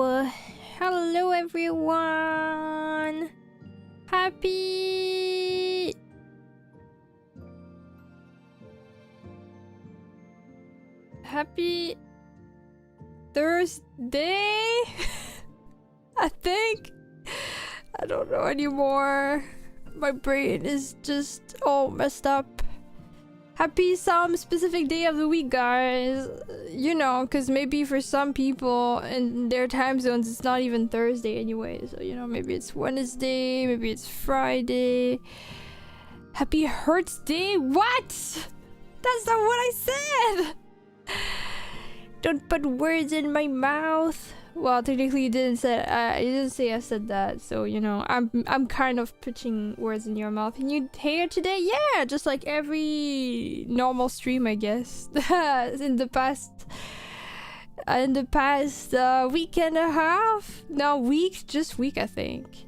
Hello everyone! Happy... Happy... Thursday? I think? I don't know anymore. My brain is just all messed up. Happy some specific day of the week, guys. You know, because maybe for some people in their time zones, it's not even Thursday anyway. So, you know, maybe it's Wednesday, maybe it's Friday. Happy Hurts Day? What? That's not what I said! Don't put words in my mouth. Well, technically, you didn't say I said that, so you know, I'm kind of putting words in your mouth. And you here today? Yeah, just like every normal stream, I guess. in the past week and a half, no week, just week, I think.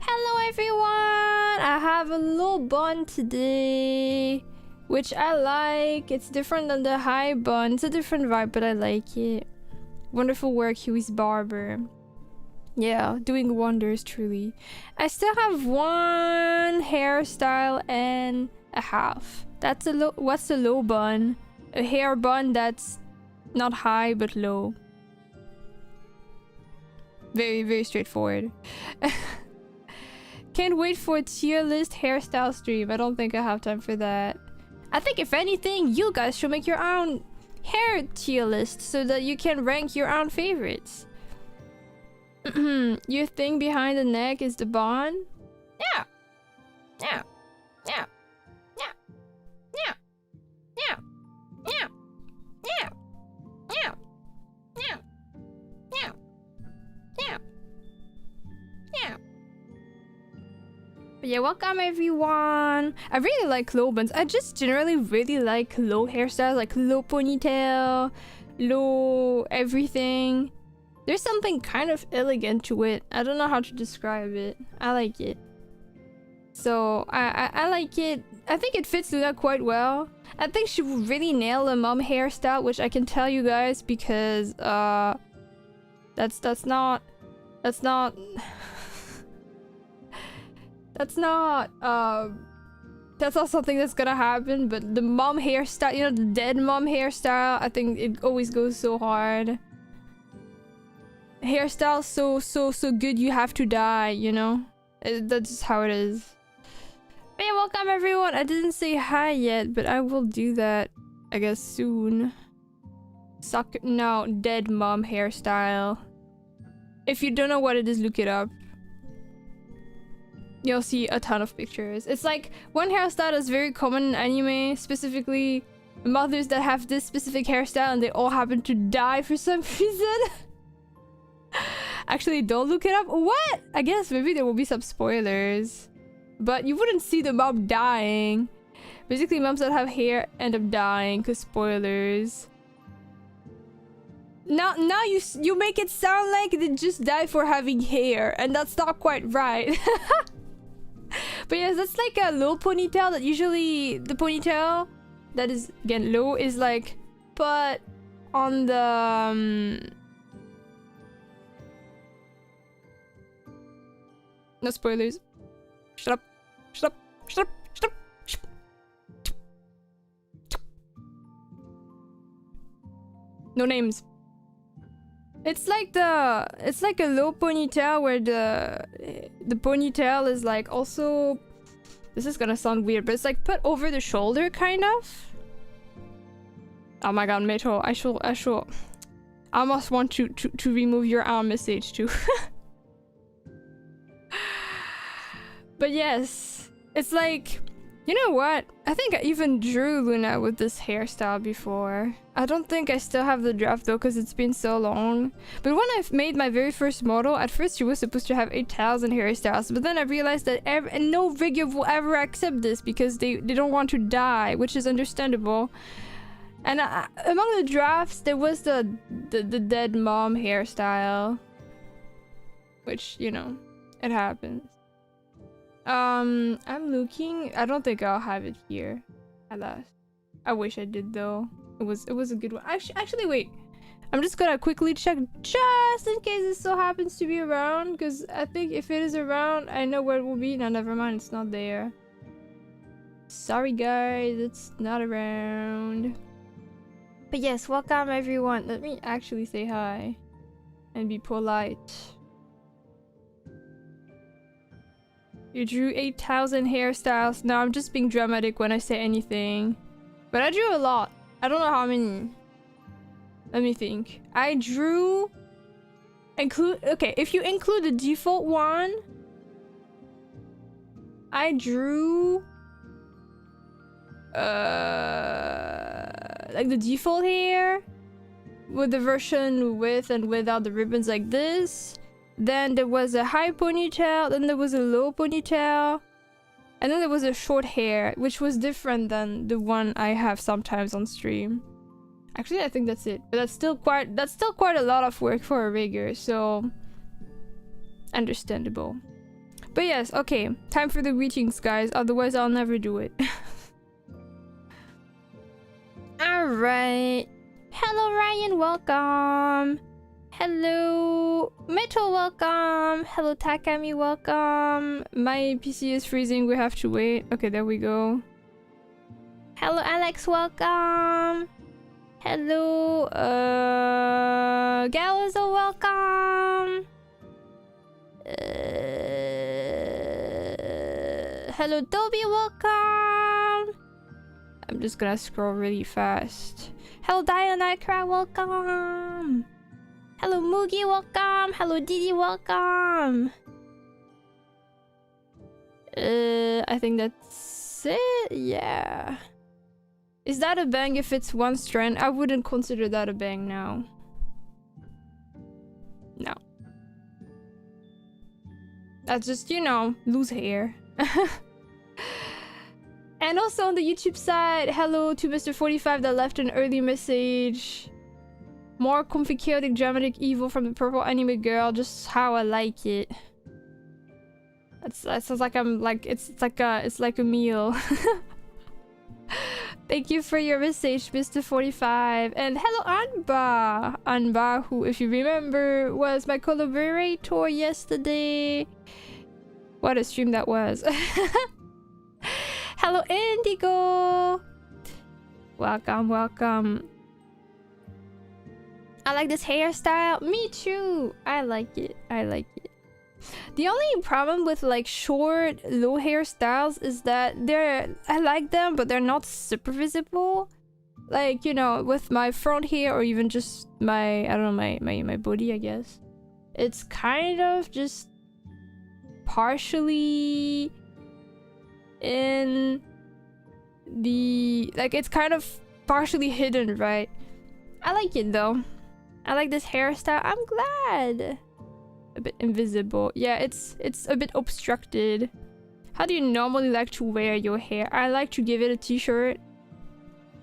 Hello, everyone. I have a little bun today, which I like. It's different than the high bun. It's a different vibe, but I like it. Wonderful work, Huey's barber. Yeah, doing wonders, truly. I still have one hairstyle and a half. That's a low. What's a low bun? A hair bun that's not high but low. Very, very straightforward. Can't wait for a tier list hairstyle stream. I don't think I have time for that. I think if anything, you guys should make your own hair tier list so that you can rank your own favorites. Your thing behind the neck is the bond? Yeah. Yeah. Yeah. Yeah. Yeah. Yeah. Yeah. Yeah. Yeah. Yeah. Yeah. Yeah. Yeah. But yeah, welcome everyone. I really like low buns. I just generally really like low hairstyles, like low ponytail, low everything. There's something kind of elegant to it. I don't know how to describe it. I like it. So I like it. I think it fits Luna quite well. I think she would really nail a mom hairstyle, which I can tell you guys because that's not that's not something that's gonna happen. But the mom hairstyle, you know, the dead mom hairstyle, I think it always goes so hard. Hairstyle so good you have to die, you know? That's just how it is. But yeah, welcome everyone. I didn't say hi yet, but I will do that, I guess, soon. No, dead mom hairstyle. If you don't know what it is, look it up. You'll see a ton of pictures. It's like one hairstyle that's very common in anime, specifically mothers that have this specific hairstyle and they all happen to die for some reason. Actually, don't look it up. What? I guess maybe there will be some spoilers. But you wouldn't see the mom dying. Basically, moms that have hair end up dying because spoilers. Now you make it sound like they just die for having hair, and that's not quite right. But yes, that's like a low ponytail that usually the ponytail that is again low is like put on the no spoilers. Shut up. Shut up. Shut up. Shut up. Shut up. No names. It's like a low ponytail where the ponytail is like also, this is gonna sound weird, but it's like put over the shoulder kind of. Oh my god, Meto, I almost want to remove your arm message too. But yes, it's like, you know what? I think I even drew Luna with this hairstyle before. I don't think I still have the draft though because it's been so long. But when I made my very first model, at first she was supposed to have 8,000 hairstyles. But then I realized that no figure will ever accept this because they don't want to die, which is understandable. And among the drafts, there was the dead mom hairstyle. Which, you know, it happens. I'm looking. I don't think I'll have it here. Alas, I wish I did though. It was a good one. Actually, wait. I'm just gonna quickly check just in case it still happens to be around, because I think if it is around, I know where it will be. No, never mind, it's not there. Sorry guys, it's not around. But yes, welcome everyone. Let me actually say hi and be polite. You drew 8,000 hairstyles. No, I'm just being dramatic when I say anything. But I drew a lot. I don't know how many. Let me think. I drew... Okay, if you include the default one... I drew... like the default hair. With the version with and without the ribbons like this. Then there was a high ponytail. Then there was a low ponytail. And then there was a short hair, which was different than the one I have sometimes on stream. Actually, I think that's it. But that's still quite a lot of work for a rigger, so understandable. But yes, okay. Time for the greetings, guys. Otherwise, I'll never do it. Alright. Hello, Ryan. Welcome. Hello, Metal. Welcome. Hello, Takami. Welcome. My PC is freezing. We have to wait. Okay, there we go. Hello, Alex. Welcome. Hello, Galazo, welcome. Hello, Dobby, welcome. I'm just gonna scroll really fast. Hello, Dianacra, welcome. Hello, Moogie, welcome. Hello, Didi, welcome. I think that's it. Yeah. Is that a bang if it's one strand? I wouldn't consider that a bang now. No. That's just, you know, loose hair. And also on the YouTube side, hello to Mr. 45 that left an early message. More comfy, chaotic, dramatic evil from the purple anime girl. Just how I like it. That sounds like I'm like, it's like a meal. Thank you for your message, Mr. 45. And hello, Anba. Anba, who, if you remember, was my collaborator yesterday. What a stream that was. Hello, Indigo. Welcome, welcome. I like this hairstyle. Me too. I like it. I like it. The only problem with like short, low hairstyles is that I like them, but they're not super visible. Like, you know, with my front hair or even just my, I don't know, my body, I guess. It's kind of just partially in the, like, it's kind of partially hidden, right? I like it though. I like this hairstyle. I'm glad. A bit invisible. Yeah, it's a bit obstructed. How do you normally like to wear your hair? I like to give it a t-shirt.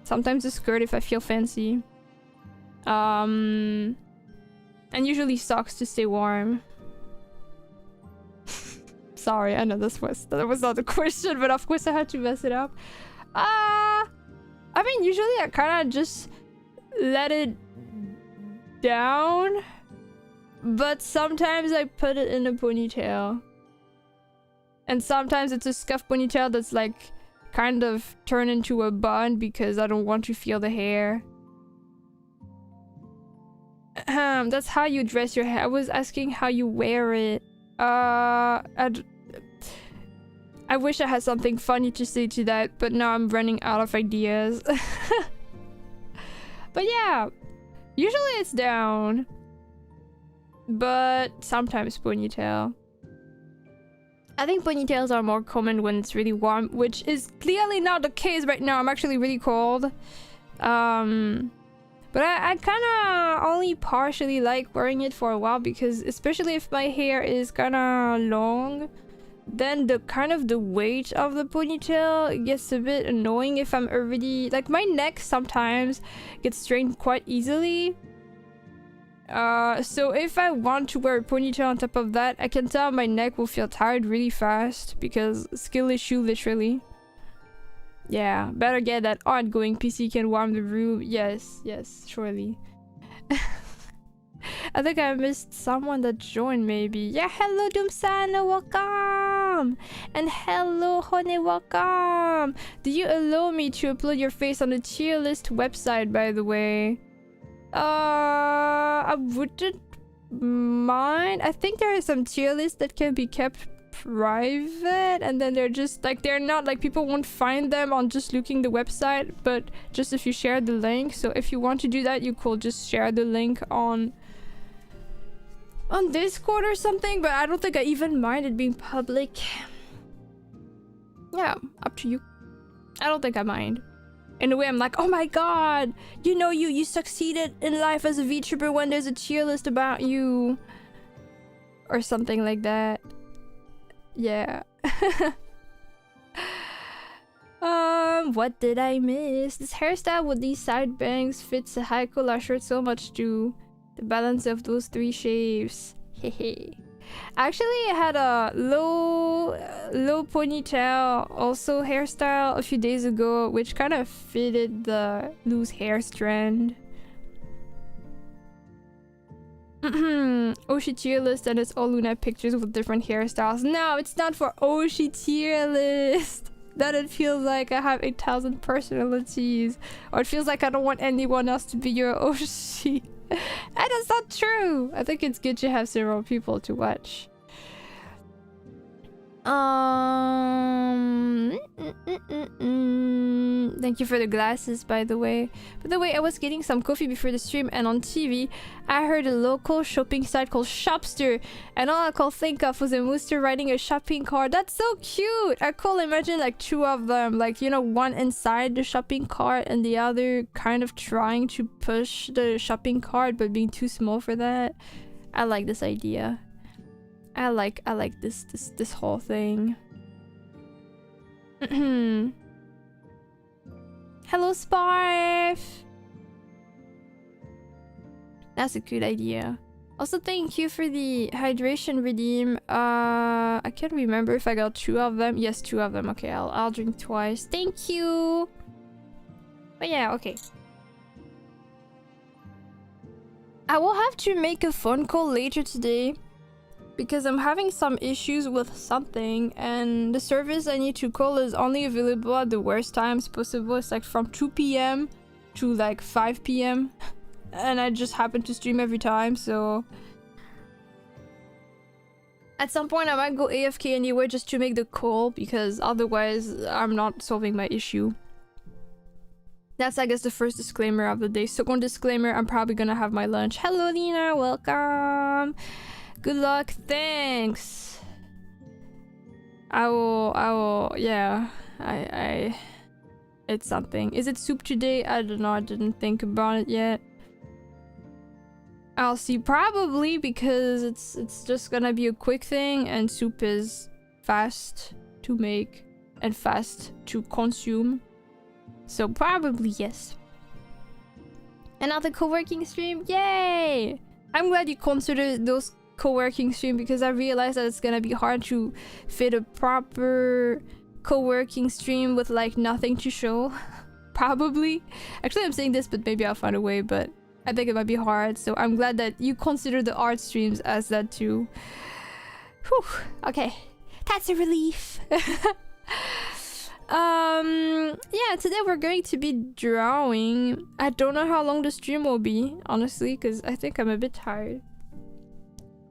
Sometimes a skirt if I feel fancy. And usually socks to stay warm. Sorry, I know that was not a question, but of course I had to mess it up. I mean, usually I kind of just let it down. But sometimes I put it in a ponytail. And sometimes it's a scuff ponytail that's like kind of turned into a bun because I don't want to feel the hair. That's how you dress your hair. I was asking how you wear it. I wish I had something funny to say to that, but now I'm running out of ideas. But yeah, usually it's down. But sometimes ponytail. I think ponytails are more common when it's really warm, which is clearly not the case right now. I'm actually really cold. But I kind of only partially like wearing it for a while because especially if my hair is kind of long, then the weight of the ponytail gets a bit annoying if I'm already, like, my neck sometimes gets strained quite easily. So if I want to wear a ponytail on top of that, I can tell my neck will feel tired really fast because skill issue, literally. Yeah, better get that ongoing PC can warm the room. Yes, surely. I think I missed someone that joined maybe. Yeah, hello Doomsana, welcome! And hello Hone, welcome! Do you allow me to upload your face on the tier list website, by the way? I wouldn't mind. I think there are some tier lists that can be kept private, and then they're just like, they're not like, people won't find them on just looking the website, but just if you share the link. So if you want to do that, you could just share the link on Discord or something, but I don't think I even mind it being public. Yeah, up to you. I don't think I mind. In a way, I'm like, oh my god, you know, you succeeded in life as a VTuber when there's a tier list about you, or something like that. Yeah. What did I miss? This hairstyle with these side bangs fits a high collar shirt so much too. The balance of those three shaves. Hehe. Actually, I had a low ponytail also hairstyle a few days ago, which kind of fitted the loose hair strand. Oshi tier list, and it's all Luna pictures with different hairstyles. No, it's not for Oshi tier list. Then it feels like I have 8,000 personalities, or it feels like I don't want anyone else to be your Oshi. And that's not true. I think it's good to have several people to watch. Thank you for the glasses, by the way. By the way, I was getting some coffee before the stream, and on TV I heard a local shopping site called Shopster, and all I could think of was a mooster riding a shopping cart. That's so cute. I could imagine like two of them, like, you know, one inside the shopping cart and the other kind of trying to push the shopping cart but being too small for that. I like this idea. I like this whole thing. Hello, Sparf! That's a good idea. Also, thank you for the hydration redeem. I can't remember if I got 2 of them. Yes, 2 of them. Okay, I'll drink twice. Thank you! But yeah, okay. I will have to make a phone call later today, because I'm having some issues with something, and the service I need to call is only available at the worst times possible. It's like from 2 p.m. to like 5 p.m. and I just happen to stream every time, so at some point I might go AFK anyway just to make the call, because otherwise I'm not solving my issue. That's, I guess, the first disclaimer of the day. Second disclaimer, I'm probably gonna have my lunch. Hello Lina, welcome! Good luck, thanks. I will, yeah. It's something. Is it soup today? I don't know, I didn't think about it yet. I'll see, probably, because it's just gonna be a quick thing, and soup is fast to make and fast to consume. So probably yes. Another co-working stream, yay! I'm glad you considered those co-working stream, because I realized that it's gonna be hard to fit a proper co-working stream with like nothing to show. Probably. Actually, I'm saying this, but maybe I'll find a way, but I think it might be hard, so I'm glad that you consider the art streams as that too. Whew, okay. That's a relief. Yeah, today we're going to be drawing. I don't know how long the stream will be, honestly, because I think I'm a bit tired.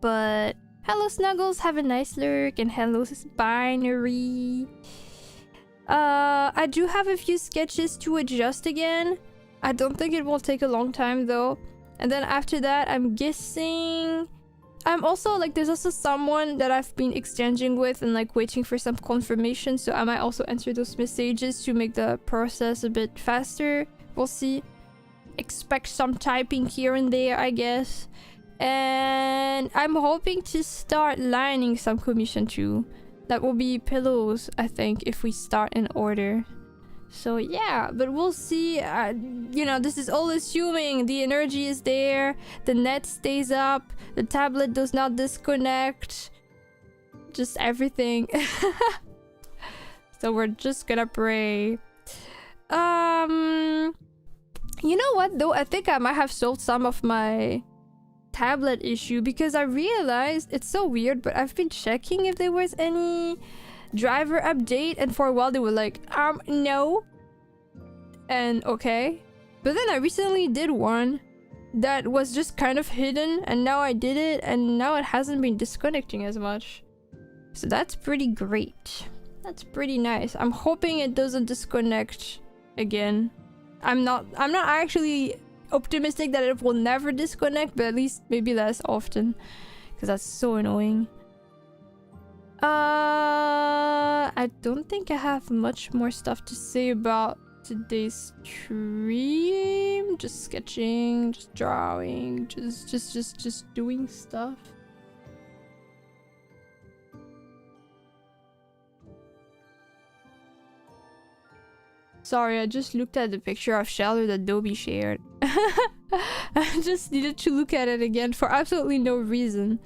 But hello Snuggles, have a nice lurk, and hello Binary. I do have a few sketches to adjust again. I don't think it will take a long time though. And then after that, I'm guessing I'm also like, there's also someone that I've been exchanging with and like waiting for some confirmation, so I might also answer those messages to make the process a bit faster. We'll see. Expect some typing here and there, I guess. And I'm hoping to start lining some commission too. That will be pillows, I think, if we start in order. So yeah, but we'll see. You know, this is all assuming the energy is there, the net stays up, the tablet does not disconnect, just everything. So we're just gonna pray. You know what though? I think I might have sold some of my tablet issue because I realized it's so weird, but I've been checking if there was any driver update, and for a while they were like, no. And okay. But then I recently did one that was just kind of hidden, and now I did it, and now it hasn't been disconnecting as much. So that's pretty great. That's pretty nice. I'm hoping it doesn't disconnect again. I'm not actually optimistic that it will never disconnect, but at least maybe less often, because that's so annoying. I don't think I have much more stuff to say about today's stream. Just sketching, just drawing, just doing stuff. Sorry, I just looked at the picture of Shelter that Adobe shared. I just needed to look at it again for absolutely no reason.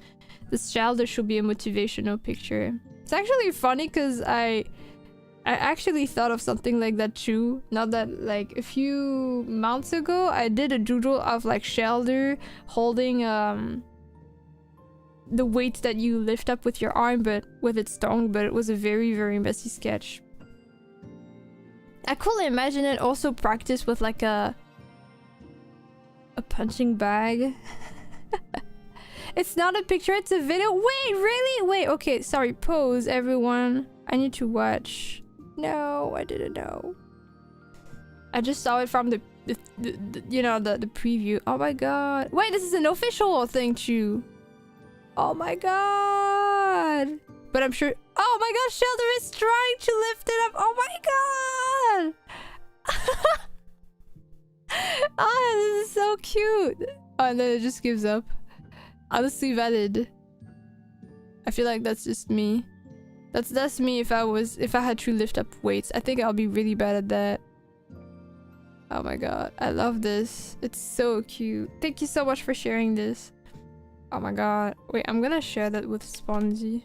This Shelter should be a motivational picture. It's actually funny because I actually thought of something like that too. Not that, like, a few months ago I did a doodle of like Shelter holding the weight that you lift up with your arm but with its tongue, but it was a very, very messy sketch. I could imagine it also practice with like a punching bag. It's not a picture, it's a video. Wait, really? Wait, okay, sorry. Pause, everyone. I need to watch. No, I didn't know. I just saw it from the you know, the preview. Oh my god. Wait, this is an official thing too. Oh my god. But I'm sure. Oh my gosh, Shelter is trying to lift it up. Oh my god. Oh, this is so cute. Oh, and then it just gives up. Honestly valid. I feel like that's just me. That's me if I had to lift up weights. I think I'll be really bad at that. Oh my god, I love this. It's so cute. Thank you so much for sharing this. Oh my god. Wait, I'm gonna share that with Sponzy.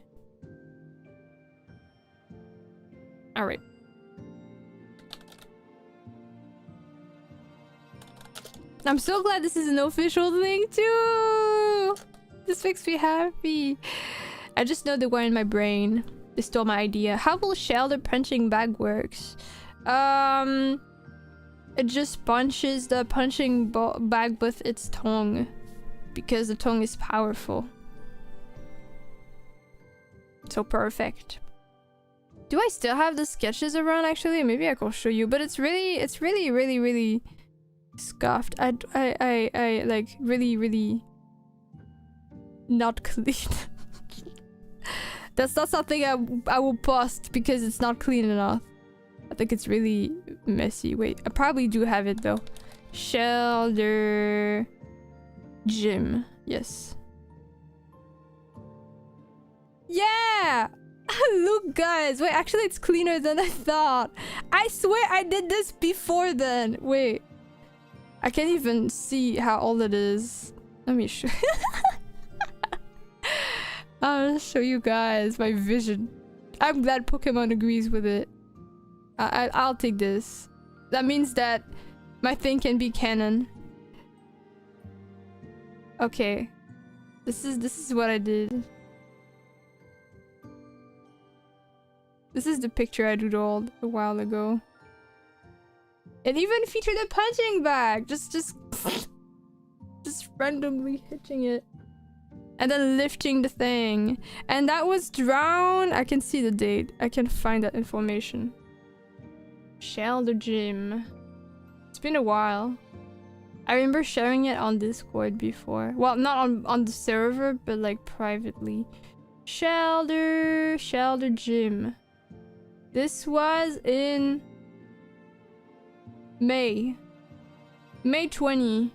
Alright. I'm so glad this is an official thing too! This makes me happy. I just know they were in my brain. They stole my idea. How will Shelter punching bag works? It just punches the punching bag with its tongue. Because the tongue is powerful. So perfect. Do I still have the sketches around actually? Maybe I can show you, but it's really scuffed. I like really not clean. That's not something I will post because it's not clean enough. I think it's really messy. Wait, I probably do have it though. Shelter gym. Yes. Yeah! Look guys, wait, actually it's cleaner than I thought. I swear I did this before then. Wait. I can't even see how old it is. Let me show I'll show you guys my vision. I'm glad Pokemon agrees with it. I'll take this. That means that my thing can be canon. Okay. This is what I did. This is the picture I doodled a while ago. It even featured a punching bag. Just randomly hitching it. And then lifting the thing. And that was drawn. I can see the date. I can find that information. Shelter gym. It's been a while. I remember sharing it on Discord before. Well, not on the server, but like privately. Shelter gym. This was in May 20.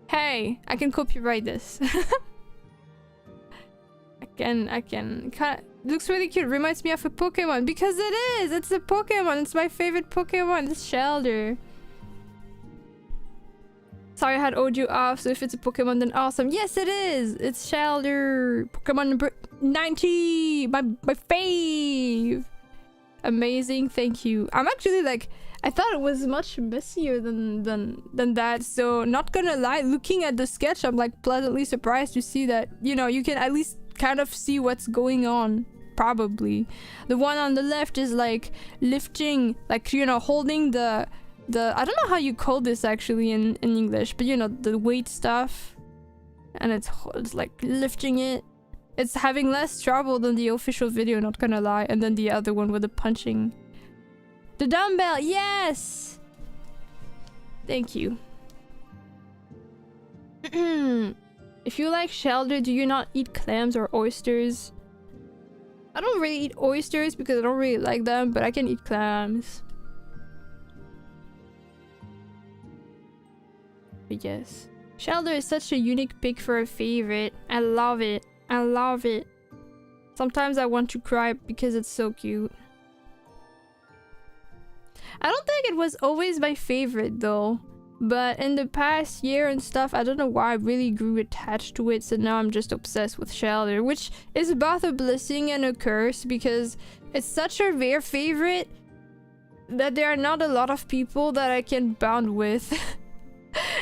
Hey, I can copyright this. I can. Looks really cute. Reminds me of a Pokemon because it is. It's a Pokemon. It's my favorite Pokemon. It's Shelter. Sorry, I had audio off. So if it's a Pokemon, then awesome. Yes, it is. It's Shelter. Pokemon number 90. My fave. Amazing. Thank you. I'm actually like, I thought it was much messier than that. So not gonna lie, looking at the sketch, I'm like pleasantly surprised to see that, you know, you can at least kind of see what's going on. Probably the one on the left is like lifting, like, you know, holding the I don't know how you call this actually in English, but you know, the weight stuff, and it's like lifting it. It's having less trouble than the official video, not gonna lie. And then the other one with the punching. The dumbbell, yes! Thank you. If you like shelter, do you not eat clams or oysters? I don't really eat oysters because I don't really like them, but I can eat clams. But yes. Shelter is such a unique pick for a favorite. I love it. I love it. Sometimes I want to cry because it's so cute. I don't think it was always my favorite though. But in the past year and stuff, I don't know why I really grew attached to it. So now I'm just obsessed with Shelter, which is both a blessing and a curse because it's such a rare favorite that there are not a lot of people that I can bond with.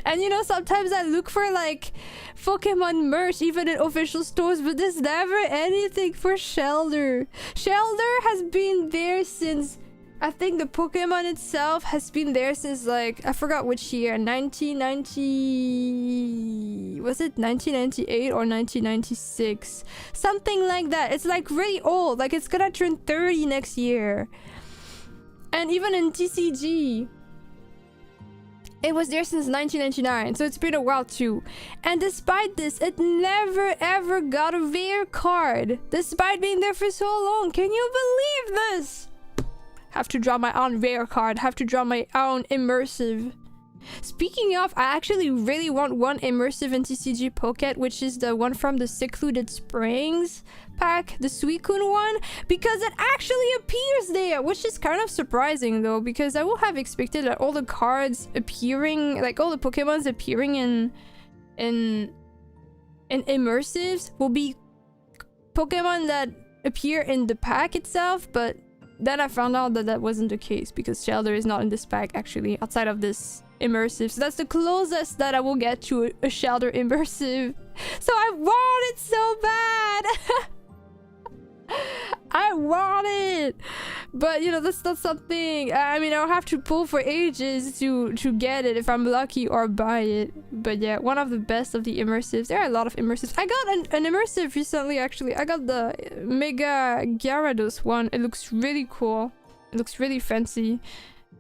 And you know, sometimes I look for like Pokemon merch even in official stores, but there's never anything for Shelter. Shelter has been there since, I think the Pokemon itself has been there since like, I forgot which year, 1990... was it 1998 or 1996? Something like that. It's like really old, like it's gonna turn 30 next year. And even in TCG, it was there since 1999, so it's been a while too. And despite this, it never ever got a rare card, despite being there for so long. Can you believe this? Have to draw my own rare card, have to draw my own immersive. Speaking of, I actually really want one immersive in TCG Pocket, which is the one from the Secluded Springs pack, the Suicune one, because it actually appears there, which is kind of surprising though, because I would have expected that all the cards appearing, like all the Pokemons appearing in immersives will be Pokemon that appear in the pack itself, but then I found out that that wasn't the case because Shelter is not in this pack actually, outside of this immersive. So that's the closest that I will get to a Shelter immersive. So I want it so bad. I want it, but you know, that's not something, I mean, I'll have to pull for ages to get it if I'm lucky or buy it. But yeah, one of the best of the immersives. There are a lot of immersives. I got an immersive recently actually. I got the Mega Gyarados one. It looks really cool. It looks really fancy.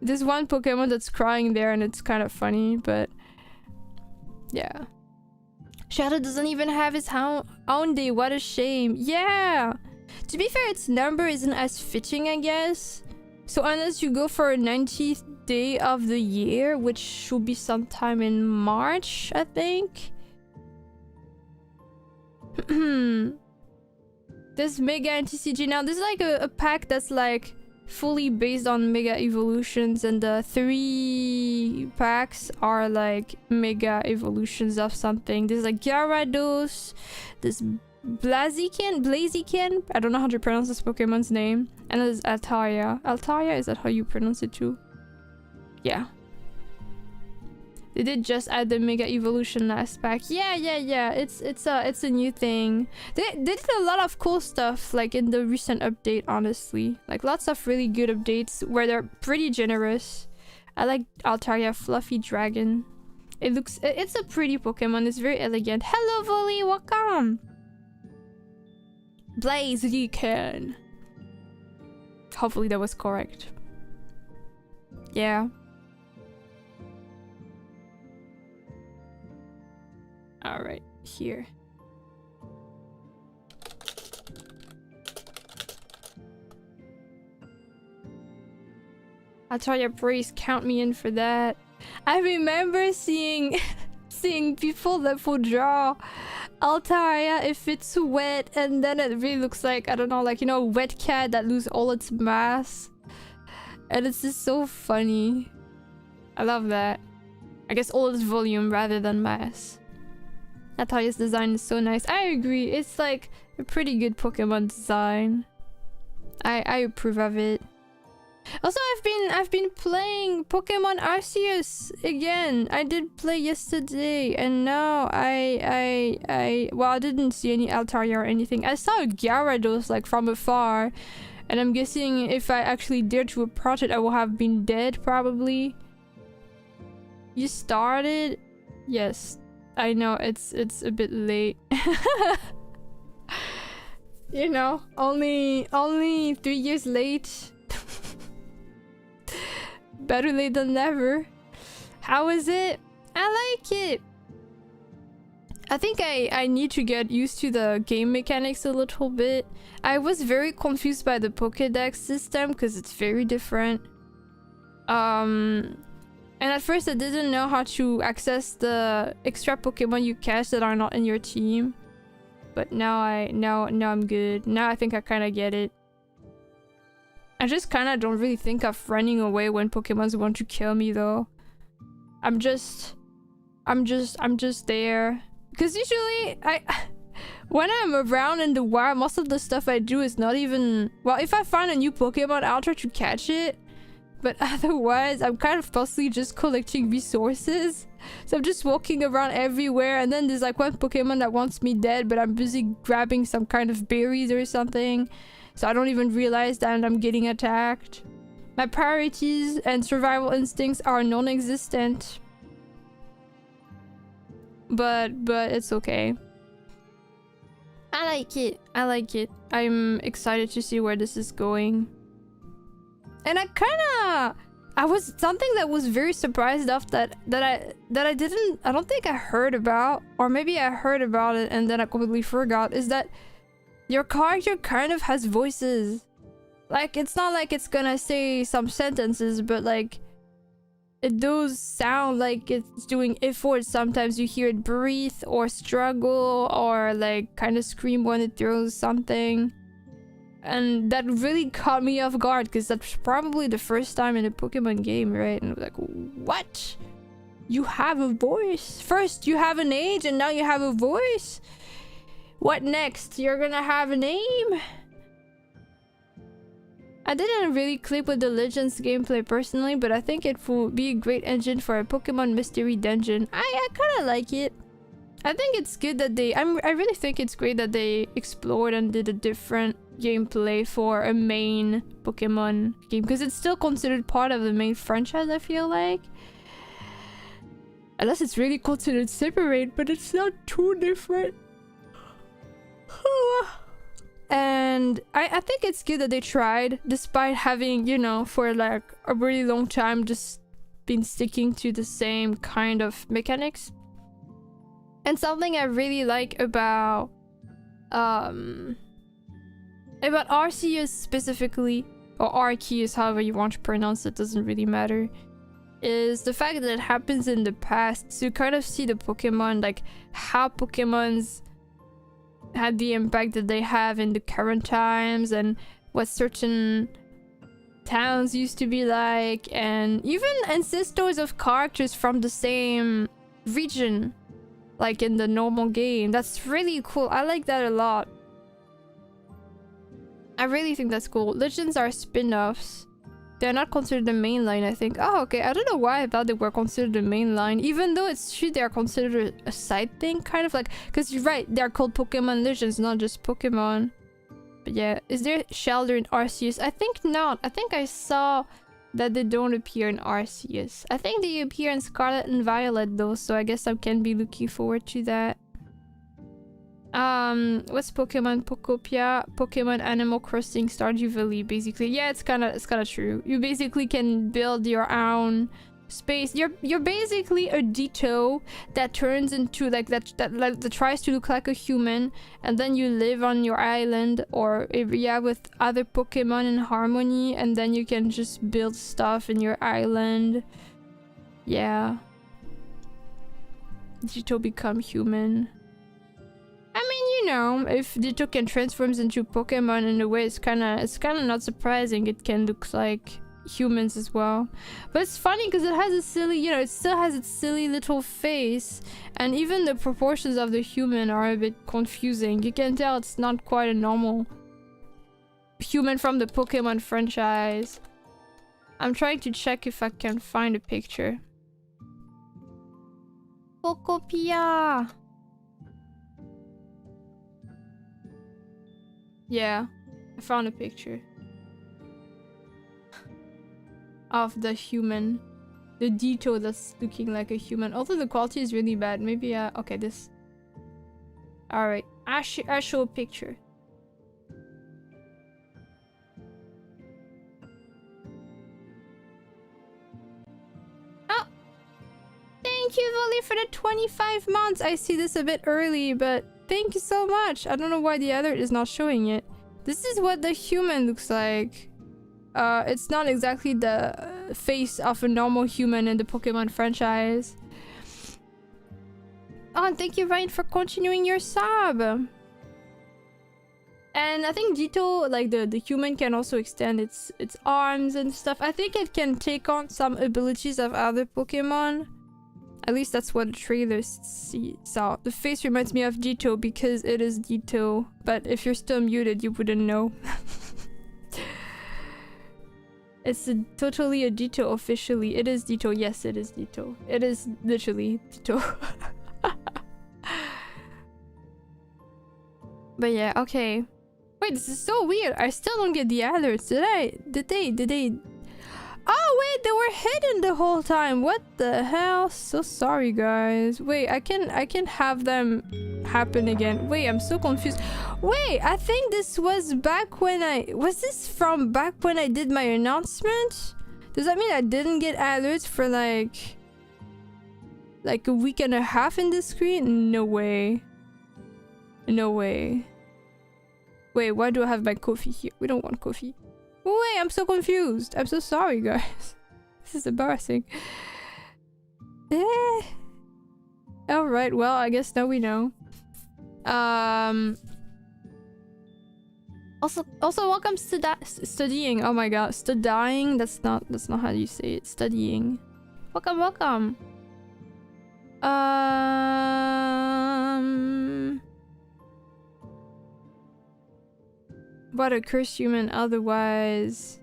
There's one Pokemon that's crying there and it's kind of funny, but yeah. Shadow doesn't even have his own day. What a shame. Yeah! To be fair, its number isn't as fitting, I guess. So unless you go for a 90th day of the year, which should be sometime in March, I think. This Mega and TCG. Now, this is like a pack that's like fully based on Mega Evolutions, and the 3 packs are like Mega Evolutions of something. There's like Gyarados, this Blaziken, I don't know how to pronounce this Pokemon's name, and there's Altaria. Altaria, is that how you pronounce it too? Yeah. They did just add the Mega Evolution last pack. Yeah. It's a new thing. They did a lot of cool stuff like in the recent update, honestly. Like lots of really good updates where they're pretty generous. I like Altaria Fluffy Dragon. It's a pretty Pokemon. It's very elegant. Hello, Volley, welcome. Blaziken. Hopefully that was correct. Yeah. Alright, here. Altaria Praise, count me in for that. I remember seeing people that will draw Altaria if it's wet, and then it really looks like, I don't know, like, you know, a wet cat that loses all its mass. And it's just so funny. I love that. I guess all its volume rather than mass. Altaria's design is so nice. I agree. It's like a pretty good Pokemon design. I approve of it. Also, I've been playing Pokemon Arceus again. I did play yesterday, and now well, I didn't see any Altaria or anything. I saw a Gyarados like from afar, and I'm guessing if I actually dared to approach it, I will have been dead probably. You started? Yes, I know it's a bit late. You know, only 3 years late. Better late than never. How is it? I like it. I think I need to get used to the game mechanics a little bit. I was very confused by the Pokédex system because it's very different. And at first I didn't know how to access the extra Pokemon you catch that are not in your team. But now I'm good. Now I think I kind of get it. I just kind of don't really think of running away when Pokemons want to kill me though. I'm just there. Because usually when I'm around in the wild, most of the stuff I do is not even, well, if I find a new Pokemon, I'll try to catch it. But otherwise, I'm kind of mostly just collecting resources. So I'm just walking around everywhere, and then there's like one Pokemon that wants me dead, but I'm busy grabbing some kind of berries or something. So I don't even realize that I'm getting attacked. My priorities and survival instincts are non-existent. But it's okay. I like it. I like it. I'm excited to see where this is going. And I was something that was very surprised of that I don't think I heard about, or maybe I heard about it and then I completely forgot, is that your character kind of has voices. Like, it's not like it's gonna say some sentences, but like it does sound like it's doing efforts. Sometimes you hear it breathe or struggle or like kind of scream when it throws something. And that really caught me off guard because that's probably the first time in a Pokemon game, right? And I was like, what? You have a voice? First you have an age and now you have a voice? What next? You're gonna have a name? I didn't really click with the Legends gameplay personally, but I think it will be a great engine for a Pokemon Mystery Dungeon. I kind of like it. I think it's good that I really think it's great that they explored and did a different gameplay for a main Pokemon game, because it's still considered part of the main franchise, I feel like. Unless it's really considered separate, but it's not too different. And I think it's good that they tried, despite having, you know, for like a really long time just been sticking to the same kind of mechanics. And something I really like about Arceus specifically, or Arceus, however you want to pronounce it, doesn't really matter, is the fact that it happens in the past. So you kind of see the Pokemon, like how Pokemons had the impact that they have in the current times, and what certain towns used to be like, and even ancestors of characters from the same region, like in the normal game. That's really cool. I like that a lot. I really think that's cool. Legends are spin-offs. They're not considered the main line, I think. Oh, okay. I don't know why I thought they were considered the main line. Even though it's true, they're considered a side thing, kind of like... Because you're right, they're called Pokemon Legends, not just Pokemon. But yeah, is there Shelter in Arceus? I think not. I think I saw that they don't appear in Arceus. I think they appear in Scarlet and Violet though, so I guess I can be looking forward to that. What's Pokemon Pokopia? Pokemon Animal Crossing Stardew Valley, basically. Yeah, it's kind of true. You basically can build your own space. You're basically a Ditto that turns into like that tries to look like a human, and then you live on your island or area with other Pokemon in harmony, and then you can just build stuff in your island. Yeah. Ditto become human. I mean, you know, if Ditto can transform into Pokemon in a way, it's kind of not surprising. It can look like humans as well. But it's funny because it has a silly, you know, it still has its silly little face, and even the proportions of the human are a bit confusing. You can tell it's not quite a normal human from the Pokemon franchise. I'm trying to check if I can find a picture. Pokopia! Yeah, I found a picture. Of the human. The detail that's looking like a human. Although the quality is really bad. Maybe, okay, this. Alright, I show a picture. Oh! Thank you, Volley, for the 25 months. I see this a bit early, but thank you so much. I don't know why the other is not showing it. This is what the human looks like. It's not exactly the face of a normal human in the Pokemon franchise. Oh, and thank you, Ryan, for continuing your sub. And I think Ditto, like the human, can also extend its arms and stuff. I think it can take on some abilities of other Pokemon. At least that's what the trailer saw. The face reminds me of Ditto because it is Ditto. But if you're still muted, you wouldn't know. It's totally a Ditto officially. It is Ditto. Yes, it is Ditto. It is literally Ditto. But yeah, okay. Wait, this is so weird. I still don't get the alerts. Did they? Oh wait, they were hidden the whole time. What the hell? So sorry, guys. Wait, I can have them happen again. Wait, I'm so confused. Wait, I think this was back when was this from back when I did my announcement? Does that mean I didn't get alerts for like a week and a half in this screen? No way. No way. Wait, why do I have my coffee here? We don't want coffee. Wait, I'm so confused. I'm so sorry, guys. This is embarrassing. Alright, well, I guess now we know. Also welcome studying. Oh my god, studying? That's not how you say it. Studying. Welcome. What a cursed human otherwise.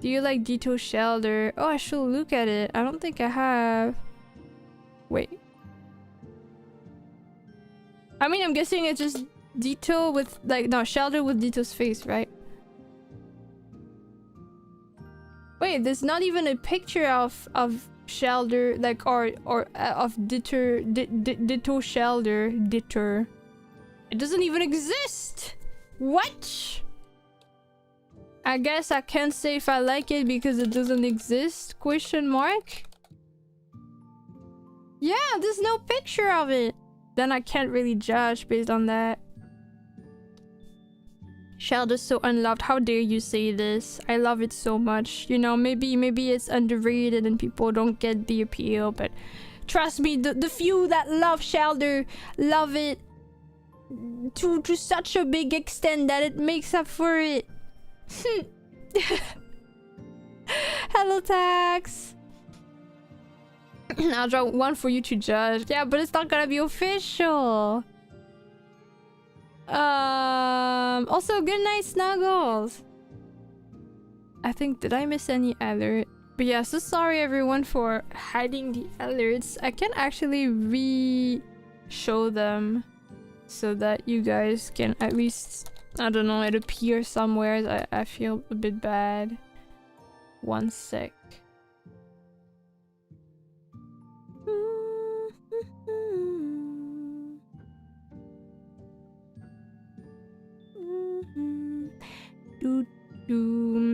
Do you like Ditto Shelter? Oh, I should look at it. I don't think I have. Wait. I mean, I'm guessing it's just Ditto with Shelter with Ditto's face, right? Wait, there's not even a picture of Shelter, like, or of Ditto Shelter. Ditto. It doesn't even exist! What? I guess I can't say if I like it because it doesn't exist? Question mark? Yeah, there's no picture of it. Then I can't really judge based on that. Shelter's so unloved. How dare you say this? I love it so much. You know, maybe it's underrated and people don't get the appeal, but trust me, the few that love Shelter love it to such a big extent that it makes up for it. Hello, Tax. I'll draw one for you to judge. Yeah, but it's not gonna be official. Also, good night, Snuggles. I think, did I miss any alert? But yeah, so sorry everyone for hiding the alerts. I can actually re-show them so that you guys can at least, I don't know, it appears somewhere. I feel a bit bad. One sec.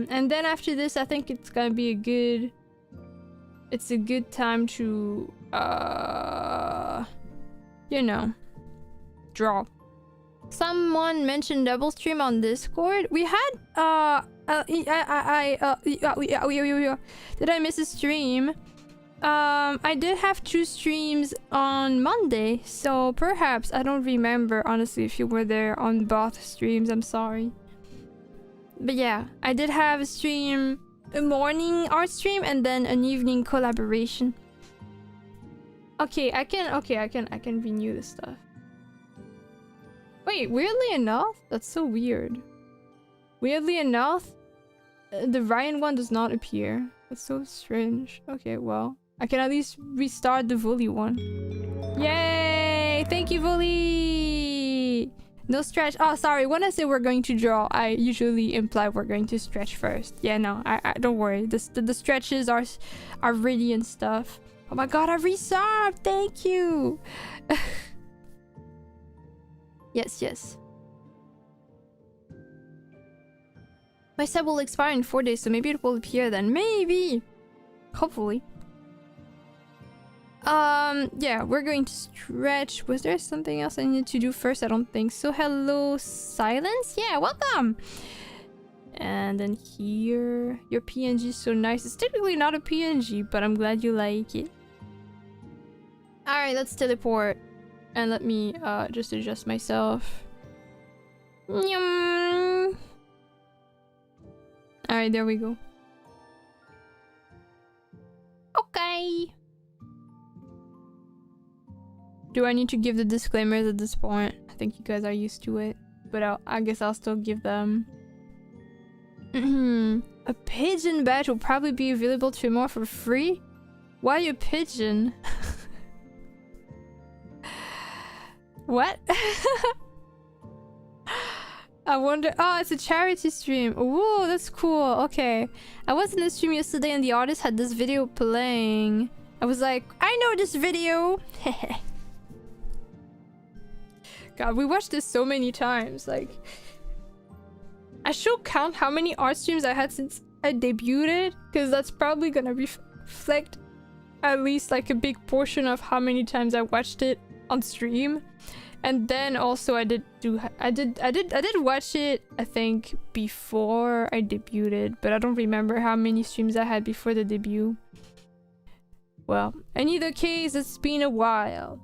And then after this, I think it's gonna be a good time to you know, draw. Someone mentioned double stream on Discord. We had did I miss a stream? I did have 2 streams on Monday, so perhaps, I don't remember honestly if you were there on both streams. I'm sorry. But yeah, I did have a stream, a morning art stream, and then an evening collaboration. Okay, I can renew this stuff. Wait, weirdly enough, that's so weird. Weirdly enough, the Ryan one does not appear. That's so strange. Okay, well, I can at least restart the Volley one. Yay! Thank you, Volley! No stretch. Oh, sorry. When I say we're going to draw, I usually imply we're going to stretch first. Yeah, no, I don't worry. The stretches are ready and stuff. Oh my god, I resubbed! Thank you! Yes, yes. My sub will expire in 4 days, so maybe it will appear then. Maybe! Hopefully. Yeah, we're going to stretch. Was there something else I needed to do first? I don't think so. Hello, silence? Yeah, welcome! And then here... Your PNG is so nice. It's technically not a PNG, but I'm glad you like it. Alright, let's teleport. And let me just adjust myself. Alright, there we go. Okay. Do I need to give the disclaimers at this point? I think you guys are used to it. But I guess I'll still give them. A pigeon badge will probably be available tomorrow for free? Why a pigeon? What? I wonder. Oh, it's a charity stream. Ooh, that's cool. Okay. I was in the stream yesterday and the artist had this video playing. I was like, I know this video. God, we watched this so many times. Like, I should count how many art streams I had since I debuted, because that's probably gonna reflect at least like a big portion of how many times I watched it on stream. And then also I did watch it, I think, before I debuted, but I don't remember how many streams I had before the debut. Well, in either case, it's been a while.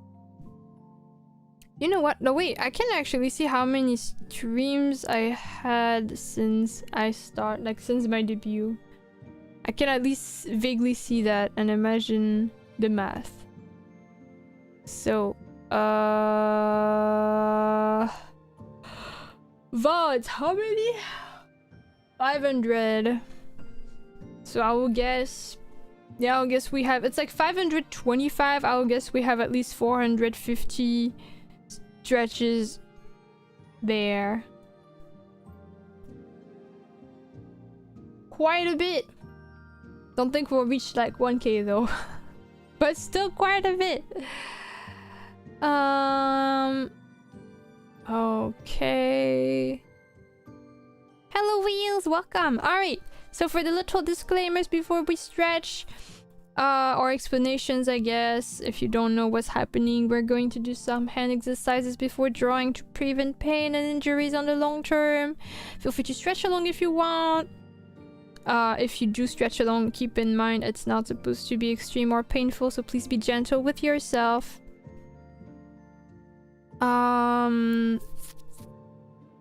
You know what? No, wait, I can actually see how many streams I had since since my debut. I can at least vaguely see that and imagine the math. So, VODs, how many? 500. So I will guess, yeah, I'll guess we have, it's like 525. I'll guess we have at least 450 stretches there. Quite a bit. Don't think we'll reach like 1K though. But still quite a bit. Okay. Hello Wheels, welcome. Alright, so for the little disclaimers before we stretch, or explanations, I guess, if you don't know what's happening, we're going to do some hand exercises before drawing to prevent pain and injuries on the long term. Feel free to stretch along if you want. If you do stretch along, keep in mind it's not supposed to be extreme or painful, so please be gentle with yourself.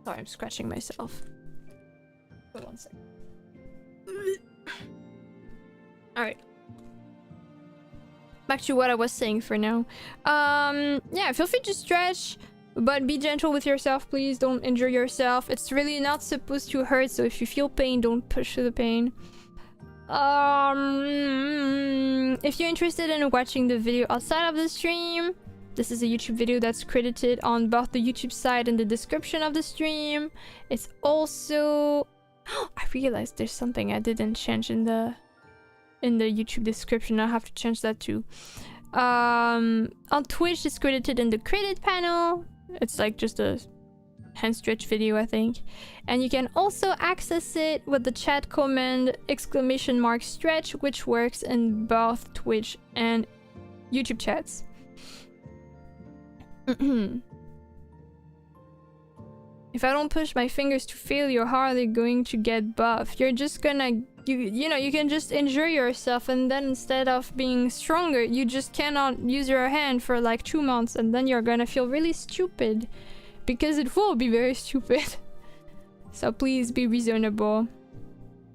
Sorry, I'm scratching myself. Hold on a second. Alright. Back to what I was saying for now. Yeah, feel free to stretch, but be gentle with yourself, please. Don't injure yourself. It's really not supposed to hurt, so if you feel pain, don't push through the pain. If you're interested in watching the video outside of the stream, this is a YouTube video that's credited on both the YouTube side and the description of the stream. It's also... I realized there's something I didn't change in the YouTube description. I have to change that too. On Twitch, it's credited in the credit panel. It's like just a hand stretch video, I think. And you can also access it with the chat command !stretch, which works in both Twitch and YouTube chats. If I don't push my fingers to failure, how are they going to get buff? You're just gonna, you know, you can just injure yourself, and then instead of being stronger, you just cannot use your hand for like 2 months, and then you're gonna feel really stupid. Because it will be very stupid. So please be reasonable.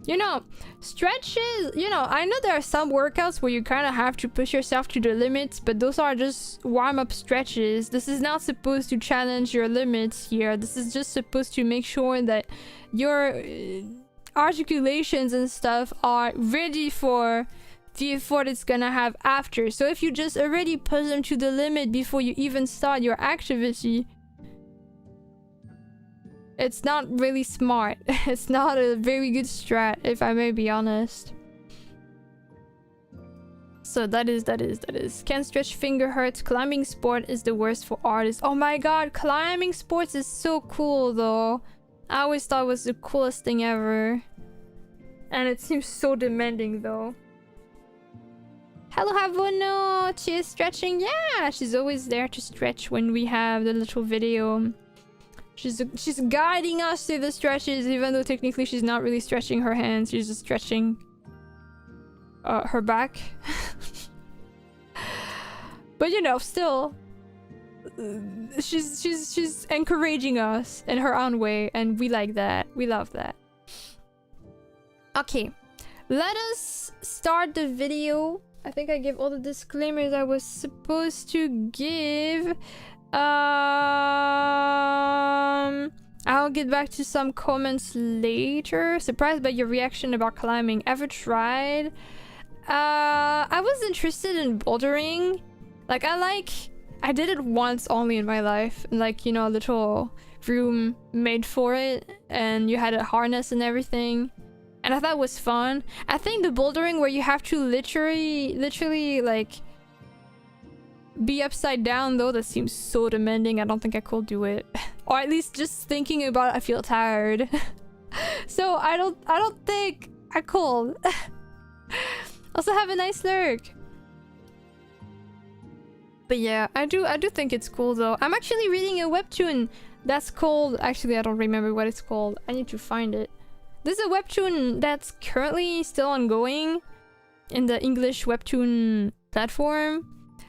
You know, stretches, you know, I know there are some workouts where you kind of have to push yourself to the limits, but those are just warm-up stretches. This is not supposed to challenge your limits here. This is just supposed to make sure that you're articulations and stuff are ready for the effort it's gonna have after. So if you just already push them to the limit before you even start your activity, it's not really smart. It's not a very good strat, if I may be honest. So that is. Can't stretch, finger hurts. Climbing sport is the worst for artists. Oh my god, climbing sports is so cool though. I always thought it was the coolest thing ever. And it seems so demanding though. Hello Havono, she is stretching. Yeah, she's always there to stretch when we have the little video. She's guiding us through the stretches, even though technically she's not really stretching her hands. She's just stretching her back. But you know, still, she's encouraging us in her own way, and we like that. We love that. Okay, let us start the video. I think I gave all the disclaimers I was supposed to give. I'll get back to some comments later. Surprised by your reaction about climbing. Ever tried? I was interested in bouldering. Like, I did it once only in my life. Like, you know, a little room made for it, and you had a harness and everything. And I thought it was fun. I think the bouldering where you have to literally like be upside down though, that seems so demanding. I don't think I could do it. Or at least just thinking about it, I feel tired. So I don't think I could. Also have a nice lurk. But yeah, I do think it's cool though. I'm actually reading a webtoon that's called, actually I don't remember what it's called. I need to find it. There's a webtoon that's currently still ongoing in the English webtoon platform.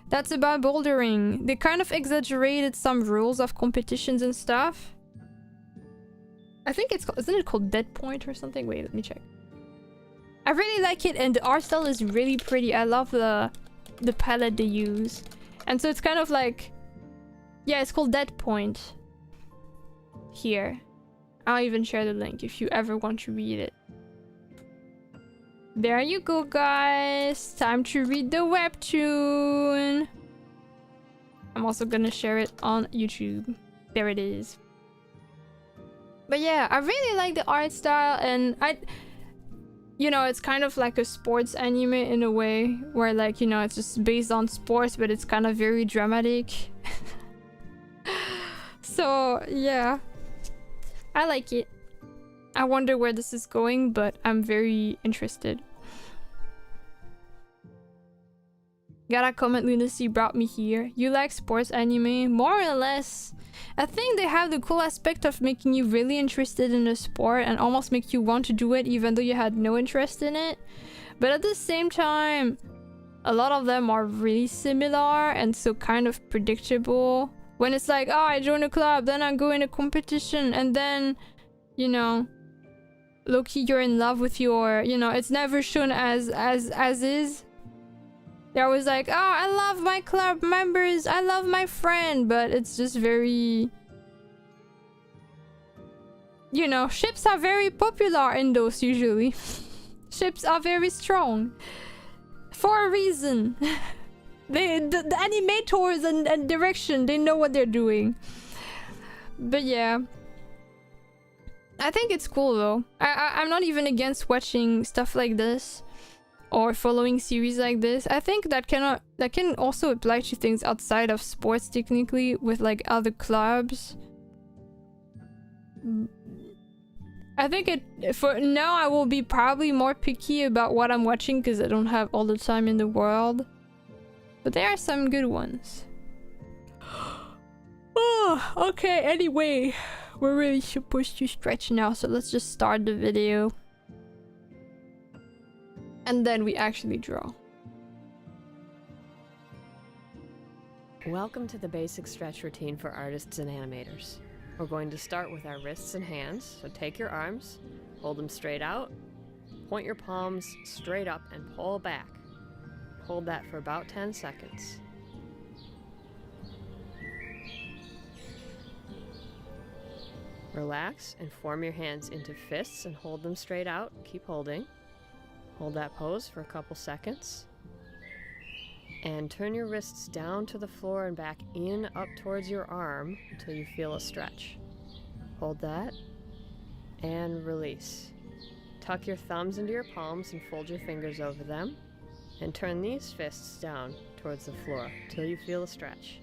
That's about bouldering. They kind of exaggerated some rules of competitions and stuff. I think it's called, isn't it called Dead Point or something? Wait, let me check. I really like it, and the art style is really pretty. I love the palette they use. And so it's kind of like, yeah, it's called Dead Point. Here. I'll even share the link if you ever want to read it. There you go, guys. Time to read the webtoon. I'm also gonna share it on YouTube. There it is. But yeah, I really like the art style, and you know, it's kind of like a sports anime in a way, where like, you know, it's just based on sports, but it's kind of very dramatic. So yeah, I like it. I wonder where this is going, but I'm very interested. Gotta comment, Lunacy brought me here. You like sports anime? More or less. I think they have the cool aspect of making you really interested in a sport and almost make you want to do it even though you had no interest in it. But at the same time, a lot of them are really similar and so kind of predictable. When it's like, oh, I join a club, then I go in a competition, and then, you know, low-key you're in love with your, you know, it's never shown as is. They're always like, oh, I love my club members, I love my friend, but it's just very, you know, ships are very popular in those usually. Ships are very strong. For a reason. The animators and direction, they know what they're doing. But yeah. I think it's cool though. I'm not even against watching stuff like this or following series like this. I think that can also apply to things outside of sports technically, with like other clubs. I think for now I will be probably more picky about what I'm watching because I don't have all the time in the world. But there are some good ones. Oh, okay, anyway. We're really supposed to stretch now, so let's just start the video. And then we actually draw. Welcome to the basic stretch routine for artists and animators. We're going to start with our wrists and hands, so take your arms, hold them straight out, point your palms straight up and pull back. Hold that for about 10 seconds. Relax and form your hands into fists and hold them straight out. Keep holding. Hold that pose for a couple seconds. And turn your wrists down to the floor and back in up towards your arm until you feel a stretch. Hold that and release. Tuck your thumbs into your palms and fold your fingers over them. And turn these fists down towards the floor until you feel a stretch.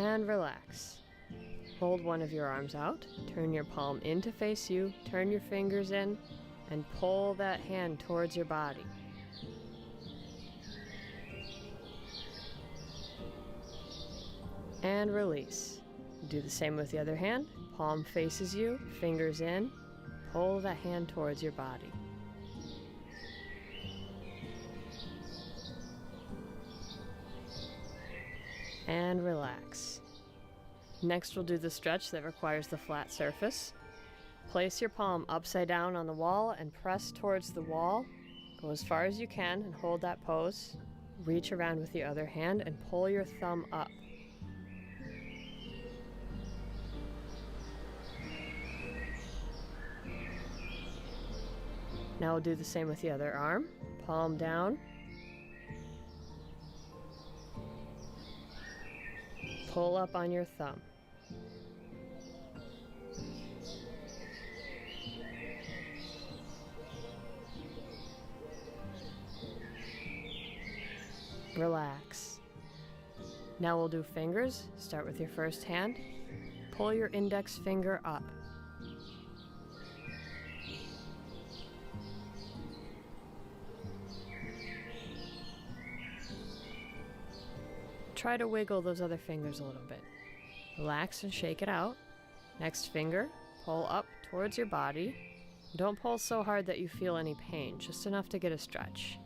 And relax. Hold one of your arms out, turn your palm in to face you, turn your fingers in, and pull that hand towards your body. And release. Do the same with the other hand. Palm faces you, fingers in, pull that hand towards your body. And relax. Next, we'll do the stretch that requires the flat surface. Place your palm upside down on the wall and press towards the wall. Go as far as you can and hold that pose. Reach around with the other hand and pull your thumb up. Now we'll do the same with the other arm. Palm down. Pull up on your thumb. Relax. Now we'll do fingers. Start with your first hand. Pull your index finger up. Try to wiggle those other fingers a little bit. Relax and shake it out. Next finger, pull up towards your body. Don't pull so hard that you feel any pain, just enough to get a stretch.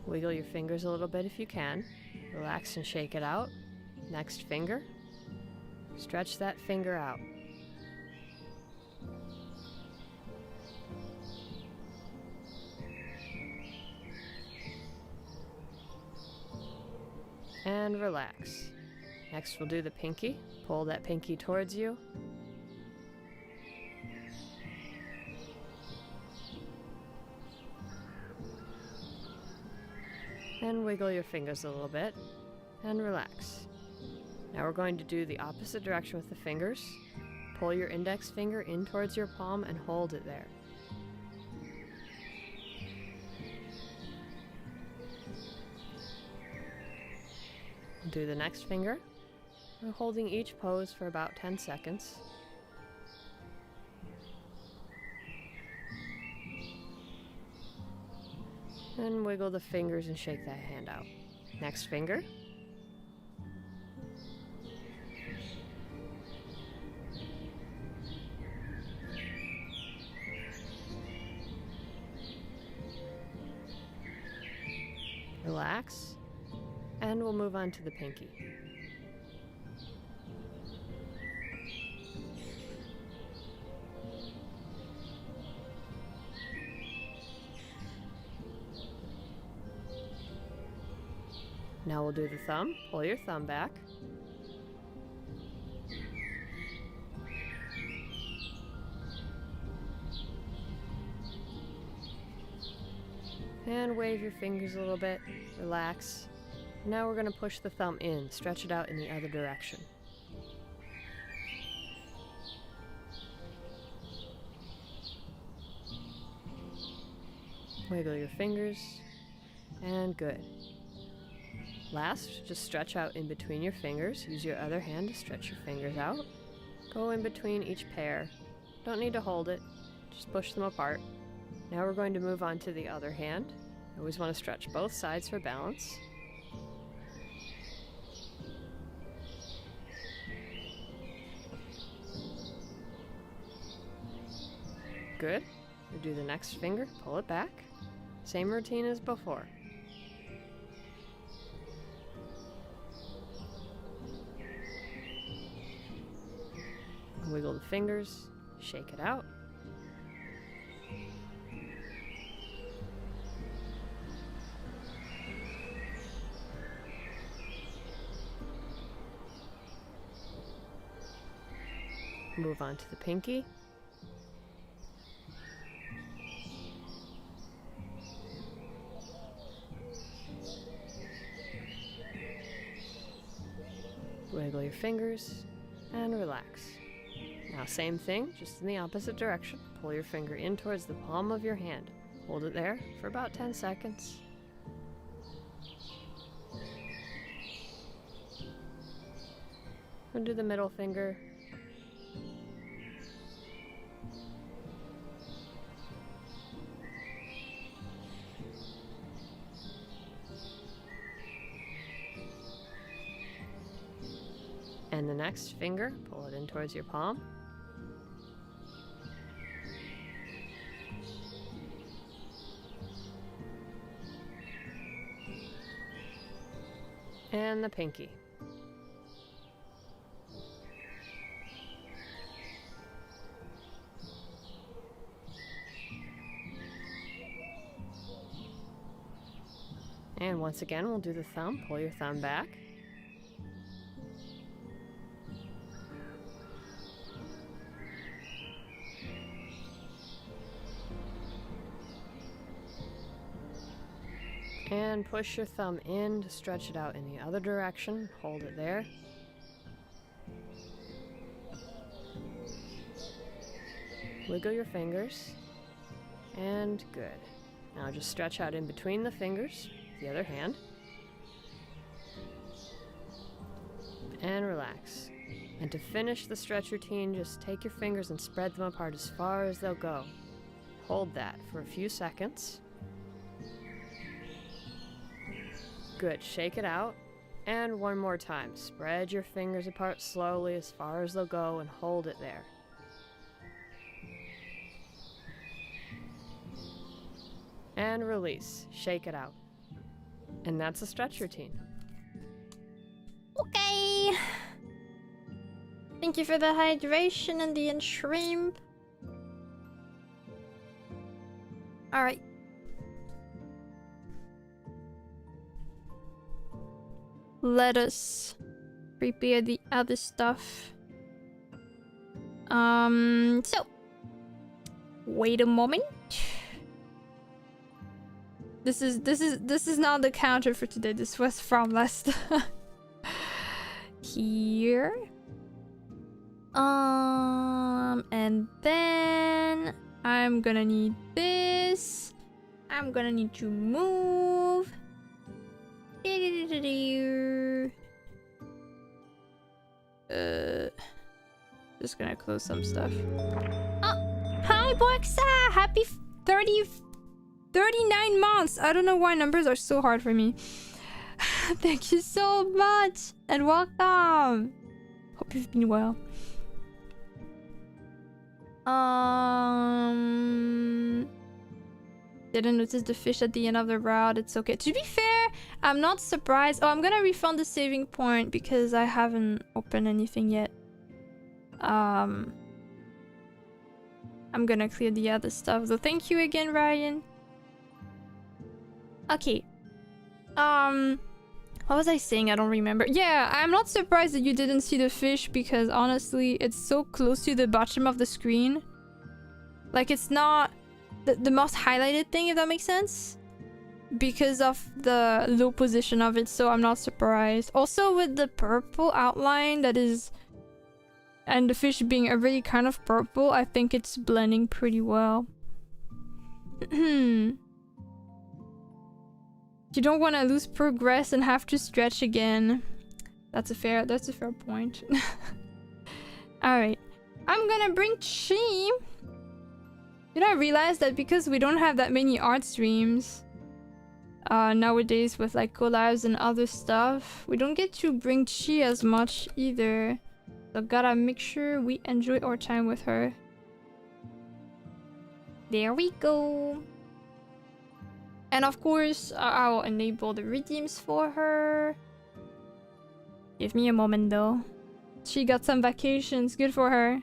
Wiggle your fingers a little bit if you can. Relax and shake it out. Next finger, stretch that finger out. And relax. Next we'll do the pinky. Pull that pinky towards you. And wiggle your fingers a little bit. And relax. Now we're going to do the opposite direction with the fingers. Pull your index finger in towards your palm and hold it there. Do the next finger. We're holding each pose for about 10 seconds. And wiggle the fingers and shake that hand out. Next finger. Relax. And we'll move on to the pinky. Now we'll do the thumb. Pull your thumb back. And wave your fingers a little bit. Relax. Now we're going to push the thumb in, stretch it out in the other direction. Wiggle your fingers, and good. Last, just stretch out in between your fingers. Use your other hand to stretch your fingers out. Go in between each pair. Don't need to hold it, just push them apart. Now we're going to move on to the other hand. Always want to stretch both sides for balance. Good. We do the next finger, pull it back. Same routine as before. Wiggle the fingers, shake it out. Move on to the pinky. Wiggle your fingers and relax. Now same thing, just in the opposite direction. Pull your finger in towards the palm of your hand. Hold it there for about 10 seconds. And do the middle finger. And the next finger, pull it in towards your palm. And the pinky. And once again, we'll do the thumb. Pull your thumb back. And push your thumb in to stretch it out in the other direction. Hold it there. Wiggle your fingers. And good. Now just stretch out in between the fingers, the other hand. And relax. And to finish the stretch routine, just take your fingers and spread them apart as far as they'll go. Hold that for a few seconds. Good, shake it out. And one more time. Spread your fingers apart slowly as far as they'll go and hold it there. And release. Shake it out. And that's a stretch routine. Okay. Thank you for the hydration and the shrimp. Alright. Let us prepare the other stuff. So wait a moment. This is not the counter for today. This was from last here. And then I'm gonna need this. I'm gonna need to move. Just gonna close some stuff. Oh, hi Boxa! Happy 39 months! I don't know why numbers are so hard for me. Thank you so much! And welcome! Hope you've been well. Didn't notice the fish at the end of the route. It's okay. To be fair, I'm not surprised. Oh, I'm gonna refund the saving point because I haven't opened anything yet. I'm gonna clear the other stuff. So thank you again, Ryan. Okay. What was I saying? I don't remember. Yeah, I'm not surprised that you didn't see the fish because honestly, it's so close to the bottom of the screen. Like, it's not the most highlighted thing, if that makes sense. Because of the low position of it, so I'm not surprised. Also, with the purple outline that is... and the fish being already kind of purple, I think it's blending pretty well. You don't want to lose progress and have to stretch again. That's a fair point. Alright. I'm gonna bring Chi. You know, I realized that because we don't have that many art streams nowadays with like collabs and other stuff, we don't get to bring Chi as much either. So gotta make sure we enjoy our time with her. There we go. And of course, I'll enable the redeems for her. Give me a moment though. She got some vacations, good for her.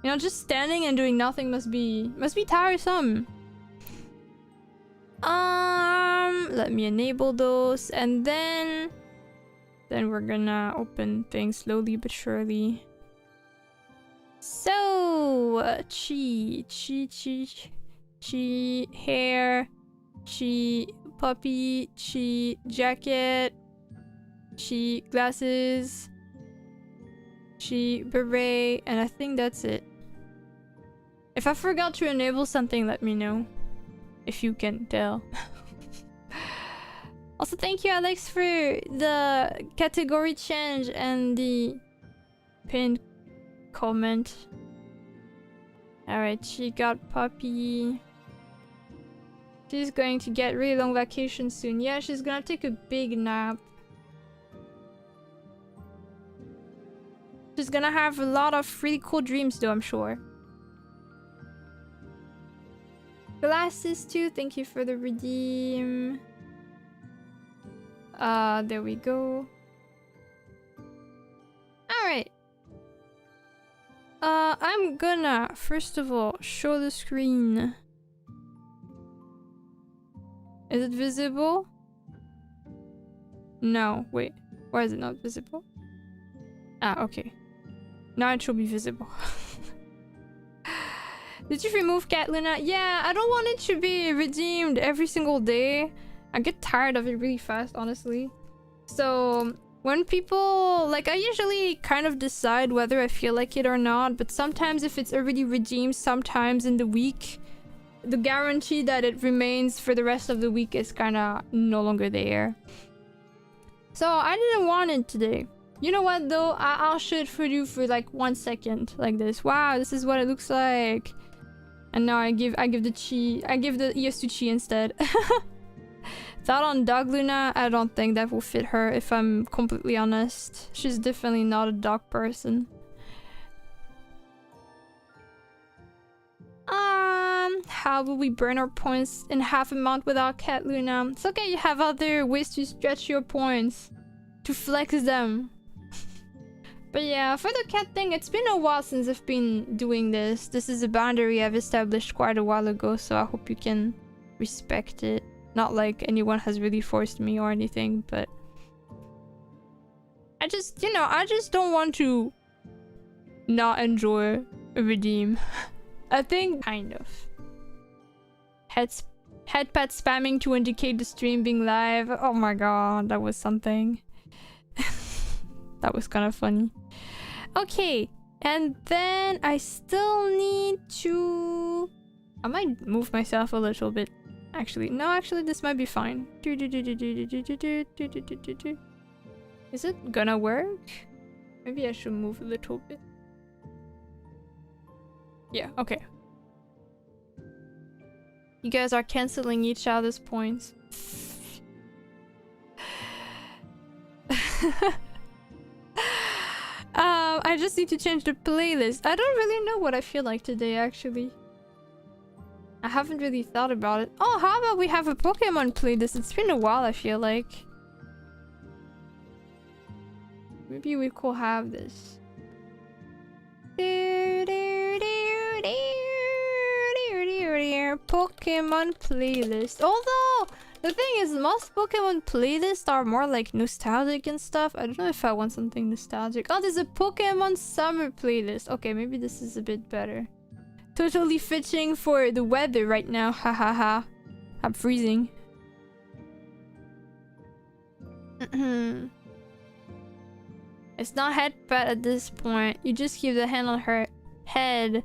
You know, just standing and doing nothing must be tiresome. Let me enable those, and then we're gonna open things slowly but surely. So, chi, hair, chi, puppy, chi, jacket, chi, glasses, chi, beret, and I think that's it. If I forgot to enable something, let me know. If you can tell. Also, thank you, Alex, for the category change and the pinned comment. Alright, she got puppy. She's going to get really long vacation soon. Yeah, she's gonna take a big nap. She's gonna have a lot of really cool dreams though, I'm sure. Glasses too, thank you for the redeem. There we go. Alright. I'm gonna, first of all, show the screen. Is it visible? No, wait. Why is it not visible? Ah, okay. Now it should be visible. Did you remove Cat Luna? Yeah, I don't want it to be redeemed every single day. I get tired of it really fast, honestly. So when people, like, I usually kind of decide whether I feel like it or not, but sometimes if it's already redeemed sometimes in the week, the guarantee that it remains for the rest of the week is kind of no longer there. So I didn't want it today. You know what though? I'll show it for you for like 1 second, like this. Wow, this is what it looks like. And now I give the chi, I give the ears to chi instead. Thought on dog Luna, I don't think that will fit her if I'm completely honest. She's definitely not a dog person. How will we burn our points in half a month without Cat Luna? It's okay, you have other ways to stretch your points. To flex them. But yeah, for the cat thing, it's been a while since I've been doing this. This is a boundary I've established quite a while ago, so I hope you can respect it. Not like anyone has really forced me or anything, but... I just, you know, I just don't want to not enjoy a redeem. I think, kind of. Headpad spamming to indicate the stream being live. Oh my god, that was something. That was kind of funny. Okay, and then I still need to... I might move myself a little bit. Actually, no, actually this might be fine. Is it gonna work? Maybe I should move a little bit. Yeah, okay. You guys are canceling each other's points. I just need to change the playlist. I don't really know what I feel like today, actually. I haven't really thought about it. Oh, how about we have a Pokemon playlist? It's been a while, I feel like. Maybe we could have this. Pokemon playlist. Although, the thing is, most Pokemon playlists are more like nostalgic and stuff. I don't know if I want something nostalgic. Oh, there's a Pokemon summer playlist. Okay, maybe this is a bit better. Totally fitting for the weather right now. Ha ha ha. I'm freezing. It's not headbutt at this point. You just keep the hand on her head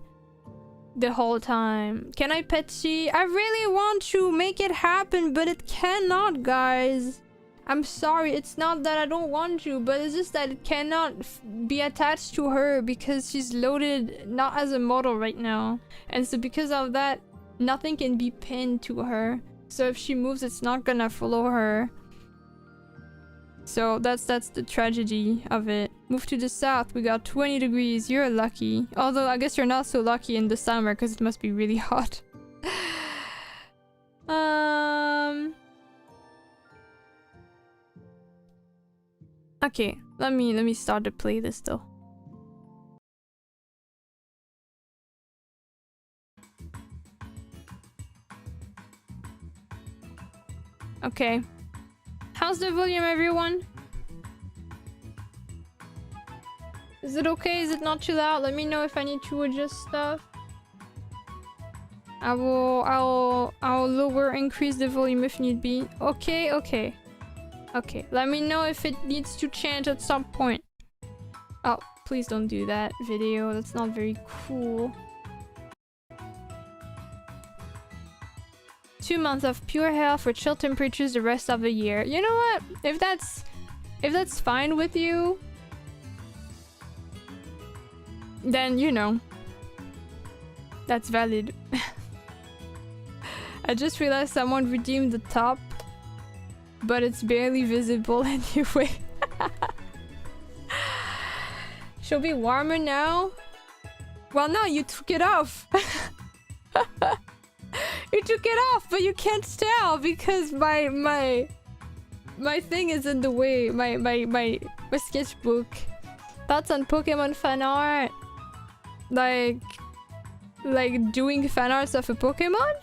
the whole time. Can I pet she? I really want to make it happen, but it cannot, guys. I'm sorry, it's not that I don't want to, but it's just that it cannot be attached to her because she's loaded not as a model right now. And so because of that, nothing can be pinned to her. So if she moves, it's not gonna follow her. So that's the tragedy of it. Move to the south, we got 20 degrees. You're lucky. Although I guess you're not so lucky in the summer because it must be really hot. Okay, let me start the playlist though. Okay. How's the volume, everyone? Is it okay? Is it not too loud? Let me know if I need to adjust stuff. I'll lower, increase the volume if need be. Okay, okay. Okay, let me know if it needs to change at some point. Oh, please don't do that video. That's not very cool. 2 months of pure health for chill temperatures the rest of the year. You know what? If that's fine with you, then you know, that's valid. I just realized someone redeemed the top, but it's barely visible anyway. She'll be warmer now? Well, no, you took it off. You took it off, but you can't tell because my thing is in the way. My sketchbook. Thoughts on Pokemon fan art? Like doing fan arts of a Pokemon?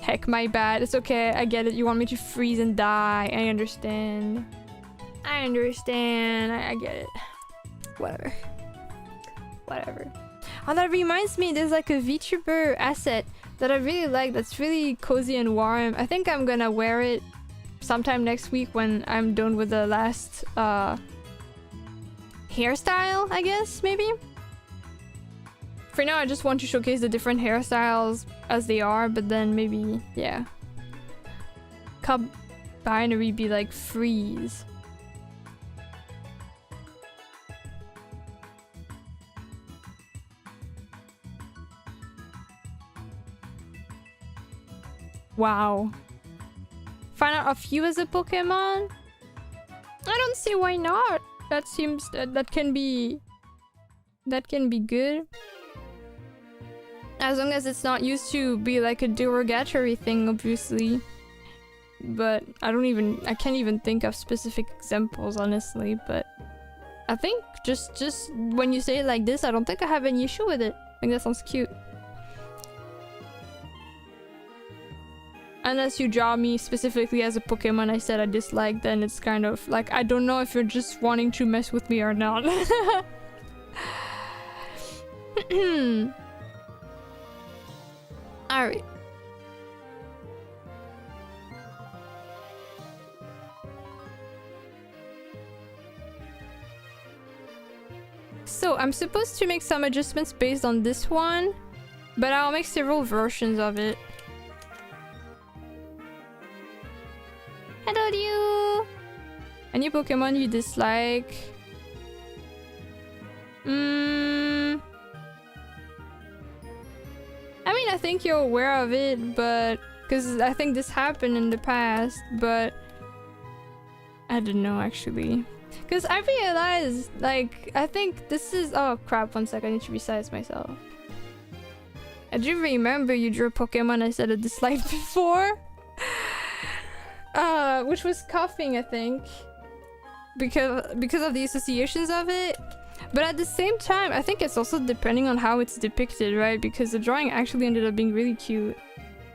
Heck, my bad. It's okay. I get it. You want me to freeze and die. I understand. I understand. I get it. Whatever. Whatever. Oh, that reminds me. There's like a VTuber asset that I really like. That's really cozy and warm. I think I'm gonna wear it sometime next week when I'm done with the last hairstyle, I guess, maybe? For now, I just want to showcase the different hairstyles as they are, but then maybe, yeah. Could binary be like freeze? Wow. Find out of you as a Pokemon? I don't see why not. That seems that can be good. As long as it's not used to be like a derogatory thing, obviously. But I can't even think of specific examples, honestly, but I think just when you say it like this, I don't think I have any issue with it. I think that sounds cute. Unless you draw me specifically as a Pokemon I said I dislike, then it's kind of like, I don't know if you're just wanting to mess with me or not. Alright. So, I'm supposed to make some adjustments based on this one, but I'll make several versions of it. Hello, you! Any Pokemon you dislike? I mean, I think you're aware of it, but... because I think this happened in the past, but... I don't know, actually. Because I realized, like, I think this is... oh crap, one sec, I need to resize myself. I do remember you drew a Pokemon I said I disliked before. Which was coughing, I think. Because of the associations of it. But at the same time, I think it's also depending on how it's depicted, right? Because the drawing actually ended up being really cute.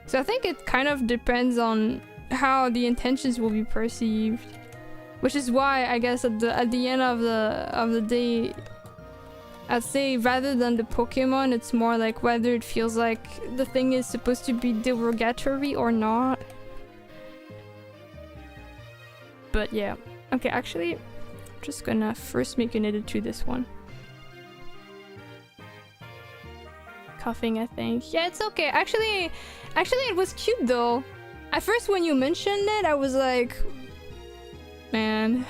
So I think it kind of depends on how the intentions will be perceived. Which is why, I guess, at the end of the day, I'd say rather than the Pokemon, it's more like whether it feels like the thing is supposed to be derogatory or not. But yeah. Okay, actually, I'm just gonna first make an edit to this one. Coughing, I think. Yeah, it's okay. Actually, it was cute though. At first, when you mentioned it, I was like, man.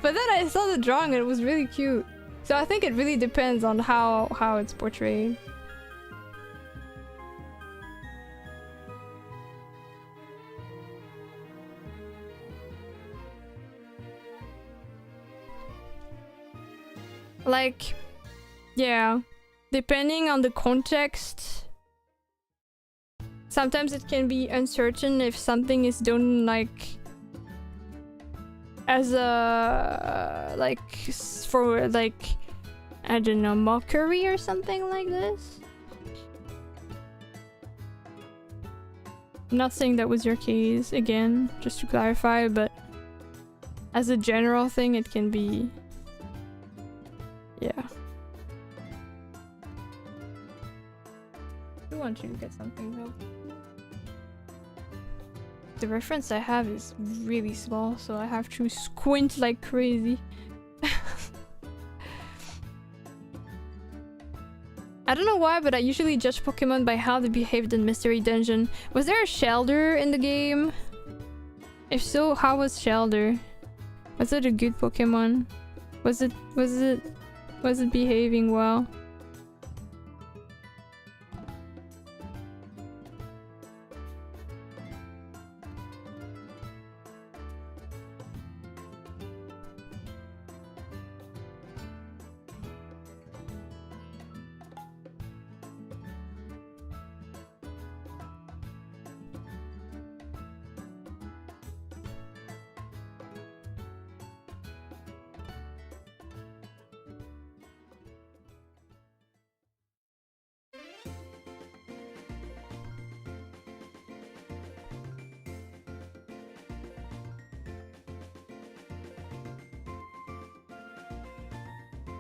But then I saw the drawing and it was really cute. So I think it really depends on how it's portrayed. Like, yeah, depending on the context, sometimes it can be uncertain if something is done like as a for like, I don't know, mockery or something like this. I'm not saying that was your case, again, just to clarify, but as a general thing, it can be want to look at something though. The reference I have is really small, so I have to squint like crazy. I don't know why, but I usually judge Pokemon by how they behaved in Mystery Dungeon. Was there a Shelder in the game? If so, how was Shelder? Was it a good Pokemon? Was it behaving well?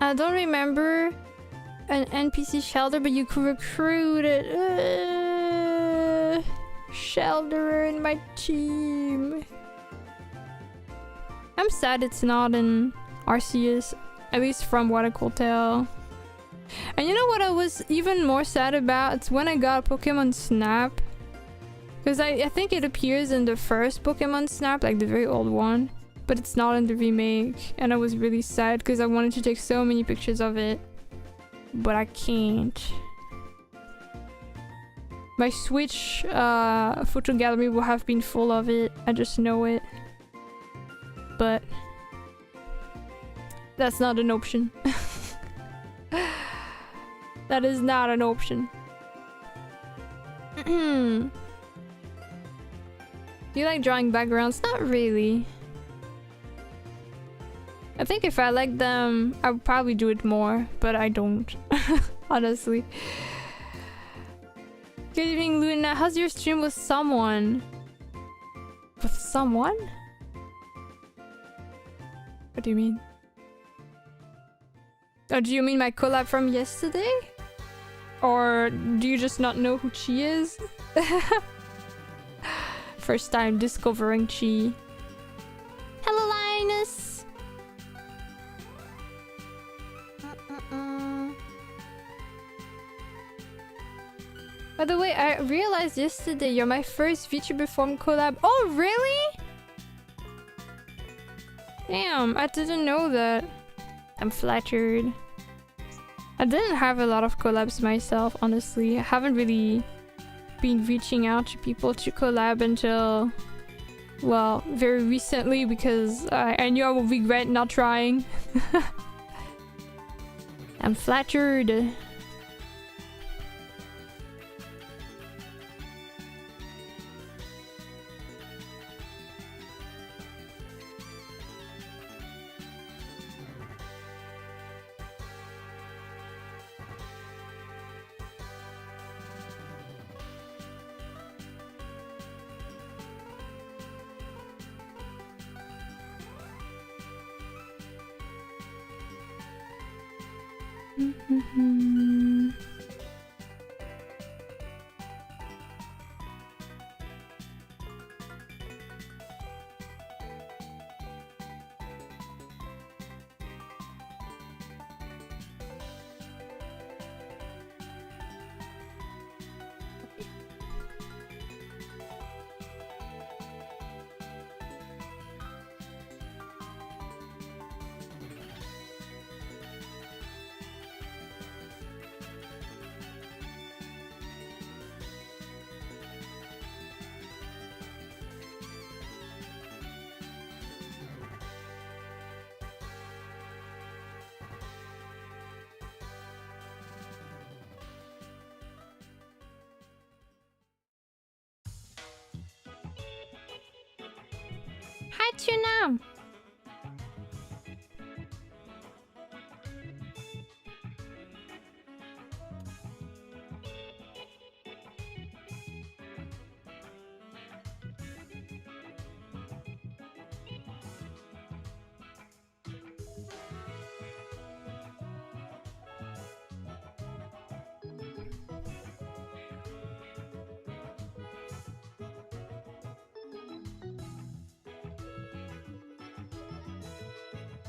I don't remember an NPC Shelder, but you could recruit it. Shelderer in my team. I'm sad it's not in Arceus, at least from what I could tell. And you know what I was even more sad about? It's when I got Pokemon Snap. Because I think it appears in the first Pokemon Snap, like the very old one. But it's not in the remake, and I was really sad because I wanted to take so many pictures of it, but I can't. My Switch photo gallery will have been full of it, I just know it. But that's not an option. That is not an option. Do you like drawing backgrounds? Not really. I think if I liked them, I would probably do it more, but I don't. Honestly. Good evening, Luna. How's your stream with someone? With someone? What do you mean? Oh, do you mean my collab from yesterday? Or do you just not know who Chi is? First time discovering Chi. Hello, Linus! By the way, I realized yesterday you're my first VTuber Form collab. Oh, really? Damn, I didn't know that. I'm flattered. I didn't have a lot of collabs myself, honestly. I haven't really been reaching out to people to collab until, well, very recently because I knew I would regret not trying. I'm flattered. Hi, Tuna!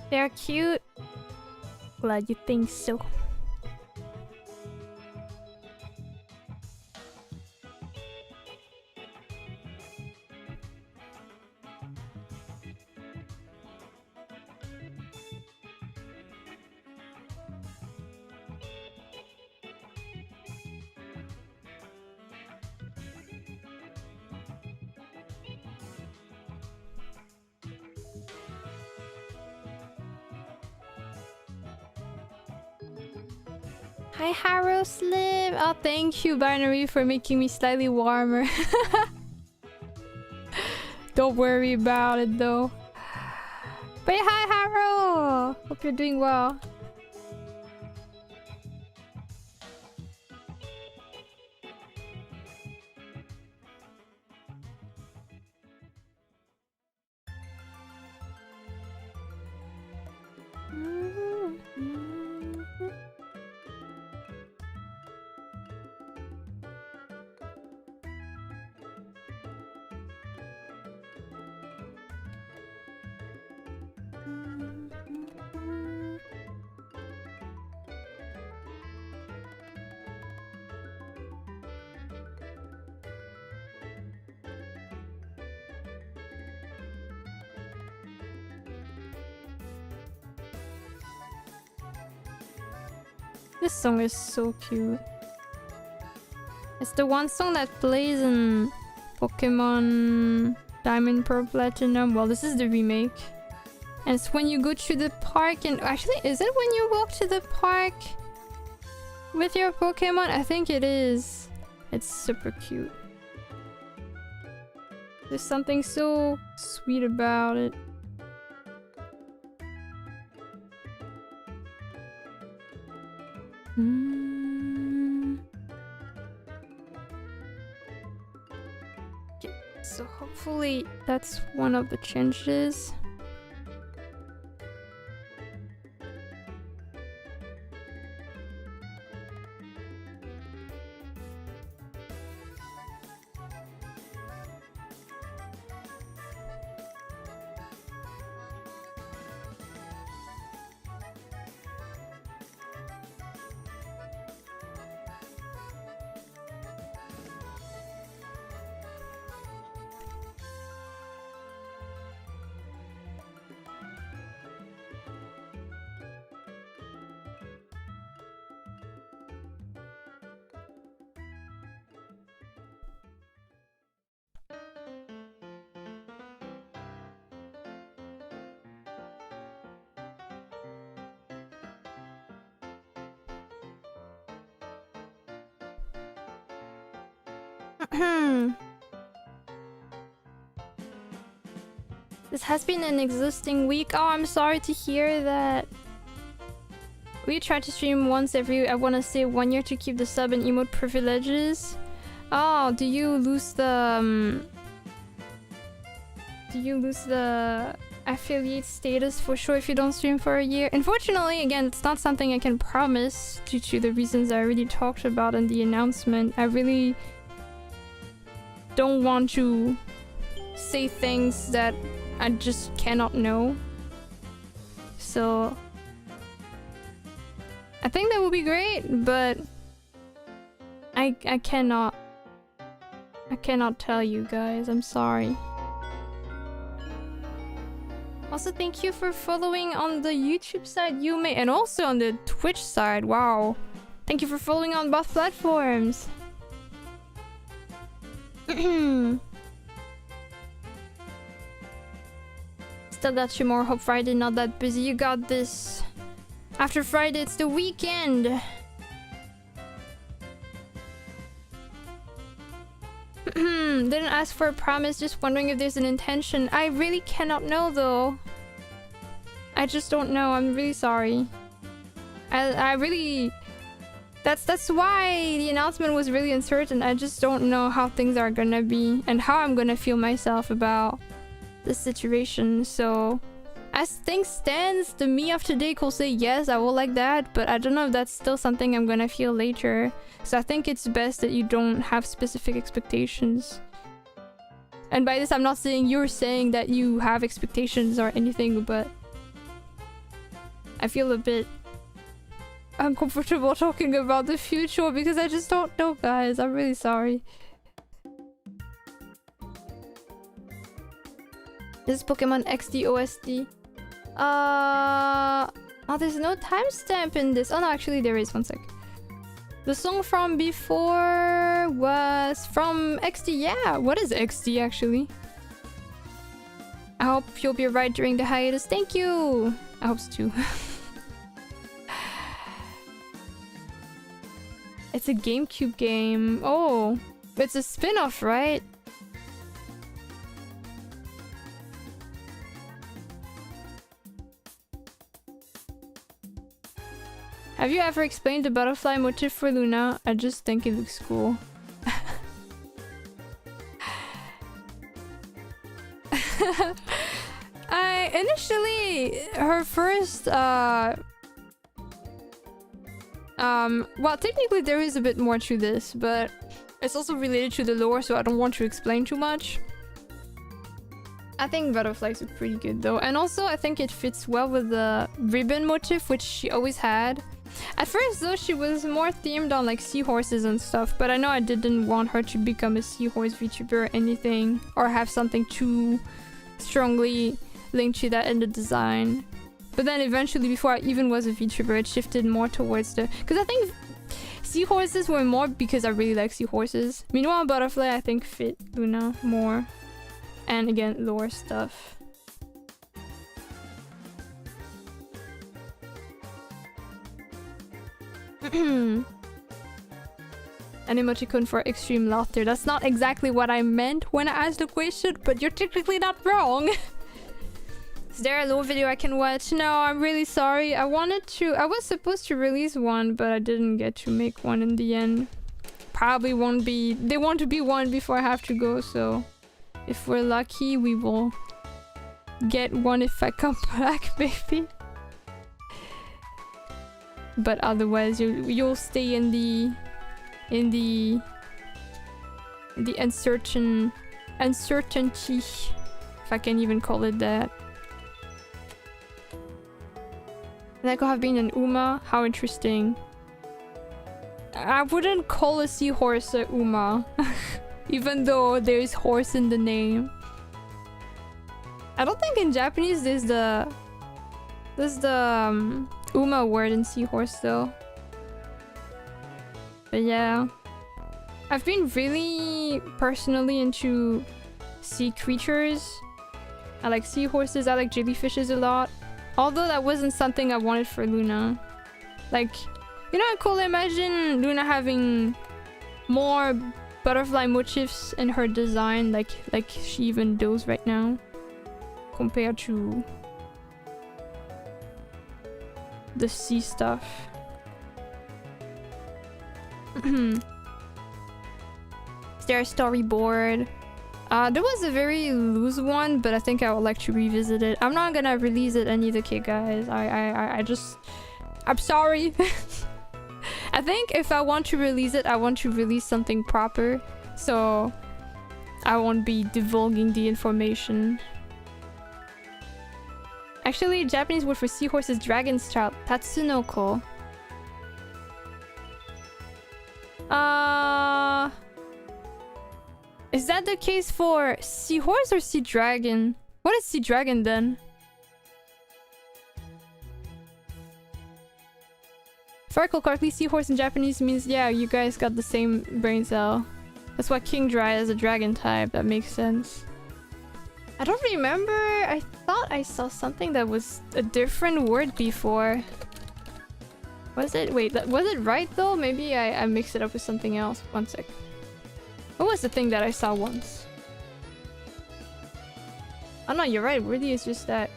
They're cute. Glad you think so. Hi Harrow Slim! Oh, thank you Binary for making me slightly warmer. Don't worry about it though. But yeah, hi Harrow! Hope you're doing well. This song is so cute. It's the one song that plays in Pokemon Diamond Pearl Platinum. Well, this is the remake. And it's when you go to the park and... Actually, is it when you walk to the park with your Pokemon? I think it is. It's super cute. There's something so sweet about it. Okay, so hopefully that's one of the changes. This has been an exhausting week. Oh, I'm sorry to hear that. We try to stream once every, I want to say 1 year to keep the sub and emote privileges. Oh, do you lose the affiliate status for sure if you don't stream for a year? Unfortunately, again, it's not something I can promise due to the reasons I already talked about in the announcement. I really don't want to say things that I just cannot know. So I think that would be great, but I cannot tell you guys. I'm sorry. Also, thank you for following on the YouTube side, Yume, and also on the Twitch side. Wow. Thank you for following on both platforms. Still got you more. Hope Friday not that busy. You got this. After Friday, it's the weekend. Didn't ask for a promise, just wondering if there's an intention. I really cannot know though. I just don't know. I'm really sorry. I really... That's why the announcement was really uncertain. I just don't know how things are gonna be and how I'm gonna feel myself about the situation. So as things stands, the me of today could say yes, I will like that, but I don't know if that's still something I'm gonna feel later. So I think it's best that you don't have specific expectations. And by this I'm not saying you're saying that you have expectations or anything, but I feel a bit uncomfortable talking about the future because I just don't know, guys. I'm really sorry. This is Pokemon XD OSD. Oh, there's no timestamp in this. Oh no, actually there is. One sec. The song from before was from XD. Yeah, what is XD actually? I hope you'll be right during the hiatus. Thank you. I hope so too. It's a GameCube game. Oh, it's a spin-off, right? Have you ever explained the butterfly motif for Luna? I just think it looks cool. Initially, her first, well, technically there is a bit more to this, but it's also related to the lore, so I don't want to explain too much. I think butterflies look pretty good though, and also I think it fits well with the ribbon motif, which she always had. At first though, she was more themed on like seahorses and stuff, but I know I didn't want her to become a seahorse VTuber or anything, or have something too strongly linked to that in the design. But then eventually, before I even was a VTuber, it shifted more towards the... Because I think seahorses were more because I really like seahorses. Meanwhile, butterfly I think fit Luna more. And again, lore stuff. An emoticon for extreme laughter. That's not exactly what I meant when I asked the question, but you're technically not wrong. Is there a lore video I can watch? No, I'm really sorry. I was supposed to release one, but I didn't get to make one in the end. Probably won't be... They want to be one before I have to go, so... If we're lucky, we will get one if I come back, maybe. But otherwise, you'll stay in the uncertainty, if I can even call it that. That could have been an Uma. How interesting. I wouldn't call a seahorse a Uma, even though there's horse in the name. I don't think in Japanese there's the Uma word in seahorse though. But yeah, I've been really personally into sea creatures. I like seahorses, I like jellyfishes a lot. Although that wasn't something I wanted for Luna. Like, you know, I could imagine Luna having more butterfly motifs in her design, like she even does right now, compared to the sea stuff. Is there a storyboard? There was a very loose one, but I think I would like to revisit it. I'm not gonna release it in either case, guys. I'm sorry. I think if I want to release it, I want to release something proper, so I won't be divulging the information. Actually, Japanese word for seahorse is dragon's child, Tatsunoko. Is that the case for seahorse or sea dragon? What is sea dragon then? If I recall correctly, seahorse in Japanese means, yeah, you guys got the same brain cell. That's why Kingdra is a dragon type. That makes sense. I don't remember. I thought I saw something that was a different word before. Was it? Wait, was it right though? Maybe I mixed it up with something else. One sec. What was the thing that I saw once? Oh no, you're right. Really, it's just that.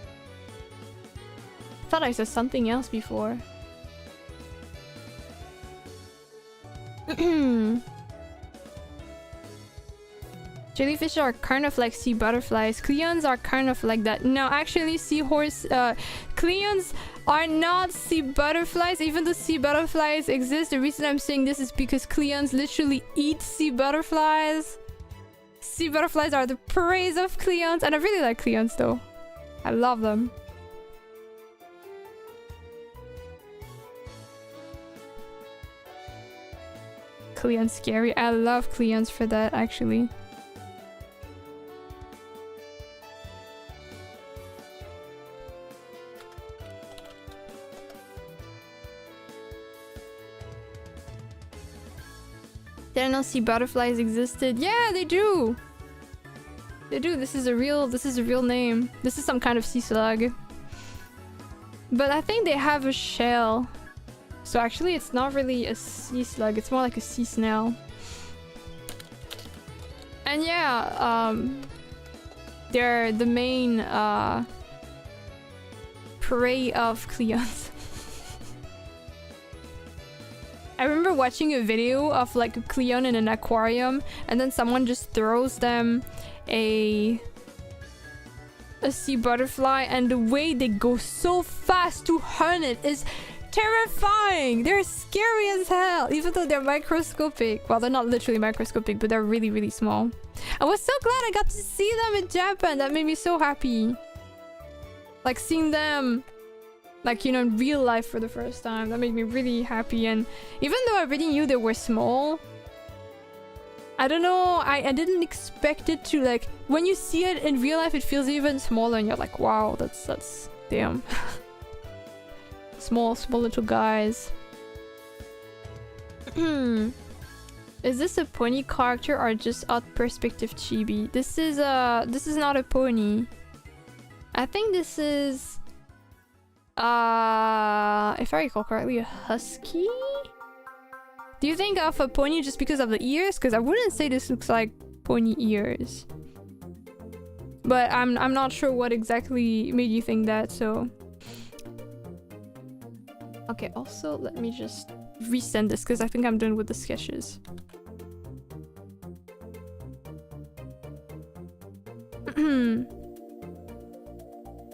I thought I saw something else before. Jellyfish are kind of like sea butterflies. Cleons are kind of like that. No, actually, seahorse. Cleons are not sea butterflies. Even though sea butterflies exist, the reason I'm saying this is because Cleons literally eat sea butterflies. Sea butterflies are the praise of Cleons, and I really like Cleons though. I love them. Cleon scary. I love Cleons for that, actually. Did I not see butterflies existed? Yeah, they do! They do. This is a real name. This is some kind of sea slug. But I think they have a shell. So actually it's not really a sea slug, it's more like a sea snail. And yeah, they're the main prey of Cleons. I remember watching a video of like a Cleon in an aquarium, and then someone just throws them a sea butterfly, and the way they go so fast to hunt it is terrifying. They're scary as hell, even though they're microscopic. Well, they're not literally microscopic, but they're really, really small. I was so glad I got to see them in Japan. That made me so happy. Like seeing them, like, you know, in real life for the first time. That made me really happy. And even though I already knew they were small, I don't know, I didn't expect it to, like, when you see it in real life, it feels even smaller, and you're like, wow, that's damn. Small little guys. Is this a pony character or just odd perspective chibi? This is not a pony. I think this is if I recall correctly, a husky? Do you think of a pony just because of the ears? Because I wouldn't say this looks like pony ears. But I'm not sure what exactly made you think that, so... Okay, also let me just resend this because I think I'm done with the sketches.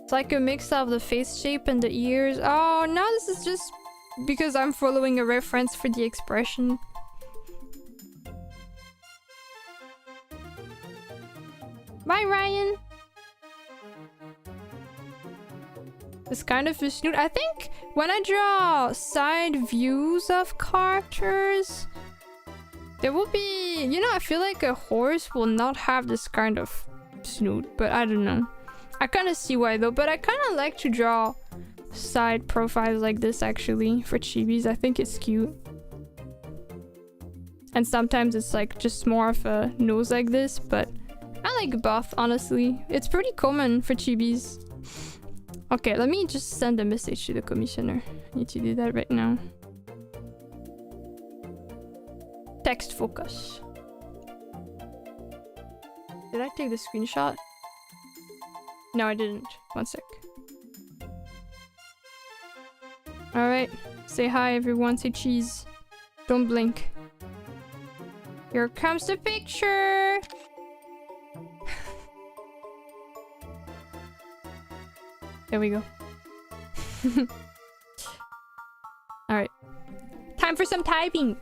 It's like a mix of the face shape and the ears. Oh, no, this is just because I'm following a reference for the expression. Bye, Ryan! This kind of a snoot. I think when I draw side views of characters, there will be... You know, I feel like a horse will not have this kind of snoot, but I don't know. I kind of see why though, but I kind of like to draw side profiles like this actually for chibis. I think it's cute. And sometimes it's like just more of a nose like this, but I like both, honestly. It's pretty common for chibis. Okay, let me just send a message to the commissioner. I need to do that right now. Text focus. Did I take the screenshot? No, I didn't. One sec. Alright. Say hi, everyone. Say cheese. Don't blink. Here comes the picture! There we go. Alright. Time for some typing!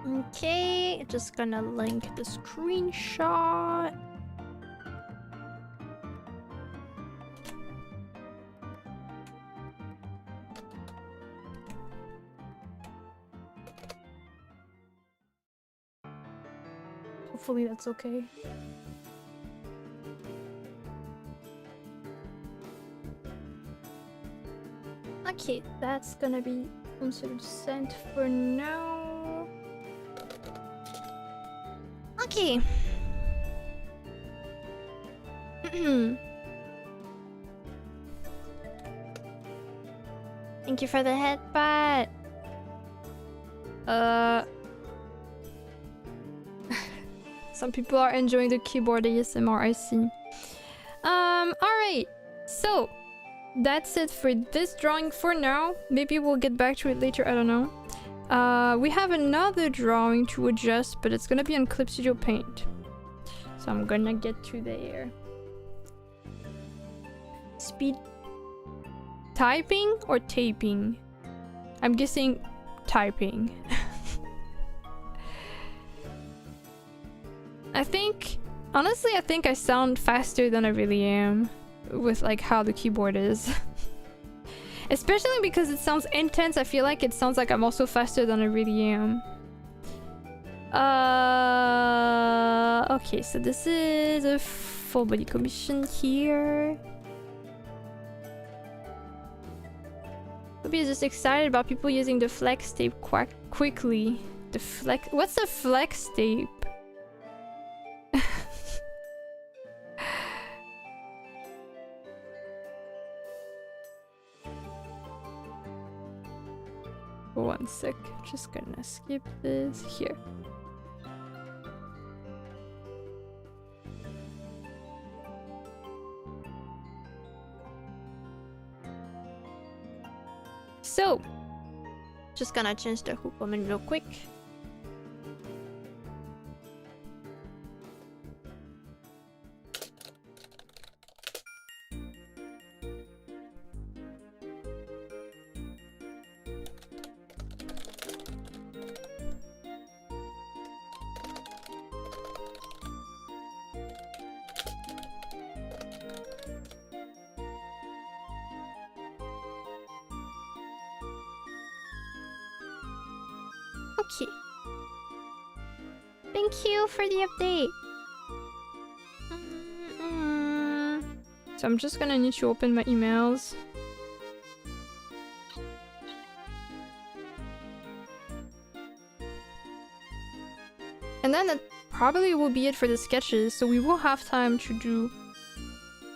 Okay, just gonna link the screenshot. Hopefully that's okay. Okay, that's gonna be considered sent for now. Okay. Thank you for the headbutt. Some people are enjoying the keyboard ASMR, I see. Alright. So, that's it for this drawing for now. Maybe we'll get back to it later, I don't know. We have another drawing to adjust, but it's gonna be on Clip Studio Paint. So I'm gonna get to there. Speed typing or taping? I'm guessing typing. Honestly, I think I sound faster than I really am with like how the keyboard is. Especially because it sounds intense, I feel like it sounds like I'm also faster than I really am. Okay, so this is a full body commission here. Kobe is just excited about people using the flex tape quickly. The flex... What's the flex tape? One sec, just gonna skip this here. So, just gonna change the hook woman real quick. Okay. Thank you for the update. So I'm just gonna need to open my emails. And then that probably will be it for the sketches, so we will have time to do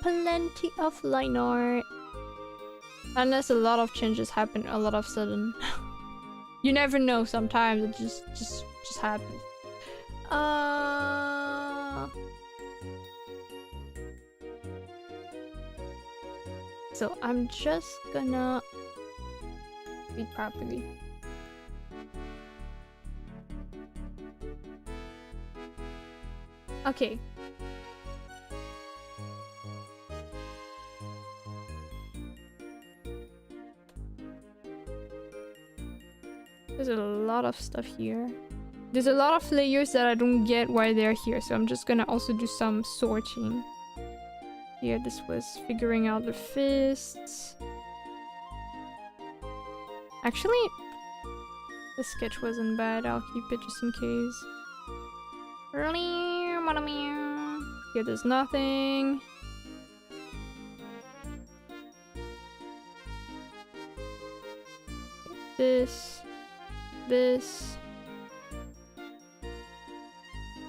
plenty of line art. Unless a lot of changes happen a lot of sudden. You never know, sometimes it just happens. So I'm just gonna read properly. Okay. There's a lot of stuff here. There's a lot of layers that I don't get why they're here, so I'm just gonna also do some sorting. Here, this was figuring out the fists. Actually, the sketch wasn't bad. I'll keep it just in case. Here, there's nothing. This.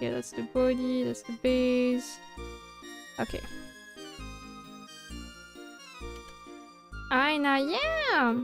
Yeah, that's the body, that's the base. Okay. Aina, yeah!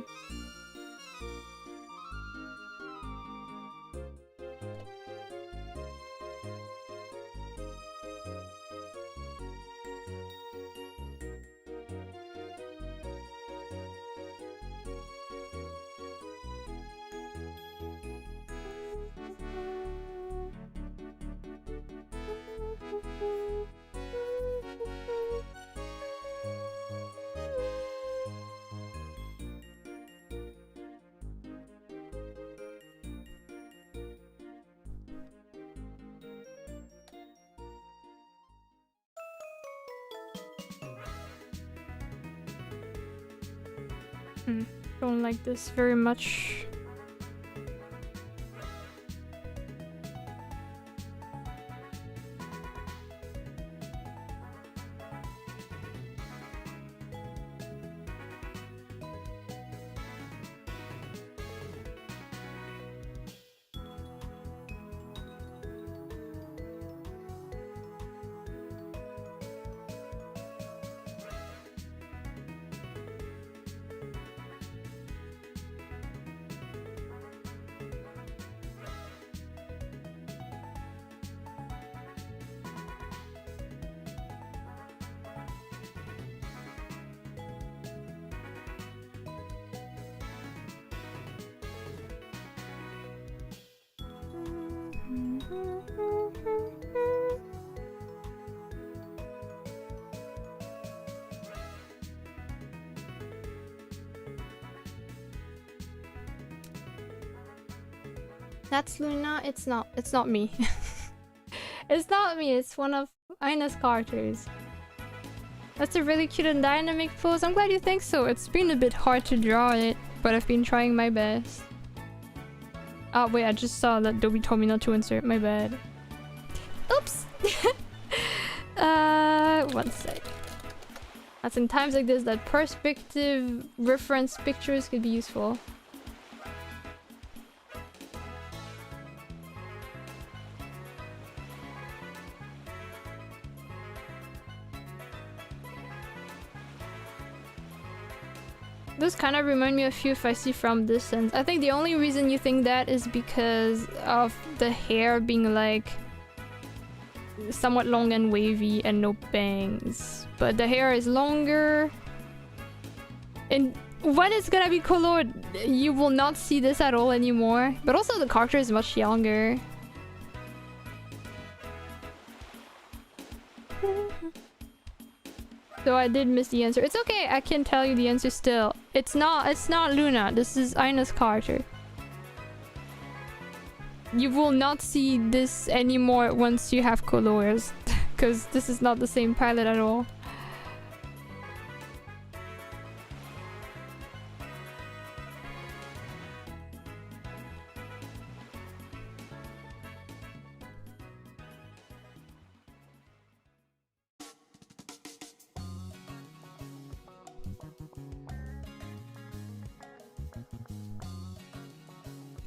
Don't like this very much. That's Luna. It's not me. It's not me. It's one of Aina's characters. That's a really cute and dynamic pose. I'm glad you think so. It's been a bit hard to draw it, but I've been trying my best. Oh wait, I just saw that Dobby told me not to insert. My bad. Oops. 1 sec. That's in times like this that perspective reference pictures could be useful. Those kind of remind me of you if I see from distance. I think the only reason you think that is because of the hair being like somewhat long and wavy and no bangs. But the hair is longer. And when it's gonna be colored, you will not see this at all anymore. But also the character is much younger. So I did miss the answer. It's okay, I can tell you the answer still. It's not Luna. This is Aina's character. You will not see this anymore once you have colors. Because this is not the same palette at all.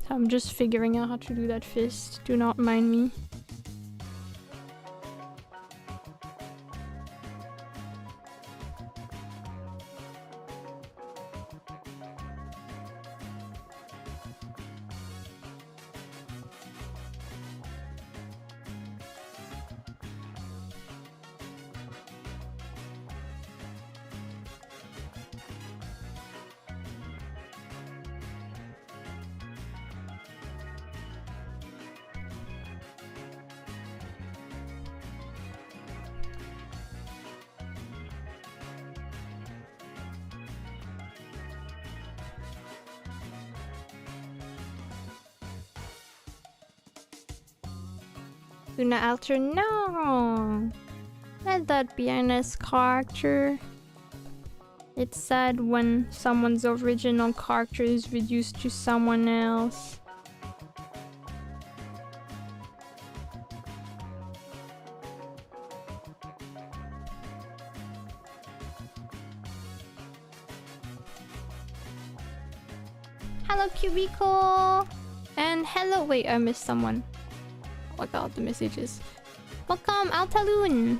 I'm just figuring out how to do that fist. Do not mind me. Luna Alter, no! Let that be Aina's character. It's sad when someone's original character is reduced to someone else. Hello, Cubicle! And hello- wait, I missed someone. Oh my god, the messages. Welcome, Altaloon!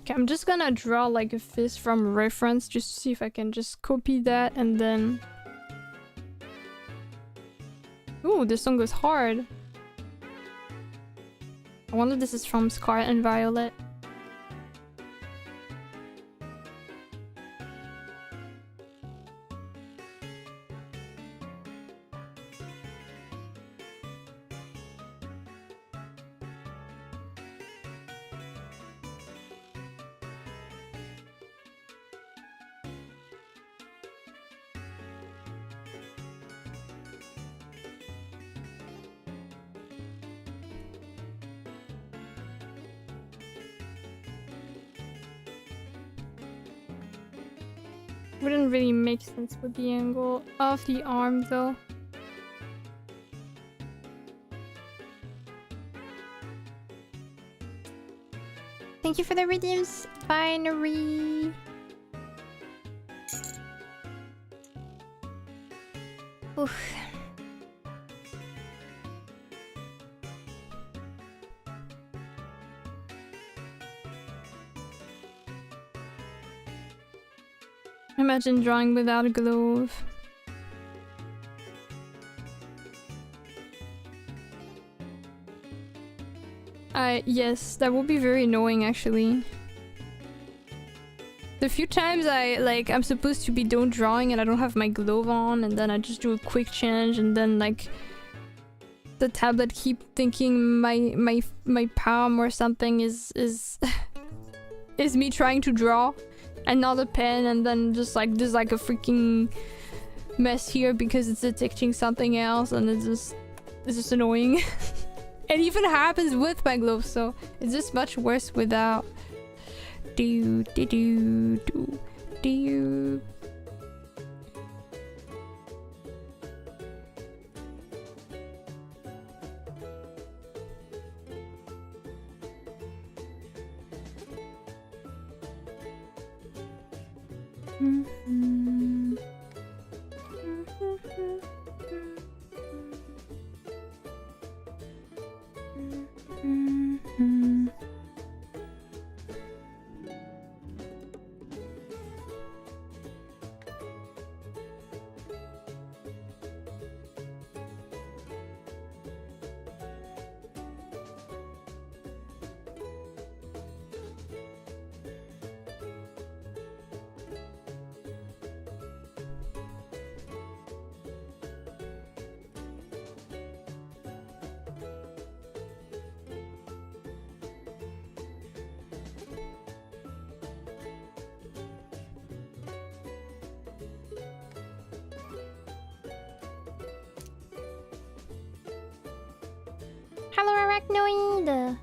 Okay, I'm just gonna draw like a fist from reference just to see if I can just copy that and then... Ooh, this song goes hard. I wonder if this is from Scarlet and Violet. Wouldn't really make sense with the angle of the arm though. Thank you for the redeems, Binary. Oof. Imagine drawing without a glove. Yes, that would be very annoying actually. The few times I'm supposed to be done drawing and I don't have my glove on and then I just do a quick change and then like the tablet keep thinking my palm or something is is me trying to draw and not a pen, and then just like there's like a freaking mess here because it's detecting something else and it's just annoying. It even happens with my gloves, so it's just much worse without. Do do do do do. Hello, Arachnoid!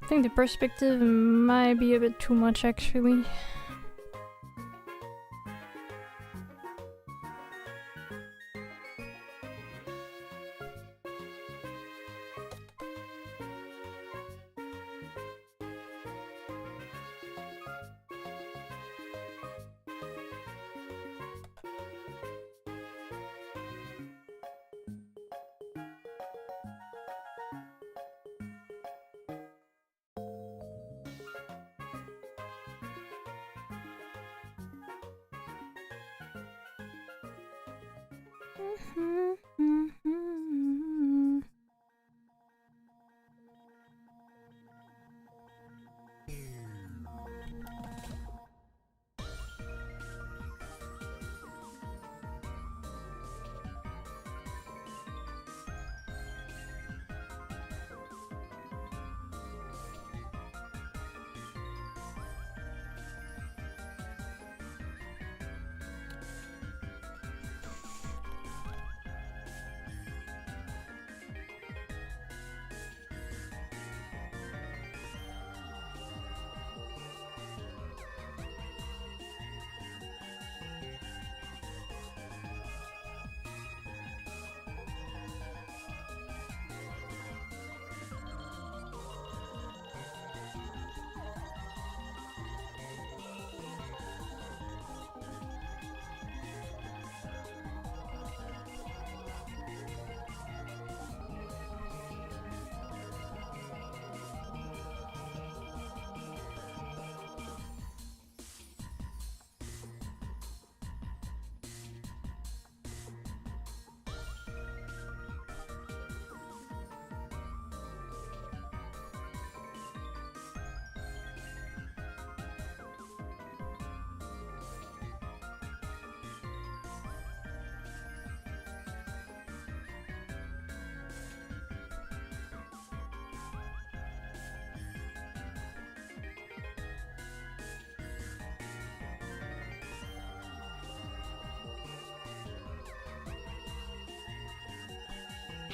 I think the perspective might be a bit too much actually.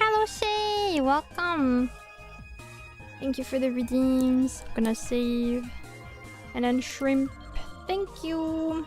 Hello Shay, welcome. Thank you for the redeems. I'm gonna save. And then shrimp. Thank you.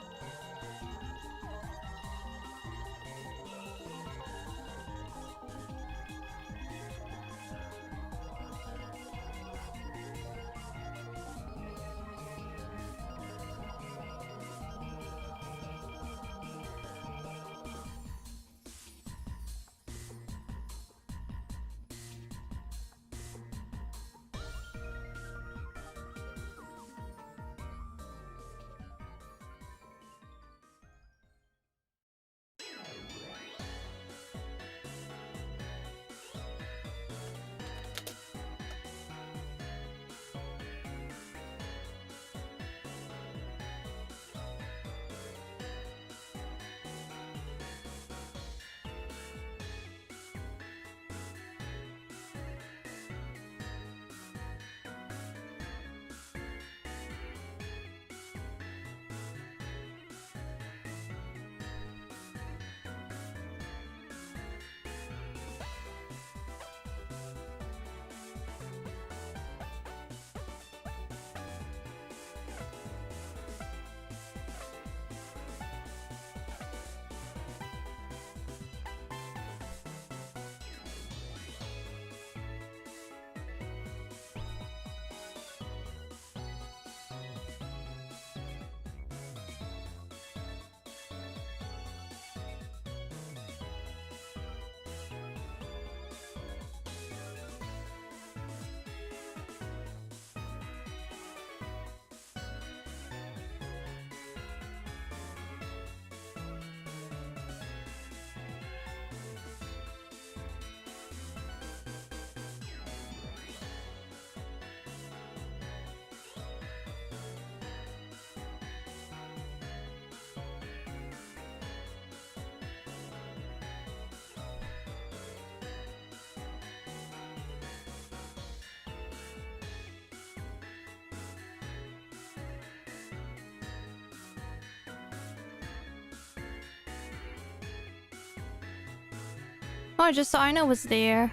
Oh, I just saw Aina was there.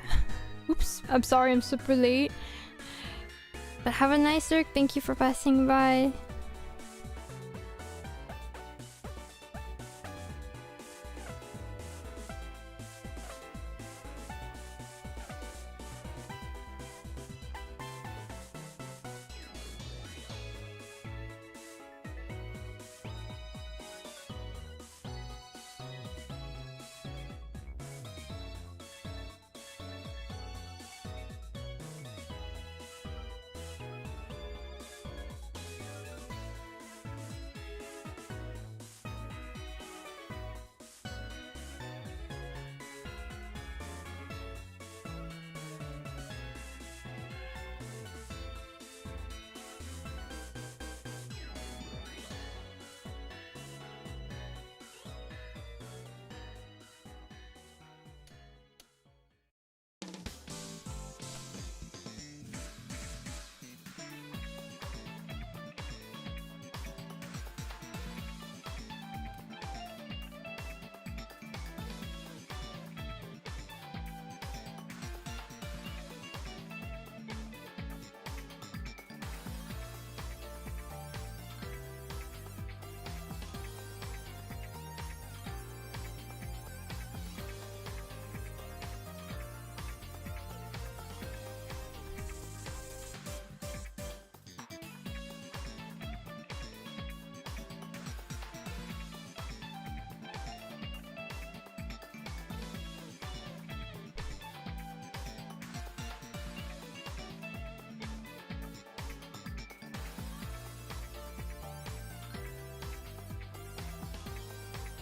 Oops, I'm sorry I'm super late. But have a nice work. Thank you for passing by.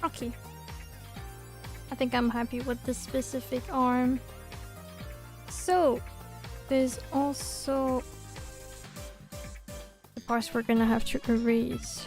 Okay. I think I'm happy with this specific arm. So, there's also the parts we're gonna have to erase.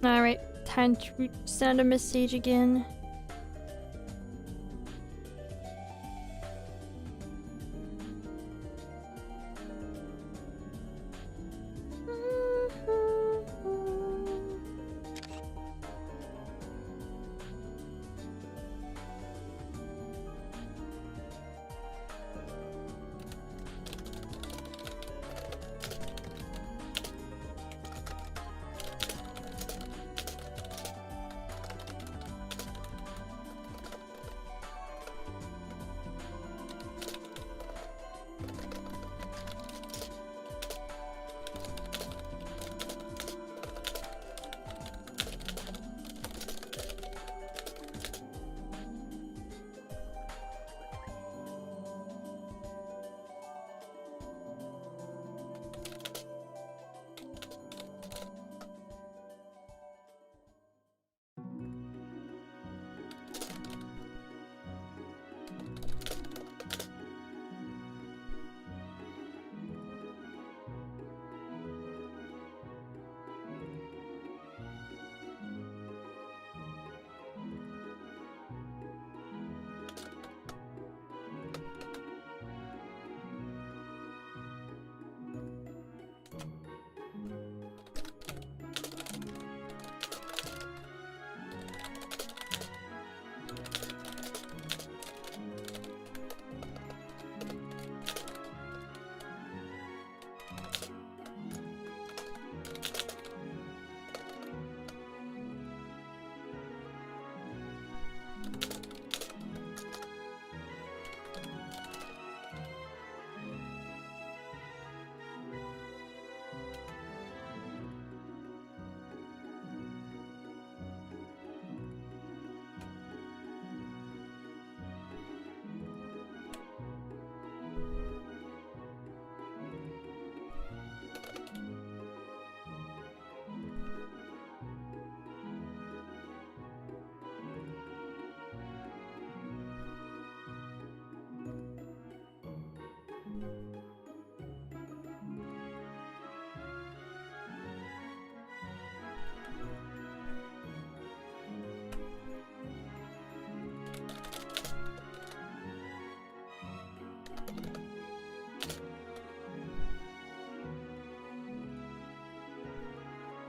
Alright, time to send a message again.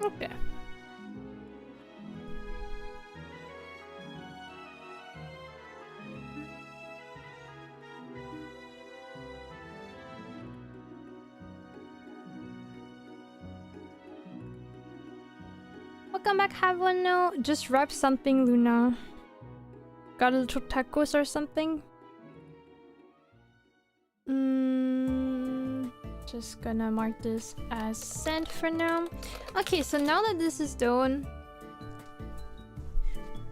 Okay. Welcome back, have one now. Just wrap something, Luna. Got a little tacos or something? Just gonna mark this as sent for now. Okay, so now that this is done,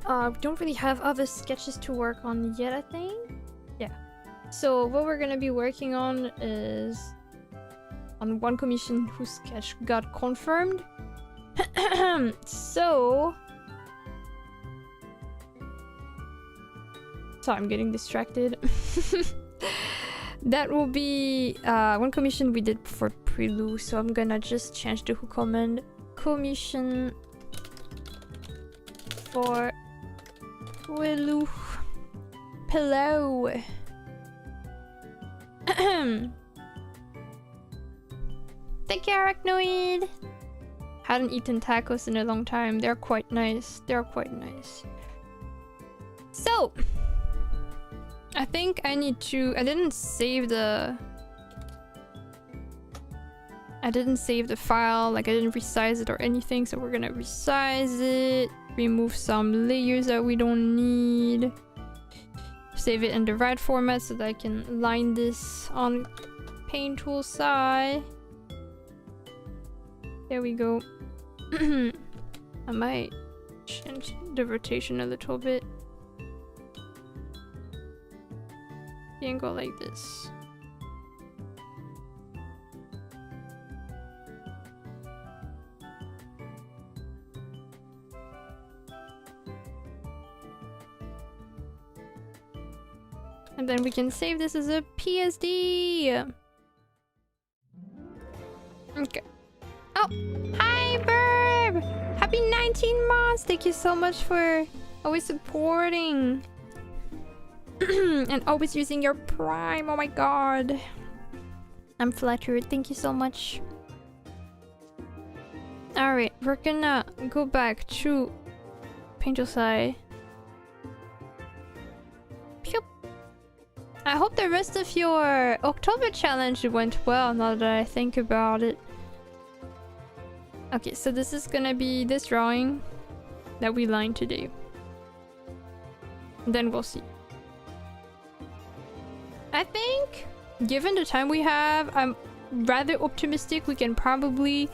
we don't really have other sketches to work on yet, I think. Yeah. So what we're gonna be working on is on one commission whose sketch got confirmed. So I'm getting distracted. That will be one commission we did for Prelude, so I'm gonna just change the who command. Commission for Prelude. Pillow. Thank you, Arachnoid. Hadn't eaten tacos in a long time. They're quite nice. They're quite nice. So I think I need to... I didn't save the file, like I didn't resize it or anything, so we're gonna resize it, remove some layers that we don't need, save it in the right format so that I can line this on Paint Tool side. There we go. I might change the rotation a little bit. And go like this. And then we can save this as a PSD. Okay. Oh, hi Burb! Happy 19 months! Thank you so much for always supporting. And always using your Prime. Oh my god. I'm flattered. Thank you so much. Alright, we're gonna go back to Paint Your Side. Pew. I hope the rest of your October challenge went well now that I think about it. Okay, so this is gonna be this drawing that we lined today. Then we'll see. I think, given the time we have, I'm rather optimistic we can probably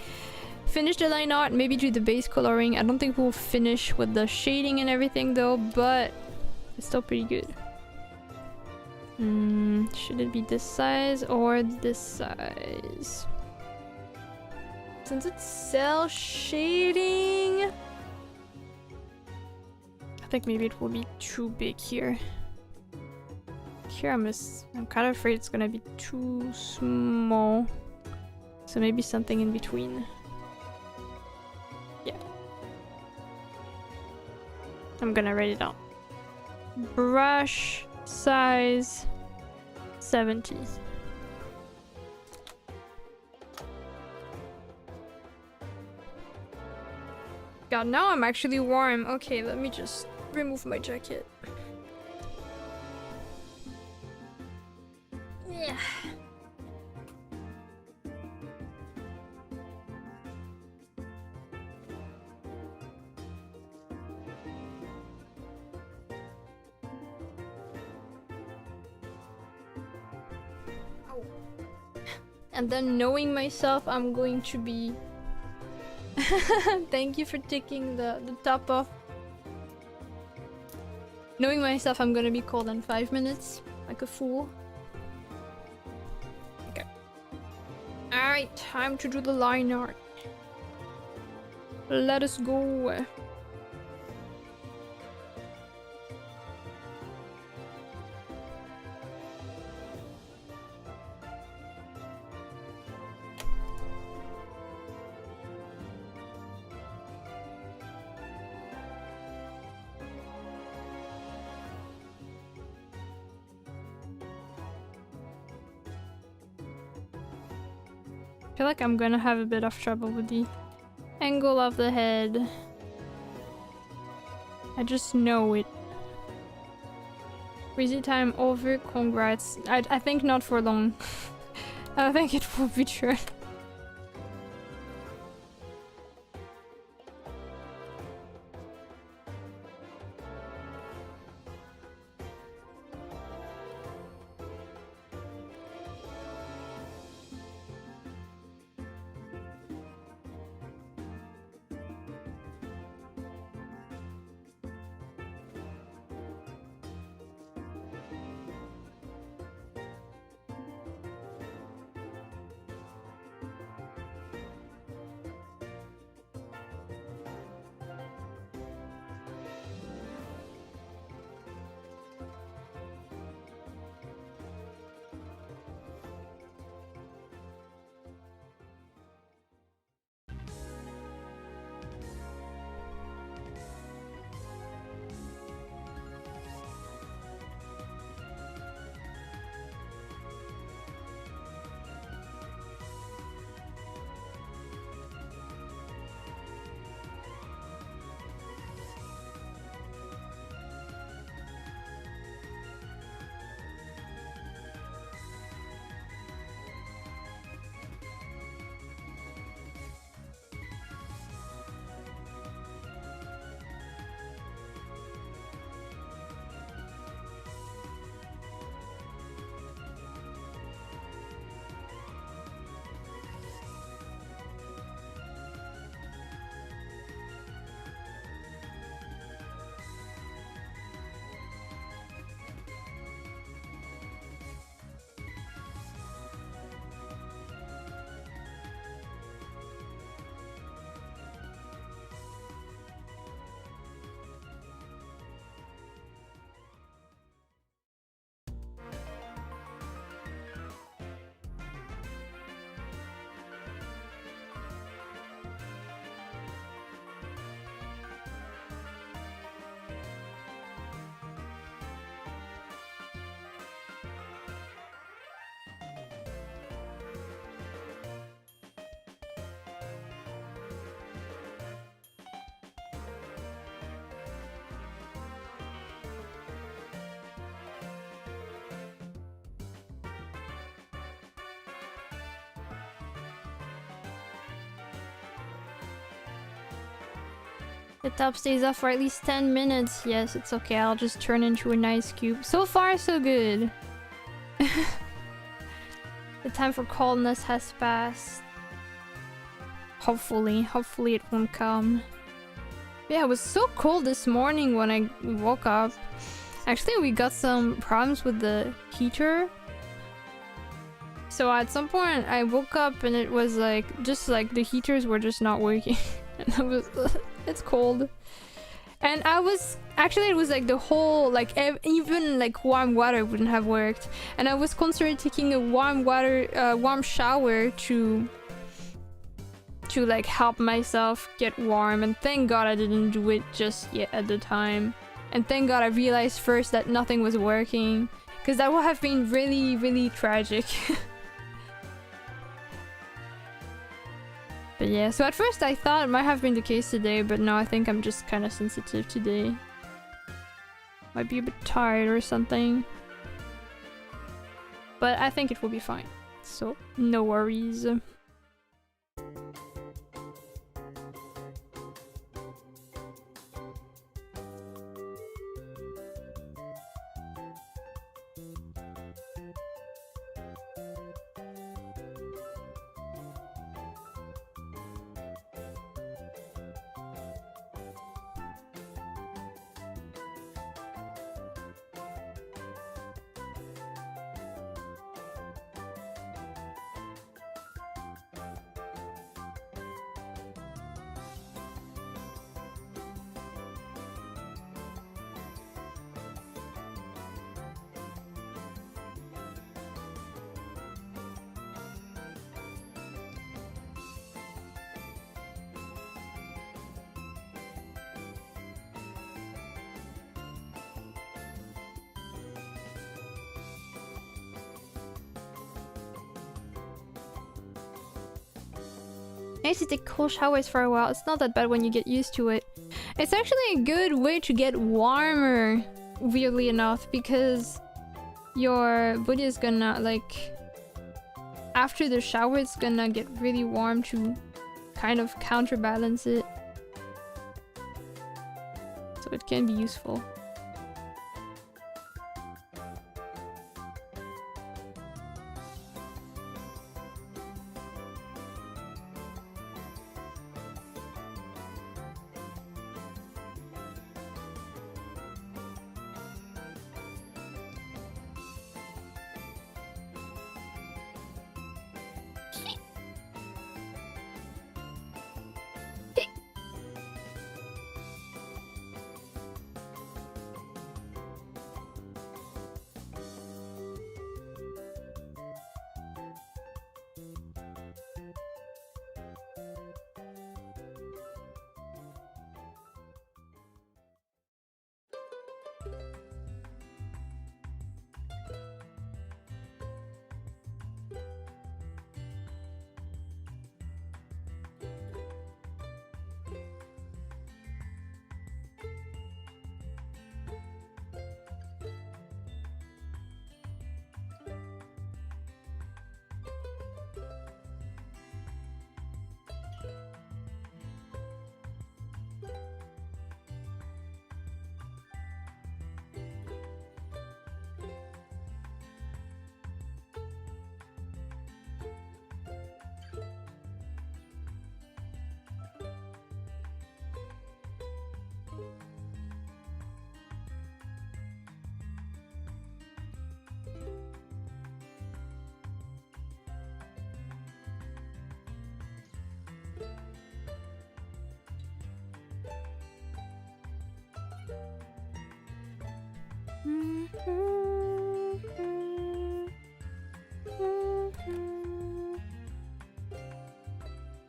finish the line art, maybe do the base coloring. I don't think we'll finish with the shading and everything though, but it's still pretty good. Should it be this size or this size? Since it's cell shading, I think maybe it will be too big here. Here I'm kind of afraid it's gonna be too small. So maybe something in between. Yeah. I'm gonna write it down. Brush size 70. God, now I'm actually warm. Okay, let me just remove my jacket. Yeah. Oh. And then knowing myself, I'm going to be... Thank you for taking the top off. Knowing myself, I'm gonna be cold in 5 minutes. Like a fool. Okay. Alright, time to do the line art. Let us go. I feel like I'm gonna have a bit of trouble with the Angle of the head. I just know it. Crazy time over, congrats. I think not for long. I think it will be true. The top stays off for at least 10 minutes. Yes, it's okay. I'll just turn into an ice cube. So far, so good. The time for coldness has passed. Hopefully it won't come. Yeah, it was so cold this morning when I woke up. Actually, we got some problems with the heater. So at some point, I woke up and it was like, just like the heaters were just not working. And I was, it's cold. And I was, actually it was like the whole, like even like warm water wouldn't have worked. And I was considering taking a warm shower to like help myself get warm. And thank God I didn't do it just yet at the time. And thank God I realized first that nothing was working. Because that would have been really, really tragic. But yeah, so at first I thought it might have been the case today, but no, I think I'm just kind of sensitive today. Might be a bit tired or something. But I think it will be fine. So, no worries. I used to take cold showers for a while. It's not that bad when you get used to it. It's actually a good way to get warmer, weirdly enough, because your body is gonna, like, after the shower, it's gonna get really warm to kind of counterbalance it. So it can be useful.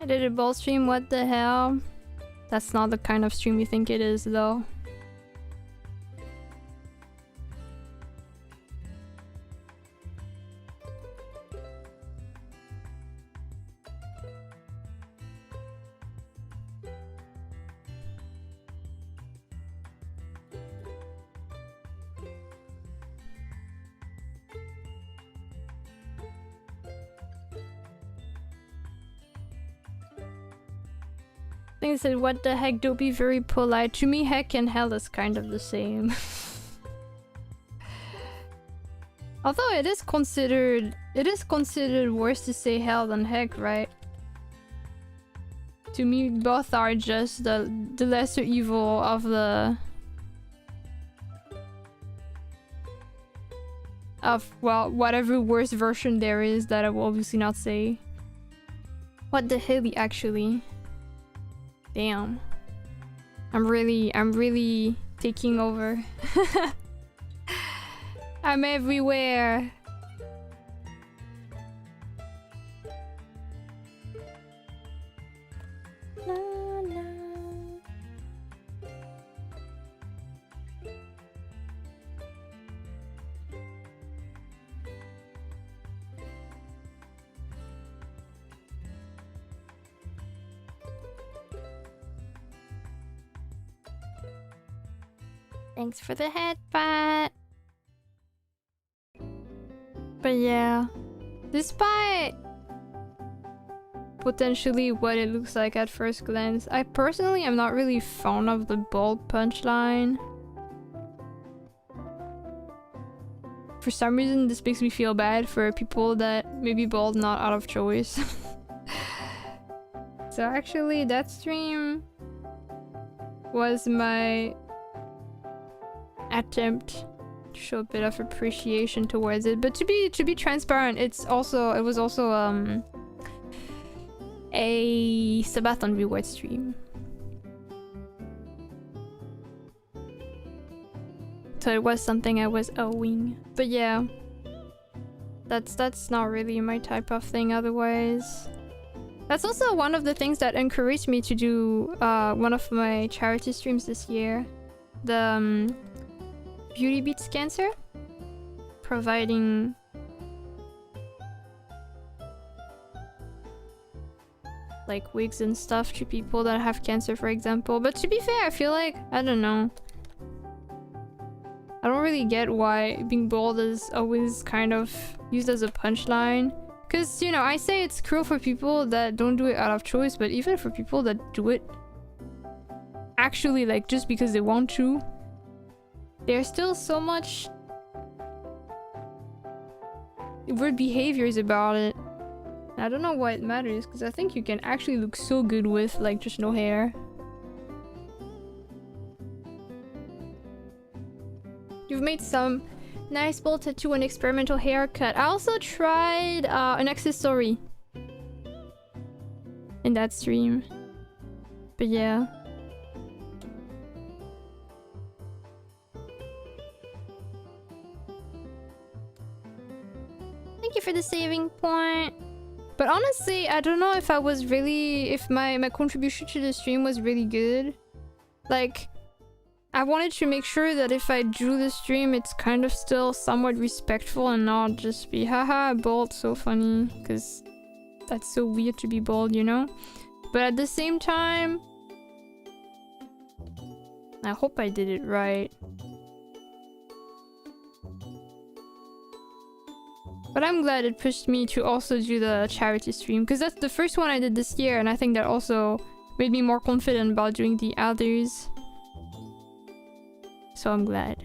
I did a ball stream, what the hell? That's not the kind of stream you think it is, though. I said, what the heck, don't be very polite. To me, heck and hell is kind of the same. Although it is considered worse to say hell than heck, right? To me, both are just the lesser evil of the... well, whatever worse version there is that I will obviously not say. What the hell, actually? Damn. I'm really taking over. I'm everywhere. Na, na. Thanks for the headbutt. But yeah, despite potentially what it looks like at first glance, I personally am not really fond of the bald punchline. For some reason, this makes me feel bad for people that may be bald not out of choice. So actually, that stream was my attempt to show a bit of appreciation towards it, but to be transparent, it was also a Sabathon reward stream, so it was something I was owing. But yeah, that's not really my type of thing otherwise. That's also one of the things that encouraged me to do one of my charity streams this year, the Beauty Beats Cancer, providing like wigs and stuff to people that have cancer, for example. But to be fair, I feel like, I don't know, I don't really get why being bald is always kind of used as a punchline. Because, you know, I say it's cruel for people that don't do it out of choice, but even for people that do it actually, like, just because they want to, there's still so much weird behaviors about it. I don't know why it matters, because I think you can actually look so good with, like, just no hair. You've made some nice bald tattoo and experimental haircut. I also tried an accessory in that stream. But yeah. Thank you for the saving point. But honestly, I don't know if I was really... if my contribution to the stream was really good. Like, I wanted to make sure that if I do the stream, it's kind of still somewhat respectful and not just be haha, bald, so funny. Because that's so weird to be bald, you know? But at the same time, I hope I did it right. But I'm glad it pushed me to also do the charity stream, because that's the first one I did this year, and I think that also made me more confident about doing the others. So I'm glad.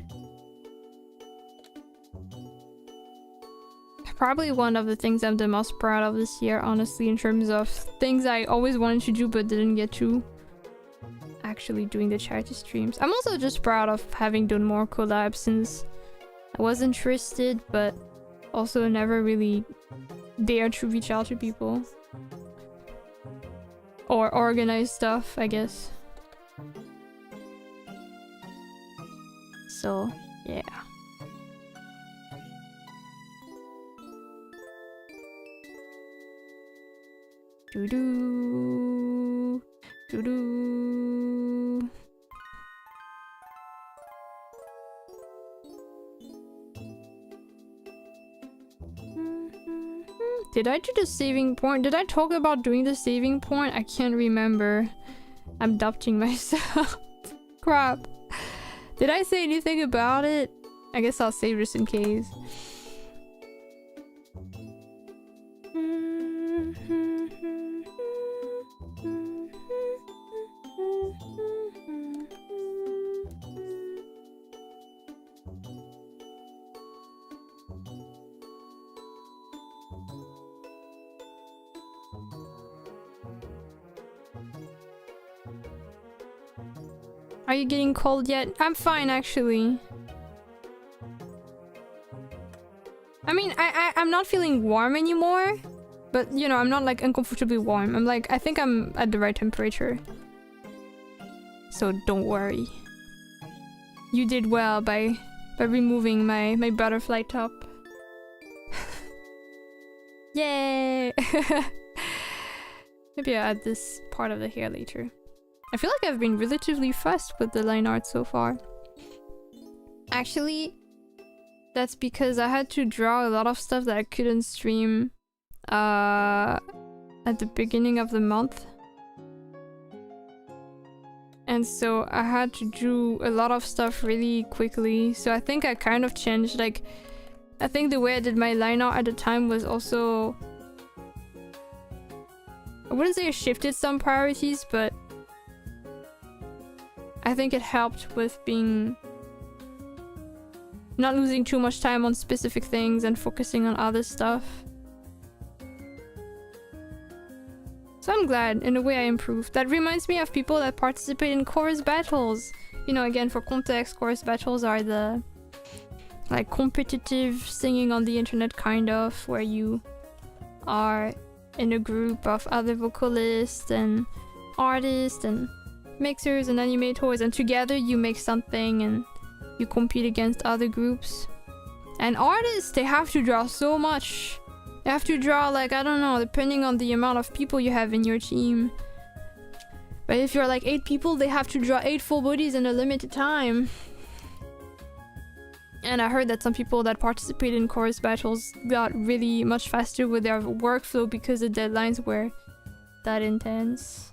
Probably one of the things I'm the most proud of this year, honestly, in terms of things I always wanted to do but didn't get to. Actually doing the charity streams. I'm also just proud of having done more collabs, since I was interested, but also never really dared to reach out to people. Or organize stuff, I guess. So, yeah. Doo-doo. Doo-doo. Did I do the saving point? Did I talk about doing the saving point? I can't remember. I'm doubting myself. Crap. Did I say anything about it? I guess I'll save this in case. Are you getting cold yet? I'm fine, actually. I mean, I'm not feeling warm anymore. But, you know, I'm not, like, uncomfortably warm. I'm, like, I think I'm at the right temperature. So don't worry. You did well by removing my butterfly top. Yay! Maybe I'll add this part of the hair later. I feel like I've been relatively fast with the line art so far. Actually, that's because I had to draw a lot of stuff that I couldn't stream at the beginning of the month. And so I had to do a lot of stuff really quickly. So I think I kind of changed, like, I think the way I did my line art at the time was also... I wouldn't say I shifted some priorities, but I think it helped with being... not losing too much time on specific things and focusing on other stuff. So I'm glad, in a way I improved. That reminds me of people that participate in chorus battles. You know, again, for context, chorus battles are the... like, competitive singing on the internet kind of, where you are in a group of other vocalists and artists and mixers and animators, and together you make something and you compete against other groups. And artists, they have to draw so much. They have to draw, like, I don't know, depending on the amount of people you have in your team. But if you're like 8 people, they have to draw 8 full bodies in a limited time. And I heard that some people that participate in chorus battles got really much faster with their workflow because the deadlines were that intense.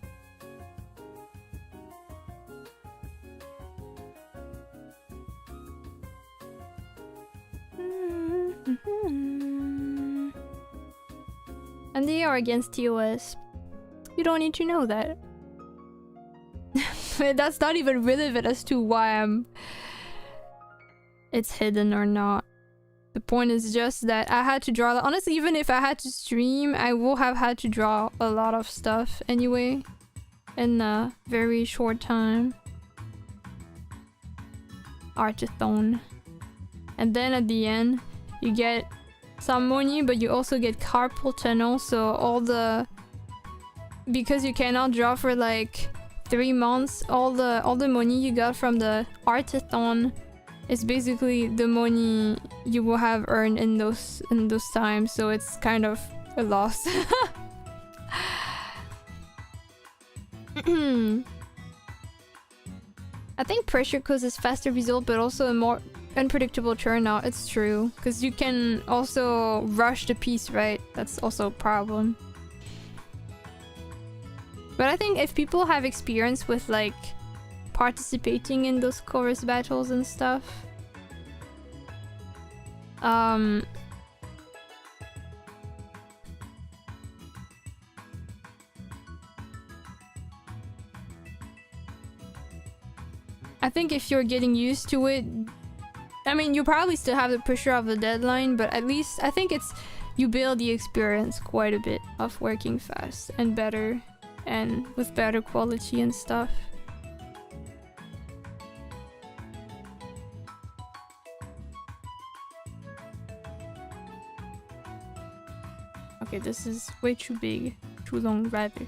And they are against TOS. You don't need to know that. That's not even relevant as to why it's hidden or not. The point is just that I had to draw. Honestly, even if I had to stream, I will have had to draw a lot of stuff anyway in a very short time. Artathon. And then at the end, you get some money, but you also get carpal tunnel. So all the... Because you cannot draw for like 3 months, all the money you got from the Artathon is basically the money you will have earned in those times, so it's kind of a loss. I think pressure causes faster result, but also a more unpredictable turnout. It's true, because you can also rush the piece, right? That's also a problem. But I think if people have experience with like participating in those chorus battles and stuff, I think if you're getting used to it, I mean, you probably still have the pressure of the deadline, but at least I think you build the experience quite a bit of working fast and better and with better quality and stuff. Okay, this is way too big, too long rather.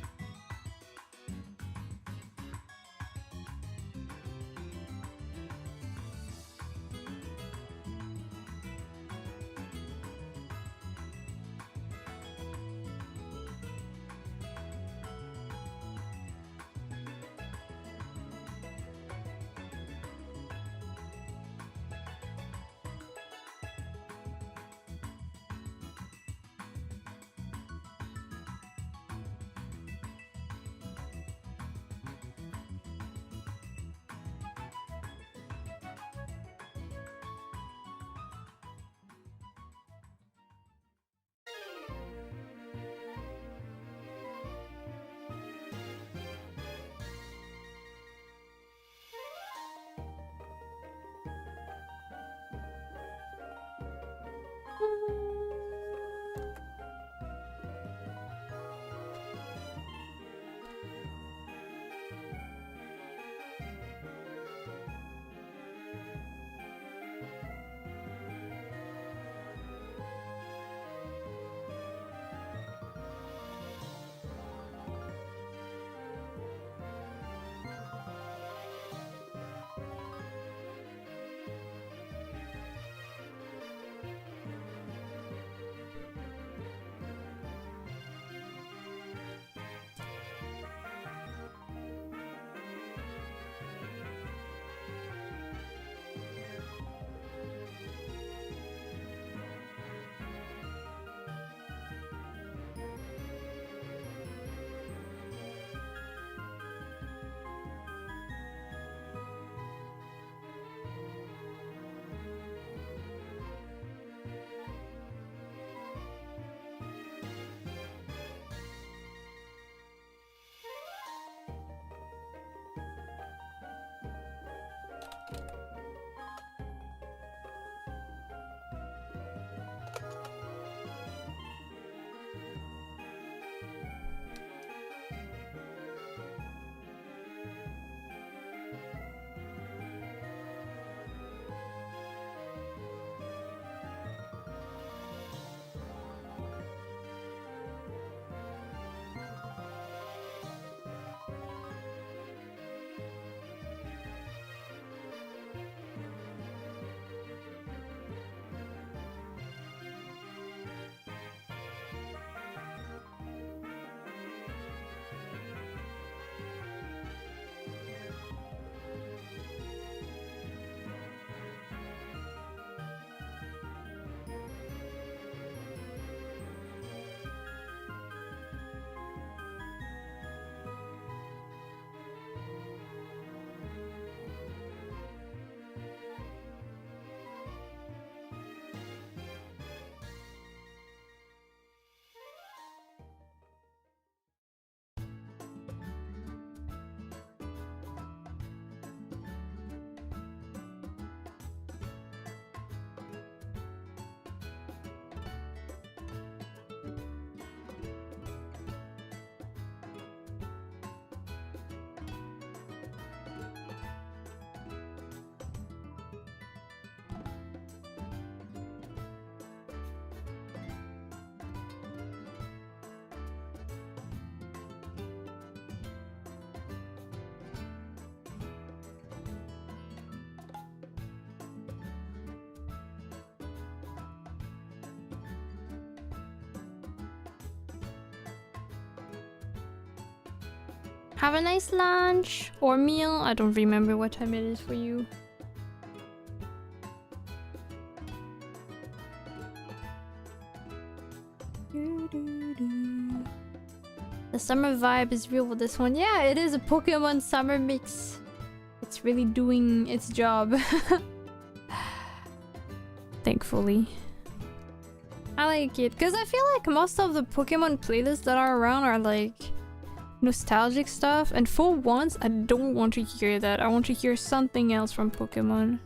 Have a nice lunch or meal. I don't remember what time it is for you. The summer vibe is real with this one. Yeah, it is a Pokemon summer mix. It's really doing its job. Thankfully. I like it. Because I feel like most of the Pokemon playlists that are around are like nostalgic stuff. And for once, I don't want to hear that. I want to hear something else from Pokemon.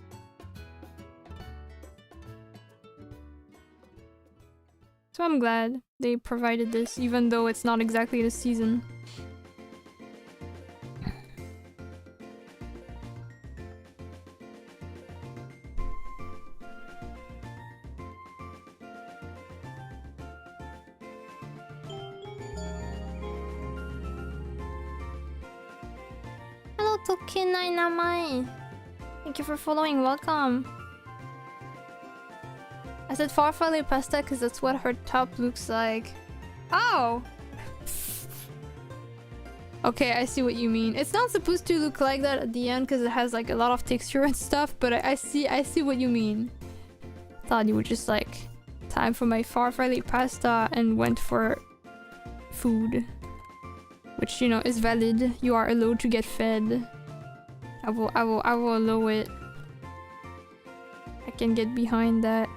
So I'm glad they provided this, even though it's not exactly the season. Hello, Tokinai Namai. Thank you for following. Welcome. I said farfalle pasta because that's what her top looks like. Oh! Okay, I see what you mean. It's not supposed to look like that at the end because it has like a lot of texture and stuff, but I see what you mean. Thought you were just like, time for my farfalle pasta and went for food. Which, you know, is valid. You are allowed to get fed. I will allow it. I can get behind that.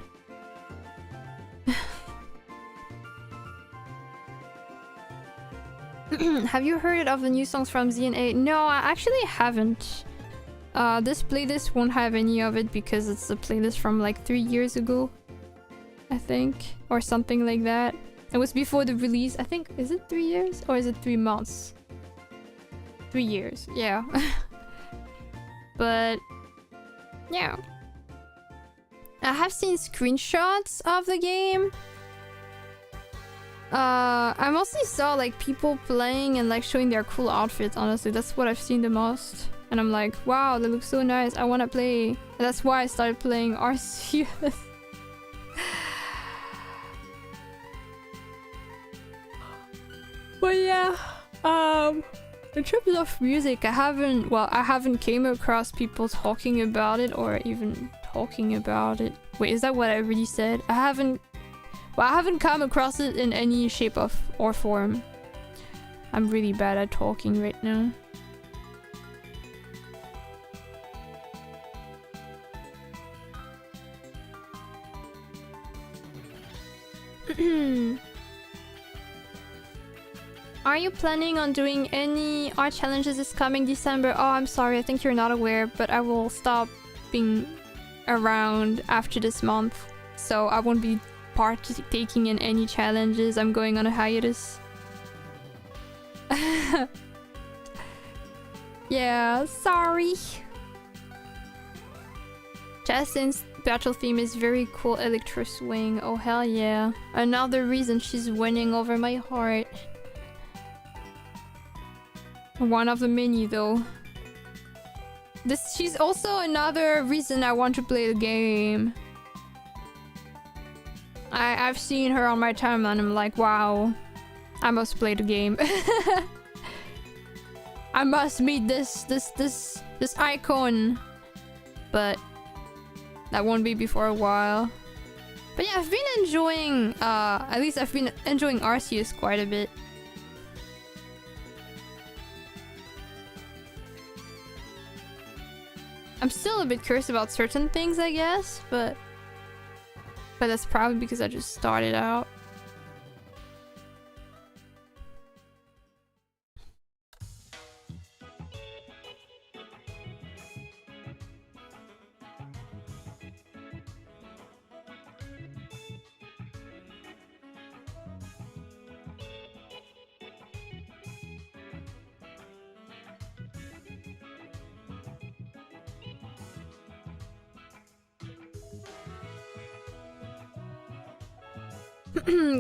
Have you heard of the new songs from ZNA? No, I actually haven't. This playlist won't have any of it because it's a playlist from like 3 years ago, I think, or something like that. It was before the release. I think, is it 3 years or is it 3 months? 3 years, yeah. But yeah, I have seen screenshots of the game. I mostly saw like people playing and like showing their cool outfits. Honestly, that's what I've seen the most, and I'm like, wow, they look so nice. I want to play. And that's why I started playing Arceus. But yeah, in terms of music, I haven't came across people talking about it or even talking about it. Wait, is that what I really said? I haven't come across it in any shape or form. I'm really bad at talking right now. Are you planning on doing any art challenges this coming December? Oh, I'm sorry, I think you're not aware, but I will stop being around after this month. So I won't be partaking in any challenges. I'm going on a hiatus. Yeah, sorry. Justin's battle theme is very cool. Electro Swing. Oh hell yeah. Another reason she's winning over my heart. One of the many though. She's also another reason I want to play the game. I've seen her on my timeline. I'm like, wow, I must play the game. I must meet this icon. But that won't be before a while. But yeah, I've been enjoying at least I've been enjoying Arceus quite a bit. I'm still a bit cursed about certain things, I guess, but that's probably because I just started out.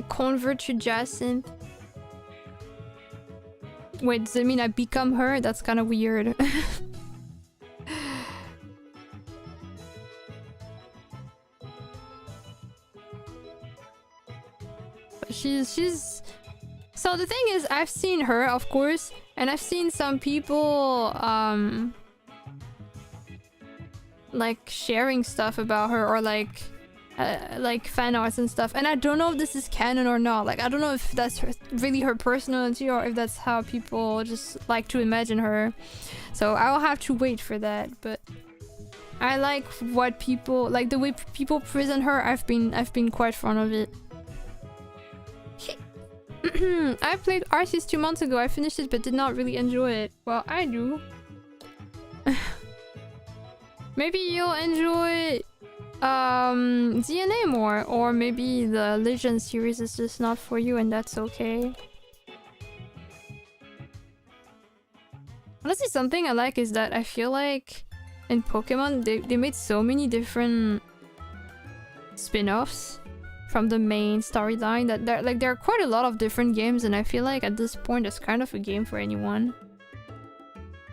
Convert to Jacinth. Wait, does it mean I become her? That's kind of weird. But she's So the thing is, I've seen her, of course, and I've seen some people like sharing stuff about her, or like fan arts and stuff, and I don't know if this is canon or not. Like, I don't know if that's really her personality, or if that's how people just like to imagine her. So I'll have to wait for that. But I like what people like, the way people present her. I've been quite fond of it. I played Arceus 2 months ago. I finished it but did not really enjoy it. Well, I do. Maybe you'll enjoy DNA more, or maybe the Legend series is just not for you, and that's okay. Honestly, something I like is that I feel like in Pokemon they made so many different spin-offs from the main storyline that there are quite a lot of different games, and I feel like at this point it's kind of a game for anyone.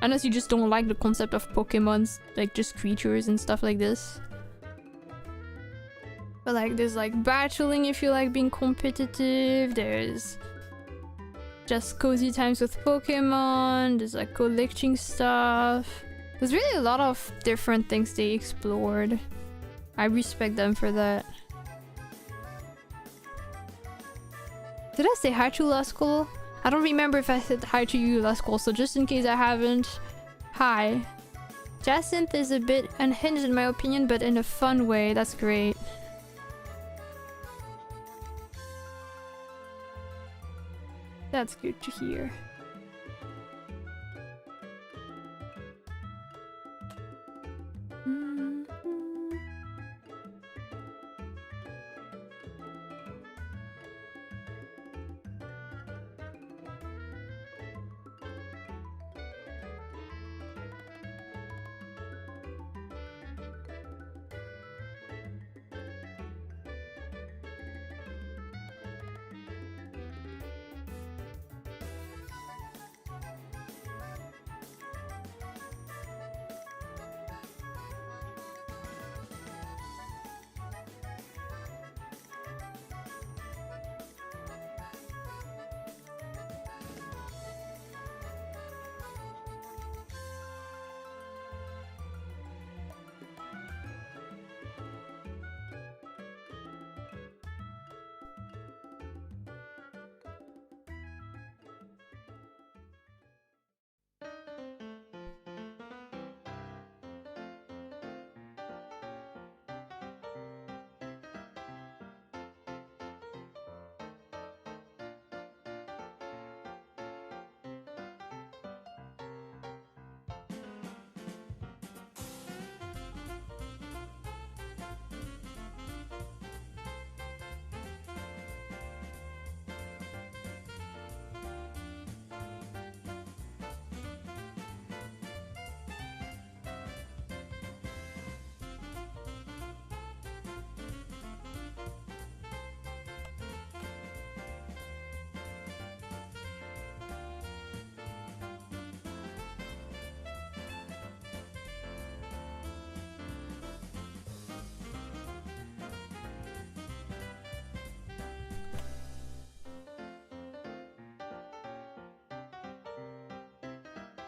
Unless you just don't like the concept of Pokemons, like just creatures and stuff like this. But like there's like battling if you like being competitive, there's just cozy times with Pokemon, there's like collecting stuff. There's really a lot of different things they explored. I respect them for that. Did I say hi to Luskull? I don't remember if I said hi to you, Luskull, so just in case I haven't. Hi. Jacinth is a bit unhinged in my opinion, but in a fun way. That's great. That's good to hear.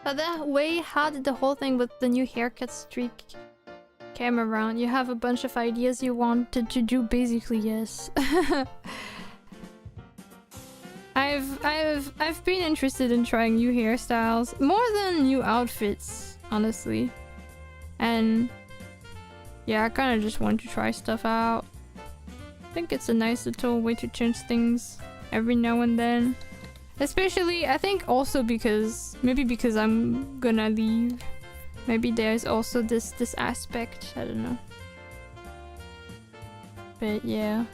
By the way, how did the whole thing with the new haircut streak came around? You have a bunch of ideas you wanted to do, basically, yes. I've been interested in trying new hairstyles more than new outfits, honestly. And yeah, I kind of just want to try stuff out. I think it's a nice little way to change things every now and then. Especially, I think also because, maybe because I'm gonna leave. Maybe there's also this aspect, I don't know. But yeah.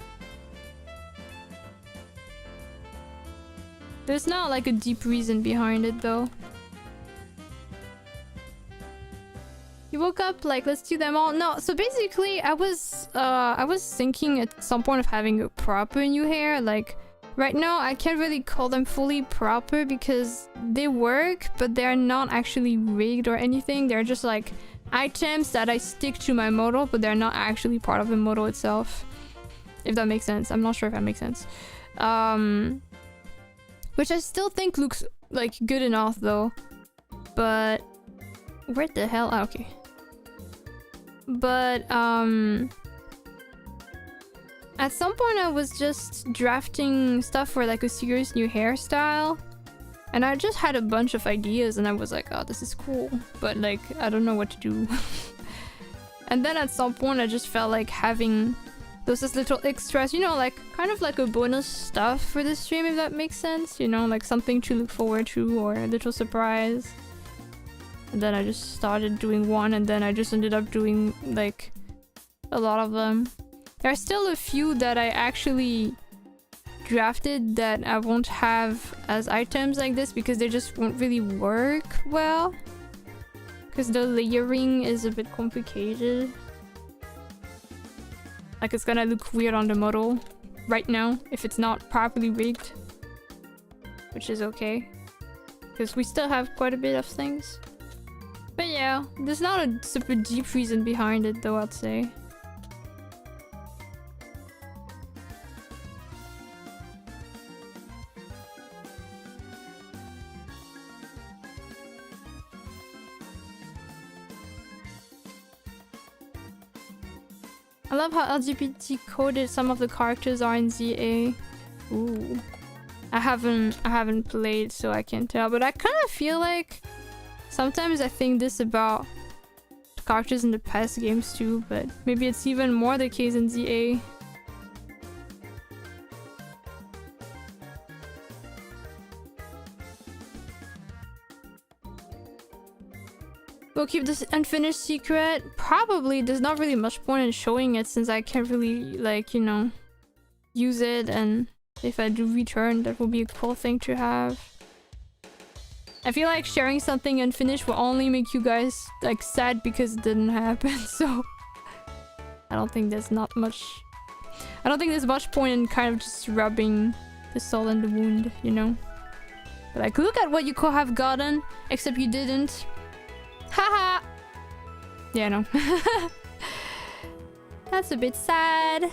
There's not like a deep reason behind it though. You woke up like, let's do them all. No, so basically I was thinking at some point of having a proper new hair. Like right now I can't really call them fully proper because they work, but they're not actually rigged or anything. They're just like items that I stick to my model, but they're not actually part of the model itself. If that makes sense. I'm not sure if that makes sense. Which I still think looks like good enough though. But where the hell? Ah, okay. But at some point I was just drafting stuff for like a serious new hairstyle. And I just had a bunch of ideas and I was like, oh, this is cool. But like, I don't know what to do. And then at some point I just felt like having those little extras, you know, like kind of like a bonus stuff for the stream, if that makes sense. You know, like something to look forward to or a little surprise. And then I just started doing one and then I just ended up doing like a lot of them. There are still a few that I actually drafted that I won't have as items like this because they just won't really work well. Because the layering is a bit complicated. Like it's gonna look weird on the model right now if it's not properly rigged. Which is okay. Because we still have quite a bit of things. But yeah, there's not a super deep reason behind it though, I'd say. I love how LGBT coded some of the characters are in ZA. Ooh. I haven't played, so I can't tell, but I kind of feel like sometimes I think this about characters in the past games too, but maybe it's even more the case in ZA. We'll keep this unfinished secret. Probably. There's not really much point in showing it since I can't really, like, you know, use it, and if I do return, that will be a cool thing to have. I feel like sharing something unfinished will only make you guys, like, sad because it didn't happen, so I don't think there's not much... I don't think there's much point in kind of just rubbing the salt in the wound, you know? But, like, look at what you could have gotten, except you didn't. Haha! Yeah, no. That's a bit sad.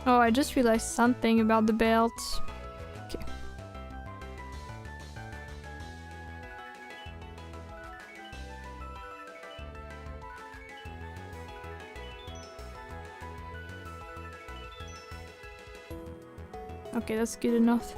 Oh, I just realized something about the belt. Okay. Okay, that's good enough.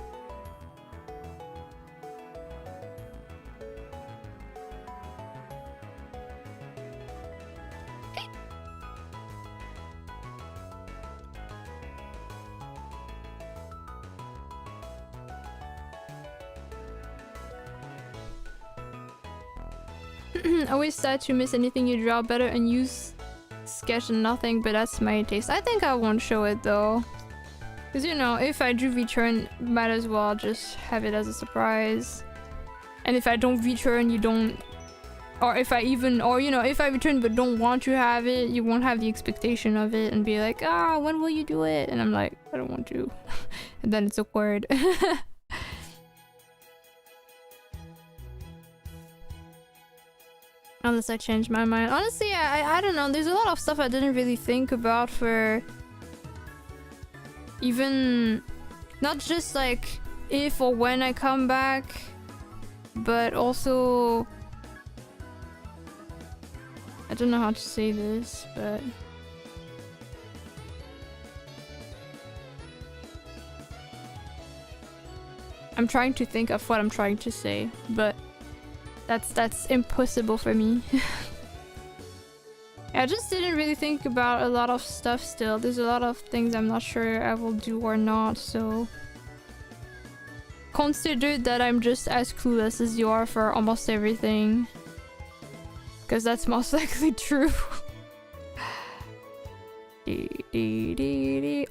Always sad to miss anything you draw. Better unused sketch than nothing, but that's my taste. I think I won't show it though. Because, you know, if I do return, might as well just have it as a surprise. And if I don't return, you don't... Or if I even... Or, you know, if I return but don't want to have it, you won't have the expectation of it and be like, ah, when will you do it? And I'm like, I don't want to. And then it's awkward. Unless I change my mind. Honestly, I don't know. There's a lot of stuff I didn't really think about for... Even... Not just like if or when I come back, but also... I don't know how to say this, but... I'm trying to think of what I'm trying to say, but... That's impossible for me. I just didn't really think about a lot of stuff still. There's a lot of things I'm not sure I will do or not, so... Consider that I'm just as clueless as you are for almost everything. Because that's most likely true.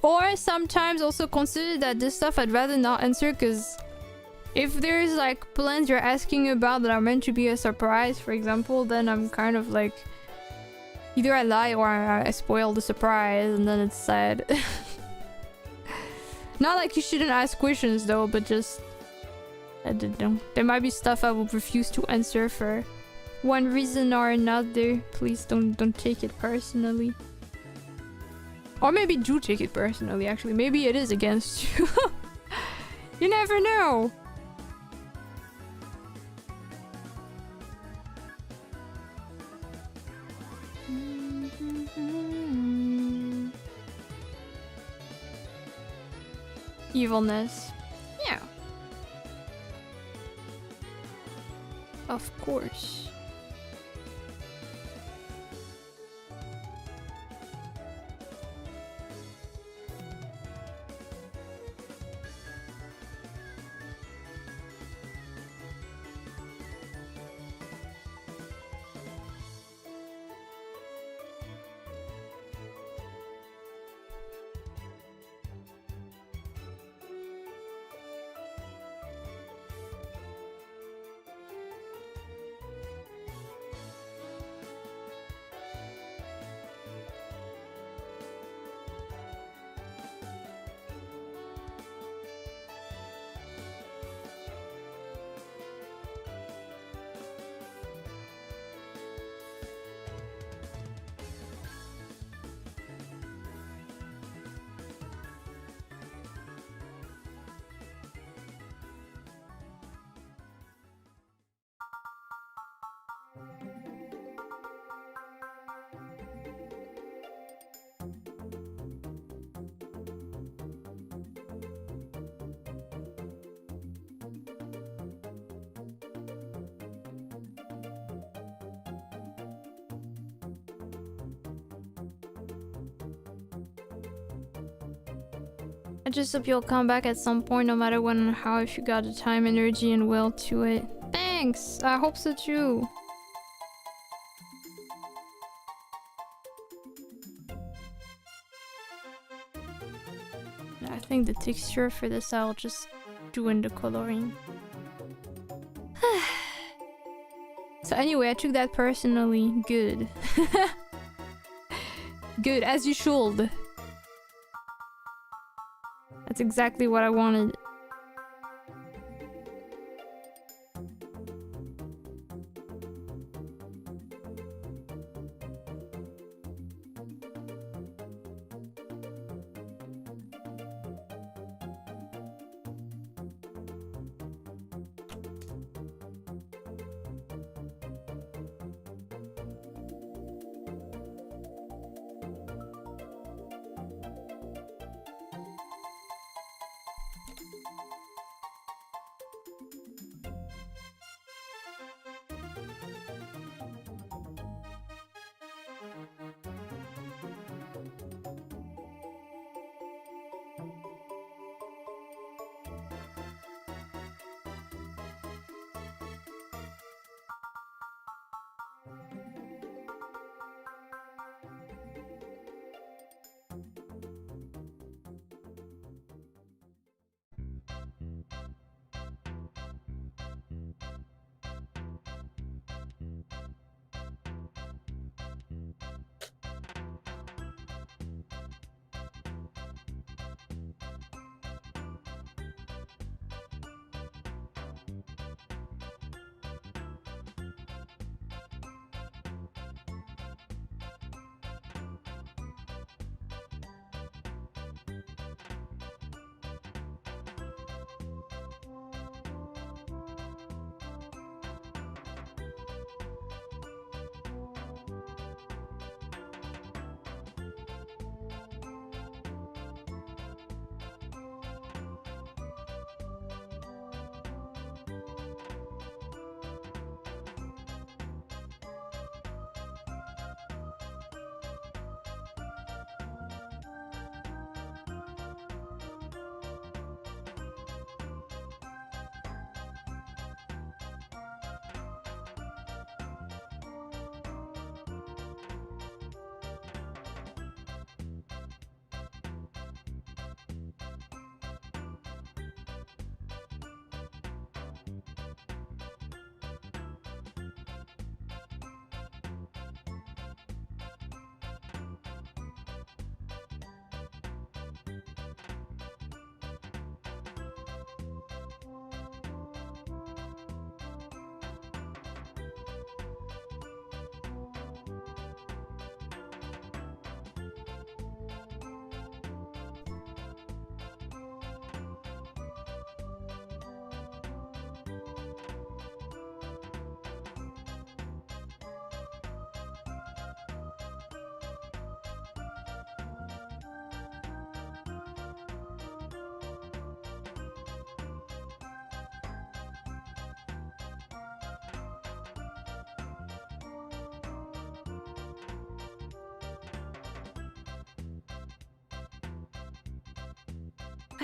Or sometimes also consider that this stuff I'd rather not answer, because... If there's like plans you're asking about that are meant to be a surprise, for example, then I'm kind of like Either I lie or I spoil the surprise, and then it's sad. Not like you shouldn't ask questions though, but just... I don't know. There might be stuff I will refuse to answer for one reason or another. Please don't take it personally. Or maybe do take it personally, actually. Maybe it is against you. You never know. Evilness. Yeah. Of course. I just hope you'll come back at some point, no matter when and how, if you got the time, energy, and will to it. Thanks! I hope so too. I think the texture for this I'll just do in the coloring. So anyway, I took that personally. Good. Good, as you should. That's exactly what I wanted.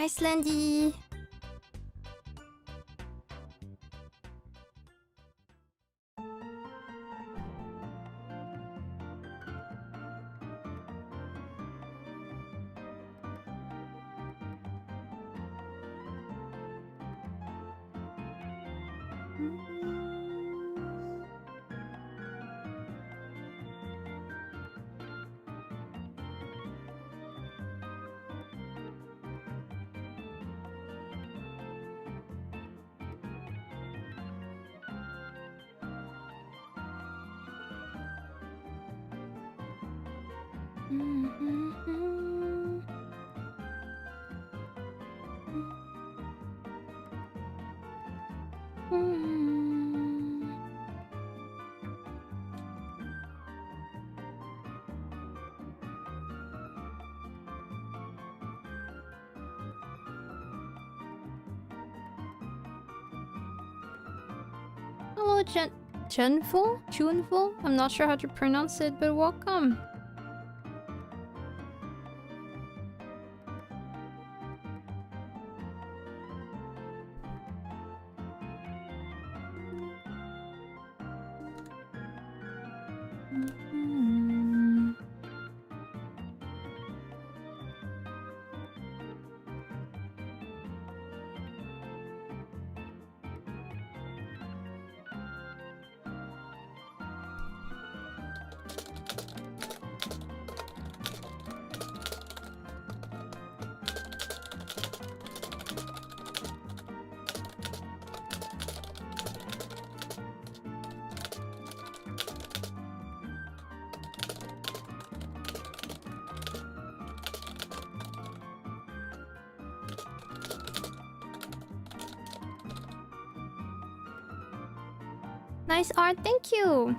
Icelandy. Hello, Junful? I'm not sure how to pronounce it, but welcome. Nice art, thank you.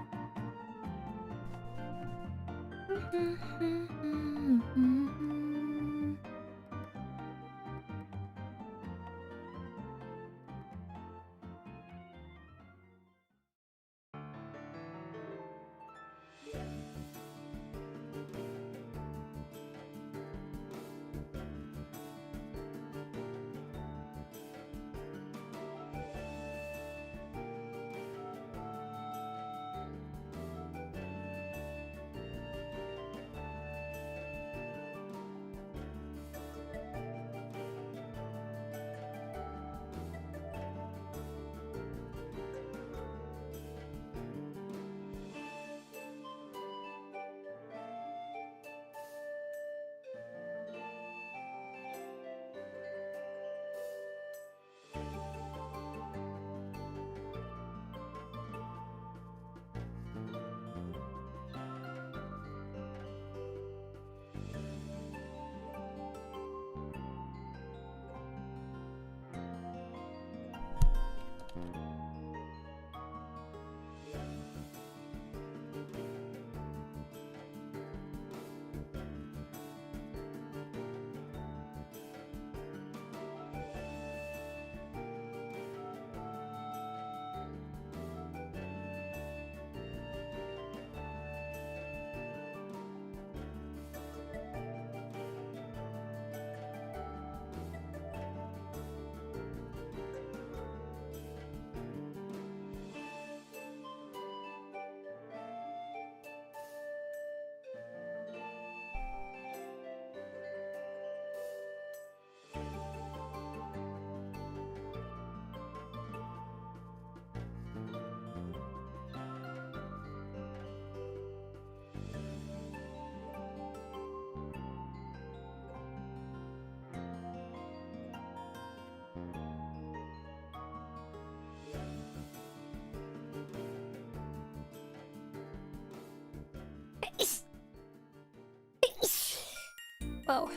Oh.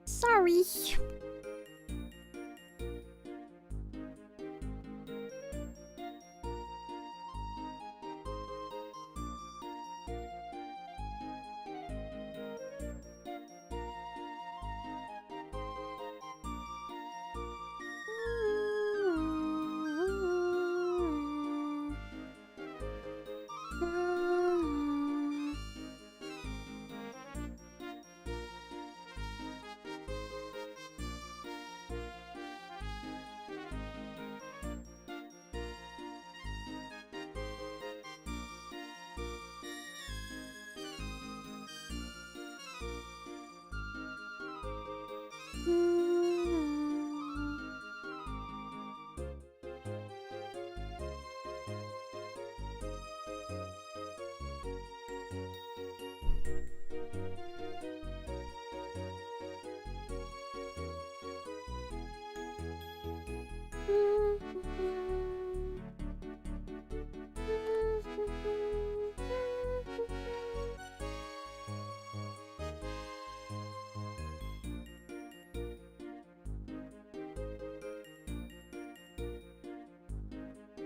Sorry.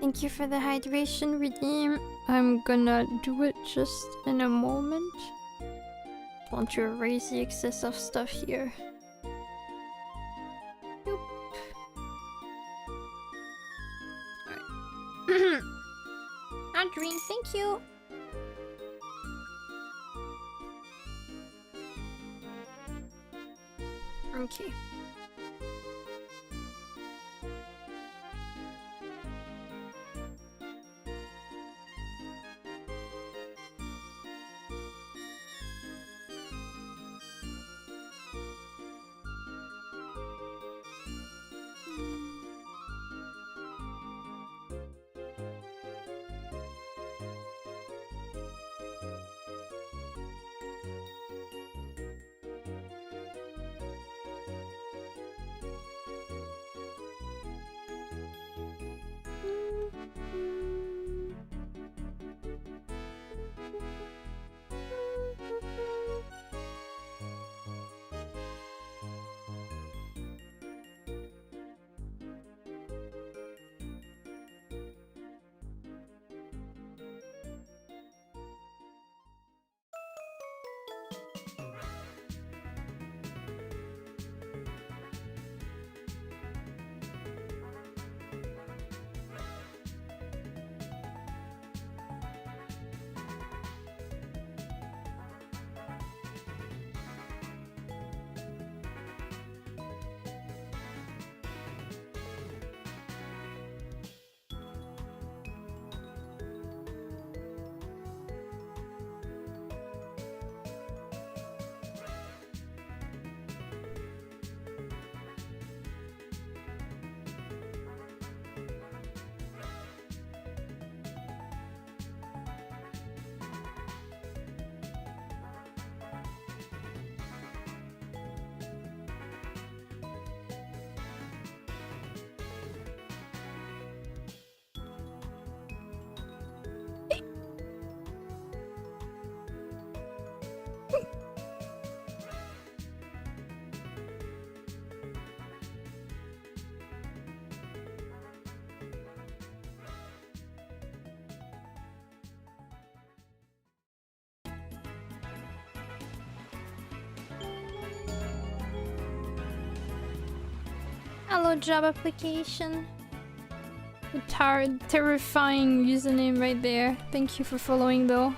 Thank you for the hydration redeem. I'm gonna do it just in a moment. Want to erase the excess of stuff here. Nope. Alright. A drink, thank you. Okay. Hello, job application. A terrifying username right there. Thank you for following though.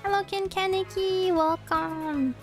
Hello, Kaneki, welcome.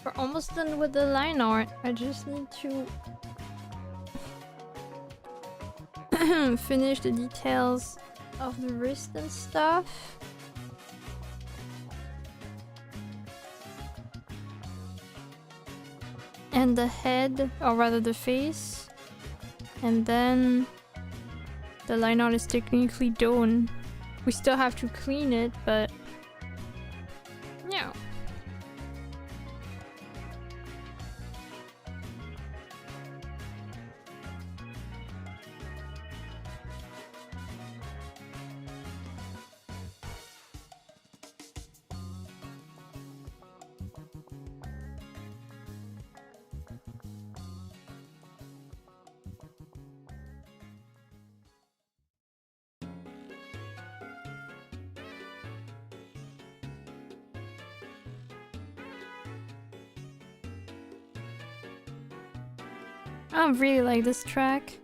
We're almost done with the line art. I just need to finish the details of the wrist and stuff. And the head, or rather the face. And then the line art is technically done. We still have to clean it, but yeah. I really like this track.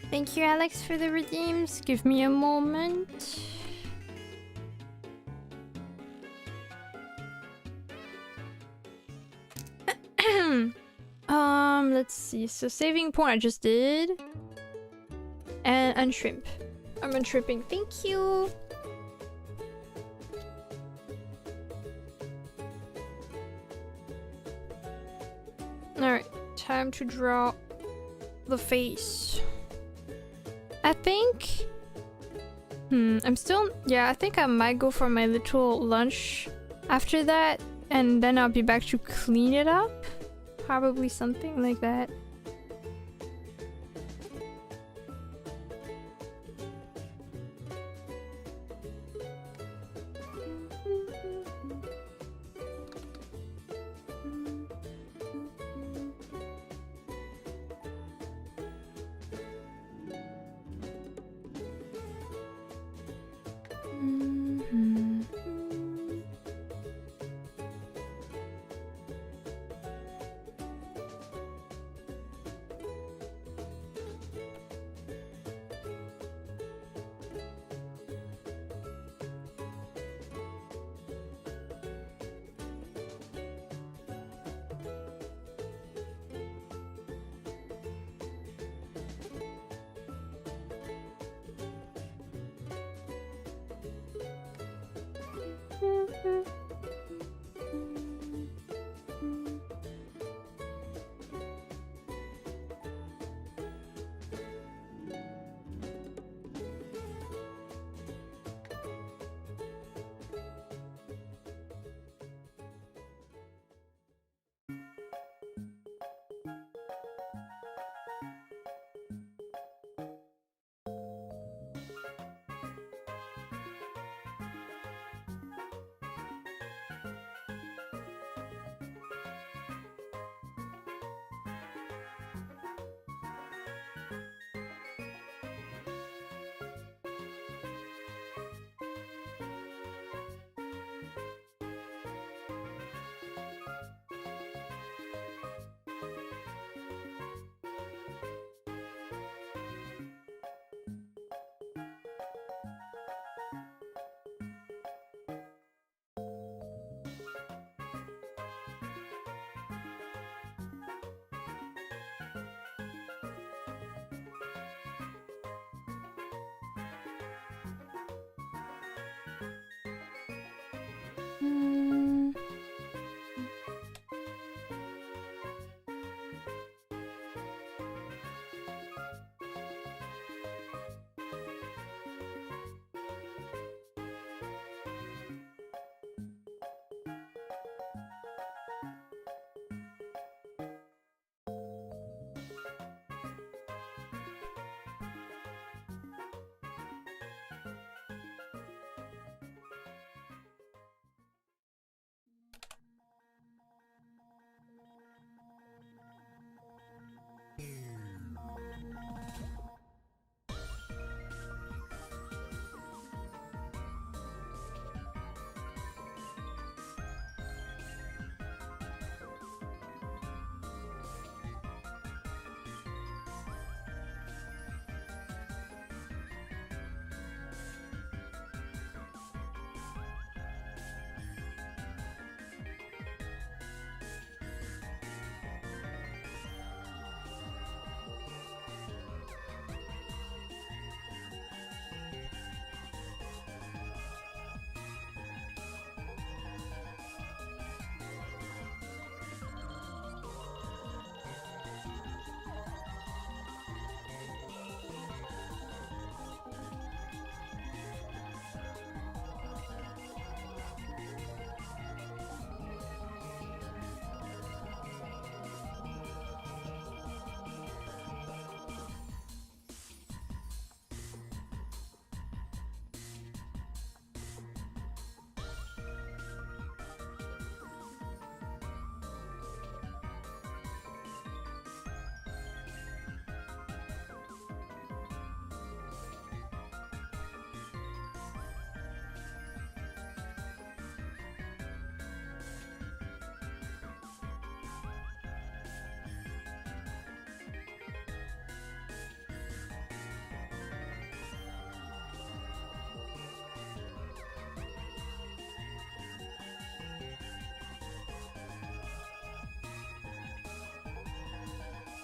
Thank you, Alex, for the redeems. Give me a moment. Let's see. So saving point I just did. And unshrimp. I'm unshrimping. Thank you. Alright, time to draw the face. I think... I'm still... Yeah, I think I might go for my little lunch after that. And then I'll be back to clean it up. Probably something like that.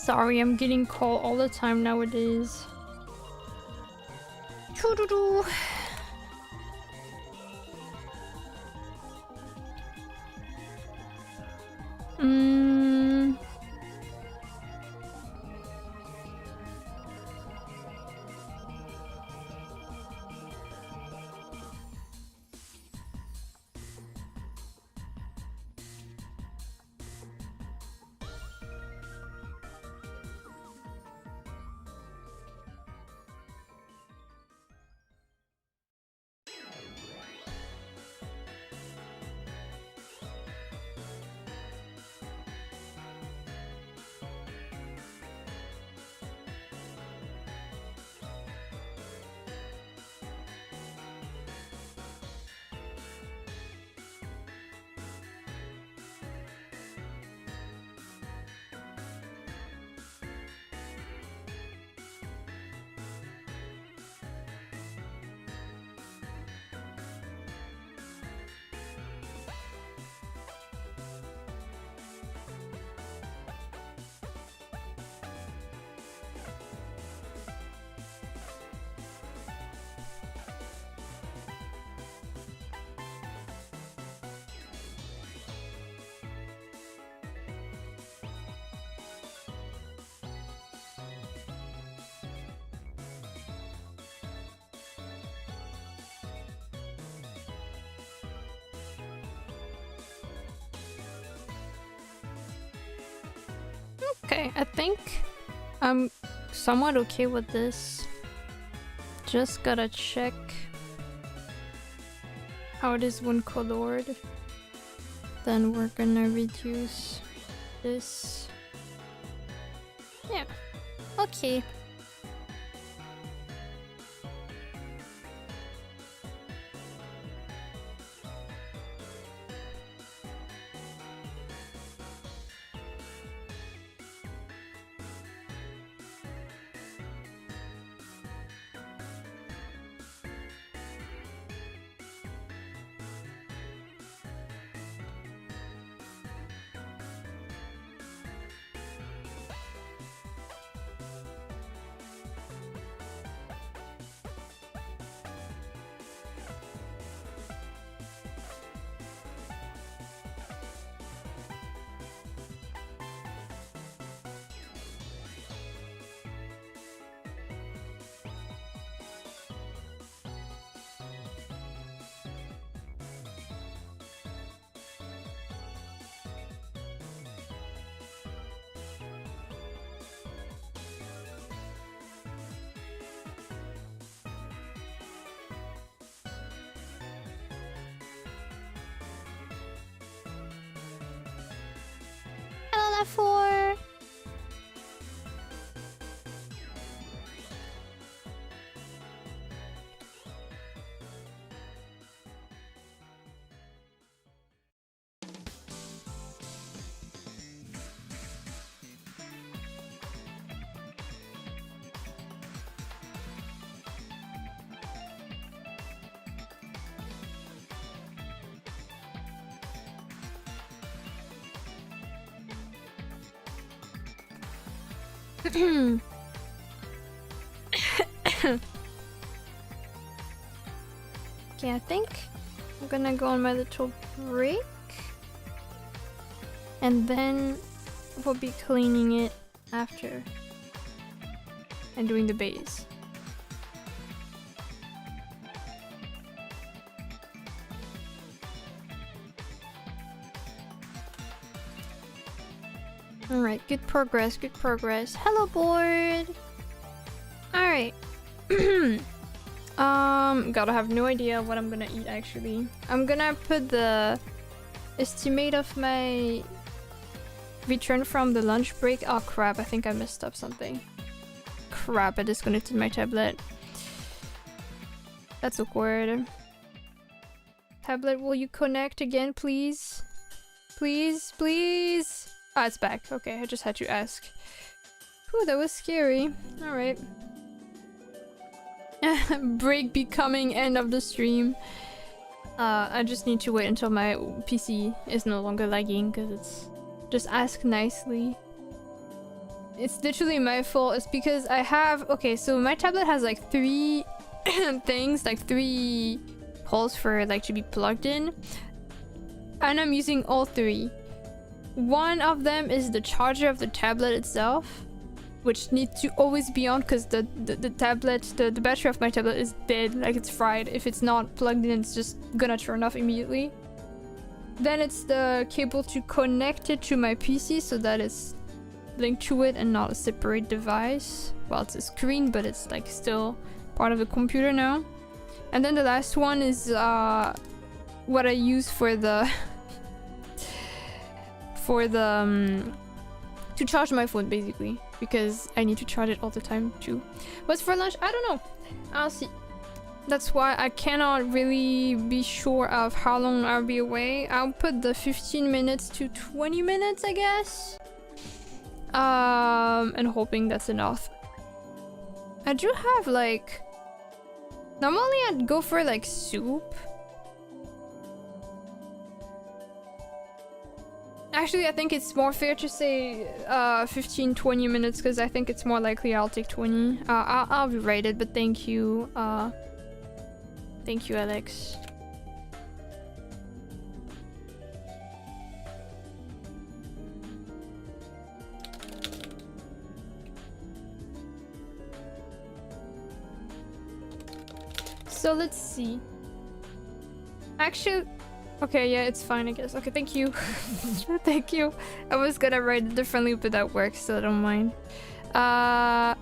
Sorry, I'm getting called all the time nowadays. Choo-doo-doo. Okay, I think I'm somewhat okay with this. Just gotta check how it is when colored. Then we're gonna reduce this. Yeah, okay. Hello, Four. Okay, I think I'm gonna go on my little break. And then we'll be cleaning it after. And doing the base. Alright, good progress, good progress. Hello, board! Alright. Gotta have no idea what I'm gonna eat actually. I'm gonna put the estimate of my return from the lunch break. Oh crap, I think I messed up something. Crap, I disconnected my tablet. That's awkward. Tablet, will you connect again, please? Please, please? Ah, it's back. Okay, I just had to ask. Whew, that was scary. Alright. Break becoming end of the stream. I just need to wait until my PC is no longer lagging because it's just ask nicely. It's literally my fault. It's because I have... Okay, so my tablet has like 3 things, like 3 holes for like to be plugged in. And I'm using all 3. One of them is the charger of the tablet itself, which needs to always be on because the tablet, the battery of my tablet is dead, like it's fried. If it's not plugged in, it's just gonna turn off immediately. Then it's the cable to connect it to my PC so that it's linked to it and not a separate device. Well, it's a screen, but it's like still part of the computer now. And then the last one is what I use for the to charge my phone, basically, because I need to charge it all the time too. What's for lunch? I don't know. I'll see. That's why I cannot really be sure of how long I'll be away. I'll put the 15 minutes to 20 minutes, I guess. And hoping that's enough. I do have like... Normally I'd go for like soup. Actually, I think it's more fair to say 15-20 minutes because I think it's more likely I'll take 20. I'll be rated, but thank you. Thank you, Alex. So let's see. Actually, okay, yeah, it's fine, I guess. Okay, thank you. Thank you. I was gonna write it differently, but that works, so I don't mind. I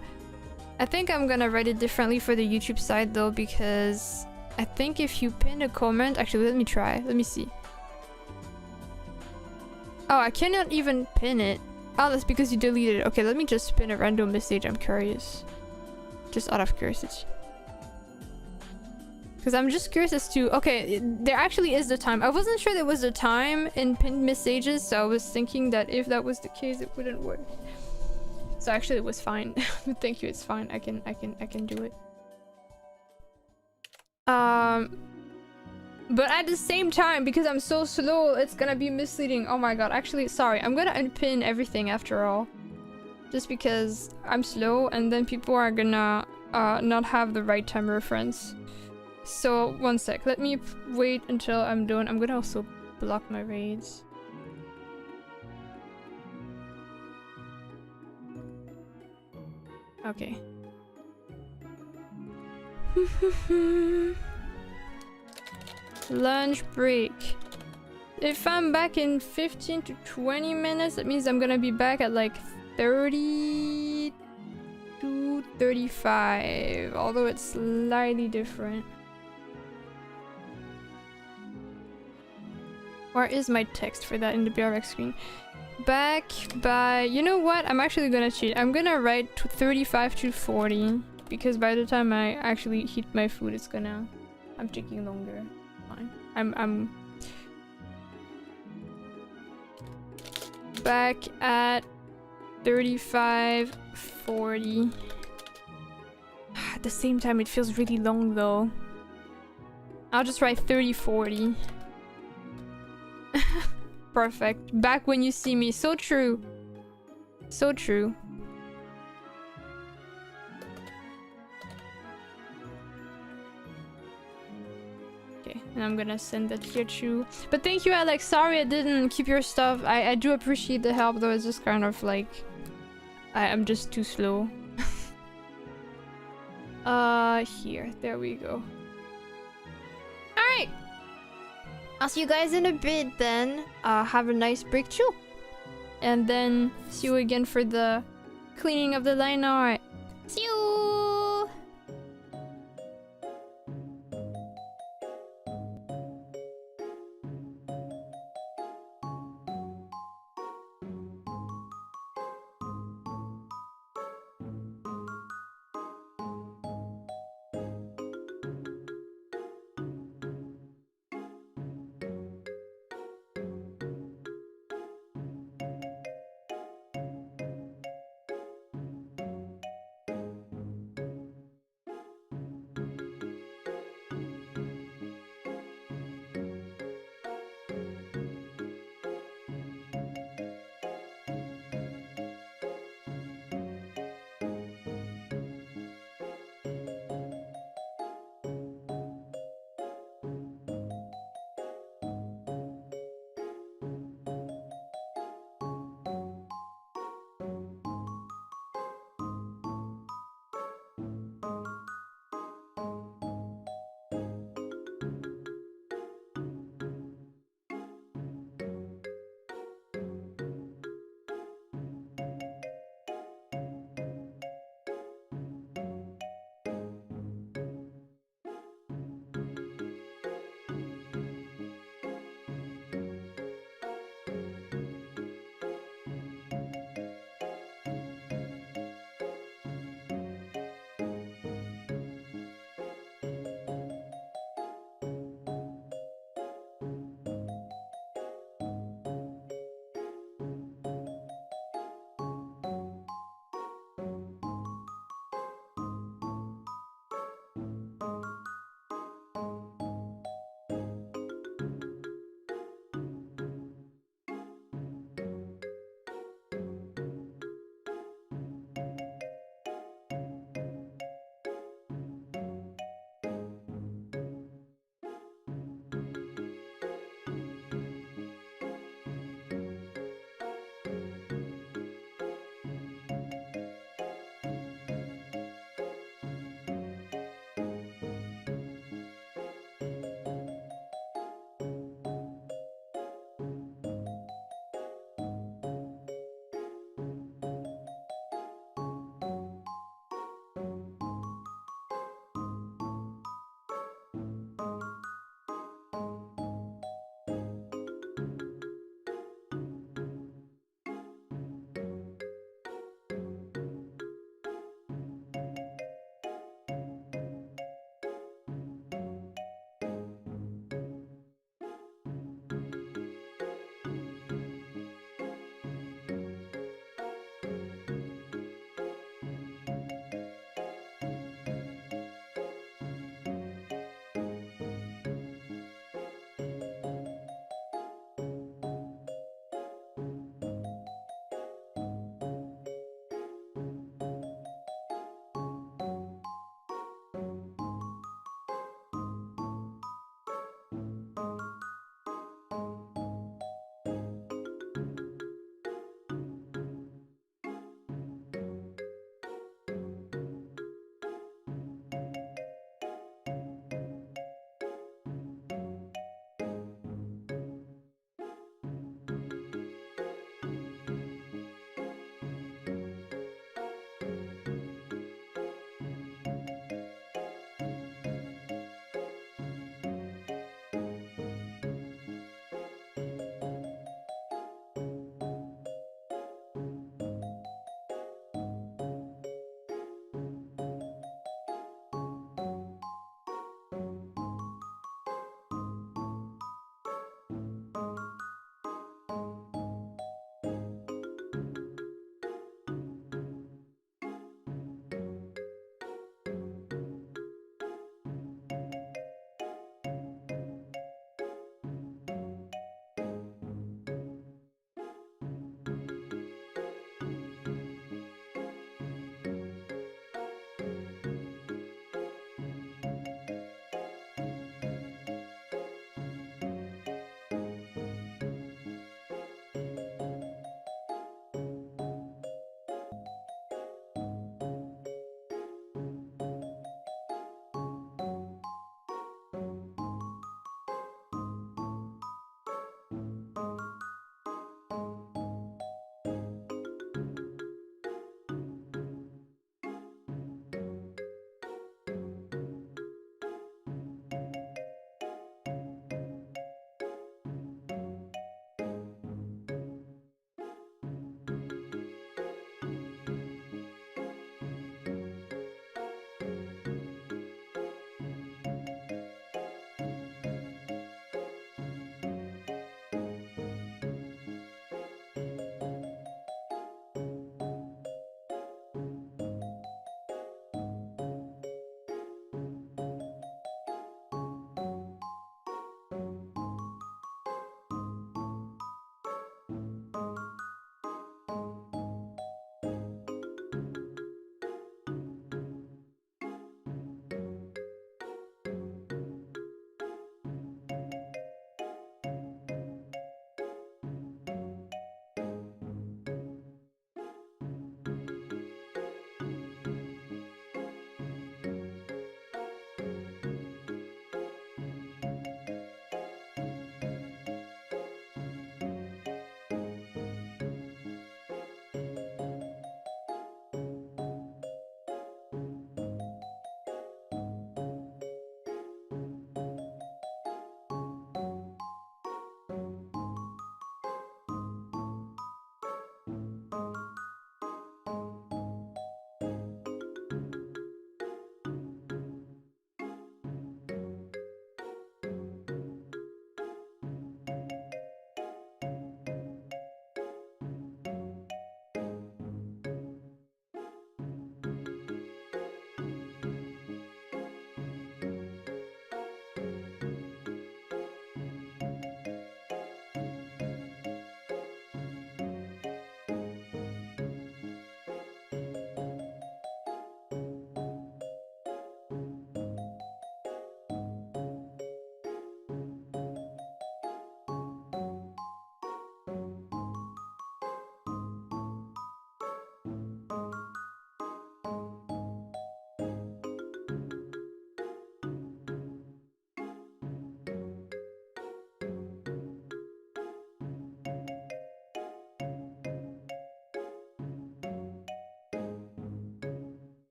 think I'm gonna write it differently for the YouTube side though, because I think if you pin a comment... Actually, let me try. Let me see. Oh, I cannot even pin it. Oh, that's because you deleted it. Okay, let me just pin a random message. I'm curious. Just out of curiosity. Because I'm just curious as to... Okay, there actually is the time. I wasn't sure there was a time in pinned messages, so I was thinking that if that was the case, it wouldn't work. So actually, it was fine. Thank you, it's fine. I can do it. But at the same time, because I'm so slow, it's gonna be misleading. Oh my god, actually, sorry. I'm gonna unpin everything after all. Just because I'm slow, and then people are gonna not have the right time reference. So, one sec. Let me wait until I'm done. I'm gonna also block my raids. Okay. Lunch break. If I'm back in 15 to 20 minutes, that means I'm gonna be back at like 30 to 35. Although it's slightly different. Where is my text for that in the BRX screen? Back by... You know what? I'm actually gonna cheat. I'm gonna write to 35 to 40. Because by the time I actually heat my food, it's gonna... I'm taking longer. Fine. I'm... Back at 35, 40. At the same time, it feels really long though. I'll just write 30, 40. Perfect. Back when you see me. So true. So true. Okay, and I'm gonna send that here too. But thank you, Alex. Sorry I didn't keep your stuff. I do appreciate the help though. It's just kind of like... I'm just too slow. Here. There we go. Alright! I'll see you guys in a bit then. Have a nice break too. And then see you again for the cleaning of the line art. See you!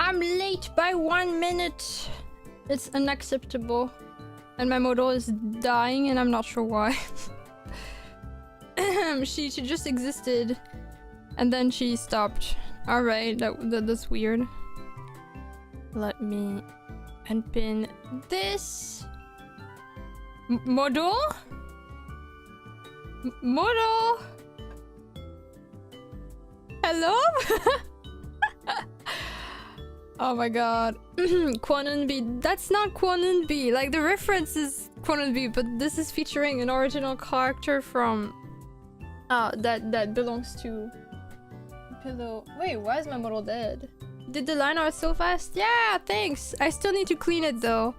I'm late by 1 minute. It's unacceptable. And my model is dying and I'm not sure why. she just existed. And then she stopped. Alright, that's weird. Let me unpin this. Model? Model? Hello? Oh my god. Quanunbi. That's not Quanunbi. Like, the reference is Quanunbi, but this is featuring an original character from... that belongs to... Pillow. Wait, why is my model dead? Did the line art so fast? Yeah, thanks. I still need to clean it though.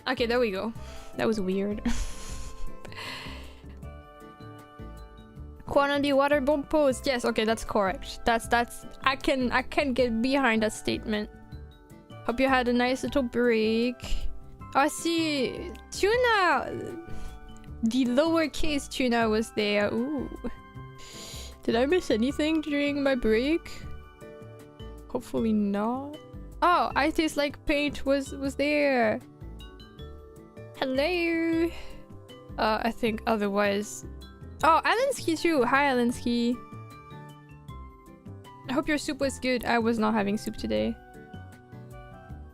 Okay, there we go. That was weird. Quantity waterborne pose. Yes, okay, that's correct. That's I can get behind that statement. Hope you had a nice little break. Oh, I see Tuna. The lowercase Tuna was there. Ooh. Did I miss anything during my break? Hopefully not. Oh, I taste like paint was there. Hello. I think otherwise. Oh, Alinsky too. Hi, Alinsky. I hope your soup was good. I was not having soup today.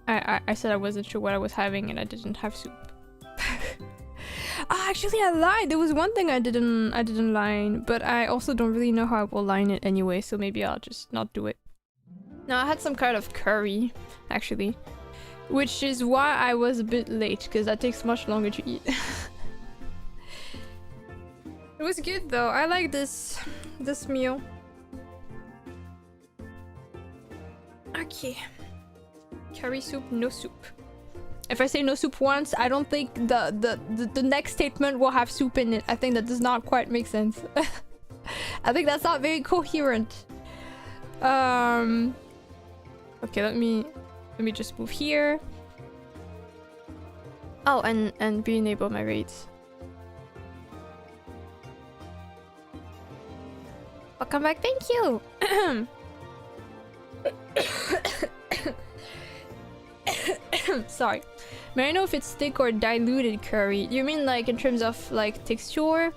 I said I wasn't sure what I was having and I didn't have soup. Actually, I lied. There was one thing I didn't line, but I also don't really know how I will line it anyway, so maybe I'll just not do it. No, I had some kind of curry, actually, which is why I was a bit late, because that takes much longer to eat. It was good though. I like this meal. Okay. Curry soup, no soup. If I say no soup once, I don't think the next statement will have soup in it. I think that does not quite make sense. I think that's not very coherent. Okay, let me just move here. Oh, and re-enable my rates. Welcome back, thank you! Sorry. May I know if it's thick or diluted curry? You mean like in terms of like texture?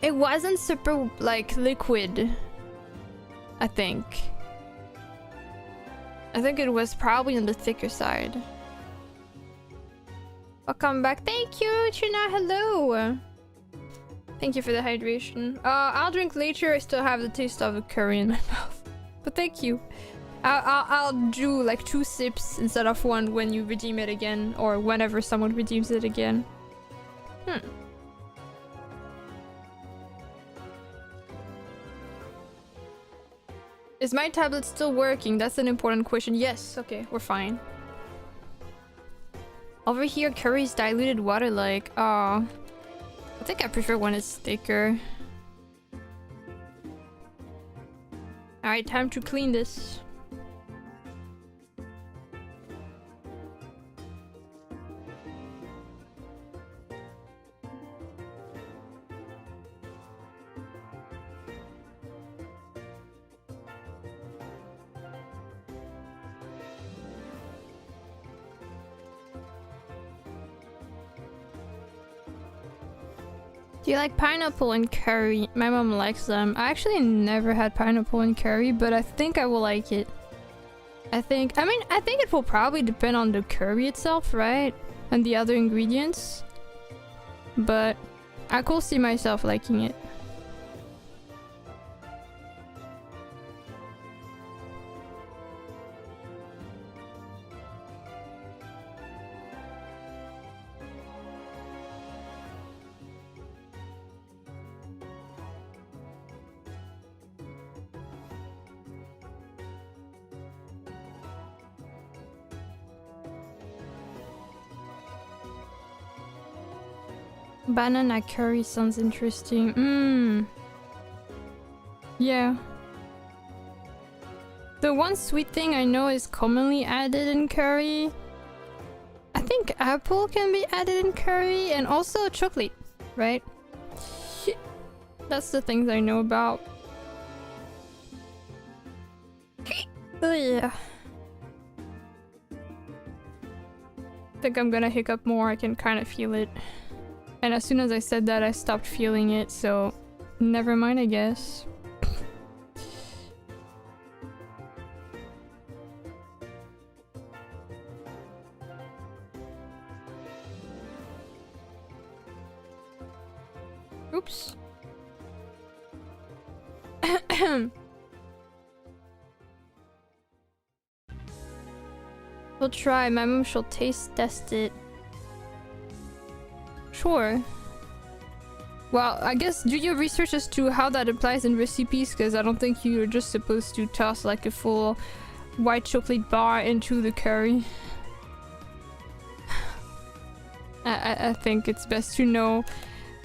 It wasn't super like liquid, I think. I think it was probably on the thicker side. Welcome back. Thank you, Tuna. Hello. Thank you for the hydration. I'll drink later. I still have the taste of the curry in my mouth. But thank you. I'll do like 2 sips instead of 1 when you redeem it again, or whenever someone redeems it again. Is my tablet still working? That's an important question. Yes, okay, we're fine. Over here, curry's diluted water like. Oh, I think I prefer when it's thicker. Alright, time to clean this. Do you like pineapple and curry? My mom likes them. I actually never had pineapple and curry, but I think I will like it. I think it will probably depend on the curry itself, right? And the other ingredients. But I could see myself liking it. Banana curry sounds interesting. Yeah. The one sweet thing I know is commonly added in curry. I think apple can be added in curry, and also chocolate, right? That's the things I know about. Oh yeah. I think I'm gonna hiccup more, I can kind of feel it. And as soon as I said that, I stopped feeling it, so never mind, I guess. Oops. We'll try. My mom shall taste test it. Sure. Well, I guess do your research as to how that applies in recipes, because I don't think you're just supposed to toss like a full white chocolate bar into the curry. I think it's best to know.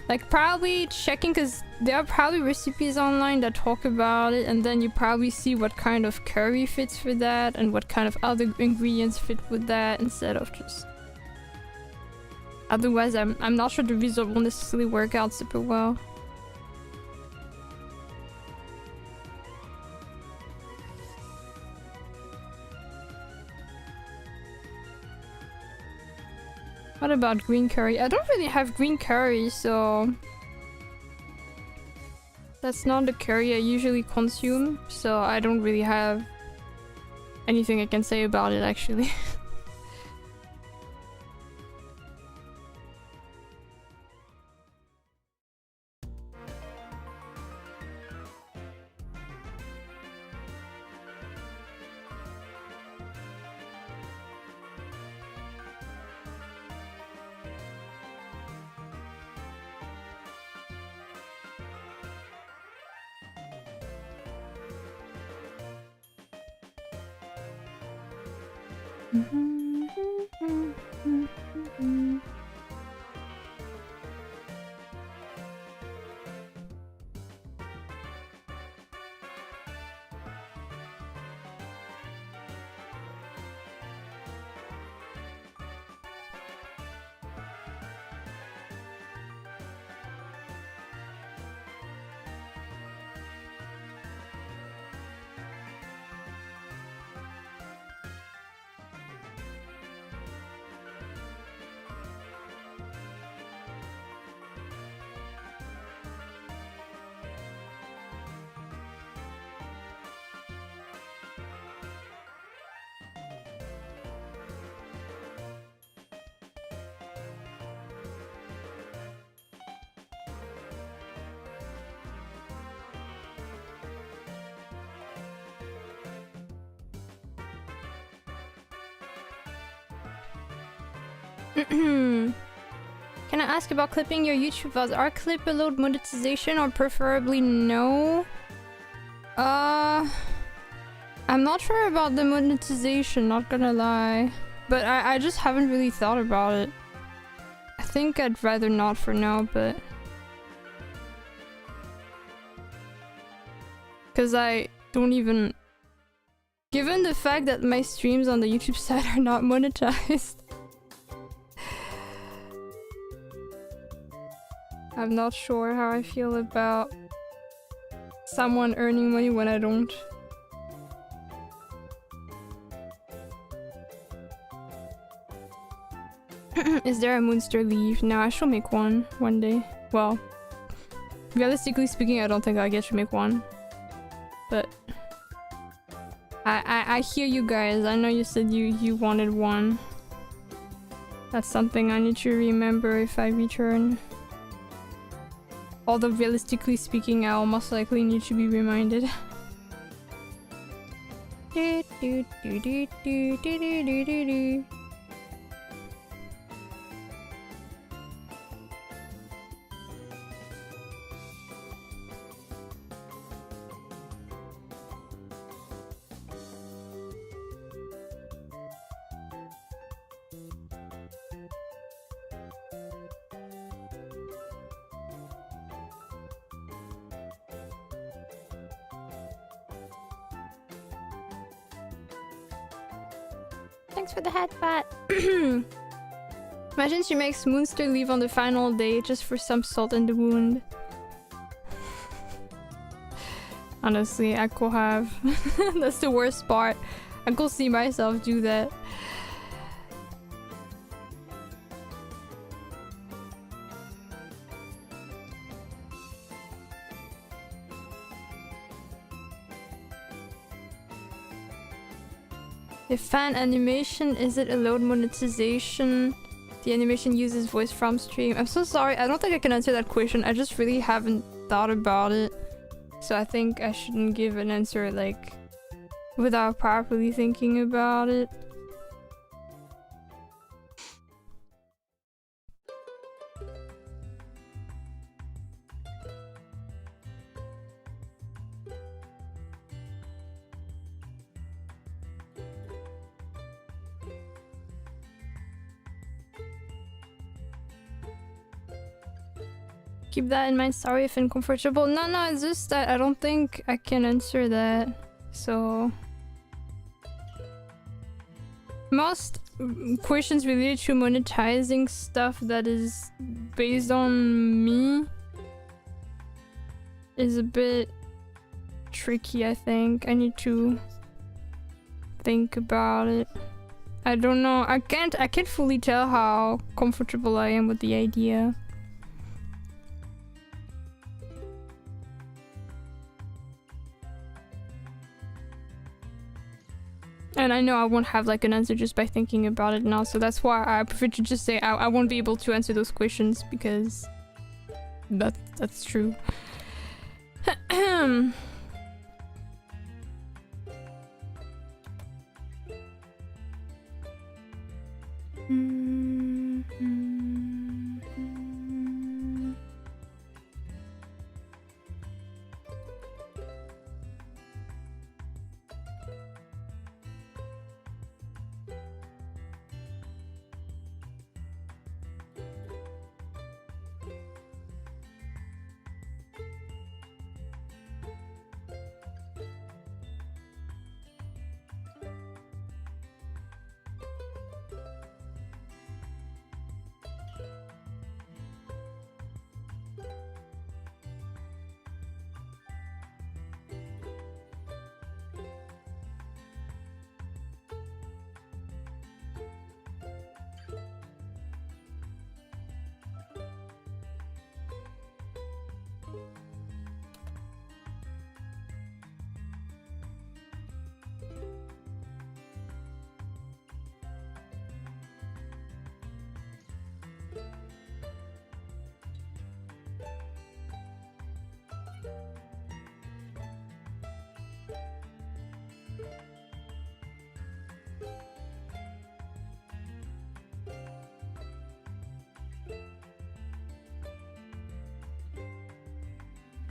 Like, probably checking, because there are probably recipes online that talk about it, and then you probably see what kind of curry fits for that and what kind of other ingredients fit with that instead of just... Otherwise, I'm not sure the result will necessarily work out super well. What about green curry? I don't really have green curry, so... That's not the curry I usually consume, so I don't really have anything I can say about it, actually. Can I ask about clipping your YouTube files? Are clip allowed monetization or preferably no? I'm not sure about the monetization, not gonna lie. But I just haven't really thought about it. I think I'd rather not for now, but... Cause I don't even... Given the fact that my streams on the YouTube side are not monetized, I'm not sure how I feel about someone earning money when I don't. Is there a monster leaf? No, I shall make one day. Well, realistically speaking, I don't think I get to make one. But I hear you guys. I know you said you wanted one. That's something I need to remember if I return. Although realistically speaking, I'll most likely need to be reminded. Thanks for the headbutt. Imagine she makes Moonster leave on the final day just for some salt in the wound. I Honestly, I could have. That's the worst part. I could see myself do that. If fan animation, is it a load monetization? The animation uses voice from stream. I'm so sorry, I don't think I can answer that question. I just really haven't thought about it. So I think I shouldn't give an answer like without properly thinking about it. Keep that in mind. Sorry if uncomfortable. No, it's just that I don't think I can answer that. So most questions related to monetizing stuff that is based on me is a bit tricky, I think. I need to think about it. I don't know. I can't fully tell how comfortable I am with the idea. And I know I won't have like an answer just by thinking about it now, so that's why I prefer to just say I won't be able to answer those questions because that's true.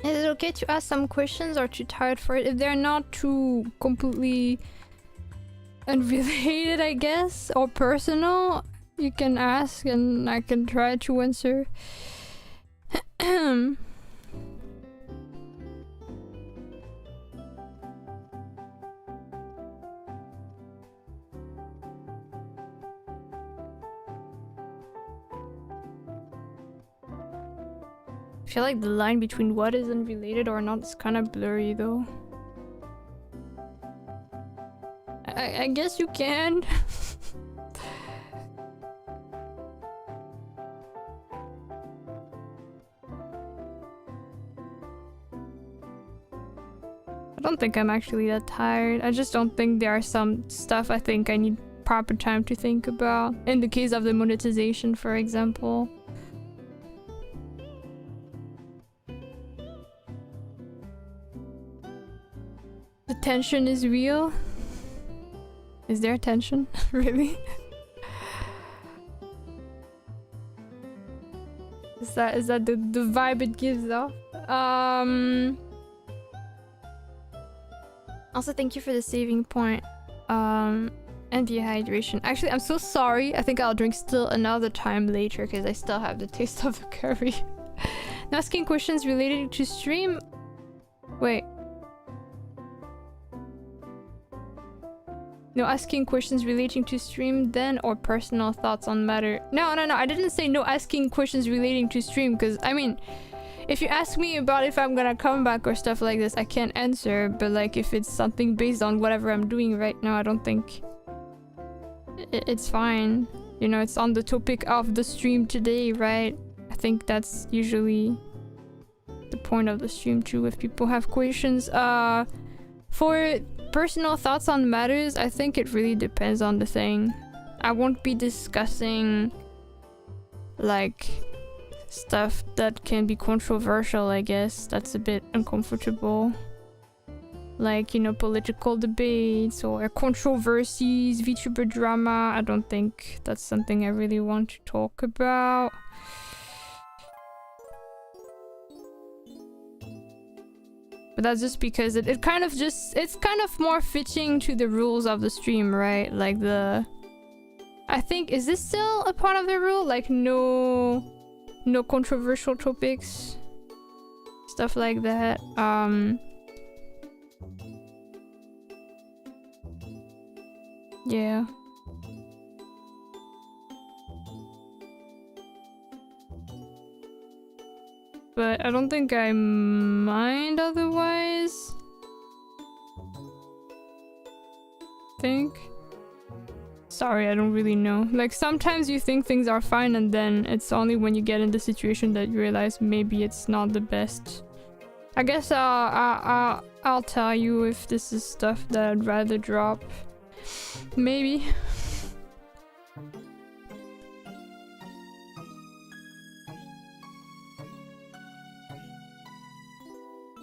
Is it okay to ask some questions or too tired for it? If they're not too completely unrelated, I guess, or personal, you can ask and I can try to answer. I feel like the line between what is unrelated or not is kind of blurry though. I guess you can. I don't think I'm actually that tired. I just don't think there are some stuff I think I need proper time to think about. In the case of the monetization, for example. The tension is real. Is there tension? Really? Is that the vibe it gives off? Also, thank you for the saving point. And dehydration. Actually, I'm so sorry. I think I'll drink still another time later because I still have the taste of the curry. Now asking questions related to stream. Wait. No asking questions relating to stream then or personal thoughts on matter. No, I didn't say no asking questions relating to stream because I mean if you ask me about if I'm gonna come back or stuff like this, I can't answer. But like if it's something based on whatever I'm doing right now, I don't think it's fine. You know, it's on the topic of the stream today, right? I think that's usually the point of the stream too, if people have questions. For personal thoughts on matters, I think it really depends on the thing. I won't be discussing like stuff that can be controversial, I guess. That's a bit uncomfortable. Like, you know, political debates or controversies, VTuber drama. I don't think that's something I really want to talk about. But that's just because it kind of just, it's kind of more fitting to the rules of the stream, right? Like the, I think, is this still a part of the rule? Like no controversial topics, stuff like that. Yeah. But I don't think I mind otherwise. Think. Sorry, I don't really know. Like sometimes you think things are fine and then it's only when you get in the situation that you realize maybe it's not the best. I guess I'll tell you if this is stuff that I'd rather drop. Maybe.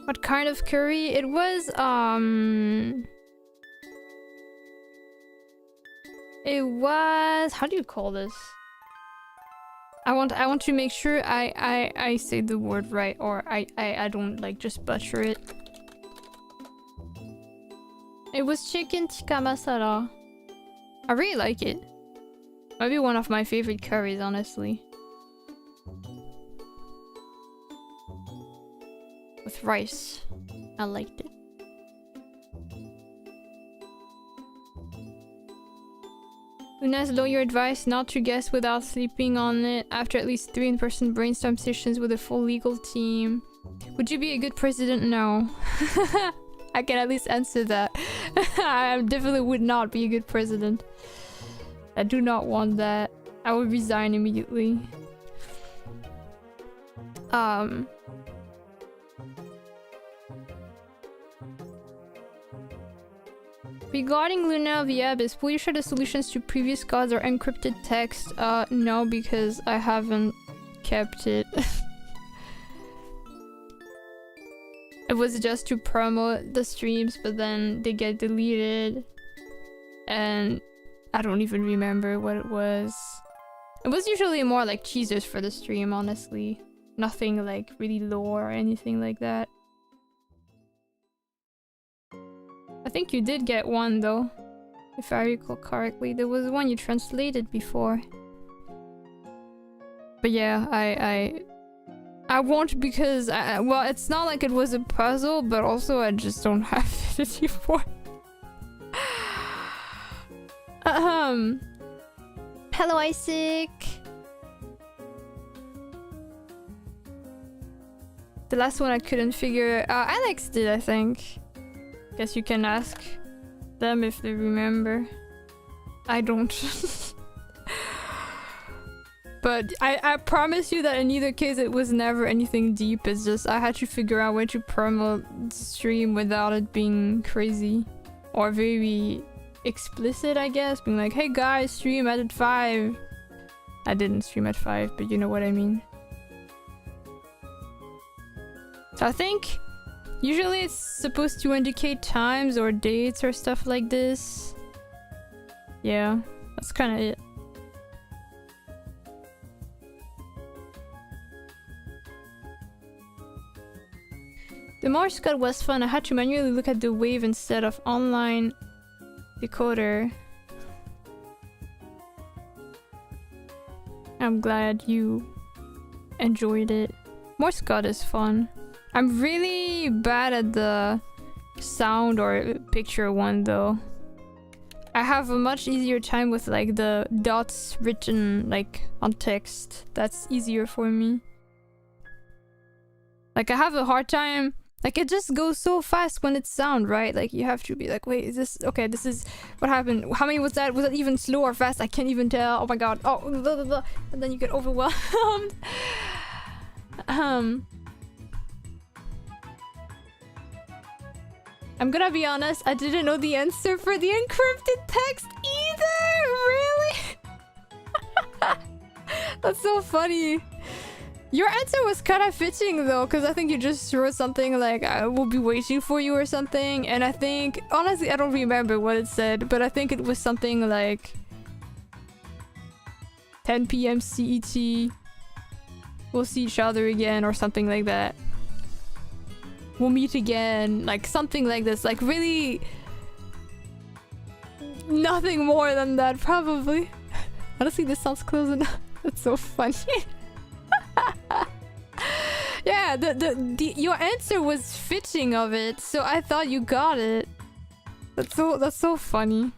What kind of curry? It was how do you call this? I want to make sure I say the word right, or I don't like just butcher it. It was chicken tikka masala. I really like it. Maybe one of my favorite curries, honestly. With rice. I liked it. Luna's lawyer advice not to guess without sleeping on it after at least 3 in-person brainstorm sessions with a full legal team. Would you be a good president? No. I can at least answer that. I definitely would not be a good president. I do not want that. I would resign immediately. Regarding Luna of the Abyss, will you share the solutions to previous codes or encrypted text? No, because I haven't kept it. It was just to promote the streams, but then they get deleted. And I don't even remember what it was. It was usually more like teasers for the stream, honestly. Nothing like really lore or anything like that. I think you did get one though, if I recall correctly. There was one you translated before. But yeah, I won't because well, it's not like it was a puzzle, but also I just don't have it anymore. Hello, Isaac. The last one I couldn't figure. Alex did, I think. Guess you can ask them if they remember. I don't. But I promise you that in either case it was never anything deep. It's just I had to figure out where to promote the stream without it being crazy. Or very explicit, I guess. Being like, hey guys, stream at 5. I didn't stream at 5, but you know what I mean. So I think usually it's supposed to indicate times or dates or stuff like this. Yeah, that's kind of it. The Morse code was fun. I had to manually look at the wave instead of online decoder. I'm glad you enjoyed it. Morse code is fun. I'm really bad at the sound or picture one though. I have a much easier time with like the dots written like on text. That's easier for me. Like I have a hard time. Like it just goes so fast when it's sound, right? Like you have to be like, wait, is this okay? This is what happened. How many was that? Was it even slow or fast? I can't even tell. Oh my god. Oh, blah, blah, blah. And then you get overwhelmed. I'm gonna be honest, I didn't know the answer for the encrypted text either! Really? That's so funny. Your answer was kind of fitting though, because I think you just wrote something like, I will be waiting for you or something. And I think, honestly, I don't remember what it said, but I think it was something like 10 p.m. CET. We'll see each other again or something like that. We'll meet again, like something like this, like really nothing more than that probably. Honestly, this sounds close enough. That's so funny. Yeah, your answer was fitting of it, so I thought you got it. That's so funny.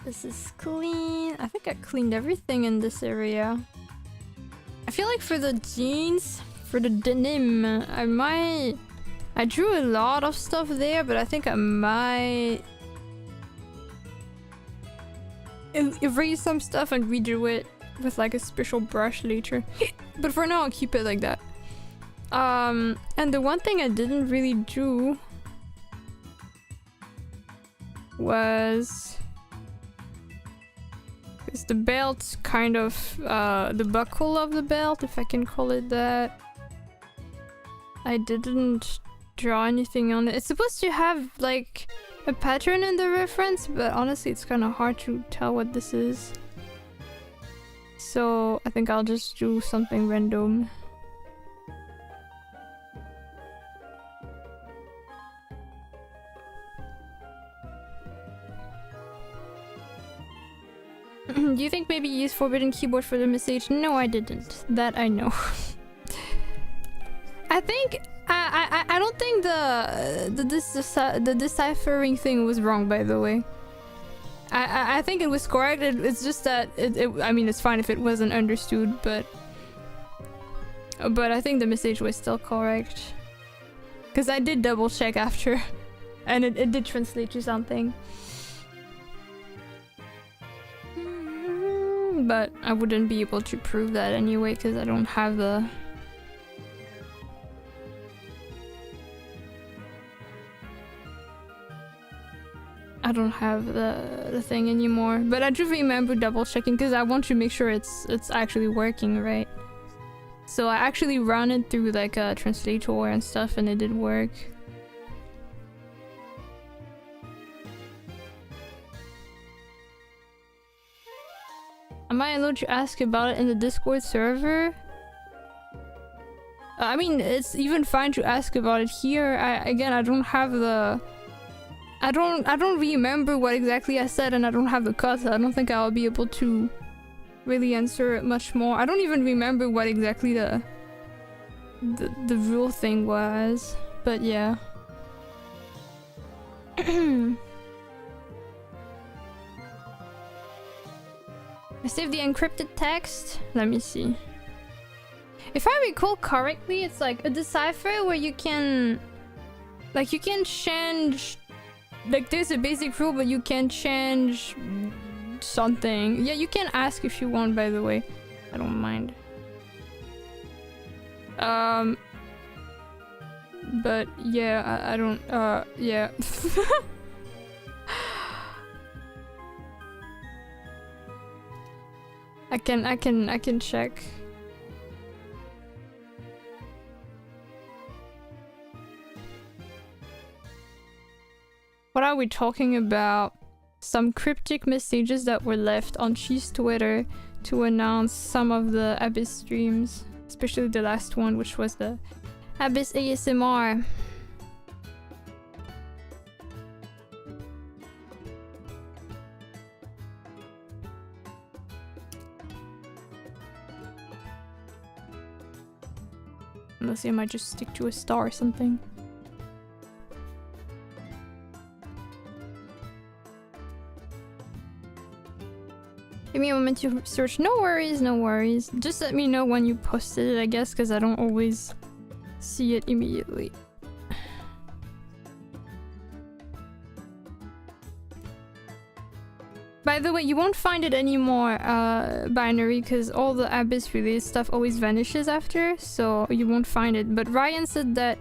This is clean. I think I cleaned everything in this area. I feel like for the jeans, for the denim, I drew a lot of stuff there, but I think I might erase some stuff and redo it with like a special brush later. But for now, I'll keep it like that. And the one thing I didn't really do was... It's the belt, kind of, the buckle of the belt, if I can call it that. I didn't draw anything on it. It's supposed to have, like, a pattern in the reference, but honestly, it's kind of hard to tell what this is. So, I think I'll just do something random. Do you think maybe you used Forbidden Keyboard for the message? No, I didn't. That I know. I think I don't think the deciphering thing was wrong, by the way. I think it was correct. It's just that I mean, it's fine if it wasn't understood, but I think the message was still correct. Because I did double check after, and it did translate to something. But I wouldn't be able to prove that anyway, because I don't have the... I don't have the thing anymore. But I do remember double checking, because I want to make sure it's actually working, right? So I actually ran it through like a translator and stuff, and it did work. Am I allowed to ask about it in the Discord server? I mean, it's even fine to ask about it here. Again, I don't have the... I don't remember what exactly I said, and I don't have the cut. I don't think I'll be able to really answer much more. I don't even remember what exactly the rule thing was. But yeah. I saved the encrypted text. Let me see. If I recall correctly, it's like a decipher where you can... Like, you can change... Like, there's a basic rule, but you can change... something. Yeah, you can ask if you want, by the way. I don't mind. But, yeah, I don't... yeah. I can check. What are we talking about? Some cryptic messages that were left on Cheese Twitter to announce some of the Abyss streams, especially the last one, which was the Abyss ASMR. Unless I might just stick to a star or something. Give me a moment to search. No worries, no worries. Just let me know when you posted it, I guess, because I don't always see it immediately. By the way, you won't find it anymore, binary, because all the Abyss related stuff always vanishes after, so you won't find it. But Ryan said that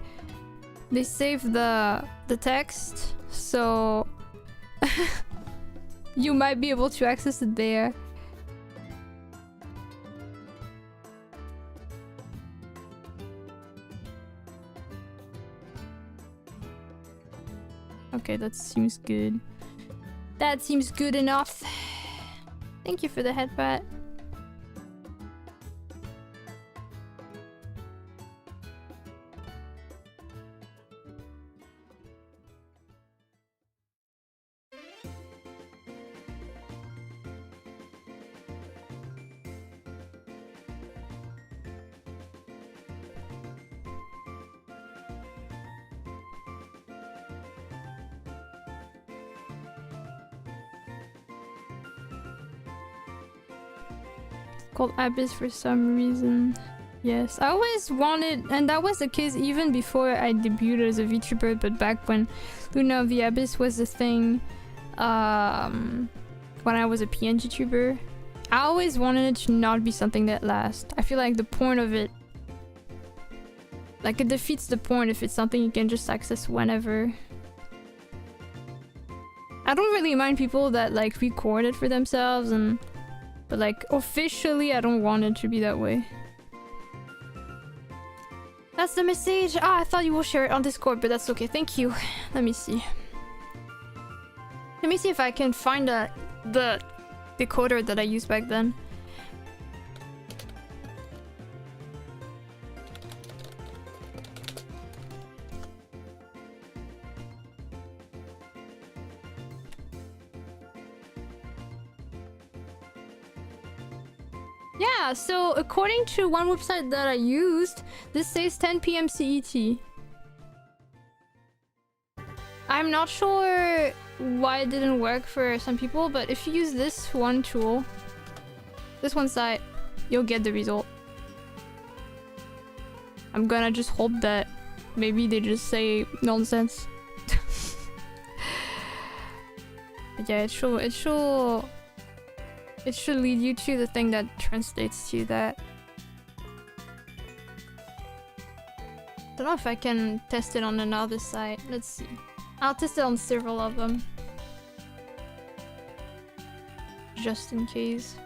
they saved the text, so you might be able to access it there. Okay, that seems good. That seems good enough. Thank you for the headbutt. Called Abyss for some reason. Yes, I always wanted, and that was the case even before I debuted as a VTuber, but back when Luna of the Abyss was a thing, when I was a PNG tuber, I always wanted it to not be something that lasts. I feel like the point of it, like it defeats the point if it's something you can just access whenever. I don't really mind people that like record it for themselves and but like, officially, I don't want it to be that way. That's the message! Ah, I thought you will share it on Discord, but that's okay. Thank you. Let me see. Let me see if I can find the decoder that I used back then. Yeah, so according to one website that I used, this says 10 PM CET. I'm not sure why it didn't work for some people, but if you use this one tool, this one site, you'll get the result. I'm gonna just hope that maybe they just say nonsense. But yeah, it should lead you to the thing that translates to that. Don't know if I can test it on another site. Let's see. I'll test it on several of them. Just in case.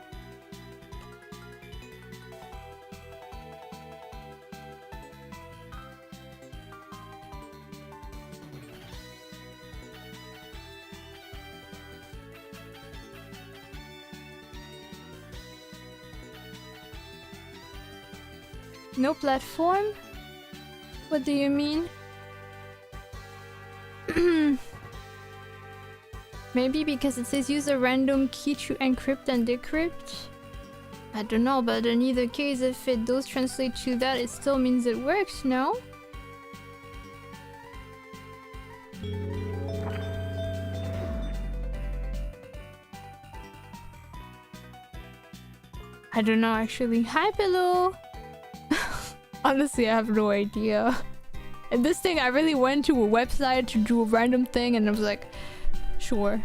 No platform? What do you mean? Maybe because it says use a random key to encrypt and decrypt? I don't know, but in either case, if it does translate to that, it still means it works, no? I don't know, actually. Hi, Pillow! Honestly, I have no idea. And this thing, I really went to a website to do a random thing and I was like, sure.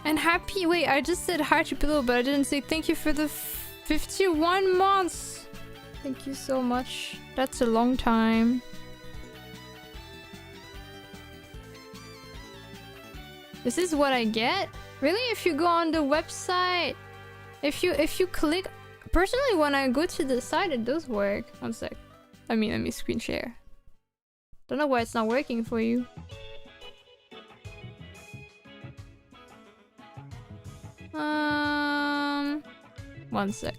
And happy, wait, I just said hi to Pillow, but I didn't say thank you for the 51 months. Thank you so much. That's a long time. This is what I get? Really? If you go on the website, if you click, personally when I go to the site it does work. One sec. Let me screen share. Don't know why it's not working for you. One sec.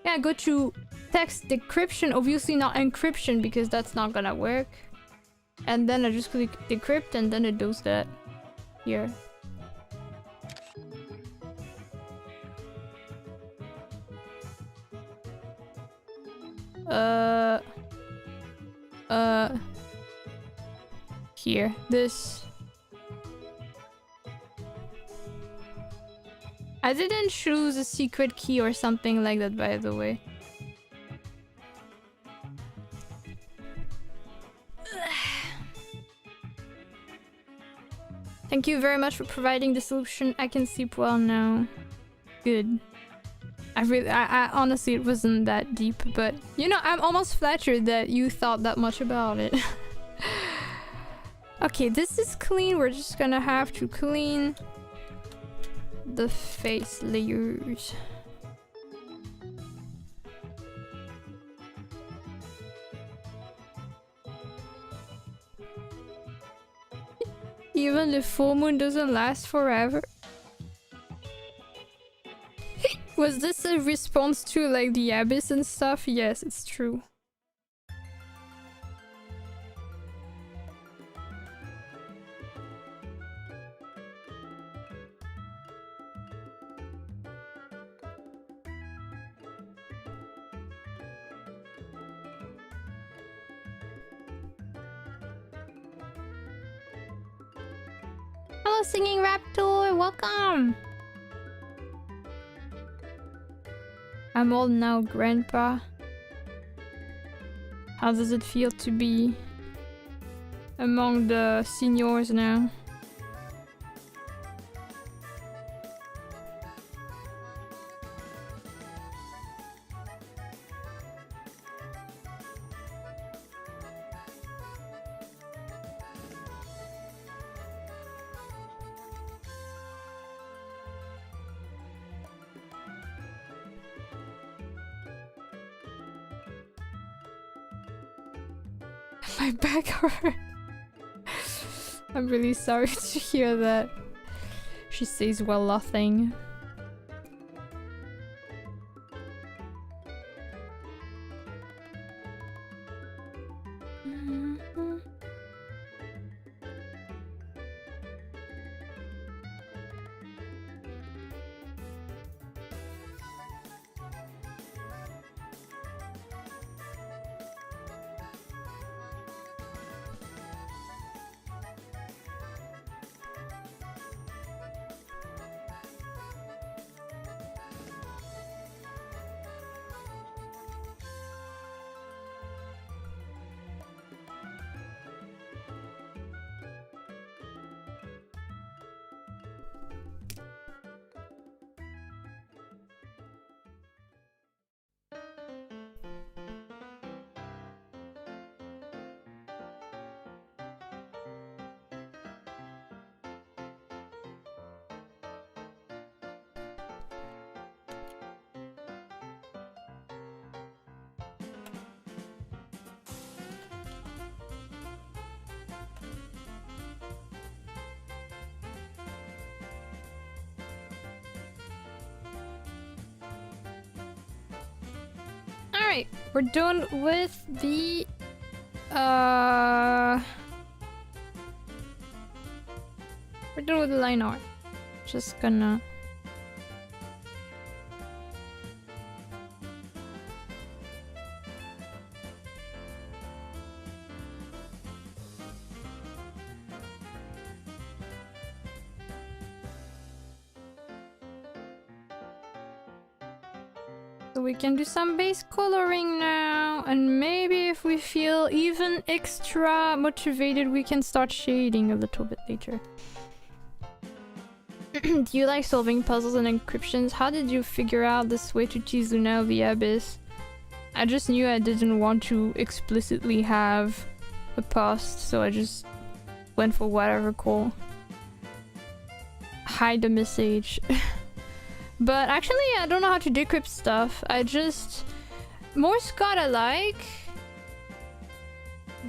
Yeah, go to text decryption, obviously not encryption because that's not gonna work. And then I just click decrypt and then it does that here. Here, this. I didn't choose a secret key or something like that, by the way. Thank you very much for providing the solution. I can sleep well now. Good. I honestly, it wasn't that deep, but you know, I'm almost flattered that you thought that much about it. Okay, this is clean. We're just gonna have to clean the face layers. Even the full moon doesn't last forever. Was this a response to like the abyss and stuff? Yes, it's true. Hello, Singing Raptor! Welcome! I'm old now, Grandpa. How does it feel to be among the seniors now? My back hurt. I'm really sorry to hear that. She says, well, nothing. Alright, we're done with the we're done with the line art. Just gonna we can do some base coloring now, and maybe if we feel even extra motivated we can start shading a little bit later. Do you like solving puzzles and encryptions? How did you figure out this way to tease Luna of the Abyss? I just knew I didn't want to explicitly have a past, so I just went for whatever cool. Hide the message. But actually, I don't know how to decrypt stuff. I just... Morse code I like.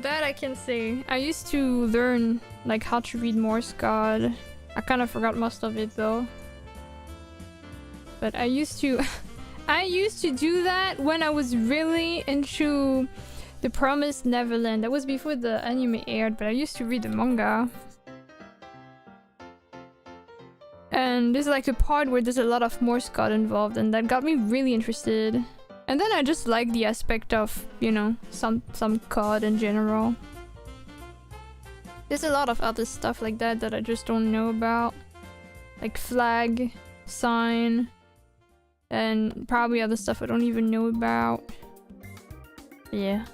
That I can say. I used to learn like how to read Morse code. I kind of forgot most of it though. But I used to I used to do that when I was really into The Promised Neverland. That was before the anime aired, but I used to read the manga. And there's like a part where there's a lot of Morse code involved, and that got me really interested. And then I just like the aspect of, you know, some code in general. There's a lot of other stuff like that that I just don't know about. Like flag, sign, and probably other stuff I don't even know about. Yeah.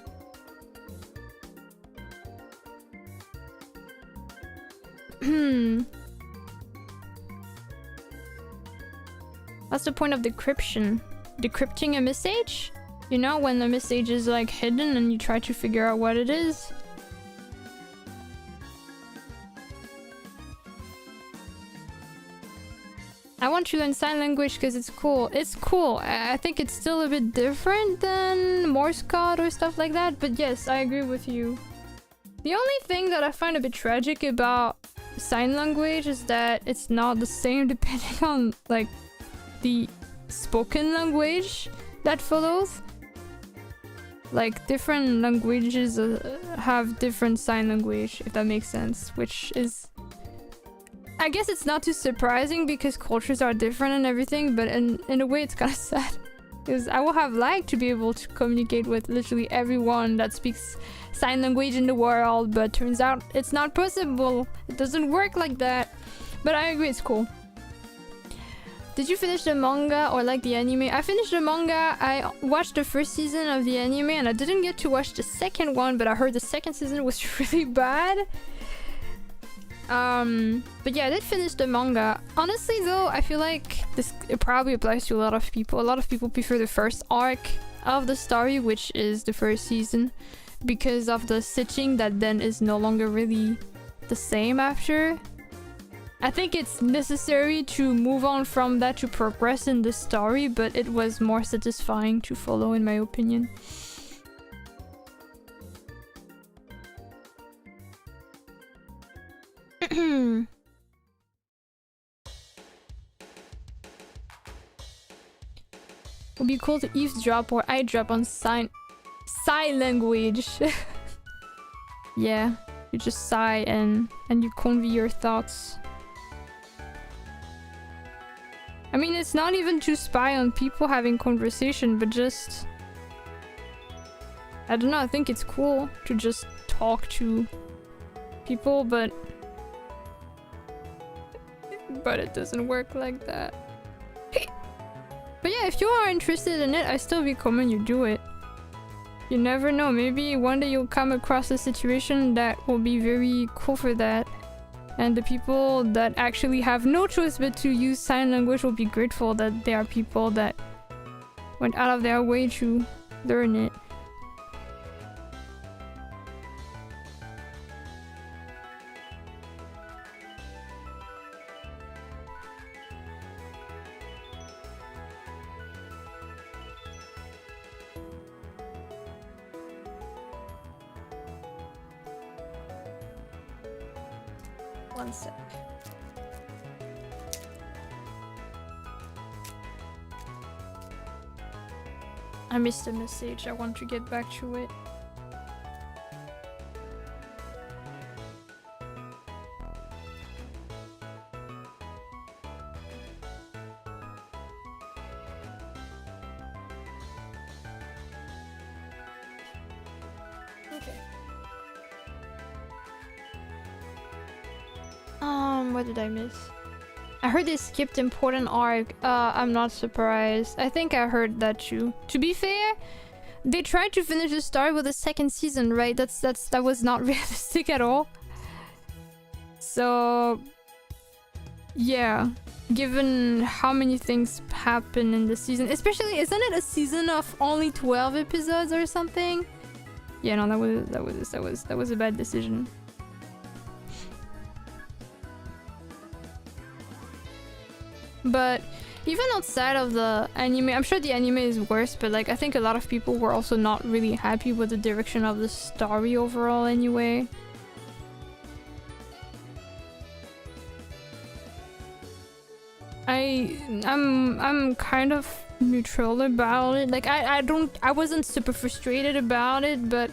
What's the point of decryption? Decrypting a message? You know, when the message is like hidden and you try to figure out what it is? I want to learn sign language because it's cool. It's cool. I think it's still a bit different than Morse code or stuff like that, but yes, I agree with you. The only thing that I find a bit tragic about sign language is that it's not the same depending on like the spoken language that follows. Like different languages have different sign language, if that makes sense, which is, I guess it's not too surprising because cultures are different and everything, but in a way it's kind of sad. Because I would have liked to be able to communicate with literally everyone that speaks sign language in the world, but turns out it's not possible. It doesn't work like that. But I agree, it's cool. Did you finish the manga or like the anime? I finished the manga. I watched the first season of the anime and I didn't get to watch the second one, but I heard the second season was really bad. But yeah, I did finish the manga. Honestly though, I feel like it probably applies to a lot of people. A lot of people prefer the first arc of the story, which is the first season, because of the stitching that then is no longer really the same after. I think it's necessary to move on from that to progress in the story, but it was more satisfying to follow in my opinion. Would be cool to eavesdrop or eyedrop on sign language. Yeah, you just sigh and you convey your thoughts. I mean, it's not even to spy on people having conversation, but just, I don't know, I think it's cool to just talk to people, but it doesn't work like that. But yeah, if you are interested in it, I still recommend you do it. You never know, maybe one day you'll come across a situation that will be very cool for that. And the people that actually have no choice but to use sign language will be grateful that there are people that went out of their way to learn it. One sec. I missed a message. I want to get back to it. What did I miss? I heard they skipped important arc. I'm not surprised. I think I heard that too. To be fair, they tried to finish the story with the second season, right? That was not realistic at all. So yeah, given how many things happen in the season, especially, isn't it a season of only 12 episodes or something? Yeah, no, that was a bad decision. But Even outside of the anime, I'm sure the anime is worse, but like I think a lot of people were also not really happy with the direction of the story overall anyway. I'm kind of neutral about it. Like I wasn't super frustrated about it, but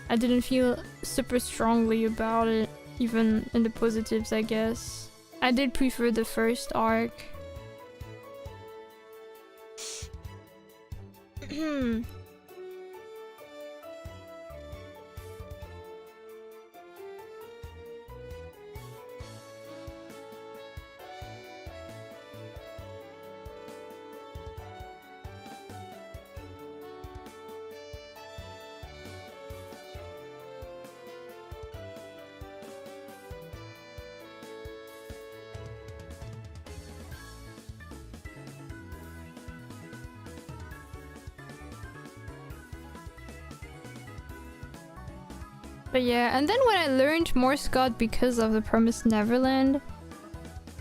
I didn't feel super strongly about it, even in the positives, I guess. I did prefer the first arc. But yeah, and then when I learned Morse code because of the Promised Neverland,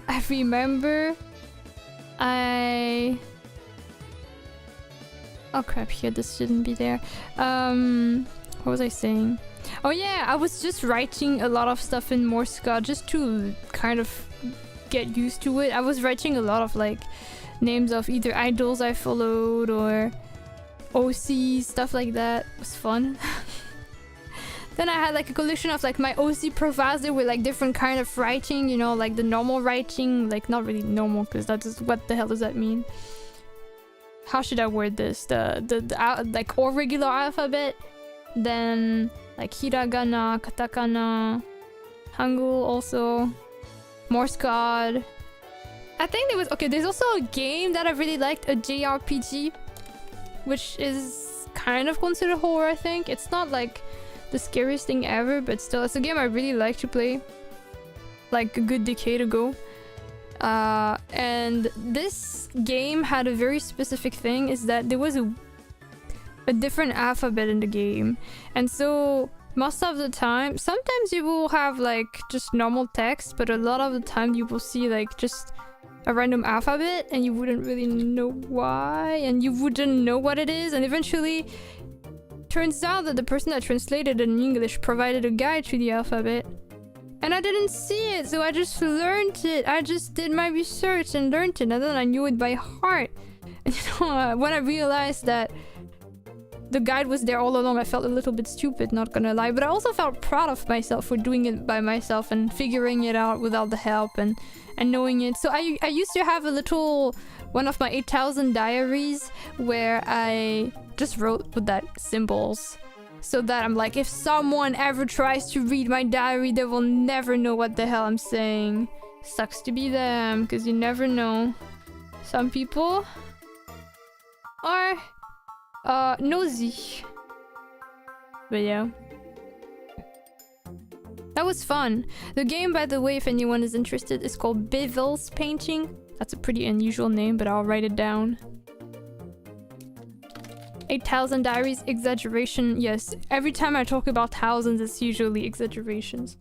I remember oh crap, here, this shouldn't be there. What was I saying? Oh yeah, I was just writing a lot of stuff in Morse code just to kind of get used to it. I was writing a lot of like names of either idols I followed or OC, stuff like that. It was fun. Then I had like a collection of like my OC profiles with like different kind of writing, you know, like the normal writing, like not really normal because that is, what the hell does that mean? How should I word this? The like or regular alphabet, then like hiragana, katakana, hangul also, Morse code. I think there was, okay, there's also a game that I really liked, a JRPG, which is kind of considered horror, I think. It's not like the scariest thing ever, but still, it's a game I really like to play, like a good decade ago. And this game had a very specific thing, is that there was a different alphabet in the game. And so most of the time, sometimes you will have like just normal text, but a lot of the time you will see like just a random alphabet and you wouldn't really know why, and you wouldn't know what it is. And eventually turns out that the person that translated it in English provided a guide to the alphabet, and I didn't see it, so I just learned it. I just did my research and learned it, and then I knew it by heart. And you know, when I realized that the guide was there all along, I felt a little bit stupid, not gonna lie, but I also felt proud of myself for doing it by myself and figuring it out without the help and knowing it. So I used to have a little, one of my 8,000 diaries where I just wrote with that symbols, so that I'm like, if someone ever tries to read my diary, they will never know what the hell I'm saying. Sucks to be them, because you never know. Some people are nosy. But yeah, that was fun. The game, by the way, if anyone is interested, is called Bevel's Painting. That's a pretty unusual name, but I'll write it down. 8,000 diaries, exaggeration. Yes, every time I talk about thousands, it's usually exaggerations.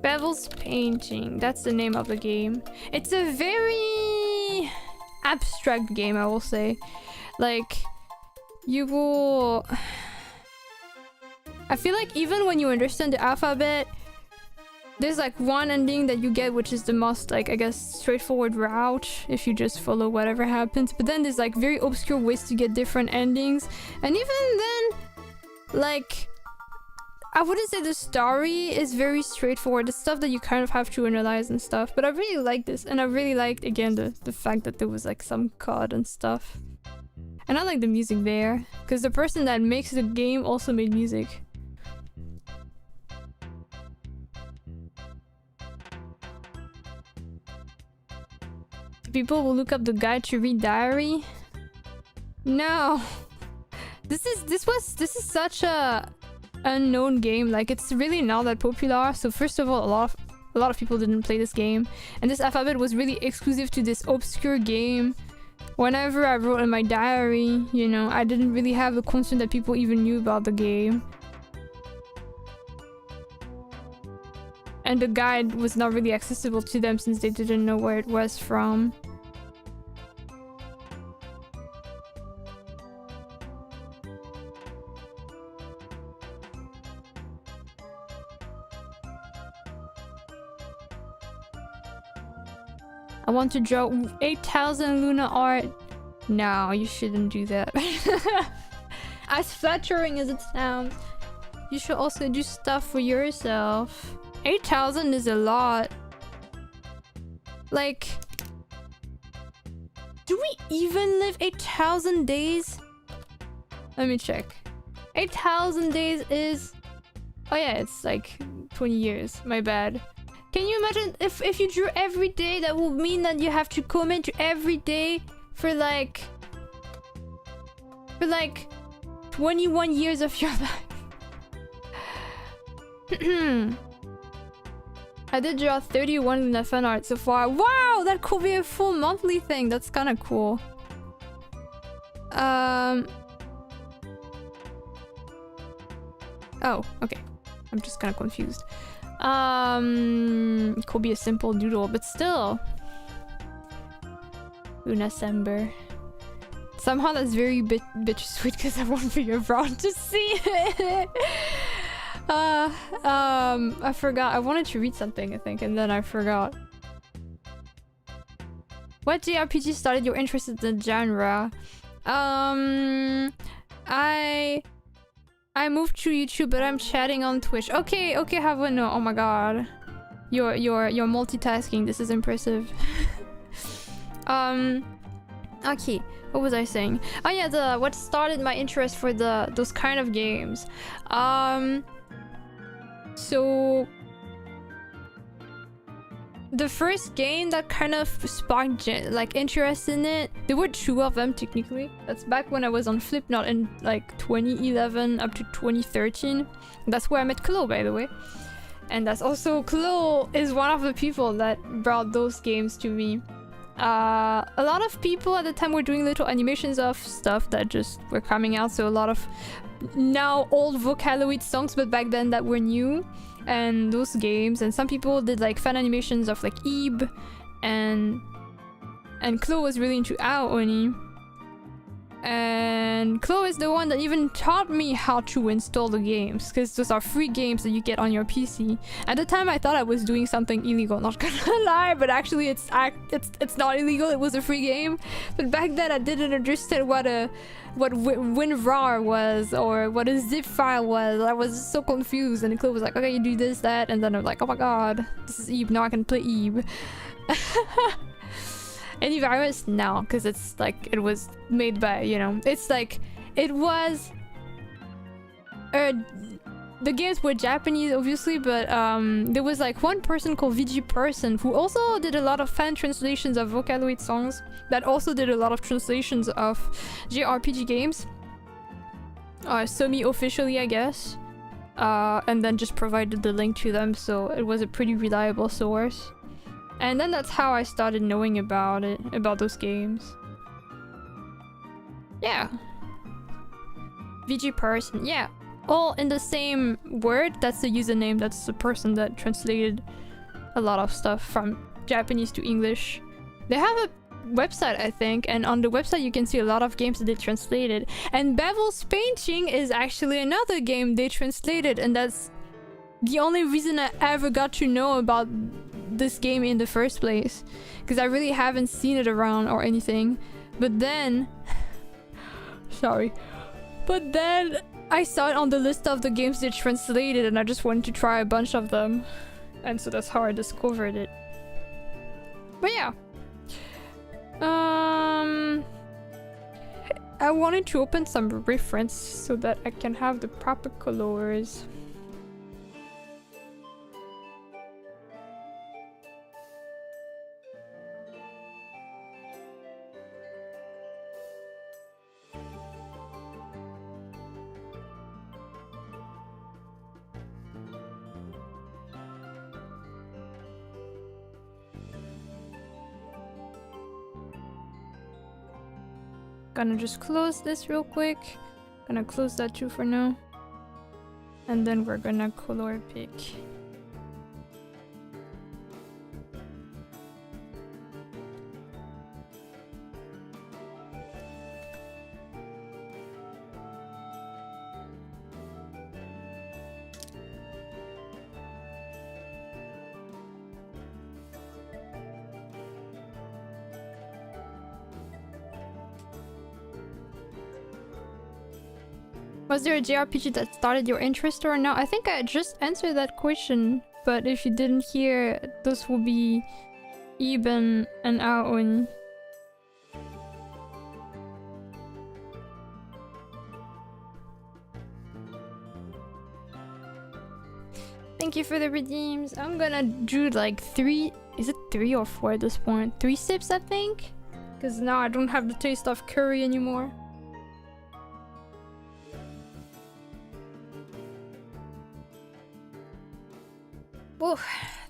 Bevel's Painting, that's the name of the game. It's a very abstract game, I will say. Like, you will... I feel like even when you understand the alphabet, there's like one ending that you get, which is the most, like, I guess, straightforward route if you just follow whatever happens. But then there's like very obscure ways to get different endings. And even then, like, I wouldn't say the story is very straightforward. It's stuff that you kind of have to analyze and stuff. But I really like this. And I really liked, again, the fact that there was like some code and stuff. And I like the music there, because the person that makes the game also made music. People will look up the guide to read diary. No, this is such a unknown game. Like, it's really not that popular. So first of all, a lot of people didn't play this game, and this alphabet was really exclusive to this obscure game. Whenever I wrote in my diary, you know, I didn't really have the concern that people even knew about the game. and the guide was not really accessible to them since they didn't know where it was from. I want to draw 8,000 Luna art. No, you shouldn't do that. As flattering as it sounds, you should also do stuff for yourself. 8,000 is a lot. Like, do we even live 8,000 days? Let me check. 8,000 days is... Oh yeah, it's like 20 years. My bad. Can you imagine if you drew every day, that would mean that you have to commit to every day for like 21 years of your life. I did draw 31 Luna fan art so far. Wow, that could be a full monthly thing. That's kind of cool. Oh, okay. I'm just kind of confused. It could be a simple doodle, but still. Lunacember. Somehow that's very bittersweet because I want for your brown to see it. I forgot. I wanted to read something, I think, and then I forgot. What JRPG started your interest in the genre? I moved to YouTube, but I'm chatting on Twitch. Okay, have a no. Oh my god, you're multitasking. This is impressive. Okay, what was I saying? Oh yeah, what started my interest for those kind of games. So the first game that kind of sparked like interest in it, there were two of them technically. That's back when I was on Flipnot in like 2011 up to 2013. That's where I met Chloe, by the way. And that's also, Chloe is one of the people that brought those games to me. A lot of people at the time were doing little animations of stuff that just were coming out, so a lot of now old Vocaloid songs, but back then that were new, and those games. And some people did like fan animations of like Ib, and Chloe was really into Oni. And Chloe is the one that even taught me how to install the games, because those are free games that you get on your PC. At the time I thought I was doing something illegal, not gonna lie, but actually it's not illegal. It was a free game. But back then I didn't understand what WinRAR was or what a zip file was. I was so confused, and Chloe was like, okay, you do this, that, and then I'm like, oh my god, this is Ib, now I can play Ib. Antivirus? No, because it's like, it was made by, you know, it's like, it was... the games were Japanese, obviously, but there was like one person called VG Person who also did a lot of fan translations of Vocaloid songs, that also did a lot of translations of JRPG games. Semi-officially, I guess. And then just provided the link to them, so it was a pretty reliable source. And then that's how I started knowing about it, about those games. Yeah. VG Person, yeah. All in the same word. That's the username. That's the person that translated a lot of stuff from Japanese to English. They have a website, I think, and on the website you can see a lot of games that they translated. And Bevel's Painting is actually another game they translated, and that's the only reason I ever got to know about this game in the first place, because I really haven't seen it around or anything. But then but then I saw it on the list of the games they translated, and I just wanted to try a bunch of them, and so that's how I discovered it. But yeah, I wanted to open some reference so that I can have the proper colors. Gonna just close this real quick. Gonna close that too for now. And then we're gonna color pick. Was there a JRPG that started your interest or not? I think I just answered that question, but if you didn't hear, those will be Eben and Aoni. Thank you for the redeems. I'm gonna do like 3... Is it 3 or 4 at this point? 3 sips, I think? Because now I don't have the taste of curry anymore. Oh,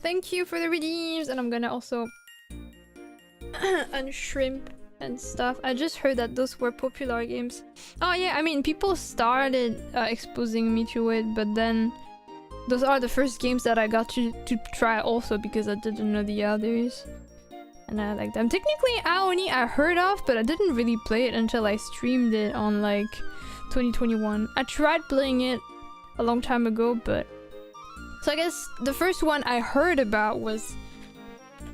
thank you for the redeems. And I'm gonna also unshrimp and stuff. I just heard that those were popular games. Oh yeah, I mean, people started exposing me to it, but then those are the first games that I got to try also because I didn't know the others. And I like them. Technically, Aoni I heard of, but I didn't really play it until I streamed it on like 2021. I tried playing it a long time ago, but... So I guess the first one I heard about was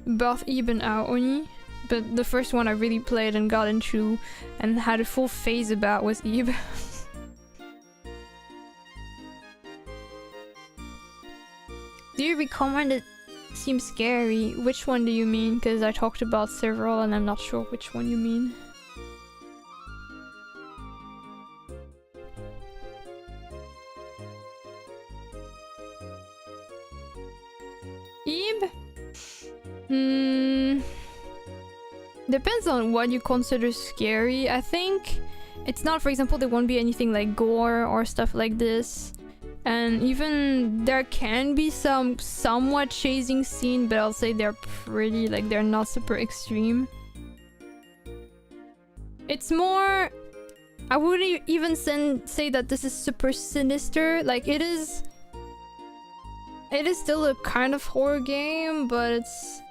both Ib and Aoni. But the first one I really played and got into and had a full phase about was Ib. Do you recommend it? Seems scary. Which one do you mean? Because I talked about several and I'm not sure which one you mean. Ib? Depends on what you consider scary. I think it's not, for example, there won't be anything like gore or stuff like this. And even there can be some somewhat chasing scene, but I'll say they're pretty, like they're not super extreme. It's more, I wouldn't even say that this is super sinister. Like it is still a kind of horror game, but it's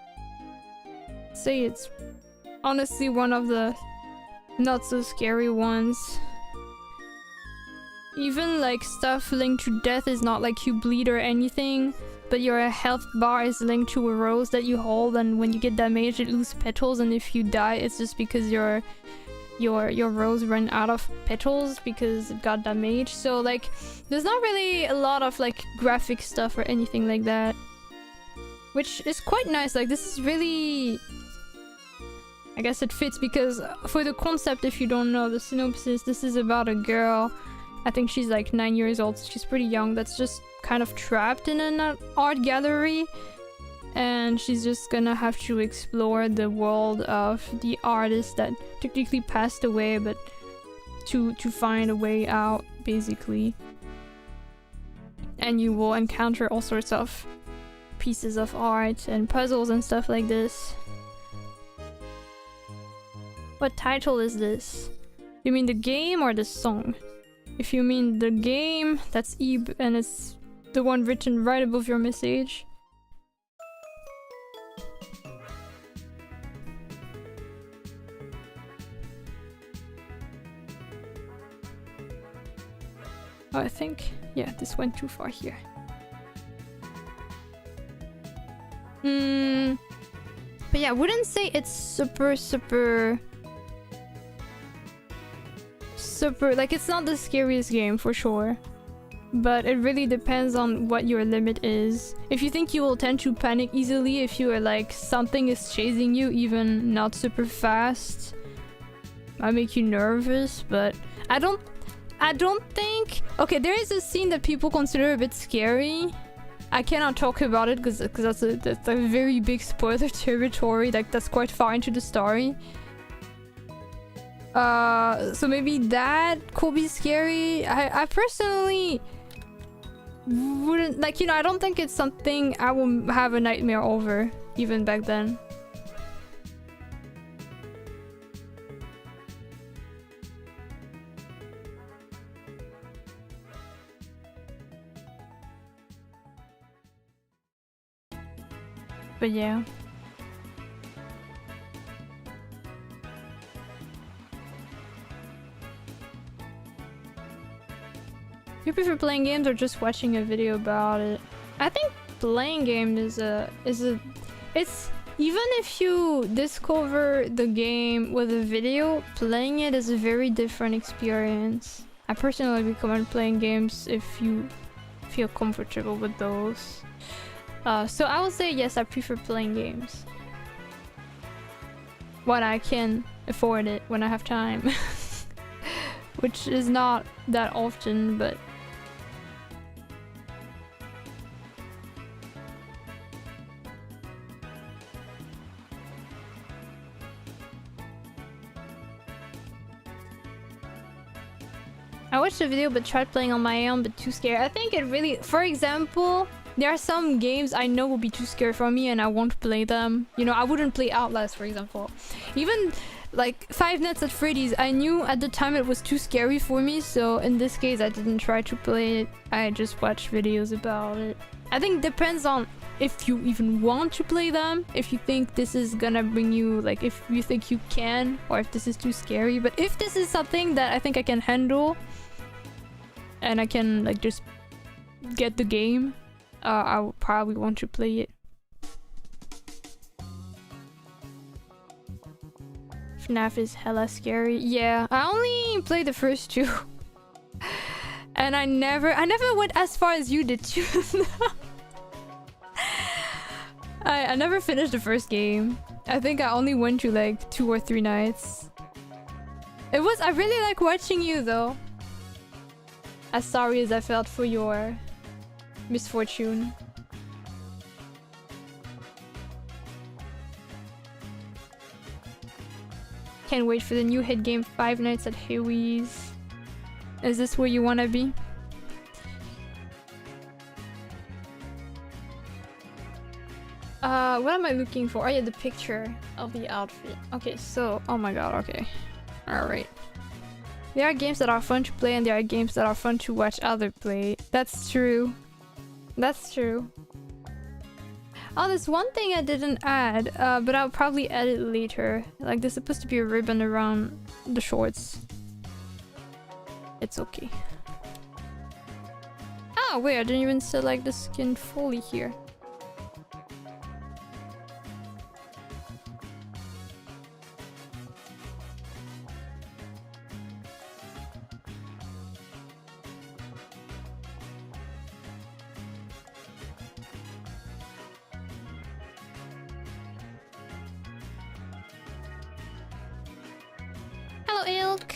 honestly one of the not so scary ones. Even like stuff linked to death is not like you bleed or anything, but your health bar is linked to a rose that you hold, and when you get damaged it loses petals, and if you die it's just because your rose ran out of petals because it got damaged. So like there's not really a lot of like graphic stuff or anything like that, which is quite nice. Like this is really, I guess it fits because for the concept, if you don't know the synopsis, this is about a girl, I think she's like 9 years old, so she's pretty young, that's just kind of trapped in an art gallery, and she's just gonna have to explore the world of the artist that technically passed away, but to find a way out, basically. And you will encounter all sorts of pieces of art and puzzles and stuff like this. What title is this? You mean the game or the song? If you mean the game, that's Ib, and it's the one written right above your message. Oh, I think, yeah, this went too far here. But yeah, I wouldn't say it's super, like it's not the scariest game for sure, but it really depends on what your limit is. If you think you will tend to panic easily if you are like something is chasing you, even not super fast, might make you nervous. But I don't think, okay, there is a scene that people consider a bit scary. I cannot talk about it because that's a very big spoiler territory, like that's quite far into the story. So maybe that could be scary. I personally wouldn't, like, you know, I don't think it's something I will have a nightmare over, even back then. But yeah. You prefer playing games or just watching a video about it? I think playing games is even if you discover the game with a video, playing it is a very different experience. I personally recommend playing games if you feel comfortable with those. So I would say yes, I prefer playing games when I can afford it, when I have time. Which is not that often, but I watched the video but tried playing on my own but too scared. I think it really, for example, there are some games I know will be too scary for me and I won't play them. You know, I wouldn't play Outlast, for example. Even like Five Nights at Freddy's, I knew at the time it was too scary for me, so in this case I didn't try to play it. I just watched videos about it. I think it depends on if you even want to play them, if you think this is gonna bring you, like, if you think you can, or if this is too scary. But if this is something that I think I can handle and I can like just get the game, I would probably want to play it. FNAF is hella scary. Yeah, I only played the first two. And I never went as far as you did too. I never finished the first game. I think I only went to like 2 or 3 nights. I really like watching you though. As sorry as I felt for your misfortune. Can't wait for the new hit game Five Nights at Freddy's. Is this where you wanna be? What am I looking for? Oh yeah, the picture of the outfit. Okay, so, oh my god, okay. Alright. There are games that are fun to play and there are games that are fun to watch others play. That's true. That's true. Oh, there's one thing I didn't add, but I'll probably add it later. Like, there's supposed to be a ribbon around the shorts. It's okay. Oh, wait, I didn't even select the skin fully here. Hello, Ilk.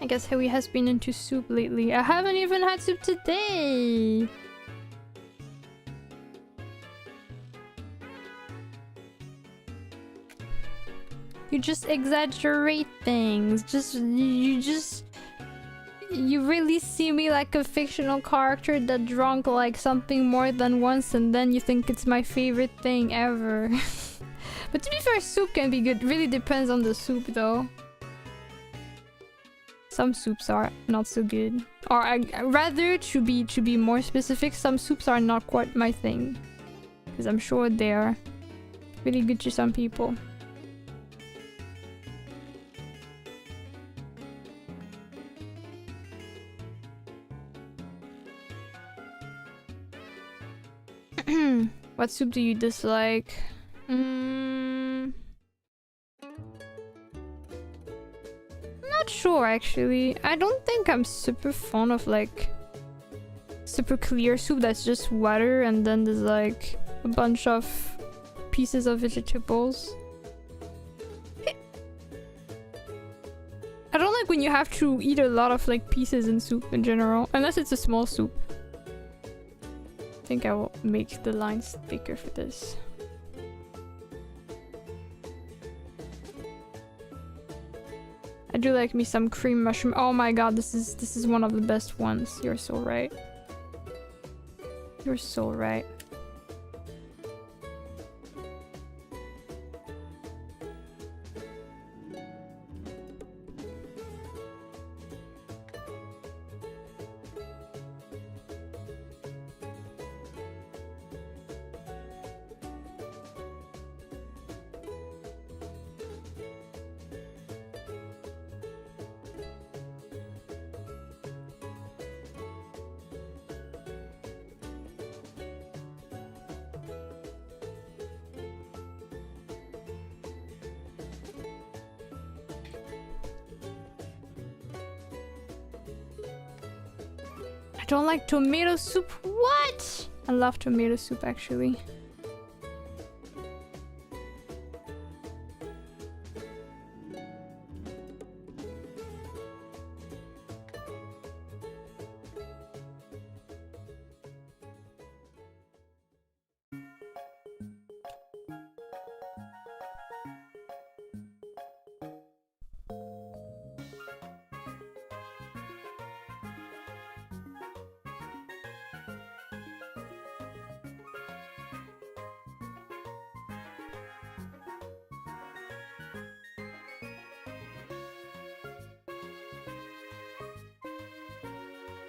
I guess Harry has been into soup lately. I haven't even had soup today! You just exaggerate things. You really see me like a fictional character that drunk like something more than once and then you think it's my favorite thing ever. But to be fair, soup can be good. Really depends on the soup though. Some soups are not so good. Or rather, to be more specific, some soups are not quite my thing. Because I'm sure they are really good to some people. What soup do you dislike? Not sure actually. I don't think I'm super fond of like super clear soup that's just water and then there's like a bunch of pieces of vegetables. I don't like when you have to eat a lot of like pieces in soup in general, unless it's a small soup. I think I will make the lines thicker for this. I do like me some cream mushroom. Oh my god, this is one of the best ones. You're so right. You're so right. I don't like tomato soup. What? I love tomato soup actually.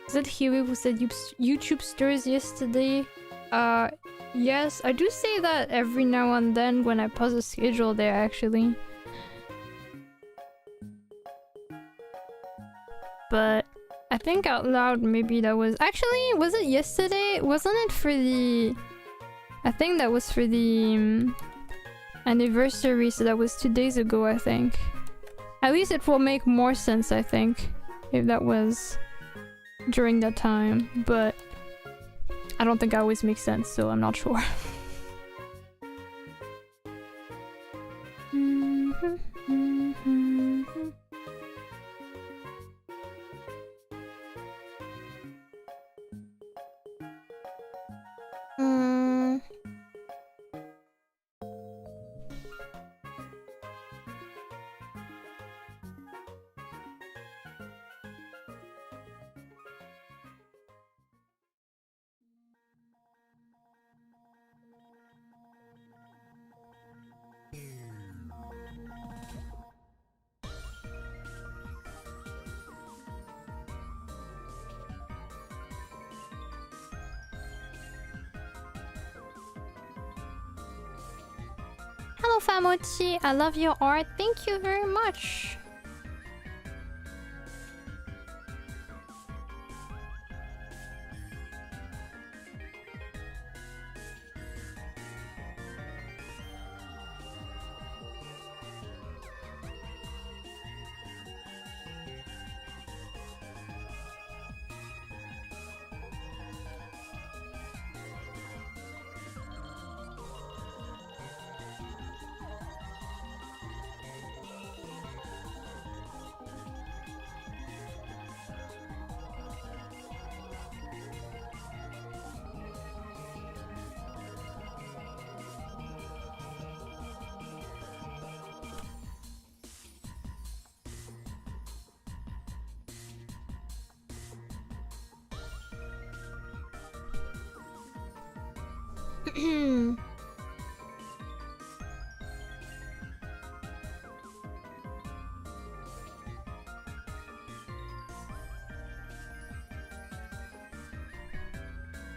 Is it Huey who said YouTube stories yesterday? Yes, I do say that every now and then when I pause a schedule there actually. But I think out loud maybe that was... Actually, was it yesterday? Wasn't it for the... I think that was for the anniversary, so that was 2 days ago I think. At least it will make more sense I think, if that was during that time, but I don't think I always make sense, so I'm not sure. Hello Famochi, I love your art, thank you very much.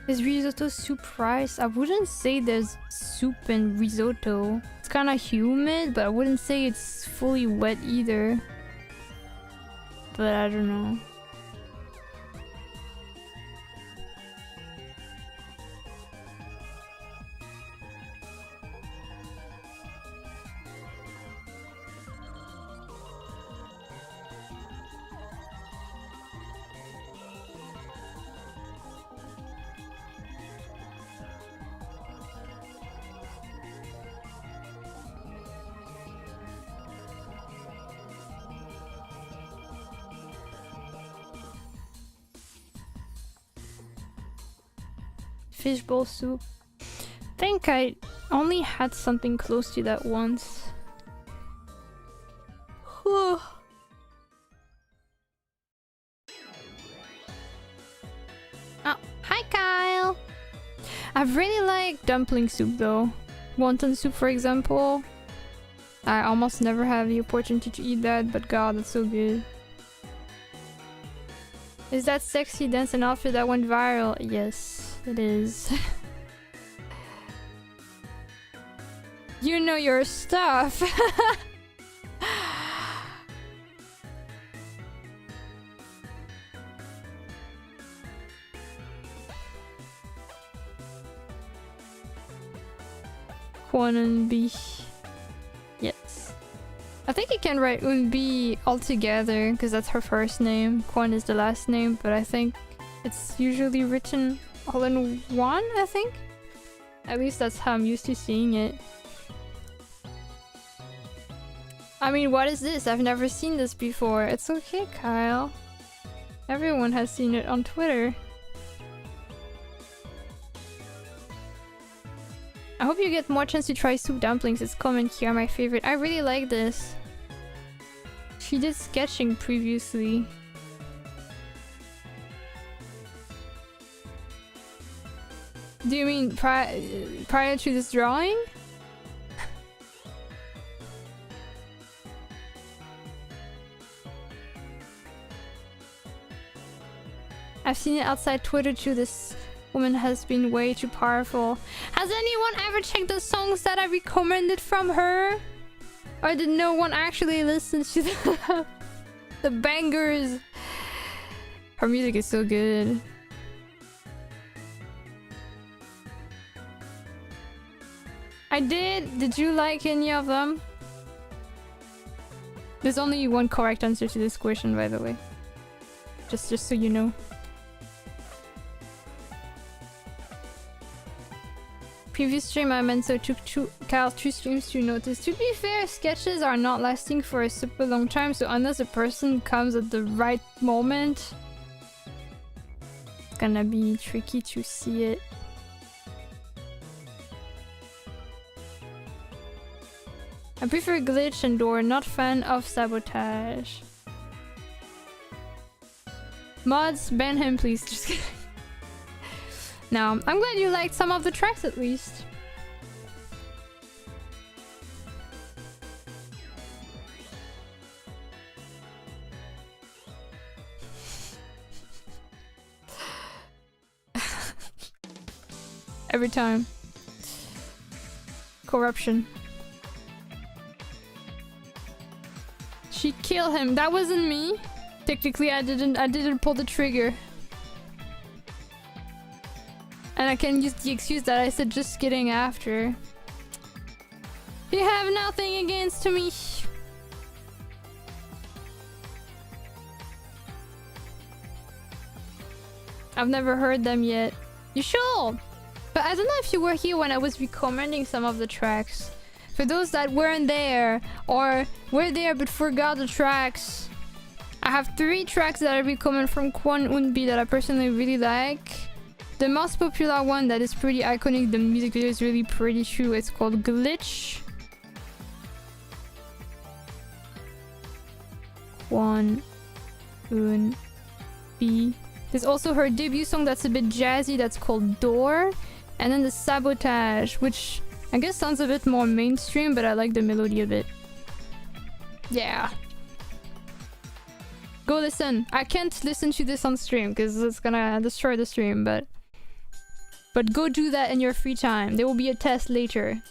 Is risotto soup rice? I wouldn't say there's soup in risotto. It's kind of humid, but I wouldn't say it's fully wet either. But I don't know. fishbowl soup. I think I only had something close to that once. Oh, hi Kyle! I really like dumpling soup though. Wonton soup for example. I almost never have the opportunity to eat that, but god, that's so good. Is that sexy dance and outfit that went viral? Yes, it is. You know your stuff! Kwonenbi. Yes. I think you can write Unbi all together because that's her first name. Kwon is the last name, but I think it's usually written all in one, I think? At least that's how I'm used to seeing it. I mean, what is this? I've never seen this before. It's okay, Kyle. Everyone has seen it on Twitter. I hope you get more chance to try soup dumplings. It's common here, my favorite. I really like this. She did sketching previously. Do you mean prior to this drawing? I've seen it outside Twitter too. This woman has been way too powerful. Has anyone ever checked the songs that I recommended from her? Or did no one actually listen to the bangers? Her music is so good. I did. Did you like any of them? There's only one correct answer to this question, by the way. Just so you know. Previous stream I meant so took Kyle 2 streams to notice. To be fair, sketches are not lasting for a super long time, so unless a person comes at the right moment, it's gonna be tricky to see it. I prefer glitch and door, not fan of sabotage. Mods, ban him please. Just kidding. No, I'm glad you liked some of the tracks at least. Every time. Corruption. She killed him. That wasn't me. Technically, I didn't pull the trigger. And I can use the excuse that I said just kidding after. You have nothing against me. I've never heard them yet. You should! But I don't know if you were here when I was recommending some of the tracks. For those that weren't there, or were there but forgot the tracks, I have 3 tracks that I recommend from Kwon Unbi that I personally really like. The most popular one that is pretty iconic, the music video is really pretty true. It's called Glitch. Kwon Unbi. There's also her debut song that's a bit jazzy that's called Door. And then the Sabotage, which I guess sounds a bit more mainstream, but I like the melody a bit. Yeah. Go listen. I can't listen to this on stream because it's gonna destroy the stream, but go do that in your free time. There will be a test later.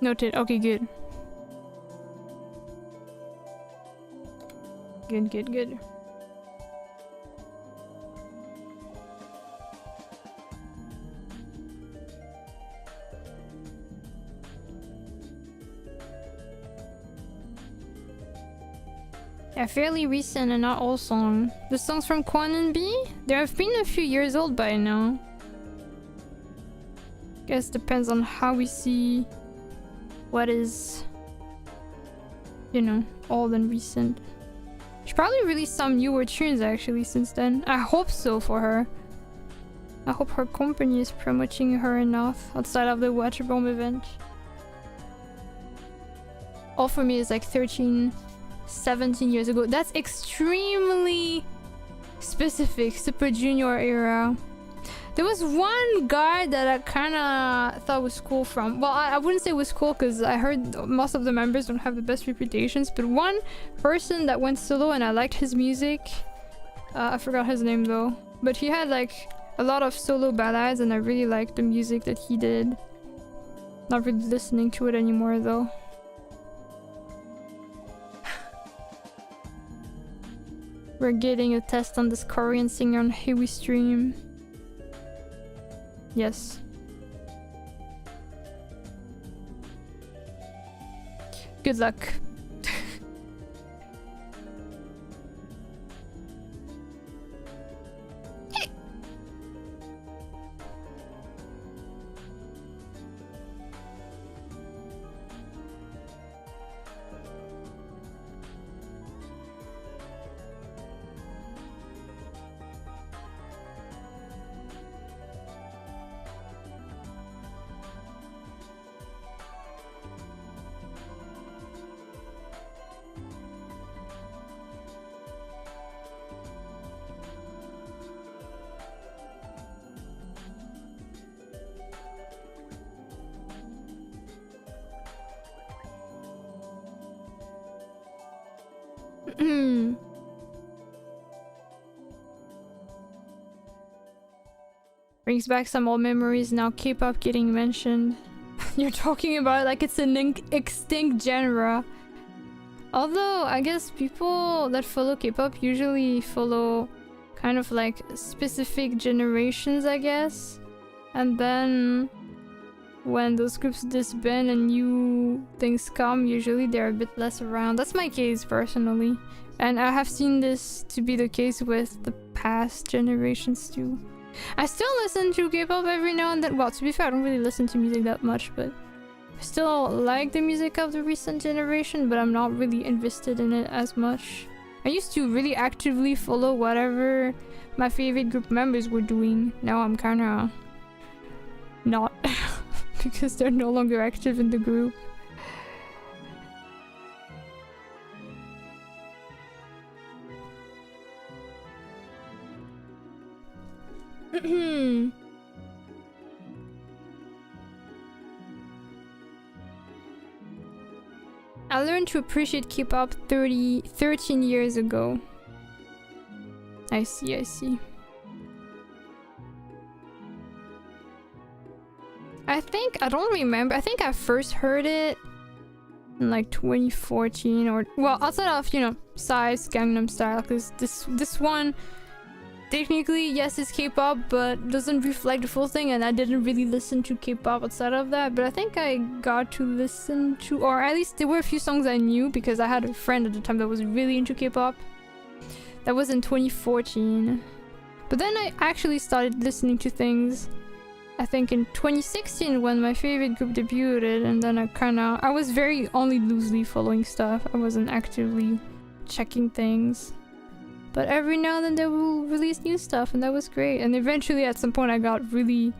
Noted. Okay, good. Good. Yeah, fairly recent and not old song. The songs from Kwon Unbi? They have been a few years old by now. Guess depends on how we see what is you know, old and recent. She probably released some newer tunes actually since then. I hope so for her. I hope her company is promoting her enough outside of the Wacom event. All for Me is like 13, 17 years ago. That's extremely specific. Super Junior era. There was one guy that I kind of thought was cool from... Well, I wouldn't say it was cool because I heard most of the members don't have the best reputations. But one person that went solo and I liked his music. I forgot his name though. But he had like a lot of solo ballads and I really liked the music that he did. Not really listening to it anymore though. We're getting a test on this Korean singer on Hiwi stream. Yes. Good luck. Brings back some old memories now. K-pop getting mentioned. You're talking about it like it's an extinct genre. Although, I guess people that follow K-pop usually follow kind of like specific generations, I guess. And then when those groups disband and new things come, usually they're a bit less around. That's my case personally. And I have seen this to be the case with the past generations too. I still listen to K-pop every now and then. Well, to be fair, I don't really listen to music that much, but I still like the music of the recent generation, but I'm not really invested in it as much. I used to really actively follow whatever my favorite group members were doing. Now I'm kinda not because they're no longer active in the group. I learned to appreciate K-pop 13 years ago. I see, I see. I don't remember. I think I first heard it in like 2014 or... Well, outside of, you know, Psy's Gangnam Style, because this one... Technically, yes, it's K-pop, but doesn't reflect the full thing, and I didn't really listen to K-pop outside of that, but I think I got to listen to, or at least there were a few songs I knew, because I had a friend at the time that was really into K-pop. That was in 2014. But then I actually started listening to things, I think in 2016, when my favorite group debuted, and then I was very only loosely following stuff. I wasn't actively checking things. But every now and then they will release new stuff, and that was great. And eventually at some point I got really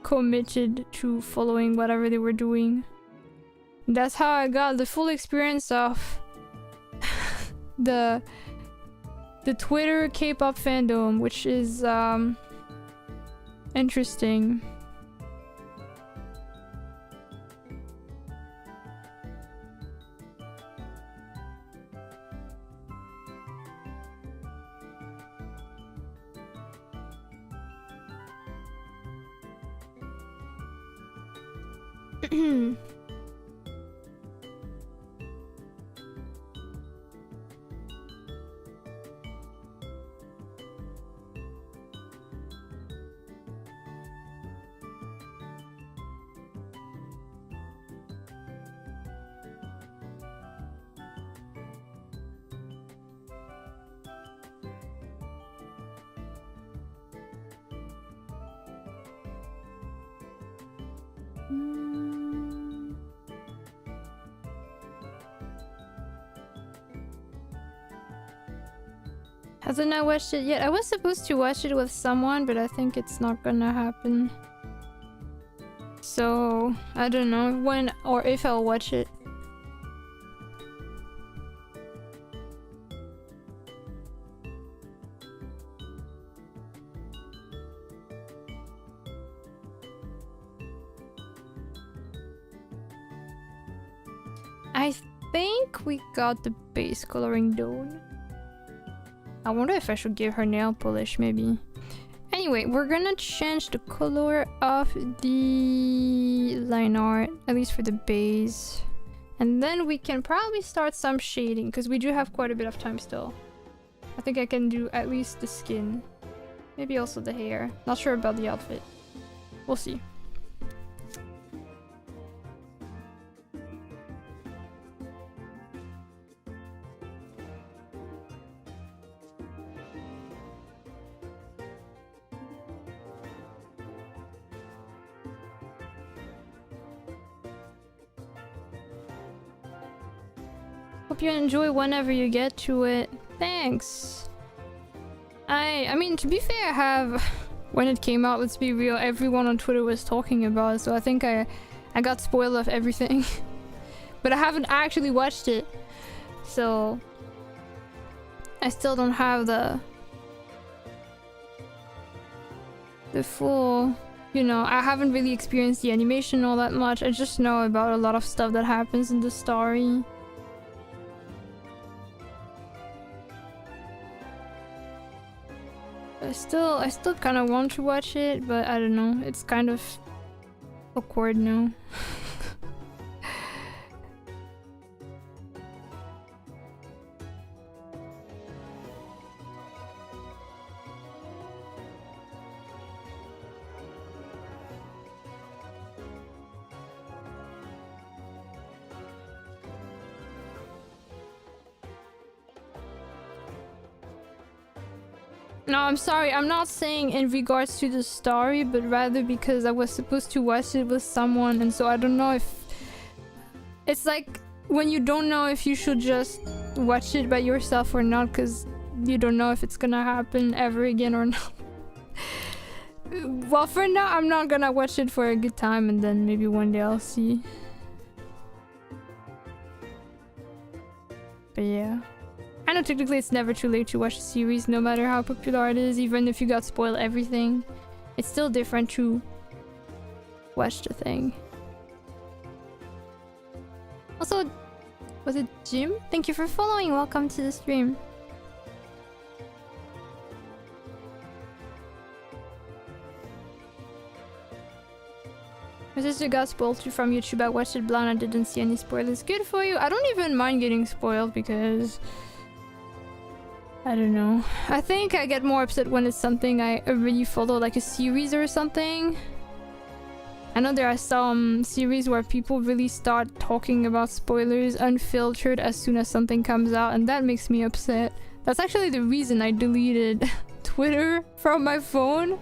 committed to following whatever they were doing. And that's how I got the full experience of the Twitter K-pop fandom, which is interesting. Hasn't not watched it yet. I was supposed to watch it with someone, but I think it's not gonna happen. So, I don't know when or if I'll watch it. I think we got the base coloring done. I wonder if I should give her nail polish, maybe. Anyway, we're gonna change the color of the line art, at least for the base. And then we can probably start some shading, because we do have quite a bit of time still. I think I can do at least the skin. Maybe also the hair. Not sure about the outfit. We'll see. Hope you enjoy whenever you get to it. Thanks. I mean, to be fair, I have... When it came out, let's be real, everyone on Twitter was talking about it, so I think I got spoiled of everything. But I haven't actually watched it. So... I still don't have the full... You know, I haven't really experienced the animation all that much. I just know about a lot of stuff that happens in the story. I still kind of want to watch it, but I don't know. It's kind of awkward now. No, I'm sorry. I'm not saying in regards to the story, but rather because I was supposed to watch it with someone, and so I don't know if... It's like when you don't know if you should just watch it by yourself or not, because you don't know if it's gonna happen ever again or not. Well, for now, I'm not gonna watch it for a good time, and then maybe one day I'll see. But yeah. I know technically it's never too late to watch a series, no matter how popular it is, even if you got spoiled everything. It's still different to watch the thing. Also, was it Jim? Thank you for following, welcome to the stream. My sister got spoiled too from YouTube. I watched it blind, I didn't see any spoilers. Good for you. I don't even mind getting spoiled because... I don't know. I think I get more upset when it's something I already follow, like a series or something. I know there are some series where people really start talking about spoilers unfiltered as soon as something comes out, and that makes me upset. That's actually the reason I deleted Twitter from my phone.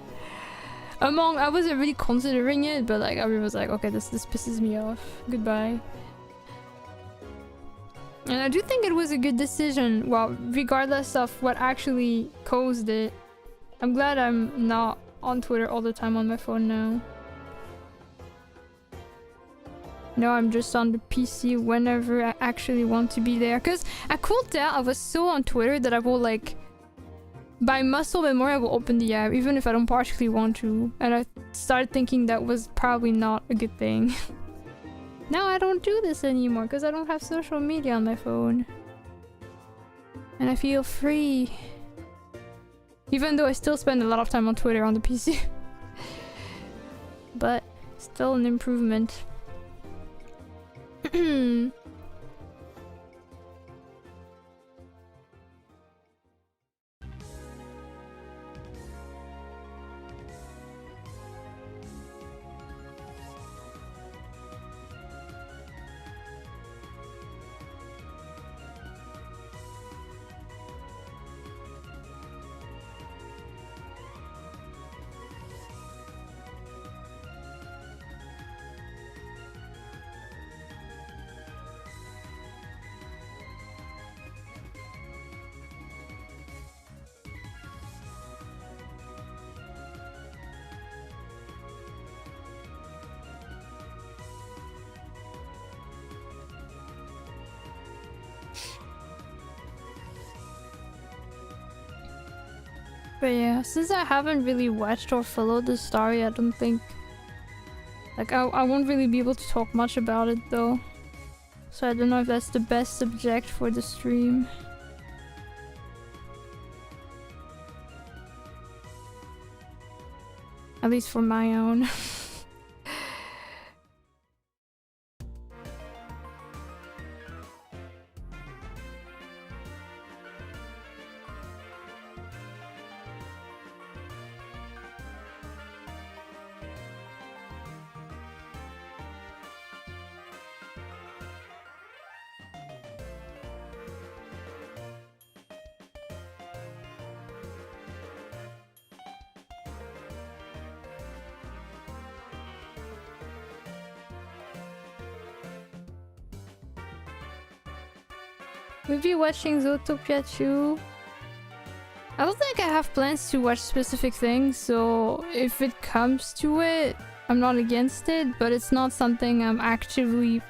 I wasn't really considering it, but like I was like, okay, this pisses me off. Goodbye. And I do think it was a good decision, well, regardless of what actually caused it. I'm glad I'm not on Twitter all the time on my phone now. No, I'm just on the PC whenever I actually want to be there. Because I could tell I was so on Twitter that I will like... By muscle memory, I will open the app, even if I don't particularly want to. And I started thinking that was probably not a good thing. Now I don't do this anymore because I don't have social media on my phone. And I feel free. Even though I still spend a lot of time on Twitter on the PC. But still an improvement. But yeah, since I haven't really watched or followed the story, I don't think... Like, I won't really be able to talk much about it though. So I don't know if that's the best subject for the stream. At least for my own. We'll be watching Zootopia too. I don't think I have plans to watch specific things, so if it comes to it, I'm not against it, but it's not something I'm actively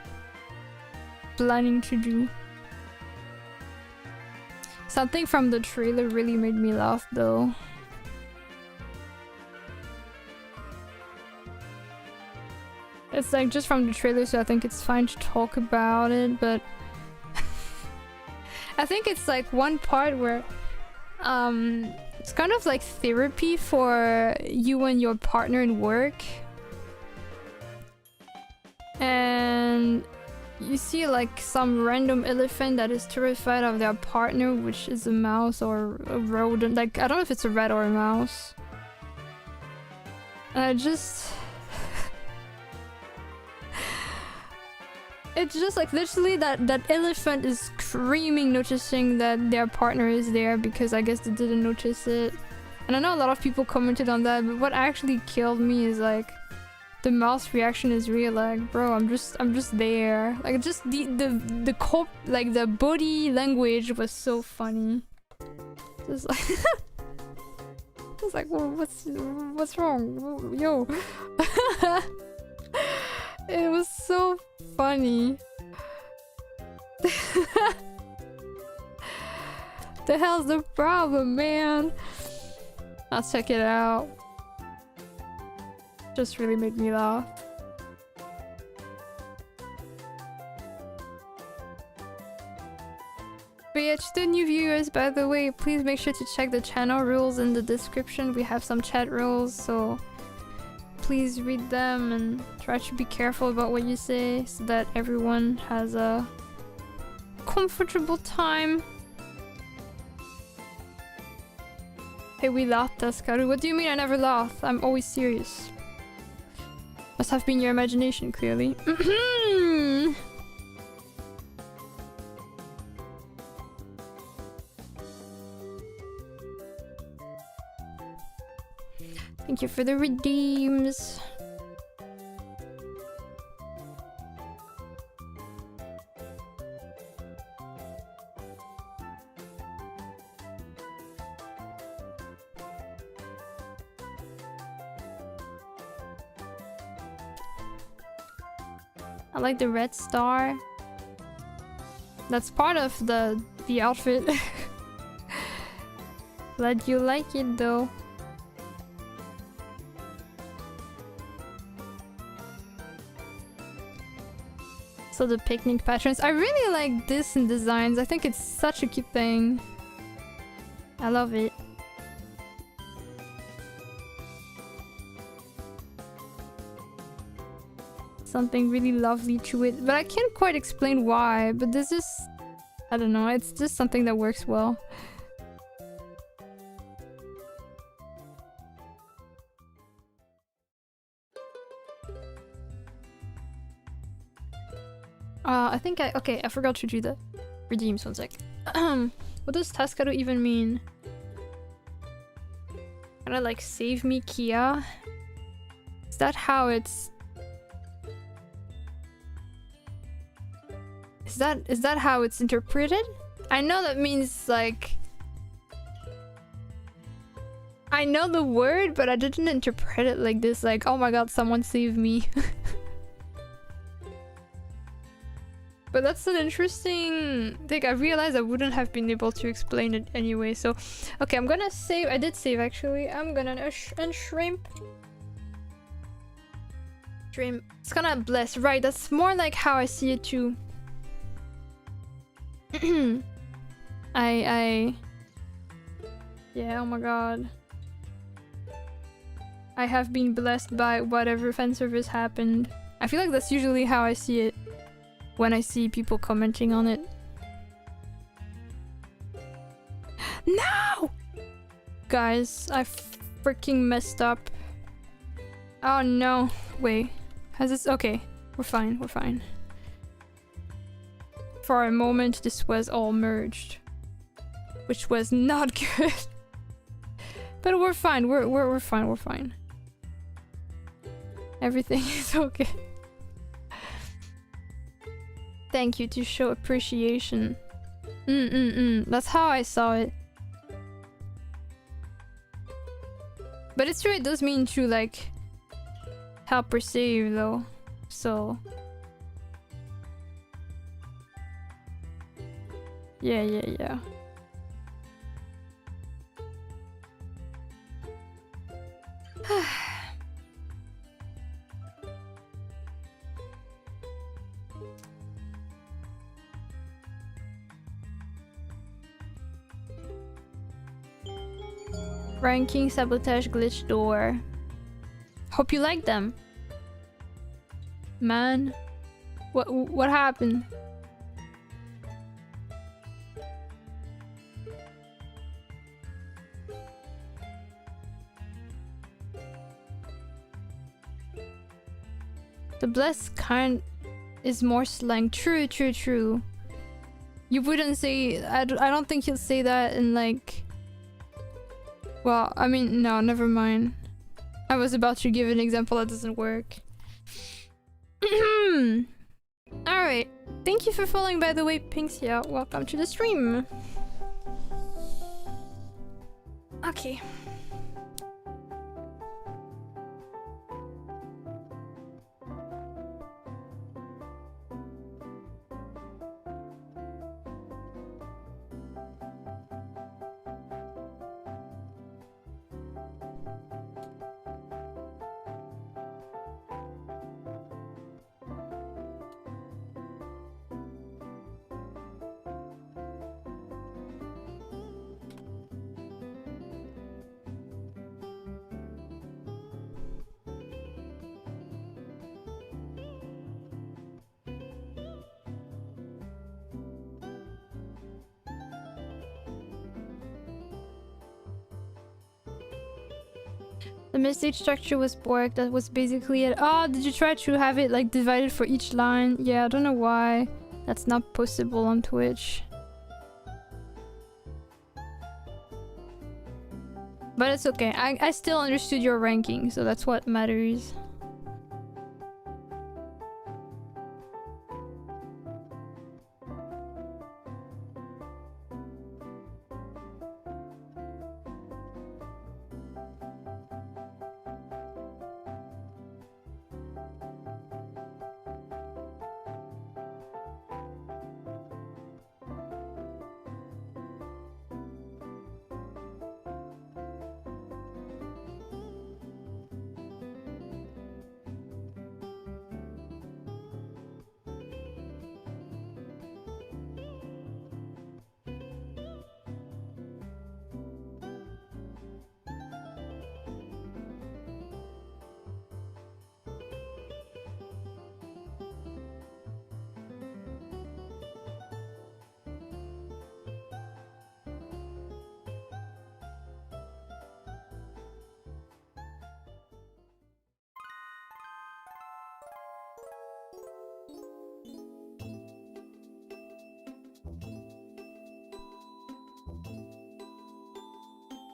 planning to do. Something from the trailer really made me laugh though. It's like just from the trailer, so I think it's fine to talk about it, but I think it's like one part where it's kind of like therapy for you and your partner in work. And you see like some random elephant that is terrified of their partner, which is a mouse or a rodent. Like, I don't know if it's a rat or a mouse. And I just... It's just like literally that elephant is screaming, noticing that their partner is there because I guess they didn't notice it. And I know a lot of people commented on that, but what actually killed me is like the mouse reaction is real. Like, bro, I'm just there. Like, just the body language was so funny. Just like it's like, well, what's wrong, yo? It was so funny. The hell's the problem, man? I'll check it out. Just really made me laugh. But yeah, to the new viewers, by the way, please make sure to check the channel rules in the description. We have some chat rules, so please read them and try to be careful about what you say so that everyone has a comfortable time. Hey, we laughed, Taskaru. What do you mean I never laugh? I'm always serious. Must have been your imagination, clearly. Thank you for the redeems. I like the red star. That's part of the outfit. Glad you like it though. So the picnic patterns. I really like this in designs. I think it's such a cute thing. I love it. Something really lovely to it. But I can't quite explain why. But this is... I don't know. It's just something that works well. I think okay, I forgot to do the redeems. 1 sec. What does Taskaru even mean? Can I like save me, Kia? Is that how it's... Is that how it's interpreted? I know that means like... I know the word, but I didn't interpret it like this. Like, oh my god, someone save me. But that's an interesting thing. I realized I wouldn't have been able to explain it anyway. So, okay, I'm gonna save. I did save actually. I'm gonna unshrimp. Shrimp. It's gonna bless. Right, that's more like how I see it too. Yeah, oh my god. I have been blessed by whatever fan service happened. I feel like that's usually how I see it when I see people commenting on it. No! Guys, I freaking messed up. Oh no. Wait. Has this... Okay. We're fine. We're fine. For a moment, this was all merged. Which was not good. But we're fine. We're fine. We're fine. Everything is okay. Thank you to show appreciation. That's how I saw it. But it's true, it does mean to like help or save though. So yeah. Ranking, sabotage, glitch, door. Hope you like them. Man. What happened? The blessed kind is more slang. True. You wouldn't say... I don't think you'll say that in like... Well, I mean, no, never mind. I was about to give an example that doesn't work. Alright. Thank you for following, by the way, Pinksia. Welcome to the stream. Okay. The message structure was borked. That was basically it. Oh, did you try to have it like divided for each line? Yeah, I don't know why. That's not possible on Twitch. But it's okay. I still understood your ranking, so that's what matters.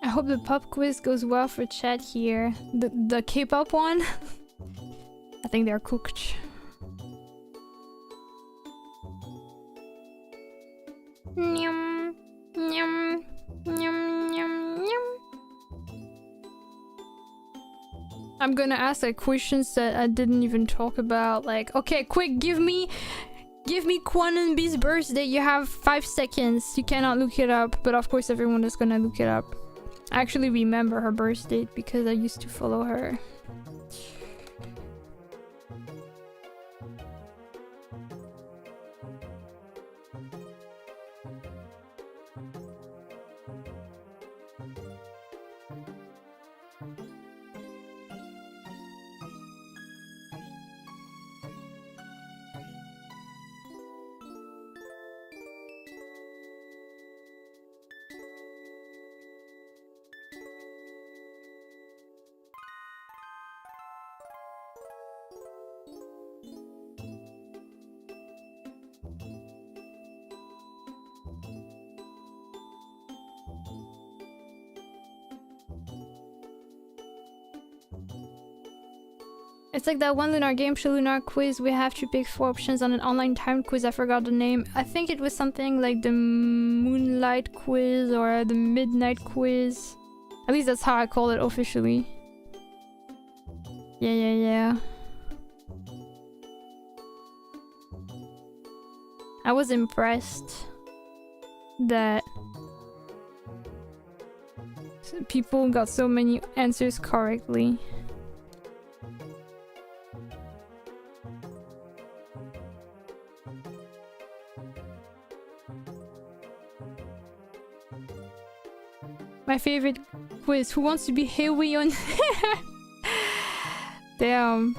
I hope the pop quiz goes well for chat here. The K-pop one? I think they're cooked. Nyum, nyum, nyum, nyum, nyum. I'm gonna ask like questions that I didn't even talk about. Like, okay, quick, give me Give me Quantum Bee's birthday. You have 5 seconds. You cannot look it up, but of course everyone is gonna look it up. I actually remember her birth date because I used to follow her. It's like that one lunar game show lunar quiz. We have to pick 4 options on an online timed quiz. I forgot the name. I think it was something like the moonlight quiz or the midnight quiz. At least that's how I call it officially. Yeah. I was impressed that people got so many answers correctly. My favorite quiz. Who wants to be Hewi on? Damn.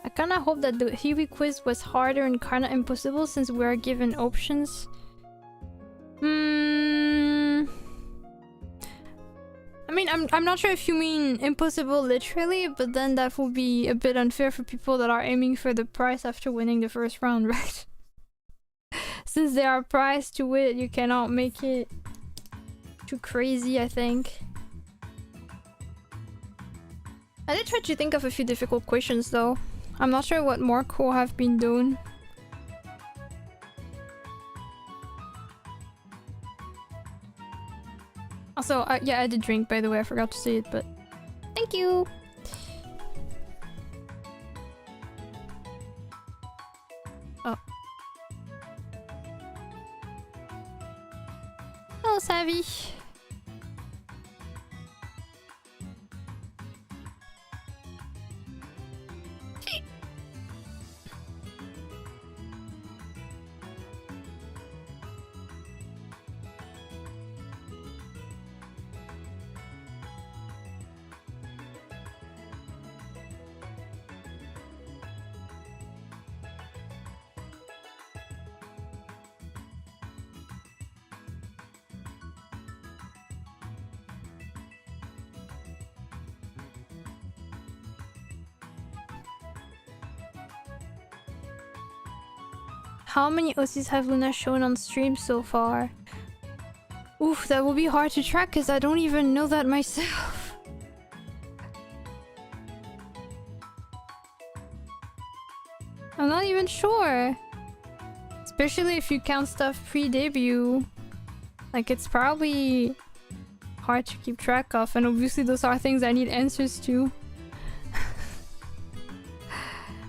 I kinda hope that the Huey quiz was harder and kinda impossible since we are given options. I mean, I'm not sure if you mean impossible literally, but then that would be a bit unfair for people that are aiming for the prize after winning the first round, right? Since there are prizes to win, you cannot make it too crazy, I think. I did try to think of a few difficult questions though. I'm not sure what more could have been done. Also, yeah, I did drink by the way, I forgot to say it, but thank you! Oh. Oh, Savvy! How many OCs have Luna shown on stream so far? Oof, that will be hard to track because I don't even know that myself. I'm not even sure. Especially if you count stuff pre-debut. Like, it's probably hard to keep track of, and obviously those are things I need answers to.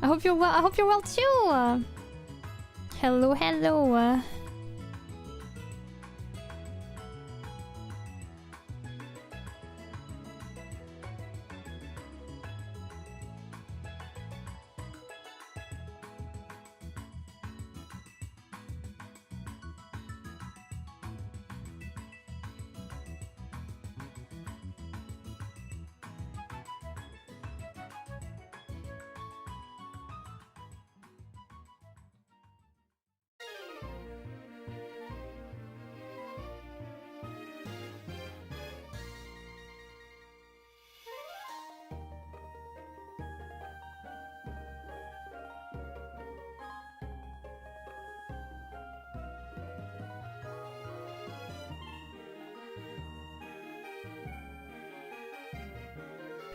I hope you're well. I hope you're well too. Hello, hello.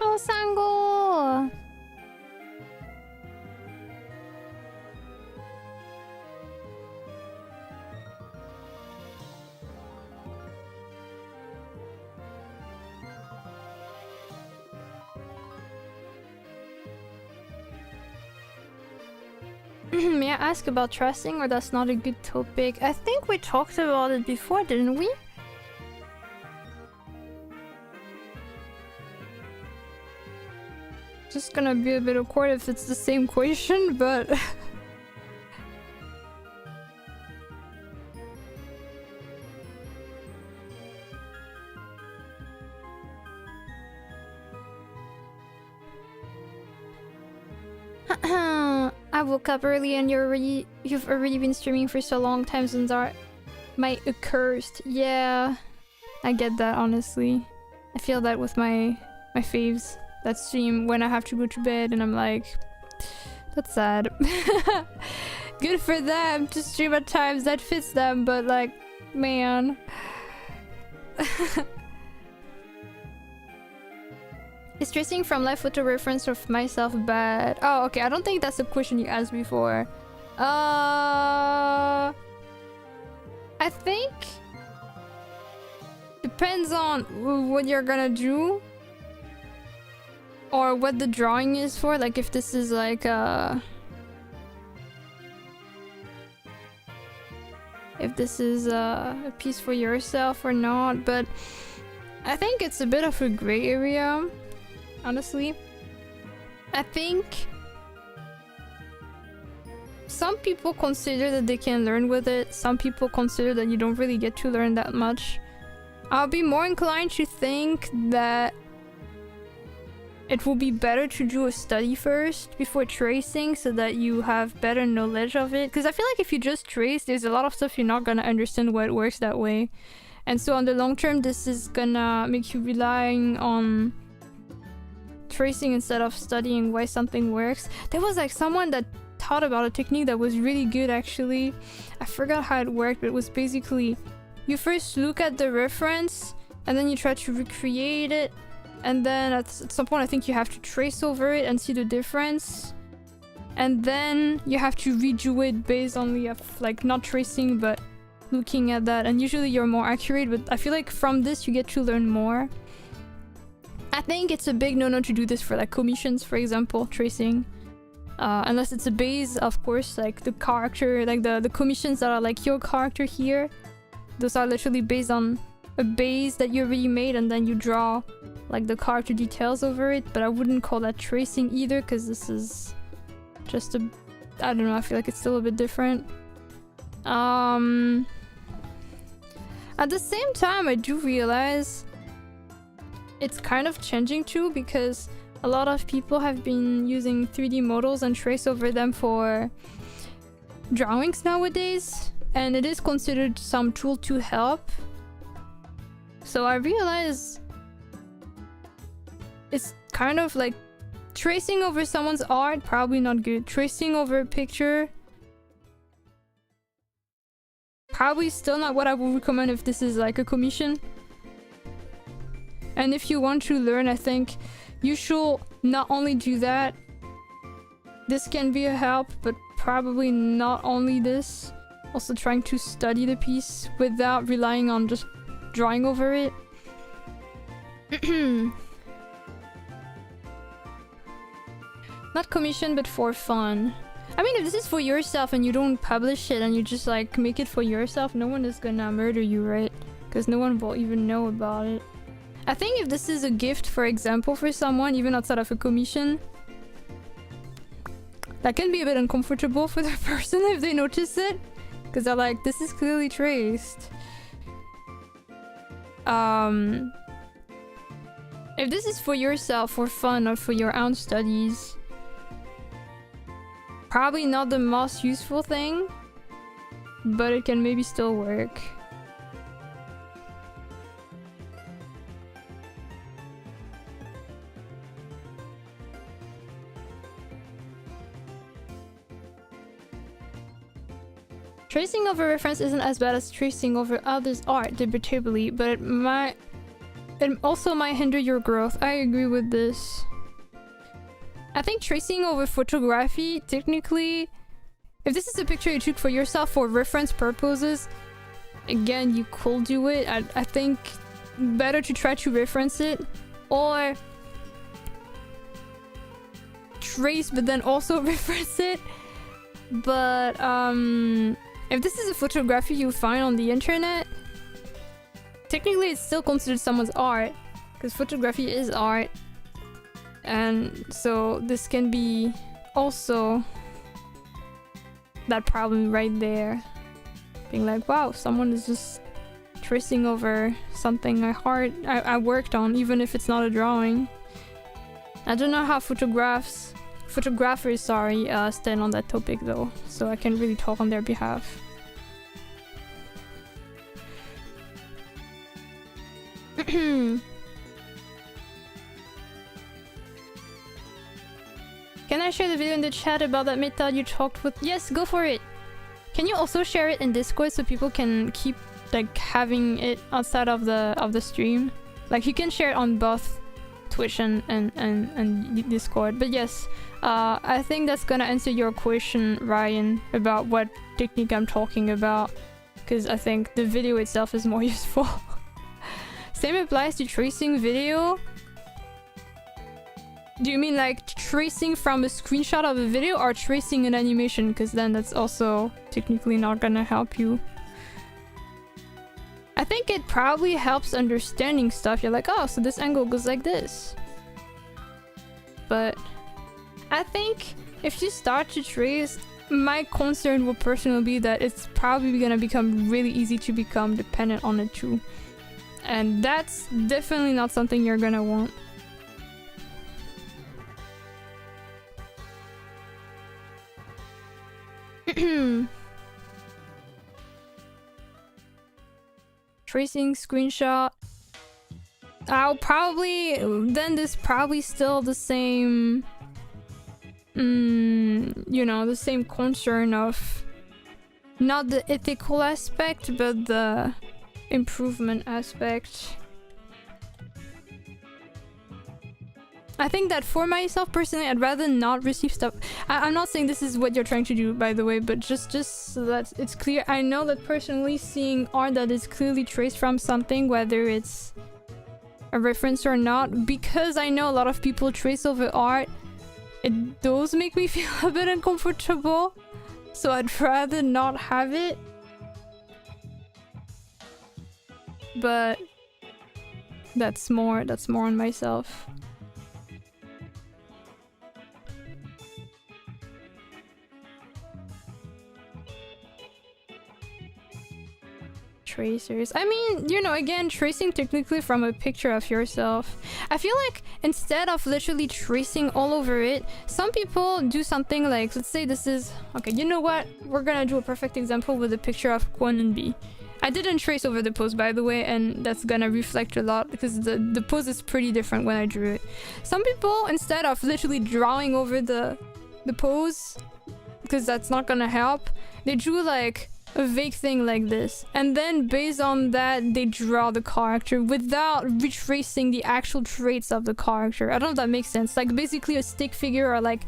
Oh, Sango! May I ask about trusting, or that's not a good topic? I think we talked about it before, didn't we? Just gonna be a bit awkward if it's the same question, but... I woke up early and you've already been streaming for so long. Time zones are my accursed. Yeah, I get that, honestly. I feel that with my faves that stream when I have to go to bed, and I'm like, that's sad. Good for them to stream at times that fits them, but like, man. Is tracing from live photo reference of myself bad? Oh, okay. I don't think that's a question you asked before. I think depends on what you're gonna do or what the drawing is for. Like if this is like if this is a piece for yourself or not, but I think it's a bit of a gray area. Honestly, I think some people consider that they can learn with it. Some people consider that you don't really get to learn that much. I'll be more inclined to think that it will be better to do a study first before tracing so that you have better knowledge of it. Because I feel like if you just trace, there's a lot of stuff you're not gonna understand why it works that way. And so on the long term, this is gonna make you relying on tracing instead of studying why something works. There was like someone that taught about a technique that was really good actually. I forgot how it worked, but it was basically you first look at the reference and then you try to recreate it, and then at some point I think you have to trace over it and see the difference, and then you have to redo it based on the like not tracing but looking at that, and usually you're more accurate. But I feel like from this you get to learn more. I think it's a big no-no to do this for like commissions, for example, tracing. Unless it's a base, of course, like the character, like the commissions that are like your character here. Those are literally based on a base that you already made, and then you draw like the character details over it. But I wouldn't call that tracing either, because this is just a... I don't know, I feel like it's still a bit different. At the same time, I do realize it's kind of changing too, because a lot of people have been using 3D models and trace over them for drawings nowadays, and it is considered some tool to help. So I realize it's kind of like tracing over someone's art, probably not good. Tracing over a picture probably still not what I would recommend if this is like a commission. And if you want to learn, I think you should not only do that. This can be a help, but probably not only this. Also trying to study the piece without relying on just drawing over it. Not commission, but for fun. I mean, if this is for yourself and you don't publish it and you just like make it for yourself, no one is gonna murder you, right? Because no one will even know about it. I think if this is a gift, for example, for someone, even outside of a commission, that can be a bit uncomfortable for the person if they notice it. Because they're like, this is clearly traced. If this is for yourself, for fun, or for your own studies, probably not the most useful thing, but it can maybe still work. Tracing over reference isn't as bad as tracing over others' art, debatably, but it also might hinder your growth. I agree with this. I think tracing over photography, technically, if this is a picture you took for yourself for reference purposes, again, you could do it. I think better to try to reference it, or trace but then also reference it. But if this is a photography you find on the internet, technically it's still considered someone's art, because photography is art. And so this can be also that problem right there. Being like, wow, someone is just tracing over something I worked on, even if it's not a drawing. I don't know how photographers stand on that topic though, so I can't really talk on their behalf. Can I share the video in the chat about that method you talked with? Yes, go for it. Can you also share it in Discord so people can keep like having it outside of the stream? Like you can share it on both Twitch and Discord. But yes, I think that's gonna answer your question, Ryan, about what technique I'm talking about, because I think the video itself is more useful. Same applies to tracing video. Do you mean like tracing from a screenshot of a video or tracing an animation? Because then that's also technically not gonna help you. I think it probably helps understanding stuff. You're like, oh, so this angle goes like this. But I think if you start to trace, my concern will personally be that it's probably gonna become really easy to become dependent on it too. And that's definitely not something you're gonna want. Tracing screenshot. I'll probably then there's probably still the same you know, the same concern of not the ethical aspect but the improvement aspect. I think that for myself personally, I'd rather not receive stuff. I'm not saying this is what you're trying to do, by the way, but just so that it's clear. I know that personally seeing art that is clearly traced from something, whether it's a reference or not, because I know a lot of people trace over art, it does make me feel a bit uncomfortable. So I'd rather not have it. But that's more on myself. Tracers. I mean, you know, again, tracing technically from a picture of yourself. I feel like instead of literally tracing all over it, some people do something like, let's say this is... Okay, you know what? We're gonna do a perfect example with a picture of Kwon and B. I didn't trace over the pose, by the way, and that's gonna reflect a lot because the pose is pretty different when I drew it. Some people, instead of literally drawing over the pose, because that's not gonna help, they drew like a vague thing like this, and then based on that they draw the character without retracing the actual traits of the character. I don't know if that makes sense. Like basically a stick figure or like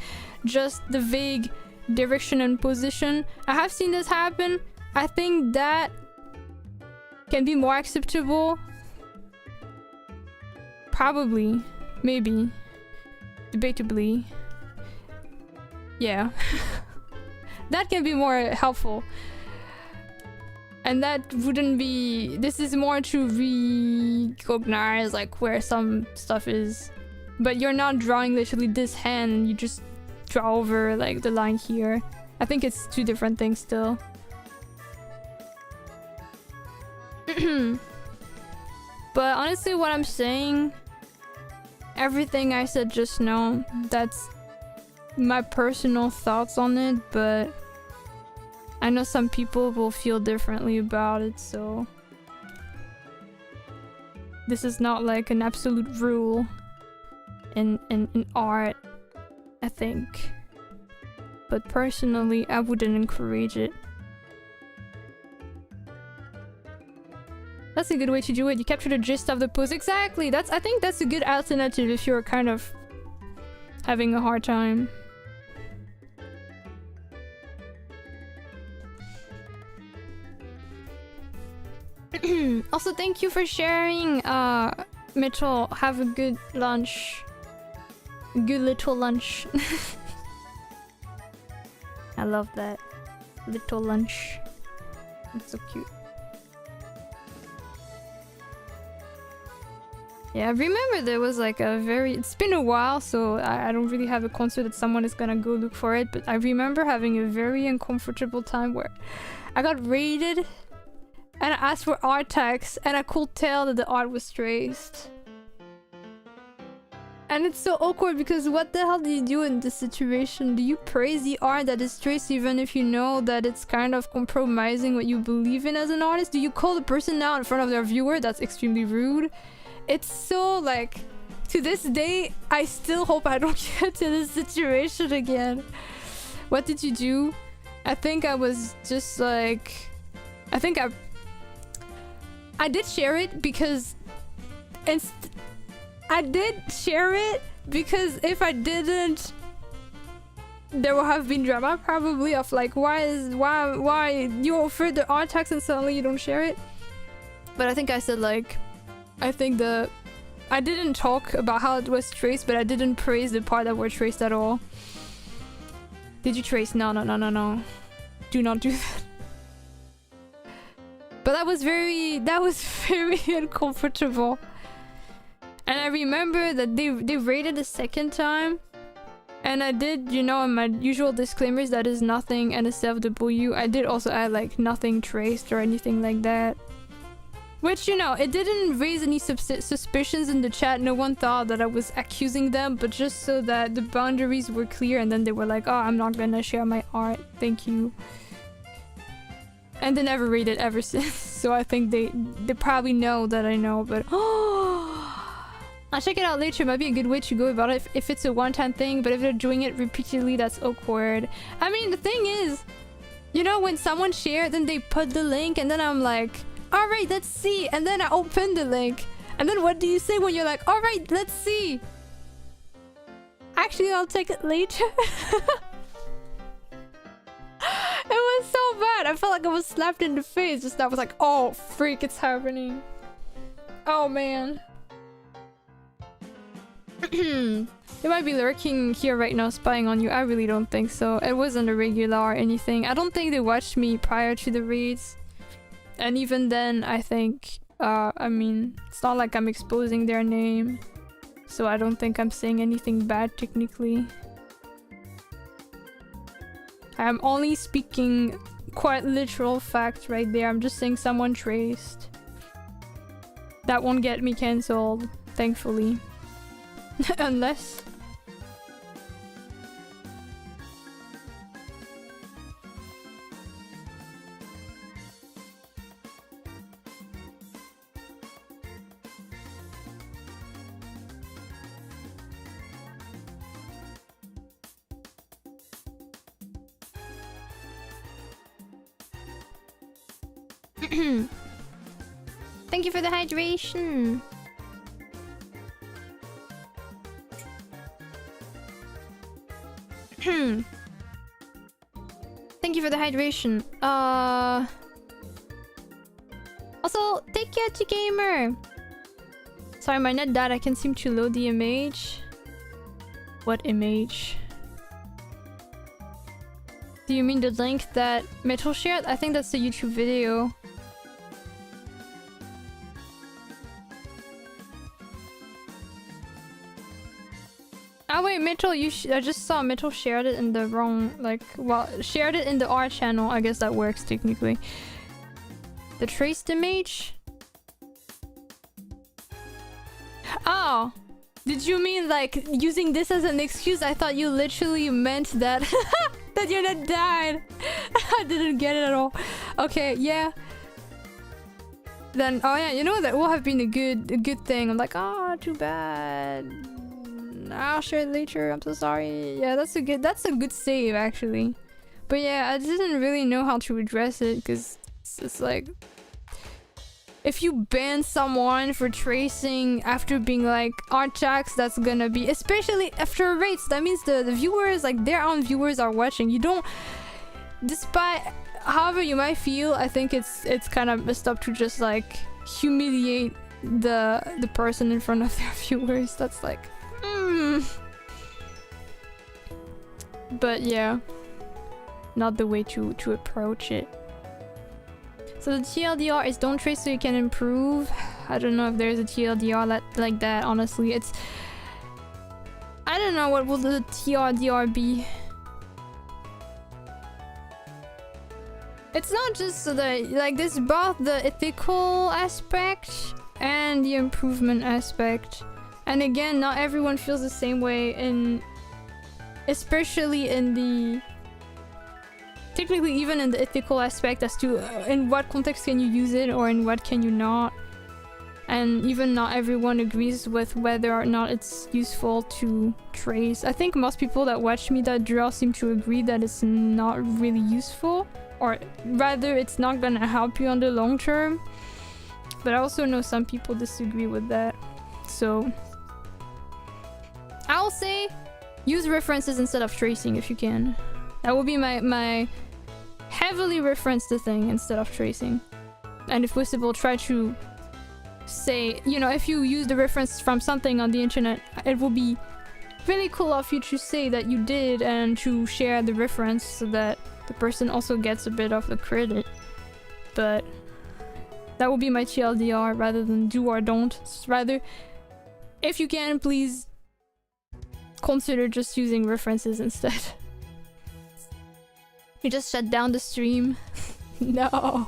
just the vague direction and position. I have seen this happen. I think that can be more acceptable. Probably. Maybe. Debatably. Yeah. That can be more helpful. And that wouldn't be... This is more to recognize like where some stuff is. But you're not drawing literally this hand and you just draw over like the line here. I think it's two different things still. But honestly what I'm saying, everything I said just now, that's my personal thoughts on it, but I know some people will feel differently about it, so this is not like an absolute rule in art, I think. But personally, I wouldn't encourage it. That's a good way to do it. You capture the gist of the pose. Exactly! I think that's a good alternative if you're kind of having a hard time. Also, thank you for sharing, Mitchell. Have a good lunch. A good little lunch. I love that. Little lunch. That's so cute. Yeah, I remember there was like a very... It's been a while, so I don't really have a concert that someone is gonna go look for it, but I remember having a very uncomfortable time where I got raided and I asked for art tags and I could tell that the art was traced. And it's so awkward because what the hell do you do in this situation? Do you praise the art that is traced even if you know that it's kind of compromising what you believe in as an artist? Do you call the person out in front of their viewer? That's extremely rude. It's so like, to this day, I still hope I don't get to this situation again. What did you do? I think I was just like, I think I did share it because I did share it because if I didn't, there would have been drama probably of like, why you offered the art tax and suddenly you don't share it. But I think I said like, I didn't talk about how it was traced, but I didn't praise the part that were traced at all. Did you trace? No. Do not do that. But that was very uncomfortable. And I remember that they rated a second time. And I did, you know, in my usual disclaimers, that is nothing NSFW. I did also add like nothing traced or anything like that. Which, you know, it didn't raise any suspicions in the chat. No one thought that I was accusing them, but just so that the boundaries were clear, and then they were like, oh, I'm not gonna share my art. Thank you. And they never read it ever since. So I think they probably know that I know, but I'll check it out later. It might be a good way to go about it if it's a one-time thing, but if they're doing it repeatedly, that's awkward. I mean, the thing is, you know, when someone shared, then they put the link, and then I'm like, alright, let's see. And then I open the link. And then what do you say when you're like, alright, let's see? Actually, I'll take it later. It was so bad. I felt like I was slapped in the face. Just I was like, oh, freak, it's happening. Oh, man. They might be lurking here right now, spying on you. I really don't think so. It wasn't a regular or anything. I don't think they watched me prior to the raids. And even then, I think, I mean, it's not like I'm exposing their name. So I don't think I'm saying anything bad, technically. I'm only speaking quite literal facts right there. I'm just saying someone traced. That won't get me cancelled, thankfully. Unless... Thank you for the hydration. Thank you for the hydration. Also, take care to gamer. Sorry, my net died. I can't seem to load the image. What image? Do you mean the link that Metal shared? I think that's the YouTube video. Oh wait, Metal, I just saw Metal shared it in the wrong, like, well, shared it in the R channel. I guess that works technically. The traced image? Oh, did you mean like using this as an excuse? I thought you literally meant that that your net died. I didn't get it at all. Okay, yeah. Then, oh yeah, you know that would have been a good thing. I'm like, oh, too bad. I'll share it later. I'm so sorry. Yeah, that's a good save actually. But yeah, I didn't really know how to address it because it's like, if you ban someone for tracing after being like Archax, that's gonna be, especially after rates, that means the viewers, like their own viewers are watching. You don't, despite however you might feel, I think it's kind of messed up to just like humiliate the person in front of their viewers. That's like, but yeah, not the way to approach it. So the TLDR is don't trace so you can improve. I don't know if there's a TLDR like that, honestly. It's, I don't know what will the TLDR be. It's not just the, like, there's both the ethical aspect and the improvement aspect. And again, not everyone feels the same way, especially in the, technically even in the ethical aspect as to in what context can you use it or in what can you not. And even not everyone agrees with whether or not it's useful to trace. I think most people that watch me that drill seem to agree that it's not really useful, or rather it's not gonna help you on the long term. But I also know some people disagree with that. So I'll say use references instead of tracing if you can. That would be my heavily reference the thing instead of tracing. And if possible, try to say, you know, if you use the reference from something on the internet, it will be really cool of you to say that you did and to share the reference so that the person also gets a bit of the credit. But that would be my TLDR rather than do or don't. Rather, if you can, please consider just using references instead. You just shut down the stream. No.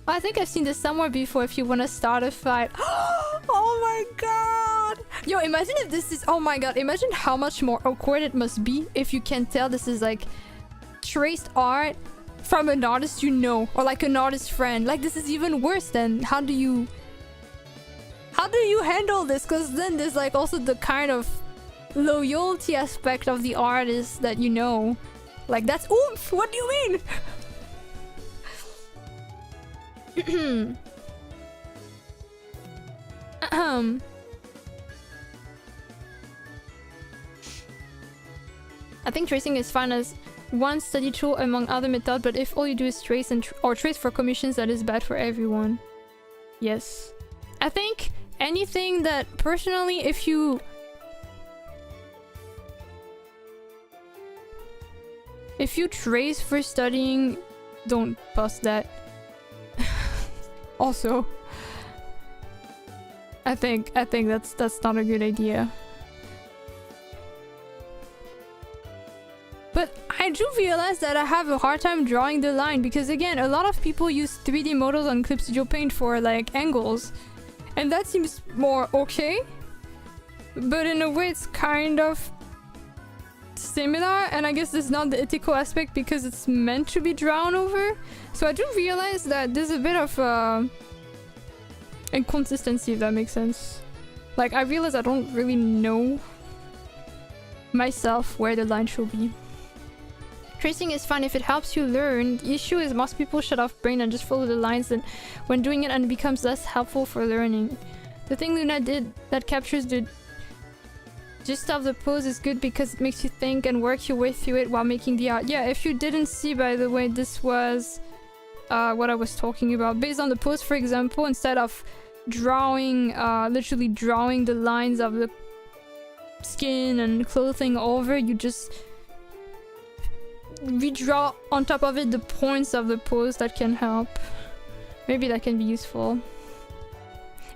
I think I've seen this somewhere before. If you want to start a fight. Oh my god! Yo, imagine if this is... Oh my god, imagine how much more awkward it must be if you can tell this is like traced art from an artist you know, or like an artist friend. Like, this is even worse than how do you handle this? Because then there's like also the kind of loyalty aspect of the artist that you know. Like, that's oomph! What do you mean? I think tracing is fine as one study tool among other methods, but if all you do is trace and or trace for commissions, that is bad for everyone. Yes. I think anything that, personally, if you trace for studying, don't post that. Also, I think that's not a good idea. But I do realize that I have a hard time drawing the line because, again, a lot of people use 3D models on Clip Studio Paint for like angles, and that seems more okay. But in a way, it's kind of similar, and I guess it's not the ethical aspect because it's meant to be drawn over. So I do realize that there's a bit of inconsistency, if that makes sense. Like, I realize I don't really know myself where the line should be. Tracing is fun if it helps you learn. The issue is most people shut off brain and just follow the lines, and when doing it, and it becomes less helpful for learning. The thing Luna did that captures the gist of the pose is good because it makes you think and work your way through it while making the art. Yeah, if you didn't see, by the way, this was what I was talking about. Based on the pose, for example, instead of drawing, literally drawing the lines of the skin and clothing over, you just redraw on top of it the points of the pose. That can help. Maybe that can be useful.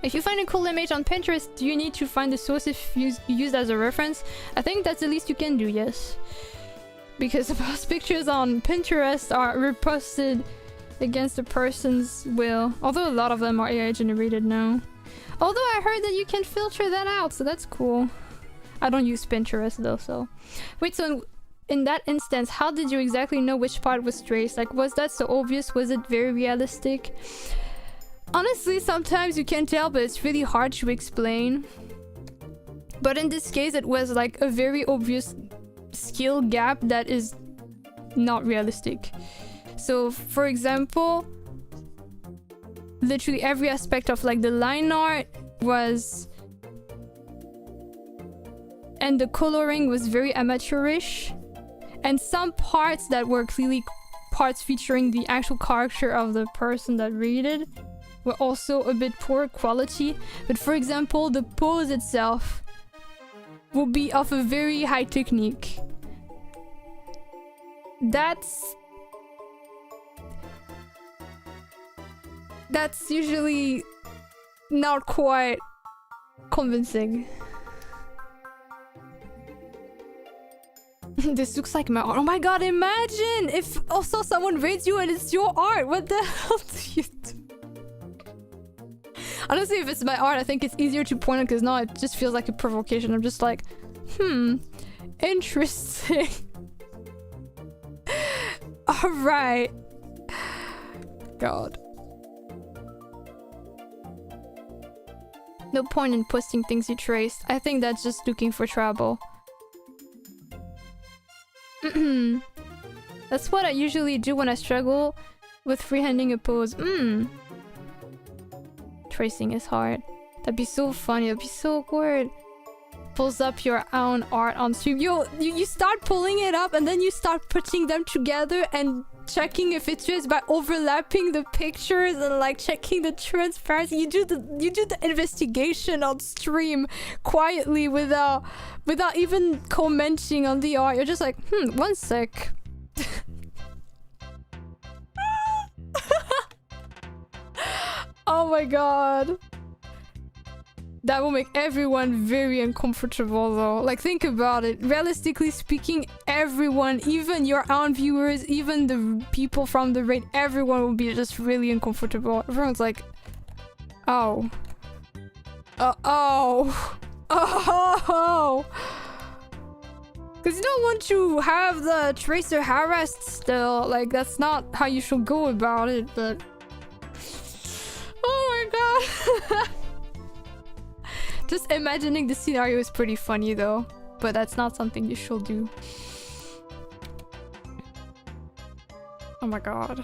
If you find a cool image on Pinterest, do you need to find the source if used as a reference? I think that's the least you can do, yes. Because most pictures on Pinterest are reposted against the person's will. Although a lot of them are AI generated now. Although I heard that you can filter that out, so that's cool. I don't use Pinterest though, so... Wait, so in that instance, how did you exactly know which part was traced? Like, was that so obvious? Was it very realistic? Honestly, sometimes you can tell, but it's really hard to explain. But in this case, it was like a very obvious skill gap that is not realistic. So, for example, literally every aspect of like the line art was... and the coloring was very amateurish. And some parts that were clearly parts featuring the actual character of the person that rated were also a bit poor quality. But for example, the pose itself will be of a very high technique. That's usually not quite convincing. This looks like my art. Oh my god, imagine if also someone rates you and it's your art. What the hell do you do? Honestly, if it's my art, I think it's easier to point out because now it just feels like a provocation. I'm just like, interesting. Alright. God. No point in posting things you traced. I think that's just looking for trouble. That's what I usually do when I struggle with freehanding a pose. Tracing is hard. That'd be so funny. That'd be so awkward. Pulls up your own art on stream. You start pulling it up and then you start putting them together and checking if it's just by overlapping the pictures and like checking the transparency. You do the investigation on stream quietly without even commenting on the art. You're just like, one sec. Oh my god. That will make everyone very uncomfortable though. Like, think about it. Realistically speaking, everyone, even your own viewers, even the people from the raid, everyone will be just really uncomfortable. Everyone's like, oh. Oh. Because you don't want to have the tracer harassed still. Like, that's not how you should go about it, but... Oh my god. Just imagining the scenario is pretty funny though. But that's not something you should do. Oh my god.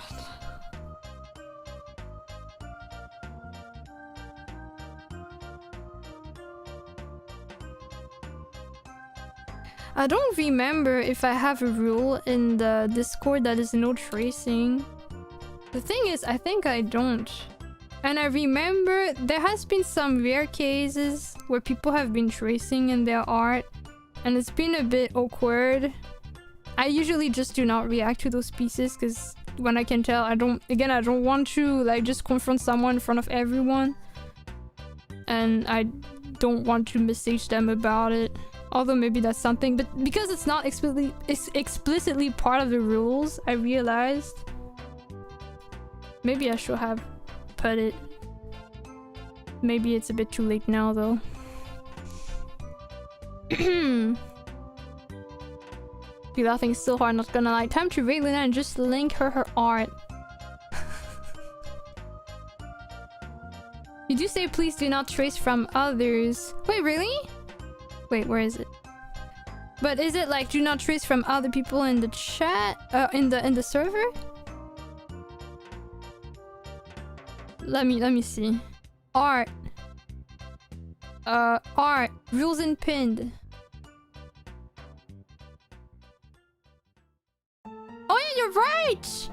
I don't remember if I have a rule in the Discord that is no tracing. The thing is, I think I don't. And I remember there has been some rare cases where people have been tracing in their art. And it's been a bit awkward. I usually just do not react to those pieces because when I can tell, I don't want to like just confront someone in front of everyone. And I don't want to message them about it. Although maybe that's something, but because it's not explicitly part of the rules, I realized maybe I should have put it. Maybe it's a bit too late now though. Be laughing so hard, not gonna lie. Time to rate Luna and just link her art. You do say please do not trace from others. Wait, really? Wait, where is it? But is it like do not trace from other people in the chat? In the server? Let me see. Art. Art. Rules and pinned. Oh yeah, you're right!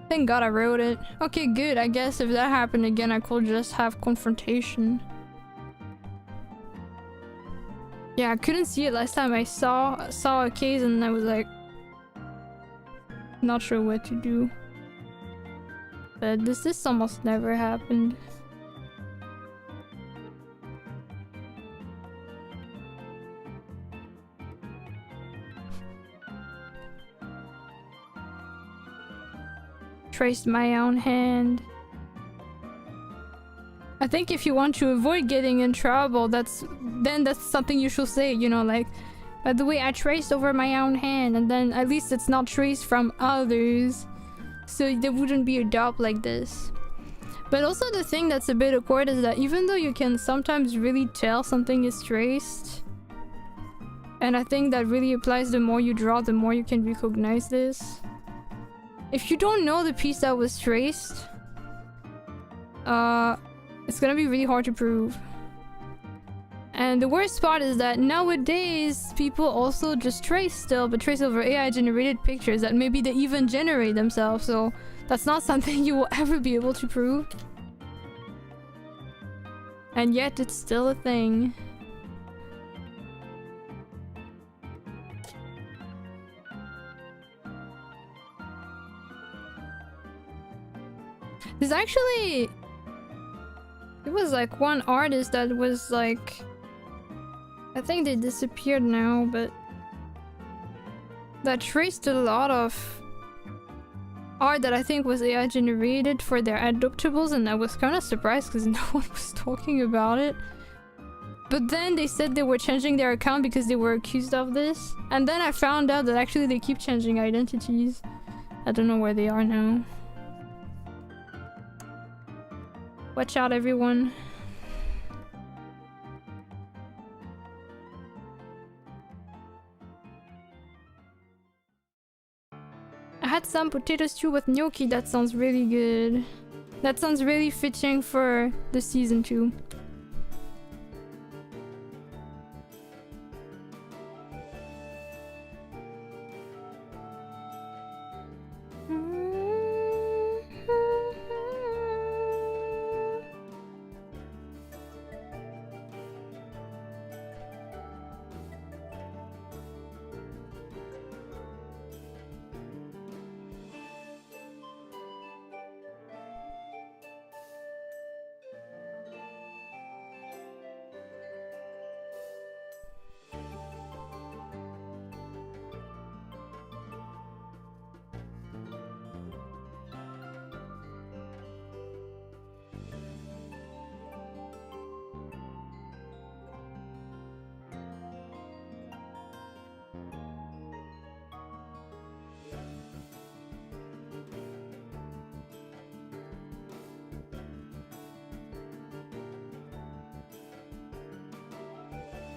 Thank God I wrote it. Okay, good. I guess if that happened again, I could just have confrontation. Yeah, I couldn't see it last time. I saw a case and I was like, not sure what to do. But this almost never happened. Traced my own hand. I think if you want to avoid getting in trouble, that's something you should say, you know, like, by the way, I traced over my own hand, and then at least it's not traced from others, so there wouldn't be a doubt like this. But also the thing that's a bit awkward is that even though you can sometimes really tell something is traced, and I think that really applies, the more you draw, the more you can recognize this. If you don't know the piece that was traced, it's gonna be really hard to prove. And the worst part is that nowadays, people also just trace still, but trace over AI generated pictures that maybe they even generate themselves, so that's not something you will ever be able to prove. And yet, it's still a thing. There's actually... It was like one artist that was like... I think they disappeared now, but... that traced a lot of art that I think was AI generated for their adoptables, and I was kind of surprised because no one was talking about it. But then they said they were changing their account because they were accused of this. And then I found out that actually they keep changing identities. I don't know where they are now. Watch out, everyone. I had some potato stew with gnocchi. That sounds really good. That sounds really fitting for the season 2.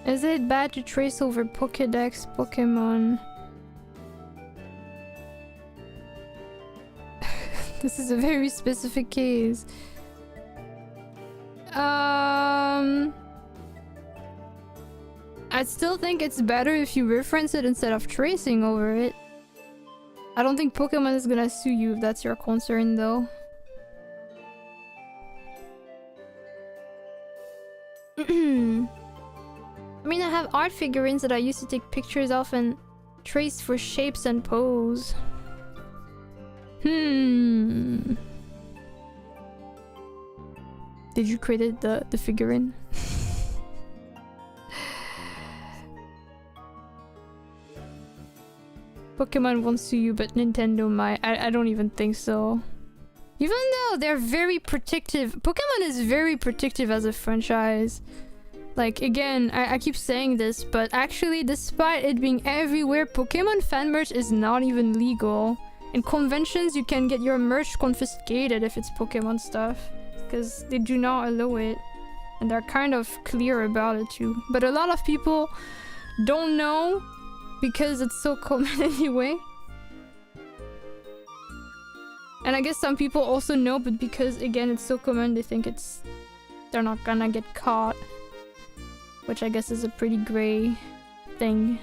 Is it bad to trace over Pokédex Pokemon? This is a very specific case. I still think it's better if you reference it instead of tracing over it. I don't think Pokemon is gonna sue you if that's your concern, though. I mean, I have art figurines that I used to take pictures of and trace for shapes and pose. Did you create the figurine? Pokemon won't sue you, but Nintendo might. I don't even think so. Even though they're very protective. Pokemon is very protective as a franchise. Like, again, I keep saying this, but actually, despite it being everywhere, Pokemon fan merch is not even legal. In conventions, you can get your merch confiscated if it's Pokemon stuff, because they do not allow it. And they're kind of clear about it too. But a lot of people don't know because it's so common anyway. And I guess some people also know, but because again it's so common, they think they're not gonna get caught. Which I guess is a pretty gray thing.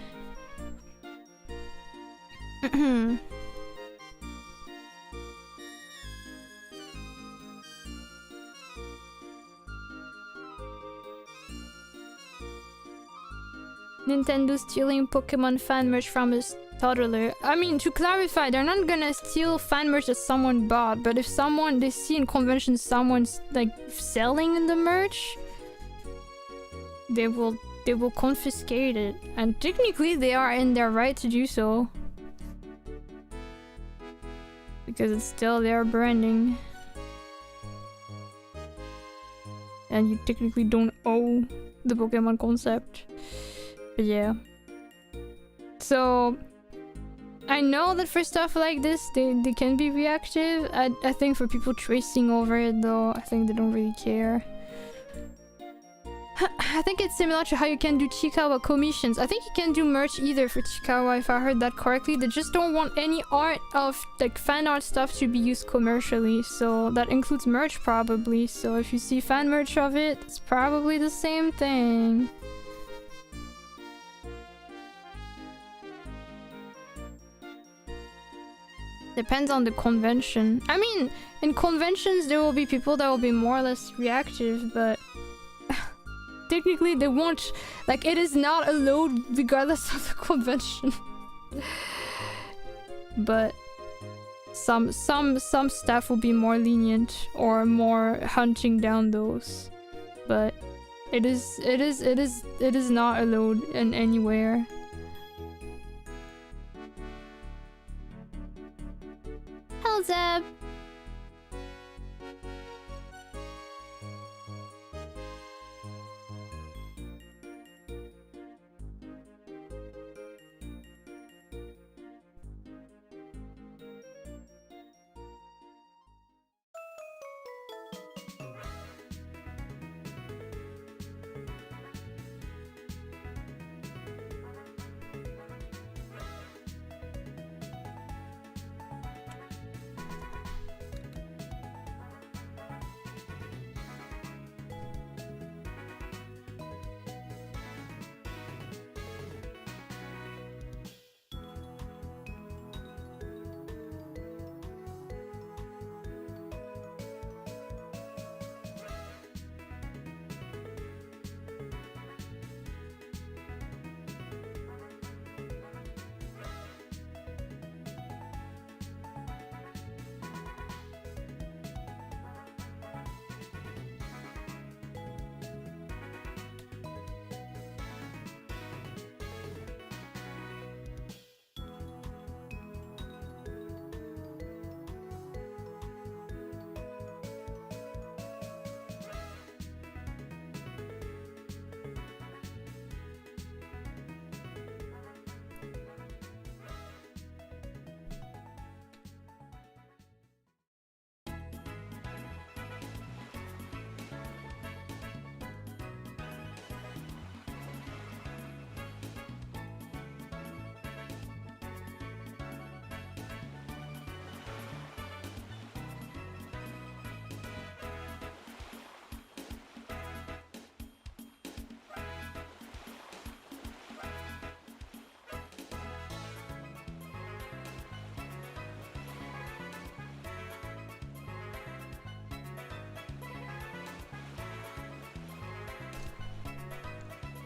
Nintendo stealing Pokemon fan merch from a toddler. I mean, to clarify, they're not gonna steal fan merch that someone bought, but if they see in conventions someone's like selling the merch, they will confiscate it. And technically they are in their right to do so. Because it's still their branding. And you technically don't own the Pokemon concept. But yeah. So I know that for stuff like this they can be reactive. I think for people tracing over it though, I think they don't really care. I think it's similar to how you can do Chikawa commissions. I think you can do merch either for Chikawa if I heard that correctly. They just don't want any art of like fan art stuff to be used commercially. So that includes merch probably. So if you see fan merch of it, it's probably the same thing. Depends on the convention. I mean, in conventions there will be people that will be more or less reactive, but technically they won't, like, it is not allowed regardless of the convention. But some staff will be more lenient or more hunting down those. But it is not allowed in anywhere. Hello, Zeb.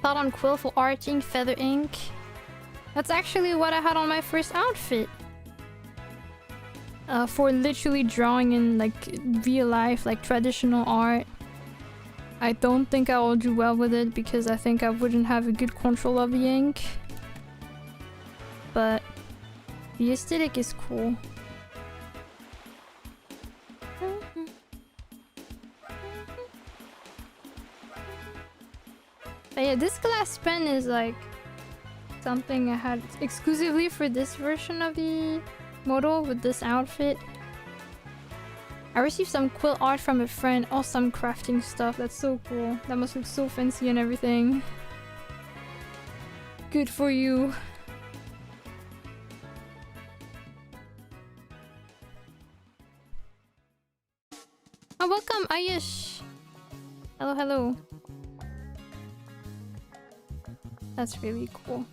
Thought on quill for arting, feather ink. That's actually what I had on my first outfit. For literally drawing in like real life, like traditional art. I don't think I will do well with it because I think I wouldn't have a good control of the ink. But the aesthetic is cool. But yeah, this glass pen is like something I had exclusively for this version of the model with this outfit. I received some quill art from a friend, or some crafting stuff. That's so cool. That must look so fancy and everything. Good for you. Oh, welcome, Ayush. Hello, hello. That's really cool.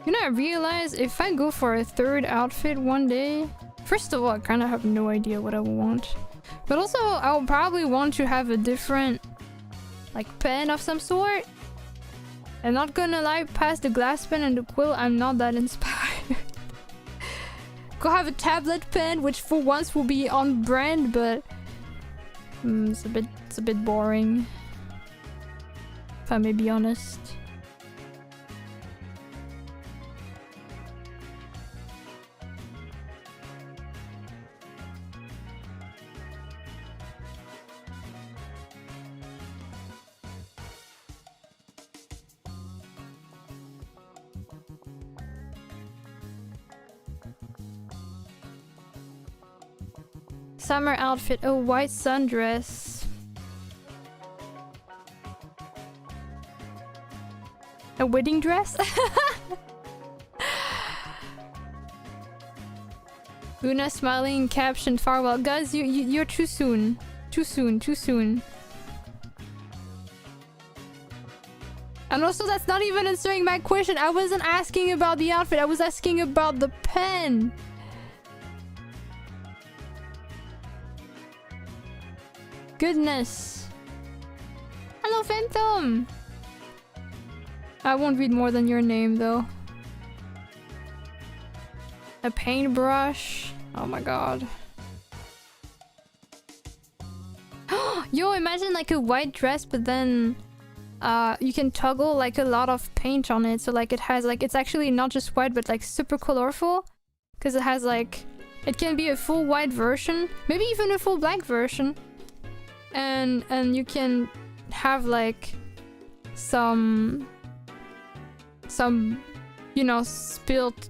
You know, I realized if I go for a third outfit one day, first of all, I kind of have no idea what I want. But also, I'll probably want to have a different, like, pen of some sort. I'm not gonna lie, past the glass pen and the quill, I'm not that inspired. Go have a tablet pen, which for once will be on brand, but it's a bit boring, if I may be honest. Summer outfit, a white sundress. A wedding dress? Luna smiling, caption, farewell. Guys, you're too soon. Too soon, too soon. And also, that's not even answering my question. I wasn't asking about the outfit, I was asking about the pen. Goodness. Hello, Phantom. I won't read more than your name, though. A paintbrush. Oh my god. Yo, imagine like a white dress, but then you can toggle like a lot of paint on it. So like it has like, it's actually not just white, but like super colorful. Because it has like, it can be a full white version, maybe even a full black version. And you can have like some you know, spilled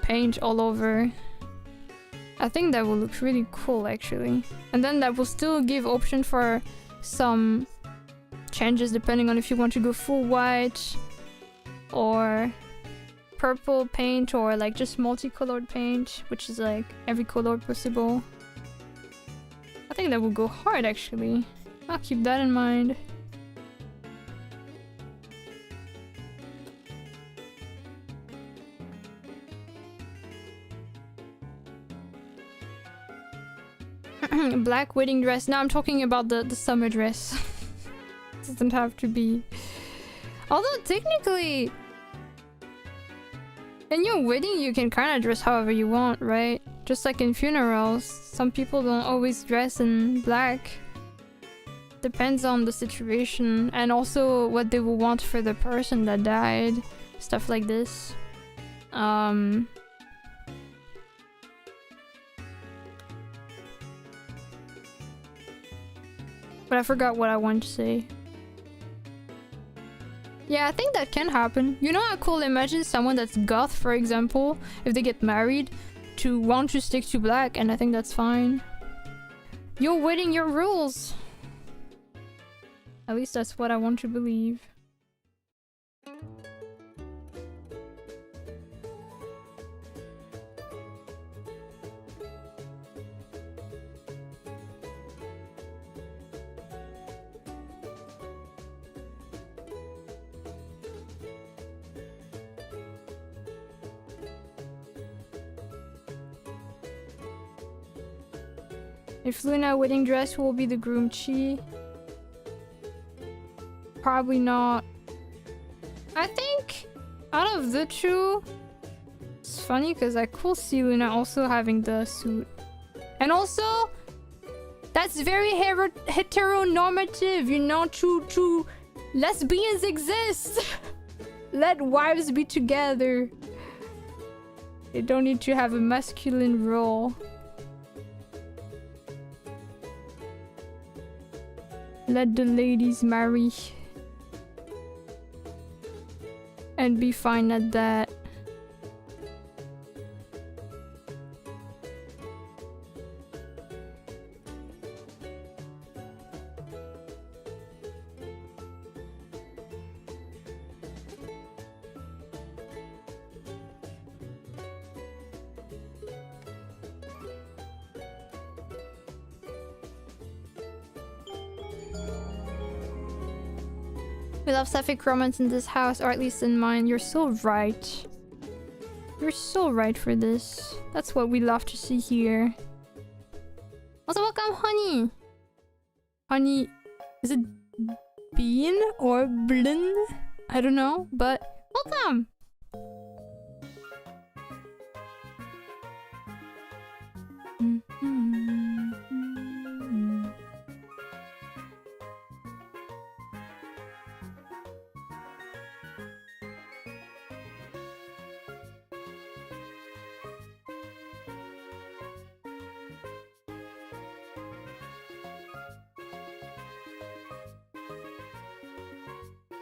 paint all over. I think that will look really cool actually. And then that will still give option for some changes depending on if you want to go full white or purple paint or like just multicolored paint, which is like every color possible. I think that will go hard actually. I'll keep that in mind. Black wedding dress. Now I'm talking about the summer dress. It doesn't have to be. Although technically, in your wedding you can kind of dress however you want, right? Just like in funerals, some people don't always dress in black. Depends on the situation and also what they will want for the person that died. Stuff like this. But I forgot what I wanted to say. Yeah, I think that can happen. You know how cool, imagine someone that's goth, for example, if they get married, to want to stick to black, and I think that's fine. You're wedding your rules. At least that's what I want to believe. If Luna wedding dress will be the groom chi. Probably not. I think out of the two, it's funny because I could see Luna also having the suit. And also, that's very heteronormative, you know, true lesbians exist. Let wives be together. They don't need to have a masculine role. Let the ladies marry. And be fine at that. We love sapphic romance in this house, or at least in mine. You're so right. You're so right for this. That's what we love to see here. Also, welcome, Honey. Honey, is it Bean or Blin? I don't know, but welcome.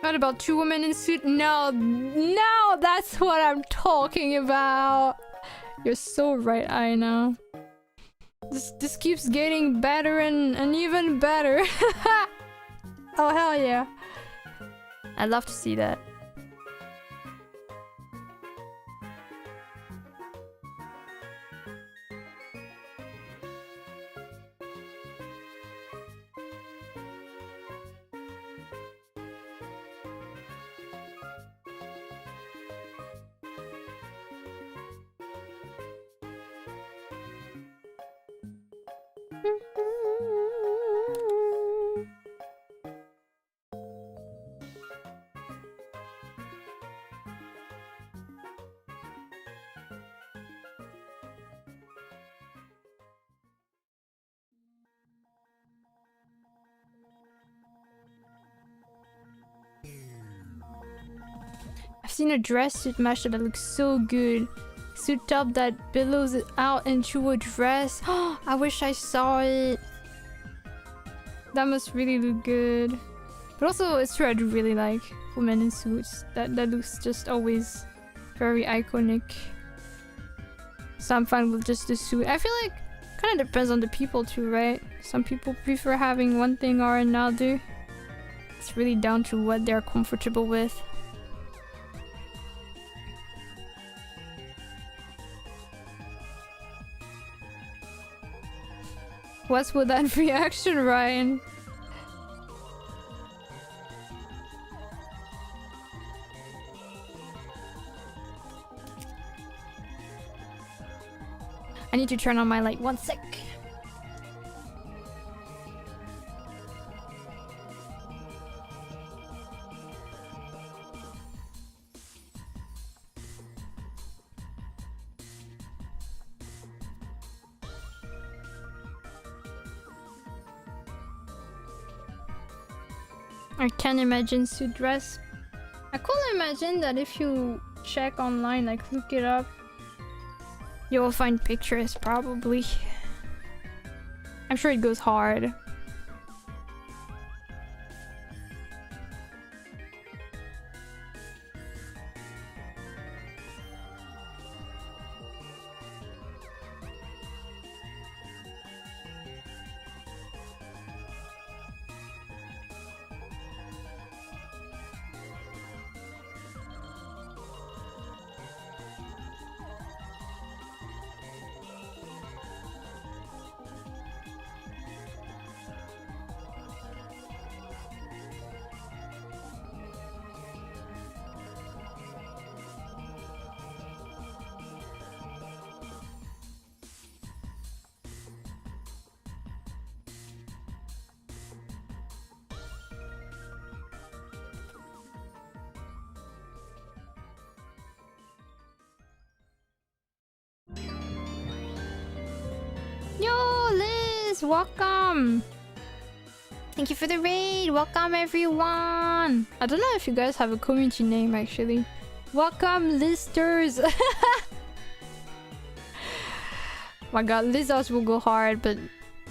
What about two women in suit? No, no, that's what I'm talking about. You're so right, Aina. This keeps getting better and even better. Oh hell yeah. I'd love to see that. I've seen a dress suit mashup that looks so good. Suit top that billows it out into a dress. Oh, I wish I saw it. That must really look good. But also, it's true, I do really like women in suits. That looks just always very iconic. So I'm fine with just the suit. I feel like it kind of depends on the people too, right? Some people prefer having one thing or another. It's really down to what they're comfortable with. What's with that reaction, Ryan? I need to turn on my light. One sec. I can't imagine suit dress. I could imagine that if you check online, like look it up, you will find pictures probably. I'm sure it goes hard. Yo, Liz, welcome. Thank you for the raid. Welcome, everyone. I don't know if you guys have a community name, actually. Welcome, listers. My god, lizards will go hard, but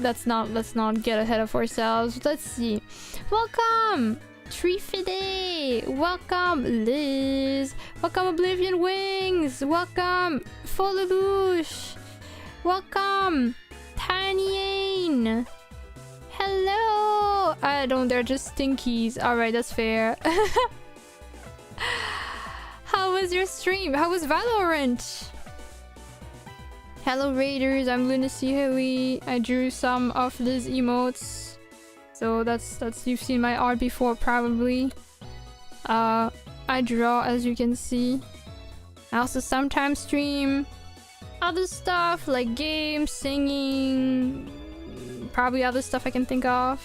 let's not get ahead of ourselves. Let's see. Welcome, Trifide. Welcome, Liz. Welcome, Oblivion Wings. Welcome, Followbush. Welcome, Tanyane. Hello. I don't. They're just stinkies. All right, that's fair. How was your stream? How was Valorant? Hello Raiders, I'm lunacyhilly. I drew some of these emotes. So that's you've seen my art before probably. I draw, as you can see. I also sometimes stream other stuff like games, singing, probably other stuff I can think of.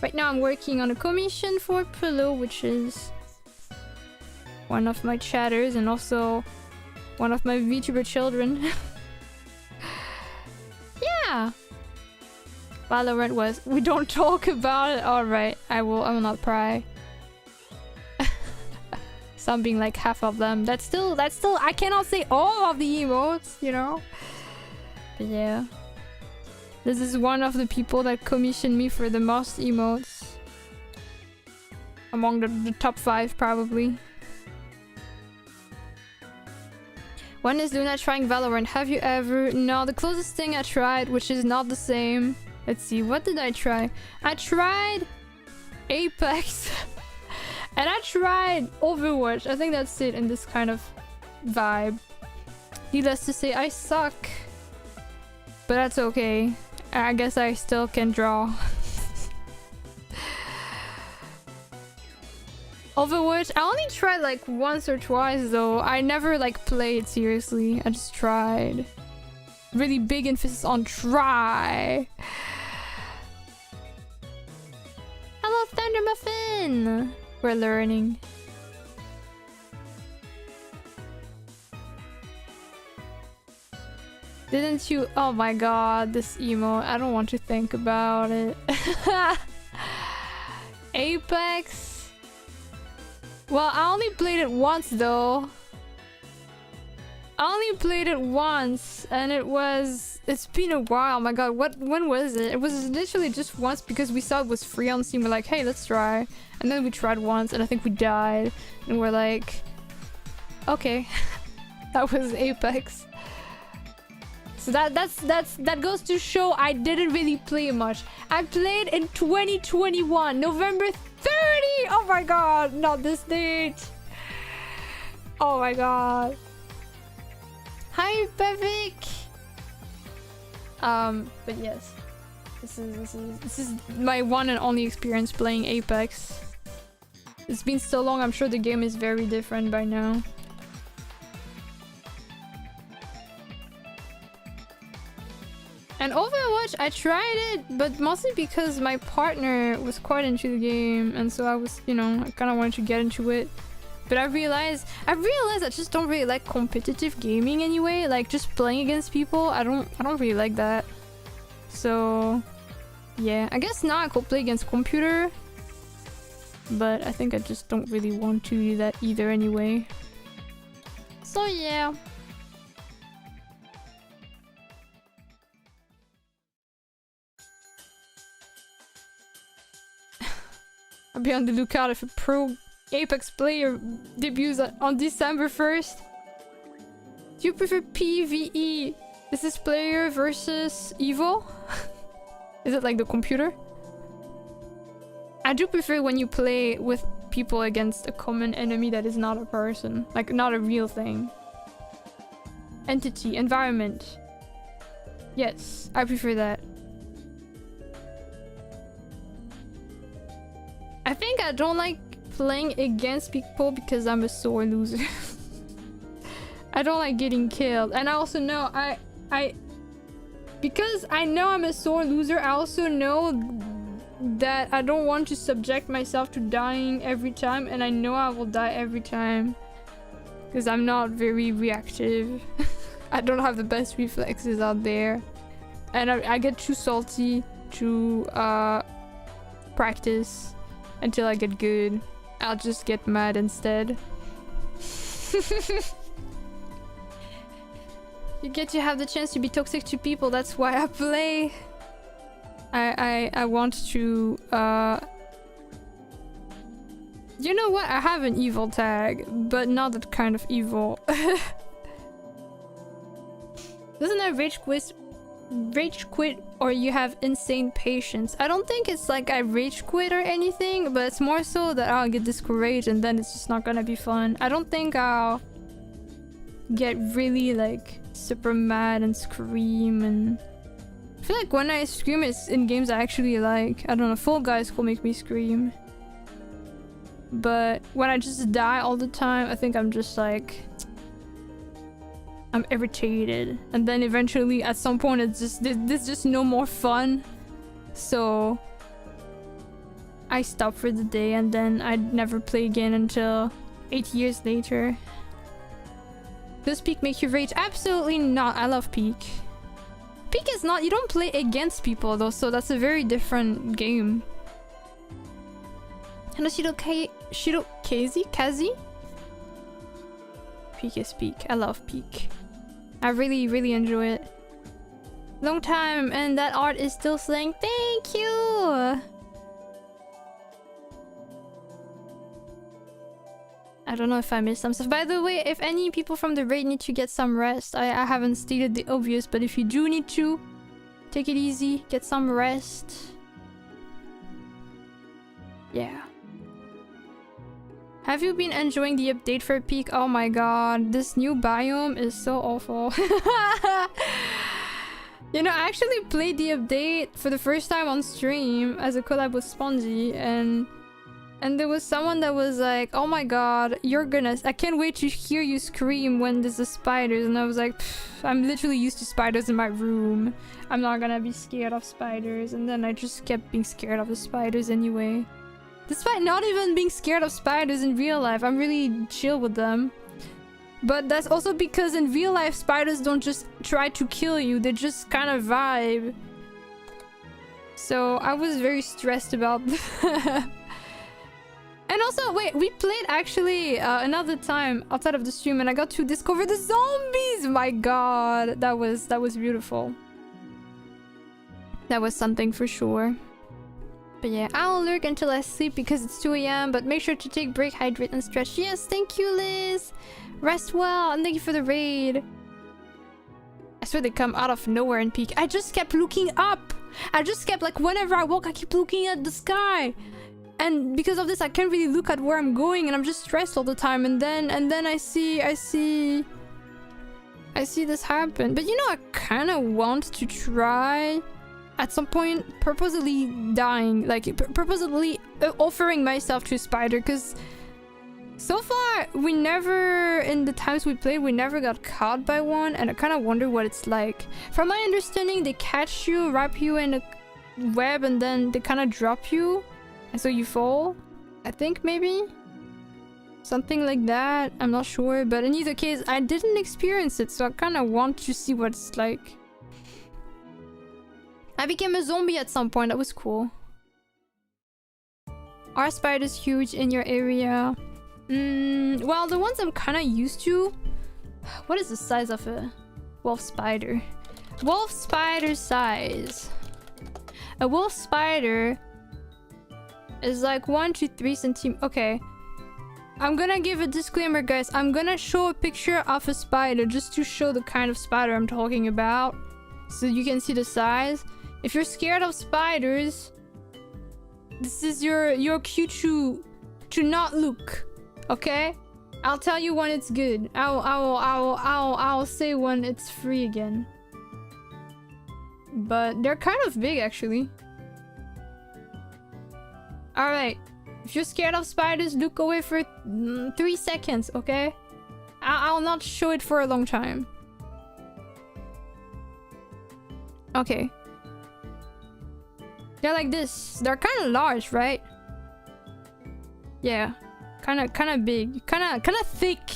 Right now I'm working on a commission for Pillow, which is one of my chatters and also one of my VTuber children. Yeah. Valorant was. We don't talk about it. Alright, I will not pry. Some being like half of them. That's still I cannot say all of the emotes, you know? But yeah. This is one of the people that commissioned me for the most emotes. Among the top 5 probably. When is Luna trying Valorant? Have you ever? No, the closest thing I tried, which is not the same. Let's see, what did I try? I tried Apex. And I tried Overwatch. I think that's it in this kind of vibe. Needless to say, I suck. But that's okay. I guess I still can draw. Overwatch, I only tried like once or twice though. I never like played seriously. I just tried. Really big emphasis on try. Hello, Thunder Muffin! We're learning. Didn't you? Oh my god, this emo. I don't want to think about it. Apex? Well, I only played it once though. I only played it once and it's been a while. My god, when was it? It was literally just once because we saw it was free on Steam. We're like, hey, let's try. And then we tried once and I think we died. And we're like, okay. That was Apex. So that goes to show I didn't really play much. I played in 2021, November 30! Oh my god, not this date. Oh my god. Hi, Bevik! But yes. This is my one and only experience playing Apex. It's been so long, I'm sure the game is very different by now. And Overwatch, I tried it, but mostly because my partner was quite into the game, and so I was, you know, I kind of wanted to get into it. But I realized I just don't really like competitive gaming anyway. Like just playing against people, I don't really like that. So yeah, I guess now I could play against computer, but I think I just don't really want to do that either anyway. So yeah. I'll be on the lookout if a pro Apex player debuts on December 1st. Do you prefer PvE? Is this player versus evil? Is it like the computer? I do prefer when you play with people against a common enemy that is not a person. Like, not a real thing. Entity, environment. Yes, I prefer that. I think I don't like playing against people because I'm a sore loser. I don't like getting killed. And I also know because I know I'm a sore loser, I also know that I don't want to subject myself to dying every time, and I know I will die every time because I'm not very reactive. I don't have the best reflexes out there, and I get too salty to practice until I get good. I'll just get mad instead. You get to have the chance to be toxic to people, that's why I play. I want to you know what? I have an evil tag, but not that kind of evil. Doesn't that rage quit or you have insane patience? I don't think it's like I rage quit or anything, but it's more so that I'll get discouraged and then it's just not gonna be fun. I don't think I'll get really like super mad and scream, and I feel like when I scream it's in games I actually like. I don't know, Fall Guys will make me scream. But when I just die all the time, I think I'm just like... I'm irritated. And then eventually, at some point, it's just... There's just no more fun. So... I stop for the day and then I'd never play again until 8 years later. Does Peak make you rage? Absolutely not. I love Peak. Peak is not... You don't play against people though, so that's a very different game. Hello, Kazi? Peak is Peak. I love Peak. I really, really enjoy it. Long time, and that art is still saying thank you! I don't know if I missed some stuff. By the way, if any people from the raid need to get some rest, I haven't stated the obvious, but if you do need to, take it easy, get some rest. Yeah. Have you been enjoying the update for Peak? Oh my god, this new biome is so awful. You know, I actually played the update for the first time on stream as a collab with Spongy, and there was someone that was like, oh my god, I can't wait to hear you scream when there's the spiders. And I was like, I'm literally used to spiders in my room. I'm not gonna be scared of spiders. And then I just kept being scared of the spiders anyway. Despite not even being scared of spiders in real life, I'm really chill with them. But that's also because in real life, spiders don't just try to kill you, they just kind of vibe. So I was very stressed about that. And also, wait, we played actually another time outside of the stream and I got to discover the zombies! My god, that was beautiful. That was something for sure. But yeah, I'll lurk until I sleep because it's 2 AM, but make sure to take break, hydrate, and stretch. Yes, thank you, Liz! Rest well, and thank you for the raid. I swear they come out of nowhere in Peak. I just kept looking up! I just kept, like, whenever I walk, I keep looking at the sky! And because of this, I can't really look at where I'm going, and I'm just stressed all the time. And then I see this happen. But you know, I kind of want to try at some point purposely dying, like purposely offering myself to a spider, because so far we never, in the times we played, we never got caught by one, and I kind of wonder what it's like. From my understanding, they catch you, wrap you in a web, and then they kind of drop you. And so you fall, I think, maybe? Something like that, I'm not sure. But in either case, I didn't experience it, so I kind of want to see what it's like. I became a zombie at some point, that was cool. Are spiders huge in your area? Well, the ones I'm kind of used to... What is the size of a wolf spider? Wolf spider size. A wolf spider... is like 1 to 3 centimeters. Okay. I'm gonna give a disclaimer, guys. I'm gonna show a picture of a spider just to show the kind of spider I'm talking about. So you can see the size. If you're scared of spiders, this is your cue to not look. Okay? I'll tell you when it's good. I'll say when it's free again. But they're kind of big, actually. Alright, if you're scared of spiders, look away for 3 seconds, okay? I'll not show it for a long time. Okay. They're like this. They're kind of large, right? Yeah. Kind of big. Kind of thick.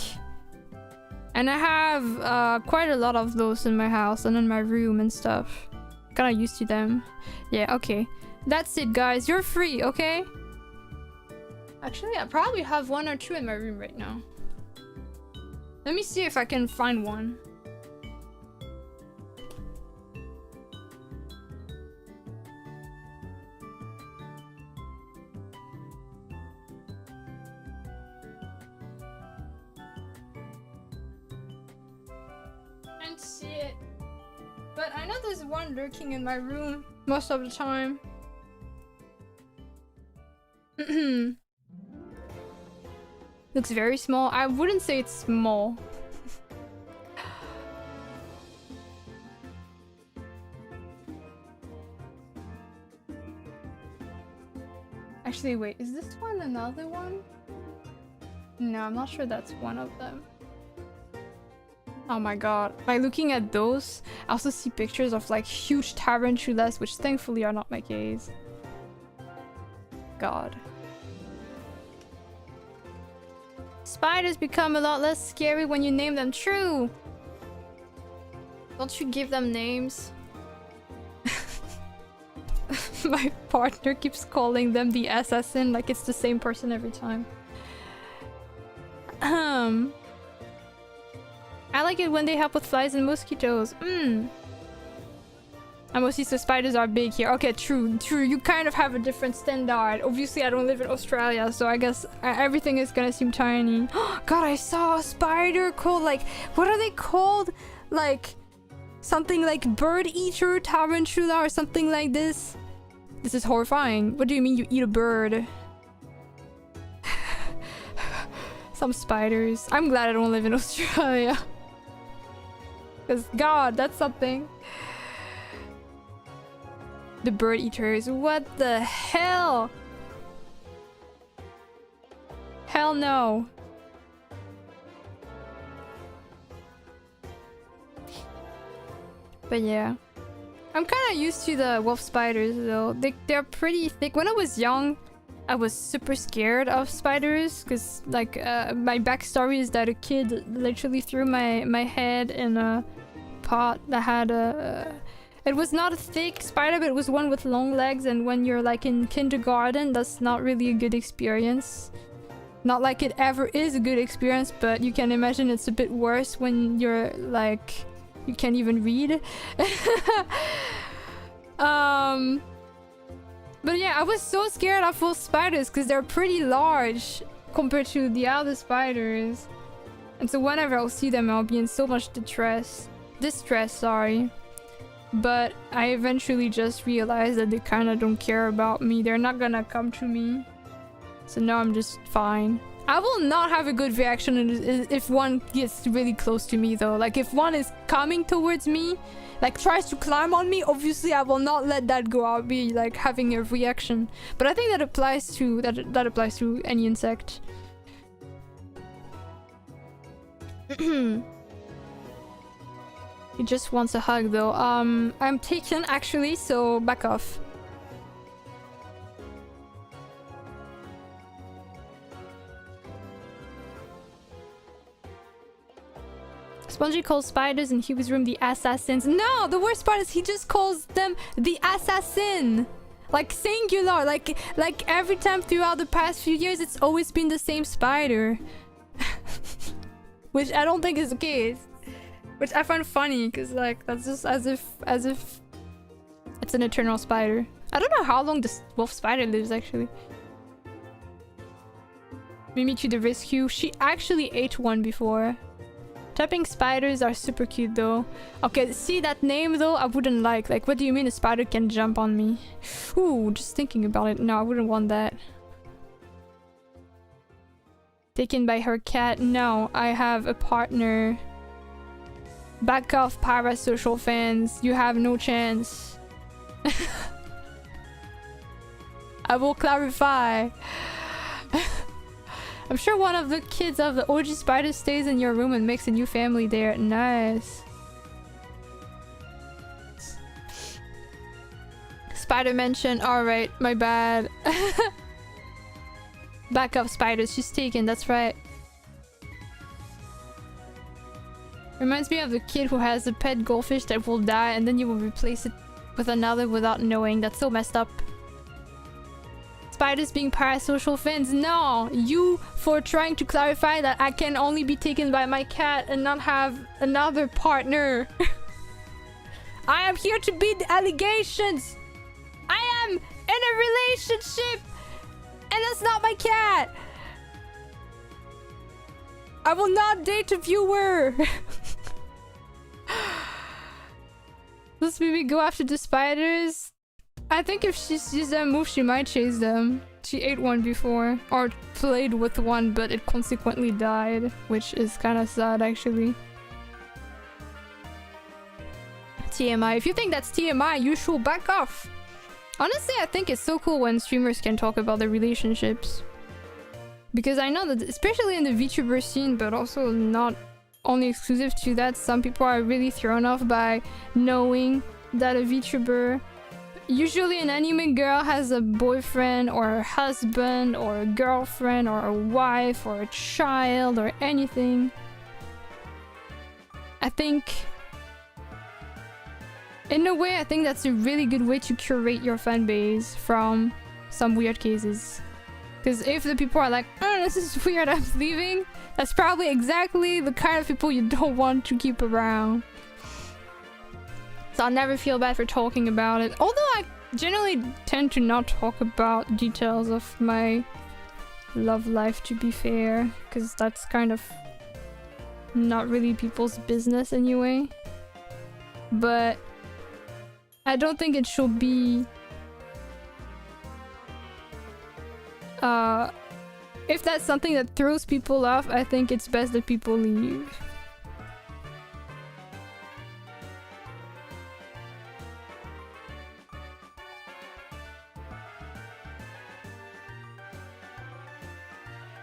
And I have quite a lot of those in my house and in my room and stuff. Kind of used to them. Yeah, okay. That's it, guys. You're free, okay? Actually, I probably have 1 or 2 in my room right now. Let me see if I can find one. Can't see it. But I know there's one lurking in my room most of the time. Looks very small. I wouldn't say it's small. Actually, wait, is this one another one? No, I'm not sure that's one of them. Oh my god. By looking at those, I also see pictures of like huge tarantulas, which thankfully are not my case. God. Spiders become a lot less scary when you name them. True! Don't you give them names? My partner keeps calling them the assassin like it's the same person every time. I like it when they help with flies and mosquitoes. And mostly so spiders are big here. Okay, true. You kind of have a different standard. Obviously, I don't live in Australia, so I guess everything is gonna seem tiny. God, I saw a spider called like... What are they called? Like... Something like bird eater, tarantula, or something like this. This is horrifying. What do you mean you eat a bird? Some spiders. I'm glad I don't live in Australia. Because, God, that's something. The bird eaters. What the hell? Hell no. But yeah. I'm kind of used to the wolf spiders though. They're pretty thick. When I was young, I was super scared of spiders because like my backstory is that a kid literally threw my head in a pot that had a... It was not a thick spider, but it was one with long legs, and when you're like in kindergarten, that's not really a good experience. Not like it ever is a good experience, but you can imagine it's a bit worse when you're like... You can't even read. But yeah, I was so scared of wolf spiders because they're pretty large compared to the other spiders. And so whenever I'll see them, I'll be in so much distress, sorry. But I eventually just realized that they kind of don't care about me. They're not gonna come to me. So now I'm just fine. I will not have a good reaction if one gets really close to me though. Like if one is coming towards me, like tries to climb on me, obviously I will not let that go. I'll be like having a reaction. But I think that applies to that applies to any insect. He just wants a hug though. I'm taken actually, so back off. Spongy calls spiders in Hugh's room the assassins. No, the worst part is he just calls them the assassin. Like singular. Like every time throughout the past few years, it's always been the same spider. Which I don't think is the case. Which I find funny, because like that's just as if it's an eternal spider. I don't know how long this wolf spider lives actually. Mimi to the rescue. She actually ate one before. Tapping spiders are super cute though. Okay, see that name though, I wouldn't like. Like, what do you mean a spider can jump on me? Ooh, just thinking about it. No, I wouldn't want that. Taken by her cat. No, I have a partner. Back off, parasocial fans. You have no chance. I will clarify. I'm sure one of the kids of the OG spider stays in your room and makes a new family there. Nice. Spider mention. Alright, my bad. Back up spiders. She's taken, that's right. Reminds me of the kid who has a pet goldfish that will die and then you will replace it with another without knowing. That's so messed up. Spiders being parasocial fans. No, you for trying to clarify that I can only be taken by my cat and not have another partner. I am here to beat the allegations. I am in a relationship and that's not my cat. I will not date a viewer. Let's maybe go after the spiders. I think if she sees them move, she might chase them. She ate one before. Or played with one, but it consequently died. Which is kind of sad, actually. TMI. If you think that's TMI, you should back off. Honestly, I think it's so cool when streamers can talk about their relationships. Because I know that, especially in the VTuber scene, but also not only exclusive to that, some people are really thrown off by knowing that a VTuber, usually an anime girl, has a boyfriend or a husband or a girlfriend or a wife or a child or anything. I think, in a way, I think that's a really good way to curate your fan base from some weird cases. Because if the people are like, oh, this is weird, I'm leaving, that's probably exactly the kind of people you don't want to keep around. So I'll never feel bad for talking about it. Although I generally tend to not talk about details of my love life, to be fair. Because that's kind of not really people's business anyway. But I don't think it should be... if that's something that throws people off, I think it's best that people leave.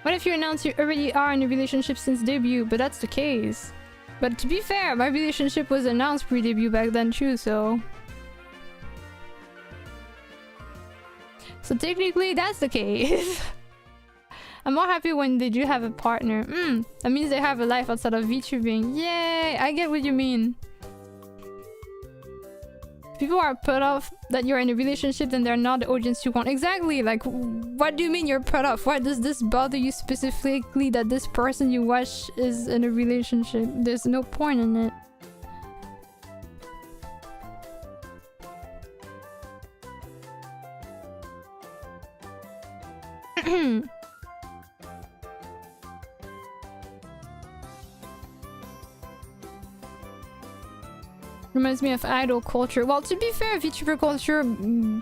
What if you announce you already are in a relationship since debut? But that's the case. But to be fair, my relationship was announced pre-debut back then too, so... So technically, that's the case. I'm more happy when they do have a partner. That means they have a life outside of VTubing. Yay! I get what you mean. People are put off that you're in a relationship, then they're not the audience you want. Exactly! Like, what do you mean you're put off? Why does this bother you specifically that this person you watch is in a relationship? There's no point in it. Reminds me of idol culture. Well, to be fair, VTuber culture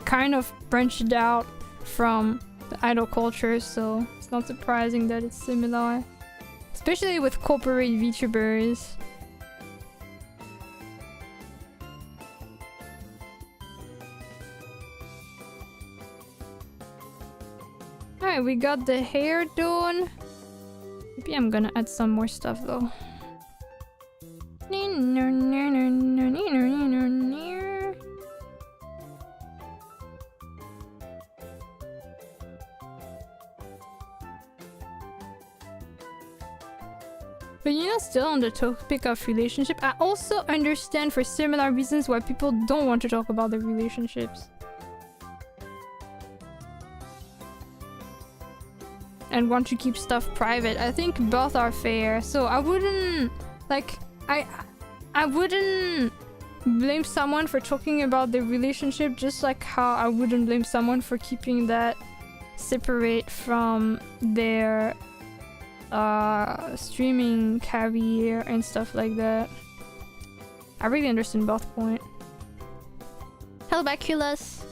kind of branched out from the idol culture, so it's not surprising that it's similar. Especially with corporate VTubers. Alright, we got the hair done. Maybe I'm gonna add some more stuff though. But you know, still on the topic of relationship, I also understand for similar reasons why people don't want to talk about their relationships. And want to keep stuff private. I think both are fair. So I wouldn't... Like, I wouldn't blame someone for talking about their relationship, just like how I wouldn't blame someone for keeping that separate from their streaming career and stuff like that. I really understand both points. Hello, Baculus.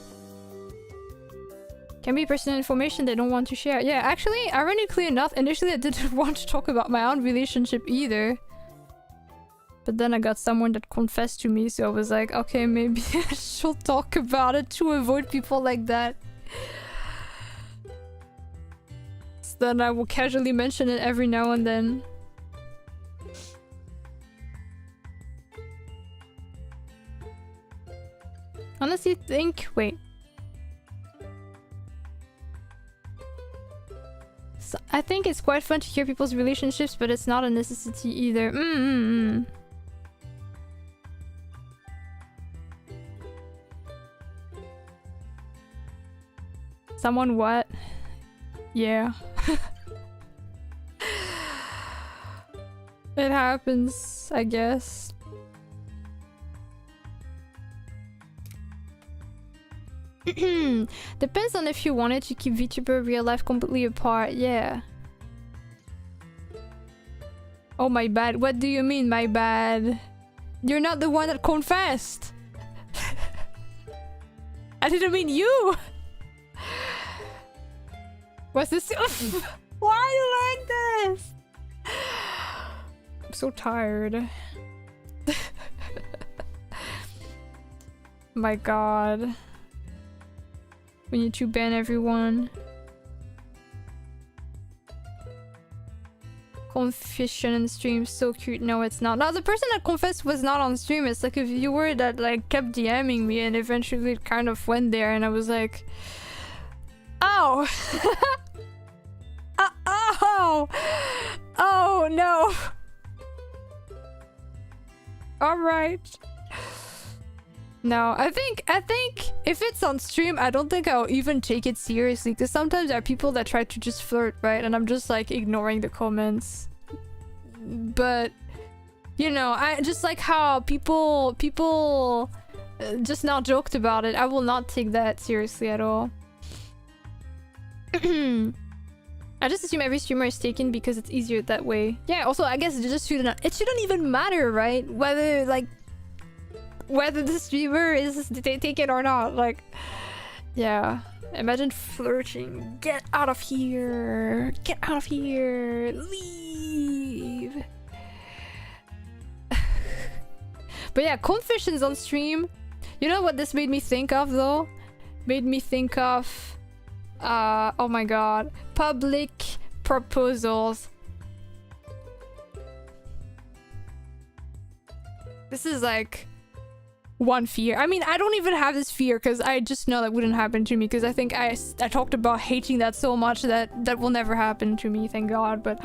Can be personal information they don't want to share. Yeah, actually, ironically enough, initially I didn't want to talk about my own relationship either. But then I got someone that confessed to me, so I was like, okay, maybe I should talk about it to avoid people like that. So then I will casually mention it every now and then. Honestly think... Wait. So I think it's quite fun to hear people's relationships, but it's not a necessity either. Someone what? Yeah. It happens, I guess. Depends on if you wanted to keep VTuber real life completely apart, yeah. Oh, my bad. What do you mean, my bad? You're not the one that confessed. I didn't mean you. What's this? Why are you like this? I'm so tired. My god. We need to ban everyone. Confession in stream, so cute. No, it's not. Now, the person that confessed was not on stream. It's like a viewer that like kept DMing me, and eventually it kind of went there, and I was like, oh, oh, oh no. All right. No, I think if it's on stream, I don't think I'll even take it seriously, because sometimes there are people that try to just flirt, right? And I'm just like ignoring the comments. But you know, I just like how people just now joked about it. I will not take that seriously at all. I just assume every streamer is taken because it's easier that way. Yeah, also I guess it shouldn't even matter, right? Whether the streamer is taken or not. Like, yeah. Imagine flirting. Get out of here. Get out of here. Leave. But yeah, confessions on stream. You know what this made me think of though? Made me think of oh my god, public proposals. This is like one fear. I mean, I don't even have this fear because I just know that wouldn't happen to me, because I think I talked about hating that so much that will never happen to me, thank god. But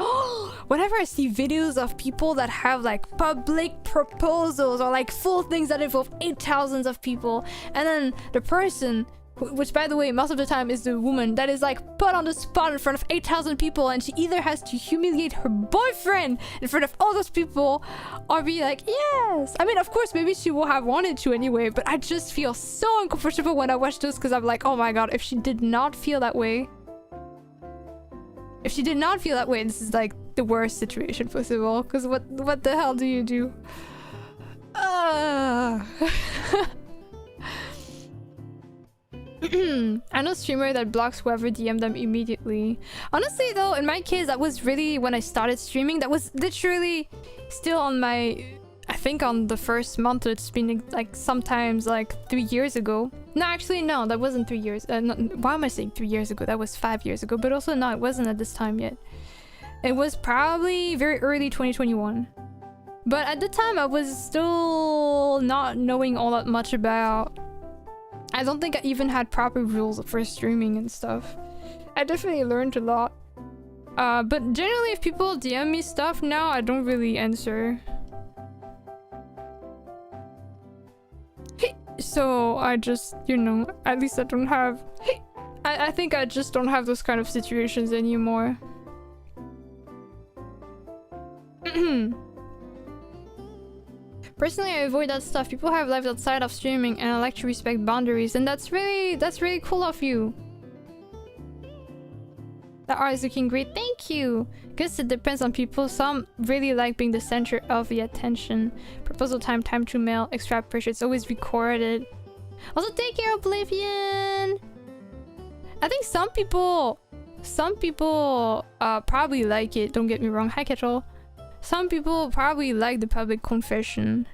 whenever I see videos of people that have like public proposals or like full things that involve 8,000 of people, and then the person, which by the way most of the time is the woman, that is like put on the spot in front of 8,000 people, and she either has to humiliate her boyfriend in front of all those people or be like, yes. I mean, of course maybe she will have wanted to anyway, but I just feel so uncomfortable when I watch those, because I'm like, oh my god, if she did not feel that way, this is like the worst situation possible, because what the hell do you do? I know streamer that blocks whoever DM them immediately. Honestly though, in my case, that was really when I started streaming. That was literally still on my, I think on the first month. It's been like sometimes like 3 years ago. No, actually no, that wasn't 3 years. No, why am I saying 3 years ago? That was 5 years ago. But also no, it wasn't at this time yet. It was probably very early 2021. But at the time I was still not knowing all that much about, I don't think I even had proper rules for streaming and stuff. I definitely learned a lot. But generally if people DM me stuff now, I don't really answer. So I just, you know, at least I don't have... I think I just don't have those kind of situations anymore. Personally, I avoid that stuff. People have lives outside of streaming, and I like to respect boundaries, and that's really cool of you. The art is looking great, thank you! Guess it depends on people. Some really like being the center of the attention. Proposal time to mail, extra pressure, it's always recorded. Also, take care, Oblivion! I think some people probably like it, don't get me wrong. Hi, Kettle. Some people probably like the public confession.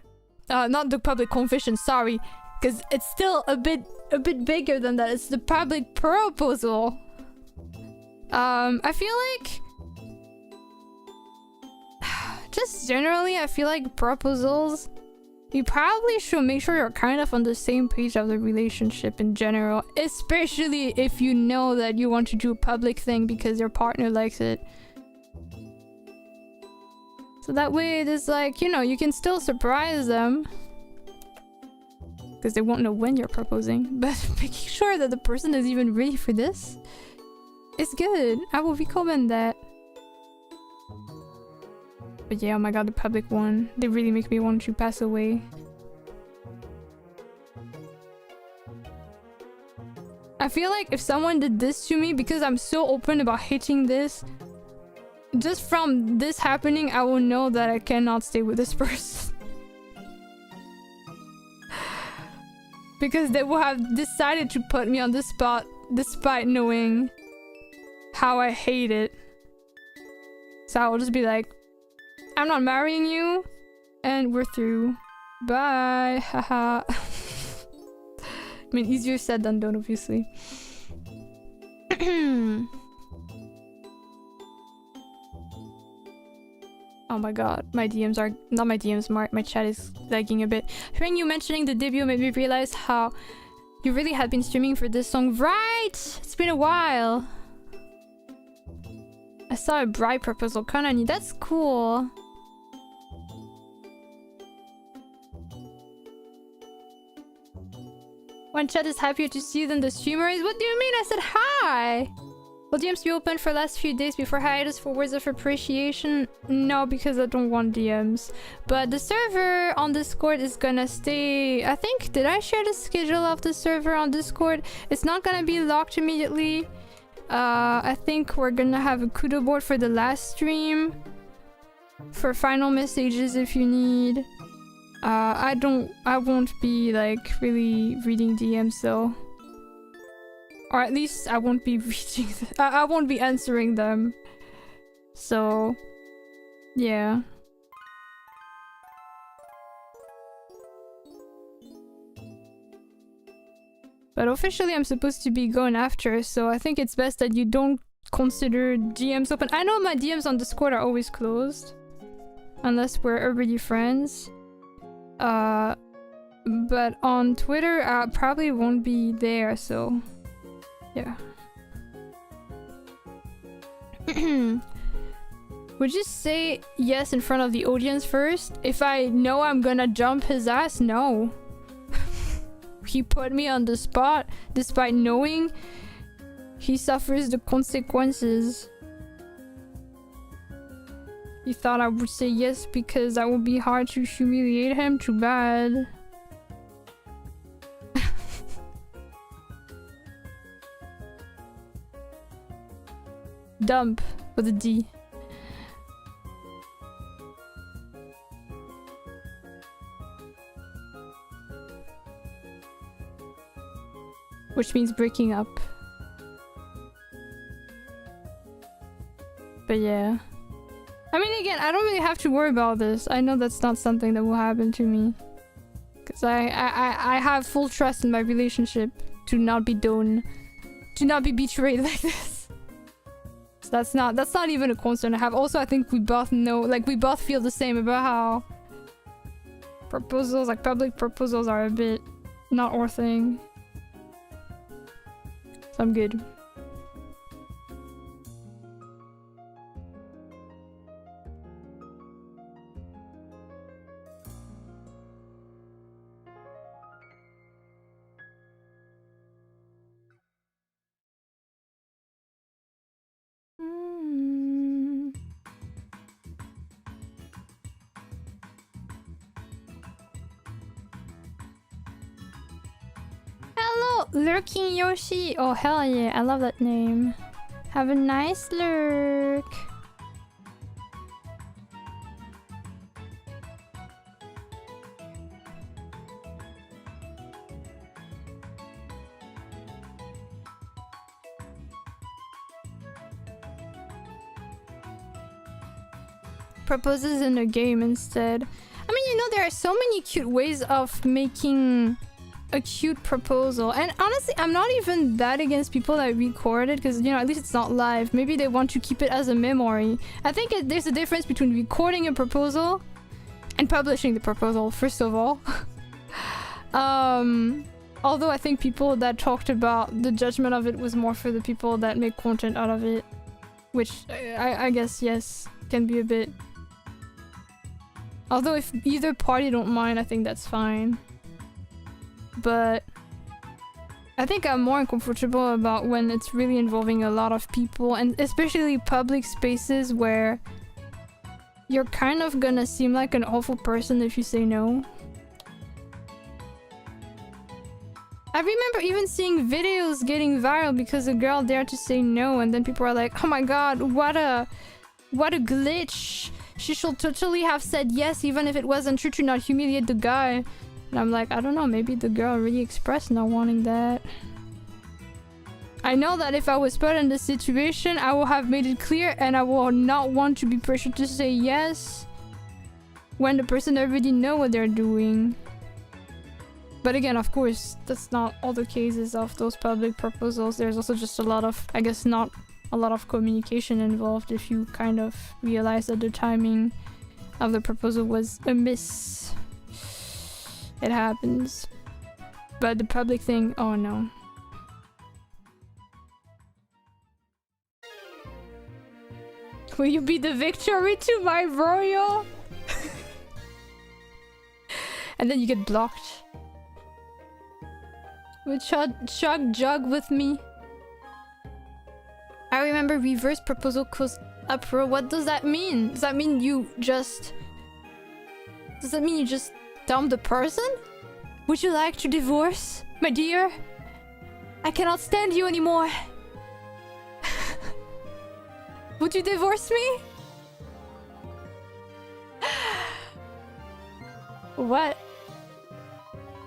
Not the public confession, sorry. Because it's still a bit bigger than that. It's the public proposal. I feel like... just generally, I feel like proposals... You probably should make sure you're kind of on the same page of the relationship in general. Especially if you know that you want to do a public thing because your partner likes it. So that way it is like, you know, you can still surprise them. Because they won't know when you're proposing. But making sure that the person is even ready for this is good. I will recommend that. But yeah, oh my god, the public one. They really make me want to pass away. I feel like if someone did this to me, because I'm so open about hating this, just from this happening, I will know that I cannot stay with this person. Because they will have decided to put me on the spot despite knowing how I hate it. So I will just be like, I'm not marrying you, and we're through. Bye, haha. I mean, easier said than done, obviously. Oh my god, my DMs are... Not my DMs, my chat is lagging a bit. Hearing you mentioning the debut made me realize how you really had been streaming for this song. Right! It's been a while. I saw a bride proposal. Kanani, that's cool. One chat is happier to see than the streamer is. What do you mean? I said hi! Will DMs be open for last few days before hiatus for words of appreciation? No, because I don't want DMs. But the server on Discord is gonna stay... I think... Did I share the schedule of the server on Discord? It's not gonna be locked immediately. I think we're gonna have a kudo board for the last stream. For final messages if you need. I won't be like really reading DMs though. Or at least I won't be reading I won't be answering them. So yeah. But officially I'm supposed to be going after, so I think it's best that you don't consider DMs open. I know my DMs on Discord are always closed. Unless we're already friends. But on Twitter I probably won't be there, so... Yeah. Would you say yes in front of the audience first? If I know I'm gonna jump his ass, no. He put me on the spot despite knowing he suffers the consequences. He thought I would say yes because that would be hard to humiliate him. Too bad. Dump with a D. Which means breaking up. But yeah. I mean, again, I don't really have to worry about this. I know that's not something that will happen to me. Because I have full trust in my relationship to not be done. To not be betrayed like this. So that's not even a concern I have. Also, I think we both know, like, we both feel the same about how proposals, like public proposals, are a bit not our thing. So I'm good. Hello, Lurking Yoshi. Oh, hell yeah. I love that name. Have a nice lurk. Proposes in a game instead. I mean, you know, there are so many cute ways of making a cute proposal, and honestly I'm not even that against people that record it, because, you know, at least it's not live. Maybe they want to keep it as a memory. I think there's a difference between recording a proposal and publishing the proposal, first of all. Although I think people that talked about the judgment of it was more for the people that make content out of it, which I guess, yes, can be a bit... Although if either party don't mind, I think that's fine. But I think I'm more uncomfortable about when it's really involving a lot of people, and especially public spaces where you're kind of gonna seem like an awful person if you say no. I remember even seeing videos getting viral because a girl dared to say no, and then people are like, oh my god, what a glitch. She should totally have said yes even if it wasn't true, to not humiliate the guy. And I'm like, I don't know, maybe the girl really expressed not wanting that. I know that if I was put in this situation, I will have made it clear, and I will not want to be pressured to say yes when the person already know what they're doing. But again, of course, that's not all the cases of those public proposals. There's also just a lot of, I guess, not a lot of communication involved if you kind of realize that the timing of the proposal was amiss. It happens. But the public thing, oh no. Will you be the victory to my royal? And then you get blocked. With chug jug with me. I remember reverse proposal caused uproar. What does that mean? Does that mean you just... Does that mean you just dump the person? Would you like to divorce, my dear? I cannot stand you anymore. Would you divorce me? What?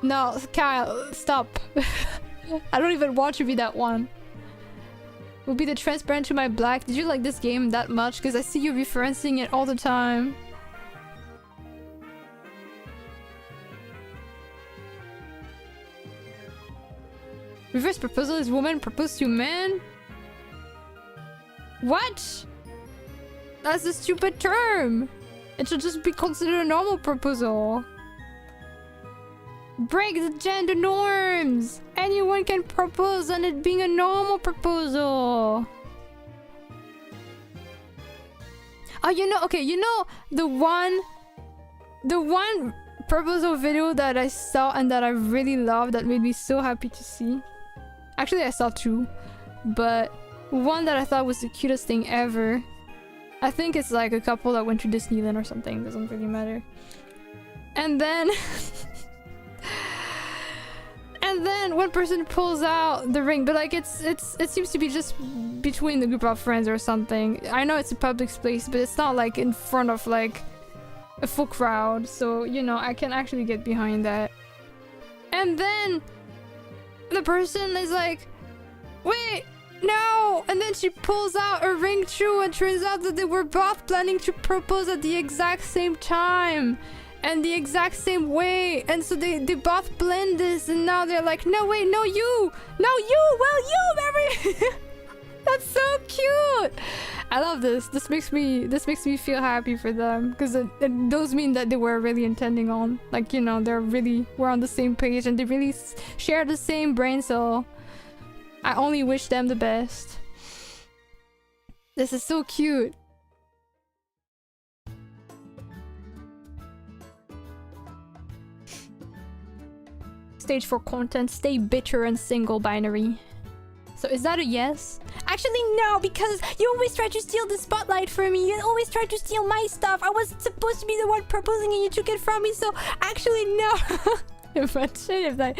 No, Kyle, stop. I don't even want to be that one. Will be the transparent to my black. Did you like this game that much? Because I see you referencing it all the time. Reverse proposal is woman proposed to man? What? That's a stupid term. It should just be considered a normal proposal. Break the gender norms. Anyone can propose and it being a normal proposal. Oh, you know, okay, you know the one proposal video that I saw and that I really loved that made me so happy to see. Actually, I saw two, but one that I thought was the cutest thing ever. I think it's like a couple that went to Disneyland or something. Doesn't really matter. And then and then one person pulls out the ring, but like it seems to be just between the group of friends or something. I know it's a public space, but it's not like in front of like a full crowd, so you know I can actually get behind that. And then the person is like, wait, no! And then she pulls out a ring too, and turns out that they were both planning to propose at the exact same time and the exact same way, and so they both blend this, and now they're like, no wait, no you, well you marry. That's so cute. I love this. This makes me feel happy for them, because it does mean that they were really intending on, like, you know, we're on the same page and they really share the same brain cell. I only wish them the best. This is so cute. Stage 4 content, stay bitter and single binary. So is that a yes? Actually no, because you always try to steal the spotlight from me. You always try to steal my stuff. I was supposed to be the one proposing and you took it from me, so actually no. Imagine if they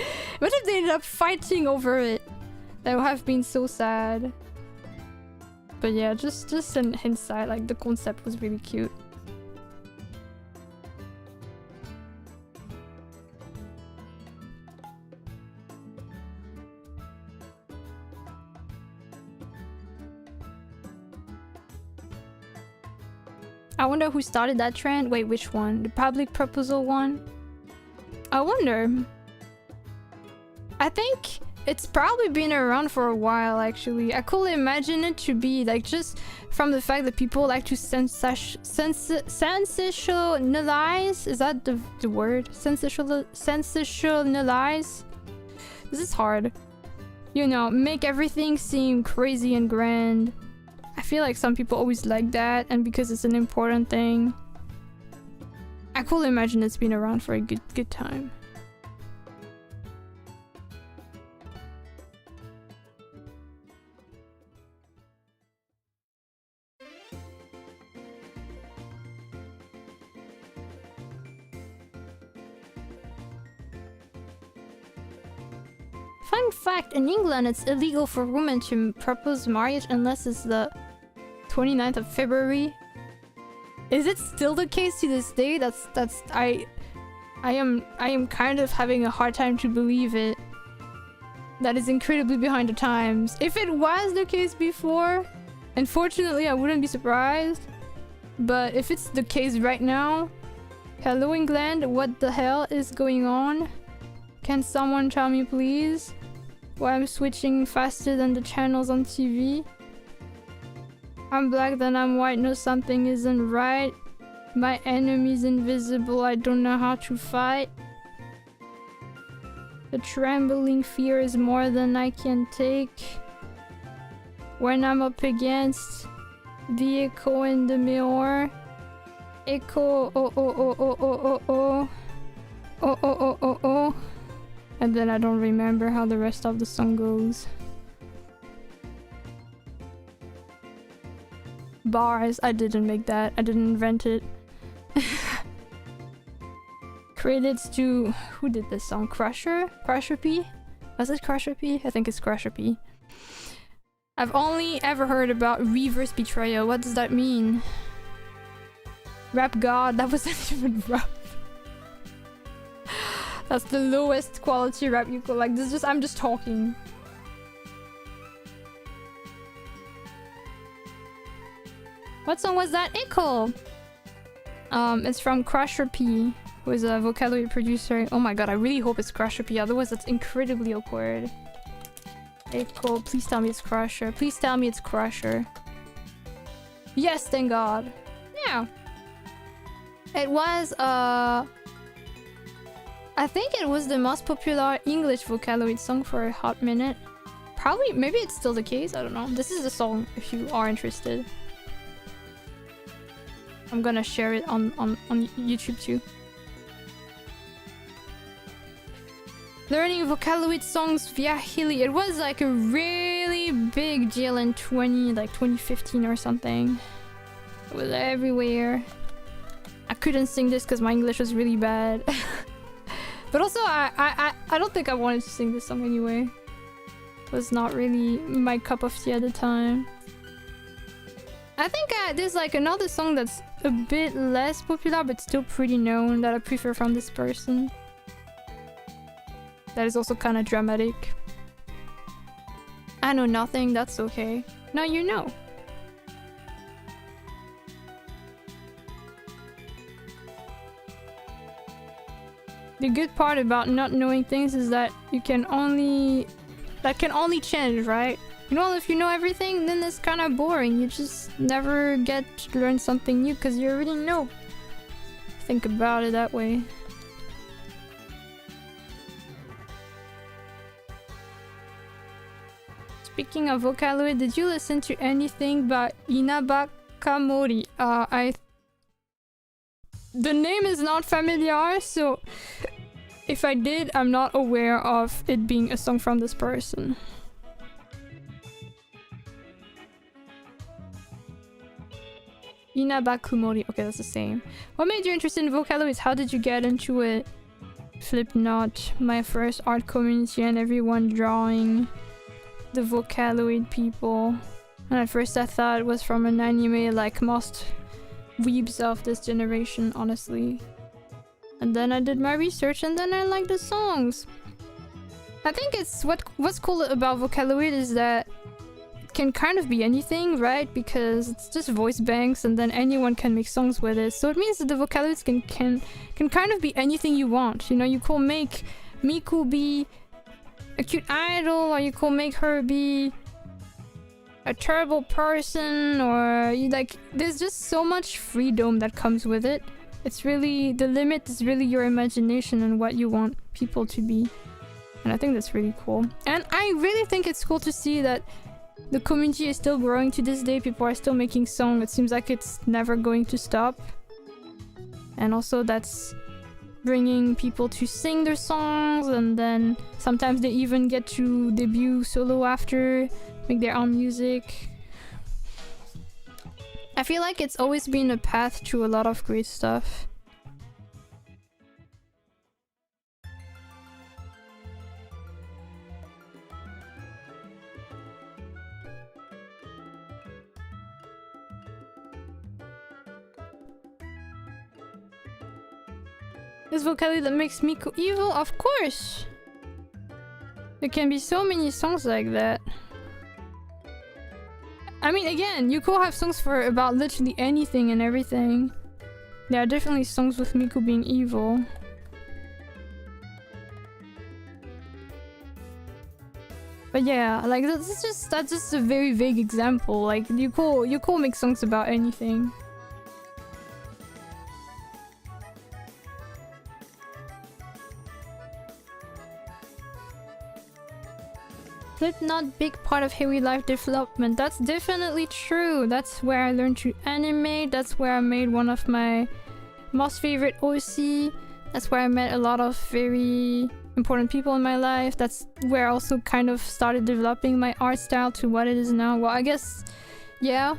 ended up fighting over it. That would have been so sad. But yeah, just an hindsight, like the concept was really cute. I wonder who started that trend. Wait, which one? The public proposal one? I wonder. I think it's probably been around for a while, actually. I could imagine it to be like just from the fact that people like to sensationalize. Is that the word? Sensationalize? This is hard. You know, make everything seem crazy and grand. I feel like some people always like that, and because it's an important thing. I could imagine it's been around for a good time. Fun fact, in England it's illegal for women to propose marriage unless it's the 29th of February. Is it still the case to this day? I am kind of having a hard time to believe it. That is incredibly behind the times. If it was the case before, unfortunately I wouldn't be surprised. But if it's the case right now, hello England, what the hell is going on? Can someone tell me please? Why I'm switching faster than the channels on TV? I'm black, then I'm white, no something isn't right. My enemy's invisible, I don't know how to fight. The trembling fear is more than I can take. When I'm up against the echo in the mirror. Echo, oh oh oh oh oh oh oh. Oh oh oh oh oh. And then I don't remember how the rest of the song goes. Bars, I didn't make that. I didn't invent it. Credits to... who did this song? Crusher? Crusher P? Was it Crusher P? I think it's Crusher P. I've only ever heard about reverse betrayal. What does that mean? Rap God? That wasn't even rap. That's the lowest quality rap you could like. This is just... I'm just talking. What song was that? Echo! It's from Crusher P, who is a Vocaloid producer. Oh my god, I really hope it's Crusher P, otherwise that's incredibly awkward. Echo, please tell me it's Crusher. Please tell me it's Crusher. Yes, thank god. Yeah. It was, I think it was the most popular English Vocaloid song for a hot minute. Probably, maybe it's still the case, I don't know. This is the song if you are interested. I'm gonna share it on YouTube too. Learning Vocaloid songs via Hilly. It was like a really big deal in 2015 or something. It was everywhere. I couldn't sing this because my English was really bad. But also I don't think I wanted to sing this song anyway. It was not really my cup of tea at the time. I think there's like another song that's a bit less popular but still pretty known that I prefer from this person. That is also kind of dramatic. I know nothing, that's okay. Now you know. The good part about not knowing things is that you can only... that can only change, right? You know, if you know everything, then it's kind of boring. You just never get to learn something new because you already know. Think about it that way. Speaking of Vocaloid, did you listen to anything by Aina Fuyuko? The name is not familiar, so if I did, I'm not aware of it being a song from this person. Aina Fuyuko. Okay, that's the same. What made you interested in Vocaloids? How did you get into it? Flipnot, my first art community and everyone drawing the Vocaloid people. And at first I thought it was from an anime like most weebs of this generation, honestly. And then I did my research and then I liked the songs. I think it's what's cool about Vocaloid is that it can kind of be anything, right? Because it's just voice banks and then anyone can make songs with it. So it means that the Vocaloids can kind of be anything you want. You know, you could make Miku be a cute idol, or you could make her be a terrible person, or you like there's just so much freedom that comes with it. It's really, the limit is really your imagination and what you want people to be. And I think that's really cool. And I really think it's cool to see that the community is still growing to this day. People are still making songs. It seems like it's never going to stop. And also that's bringing people to sing their songs, and then sometimes they even get to debut solo after, make their own music. I feel like it's always been a path to a lot of great stuff. This vocaloid that makes Miku evil? Of course! There can be so many songs like that. I mean, again, you could have songs for about literally anything and everything. There are definitely songs with Miku being evil. But yeah, like that's just a very vague example. Like Yuko makes songs about anything. Not big part of Harry life development. That's definitely true. That's where I learned to animate. That's where I made one of my most favorite OC. That's where I met a lot of very important people in my life. That's where I also kind of started developing my art style to what it is now. Well, I guess, yeah,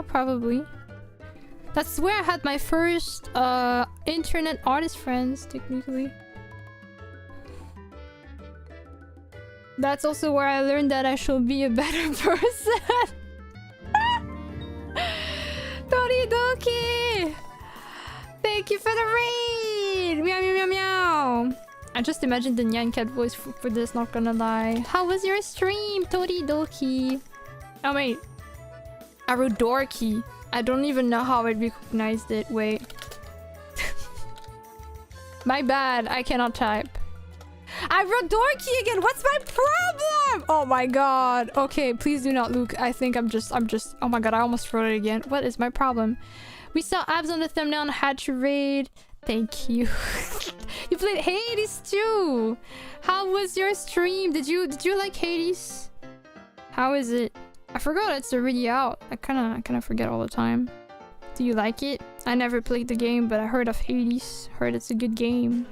probably. That's where I had my first internet artist friends, technically. That's also where I learned that I should be a better person. Toridoki! Thank you for the raid! Meow meow meow meow! I just imagined the Nyan Cat voice for this, not gonna lie. How was your stream, Toridoki? Oh wait. I wrote Dorky. I don't even know how I recognized it. Wait. My bad, I cannot type. I wrote Dorky again! What's my problem? Oh my god. Okay, please do not look. I think I'm just... Oh my god, I almost wrote it again. What is my problem? We saw abs on the thumbnail and had to raid. Thank you. You played Hades too! How was your stream? Did you like Hades? How is it? I forgot it's already out. I kinda forget all the time. Do you like it? I never played the game, but I heard of Hades. Heard it's a good game.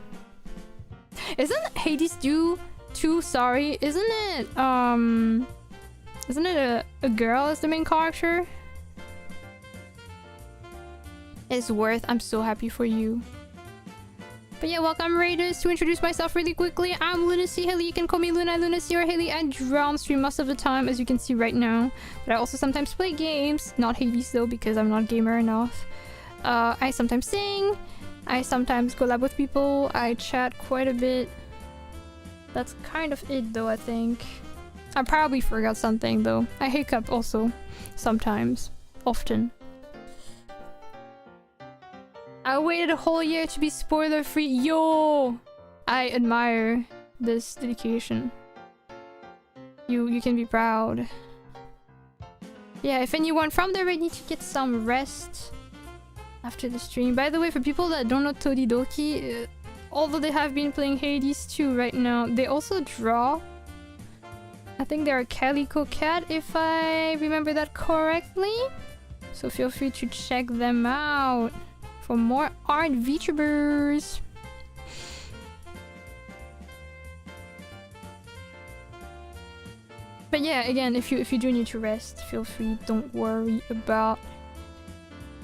Isn't Hades 2 sorry? Isn't it a girl as the main character? It's worth. I'm so happy for you. But yeah, welcome raiders. To introduce myself really quickly, I'm lunacyhilly. You can call me Luna, Lunacy, or Haley. I draw on stream most of the time, as you can see right now. But I also sometimes play games. Not Hades though, because I'm not gamer enough. I sometimes sing. I sometimes collab with people. I chat quite a bit. That's kind of it though, I think. I probably forgot something though. I hiccup also. Sometimes. Often. I waited a whole year to be spoiler free. Yo! I admire this dedication. You can be proud. Yeah, if anyone from there need to get some rest after the stream. By the way, for people that don't know Toridoki, although they have been playing Hades 2 right now, they also draw. I think they're a calico cat, if I remember that correctly. So feel free to check them out for more art VTubers. But yeah, again, if you do need to rest, feel free. Don't worry about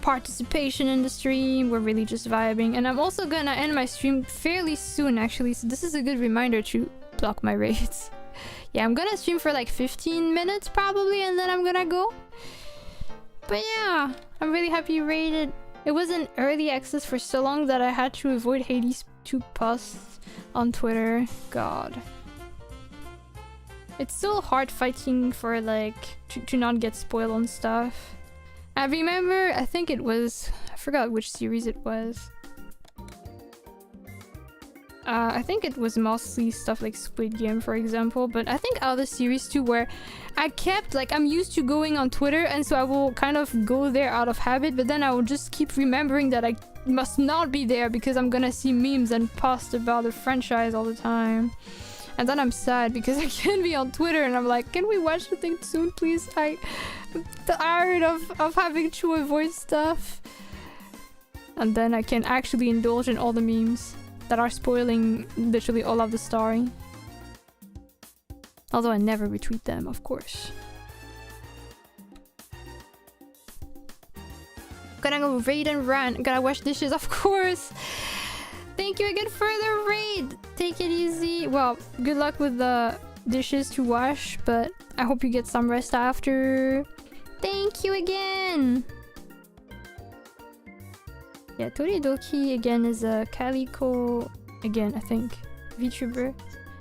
participation in the stream. We're really just vibing, and I'm also gonna end my stream fairly soon actually, so this is a good reminder to block my raids. Yeah, I'm gonna stream for like 15 minutes probably, and then I'm gonna go. But yeah, I'm really happy you raided. It was in early access for so long that I had to avoid Hades 2 posts on Twitter. God, it's still hard fighting for like to not get spoiled on stuff. I remember, I think it was... I forgot which series it was. I think it was mostly stuff like Squid Game, for example. But I think other series too, where I kept... Like, I'm used to going on Twitter, and so I will kind of go there out of habit. But then I will just keep remembering that I must not be there because I'm gonna see memes and posts about the franchise all the time. And then I'm sad because I can't be on Twitter, and I'm like, can we watch the thing soon, please? I'm tired of having to avoid stuff. And then I can actually indulge in all the memes that are spoiling literally all of the story. Although I never retweet them, of course. Gonna go raid and run. Gotta wash dishes, of course. Thank you again for the raid. Take it easy. Well, good luck with the dishes to wash, but I hope you get some rest after. Thank you again. Yeah, Toridoki again is a calico, again, I think, VTuber.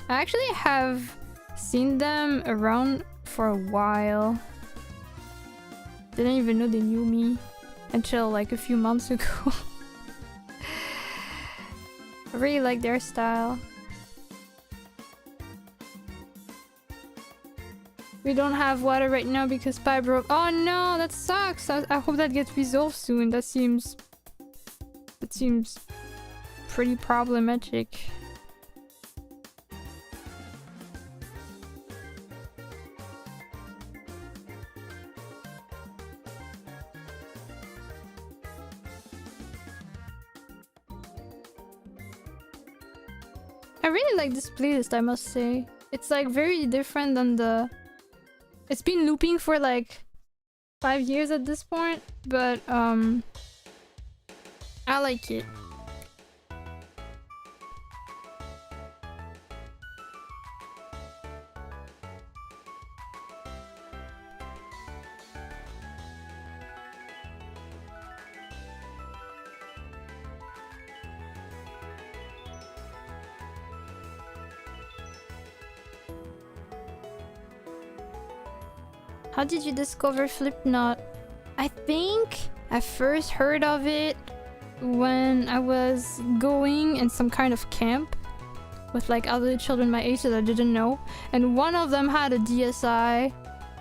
I actually have seen them around for a while. Didn't even know they knew me until like a few months ago. I really like their style. We don't have water right now because pipe broke. Oh no, that sucks. I hope that gets resolved soon. That seems pretty problematic. I really like this playlist, I must say. It's like very different than the... It's been looping for like 5 years at this point, but I like it. How did you discover Flipknot? I think I first heard of it when I was going in some kind of camp with like other children my age that I didn't know, and one of them had a DSi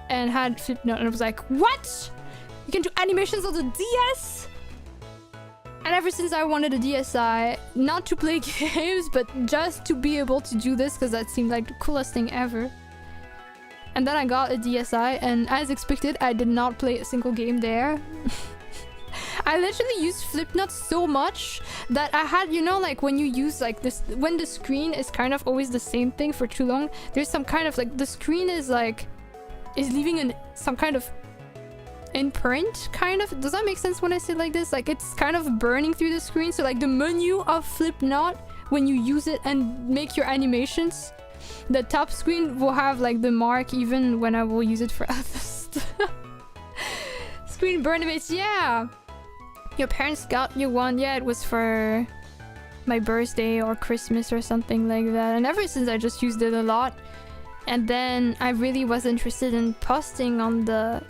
and had Flipknot, and I was like, what? You can do animations on the DS? And ever since I wanted a DSi, not to play games, but just to be able to do this because that seemed like the coolest thing ever. And then I got a DSi, and as expected, I did not play a single game there. I literally used Flipknot so much that I had, you know, like when you use like this, when the screen is kind of always the same thing for too long, there's some kind of like, the screen is like, is leaving some kind of imprint, kind of. Does that make sense when I say it like this? Like it's kind of burning through the screen. So like the menu of Flipknot, when you use it and make your animations, the top screen will have like the mark even when I will use it for other stuff. Screen burn image, yeah! Your parents got you one? Yeah, it was for my birthday or Christmas or something like that. And ever since I just used it a lot. And then I really was interested in posting on the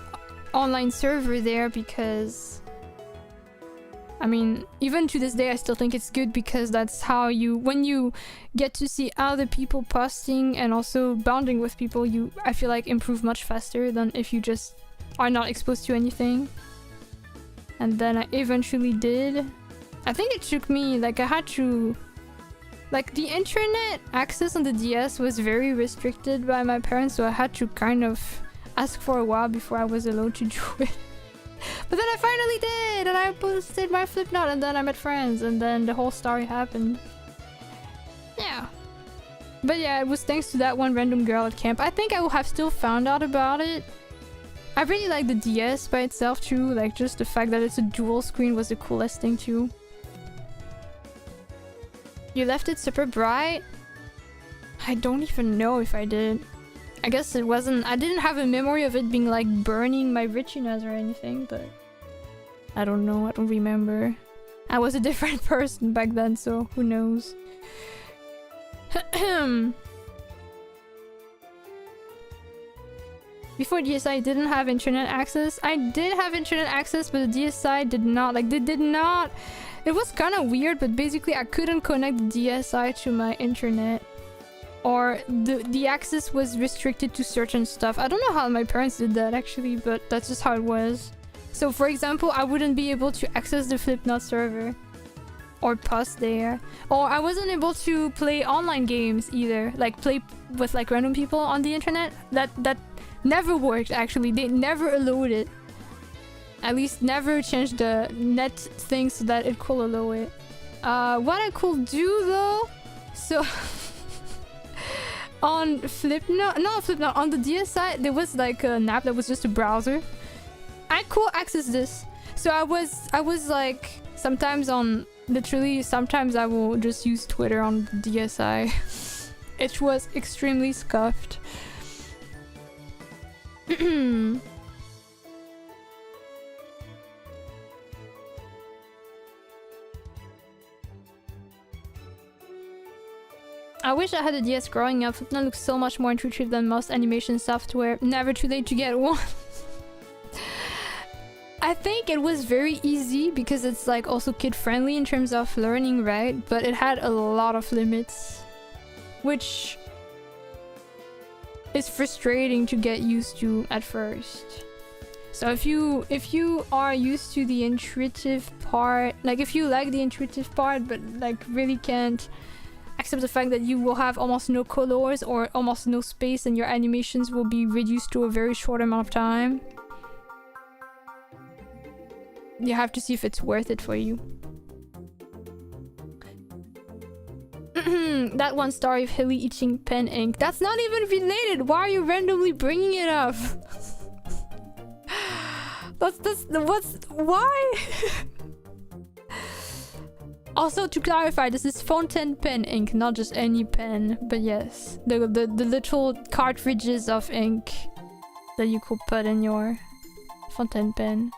online server there because... I mean, even to this day, I still think it's good because that's how you, when you get to see other people posting and also bonding with people, you, I feel like, improve much faster than if you just are not exposed to anything. And then I eventually did. I think it took me, like, I had to, like, the internet access on the DS was very restricted by my parents, so I had to kind of ask for a while before I was allowed to do it. But then I finally did, and I posted my Flipknot, and then I met friends, and then the whole story happened. Yeah. But yeah, it was thanks to that one random girl at camp. I think I would have still found out about it. I really like the DS by itself too, like just the fact that it's a dual screen was the coolest thing too. You left it super bright? I don't even know if I did. I guess it wasn't... I didn't have a memory of it being like burning my retinas or anything, but... I don't know, I don't remember. I was a different person back then, so who knows. Before DSi, I didn't have internet access. I did have internet access, but the DSi did not. Like, they did not... It was kind of weird, but basically I couldn't connect the DSi to my internet. Or the access was restricted to certain stuff. I don't know how my parents did that actually, but that's just how it was. So for example, I wouldn't be able to access the Flipknot server or post there. Or I wasn't able to play online games either. Like play with like random people on the internet. That never worked actually. They never allowed it. At least never changed the net thing so that it could allow it. What I could do though, so... On Flipknot, not Flipknot, on the DSi, there was like an app that was just a browser. I could access this. So I was like, sometimes on, literally, sometimes I will just use Twitter on the DSi. It was extremely scuffed. I wish I had a DS growing up. Flipknot looks so much more intuitive than most animation software. Never too late to get one. I think it was very easy because it's like also kid-friendly in terms of learning, right? But it had a lot of limits. Which is frustrating to get used to at first. So if you are used to the intuitive part, like if you like the intuitive part but like really can't accept the fact that you will have almost no colors or almost no space and your animations will be reduced to a very short amount of time, you have to see if it's worth it for you. That one story of Hilly eating pen ink. That's not even related. Why are you randomly bringing it up? Why? Also, to clarify, this is fountain pen ink, not just any pen. But yes, the little cartridges of ink that you could put in your fountain pen.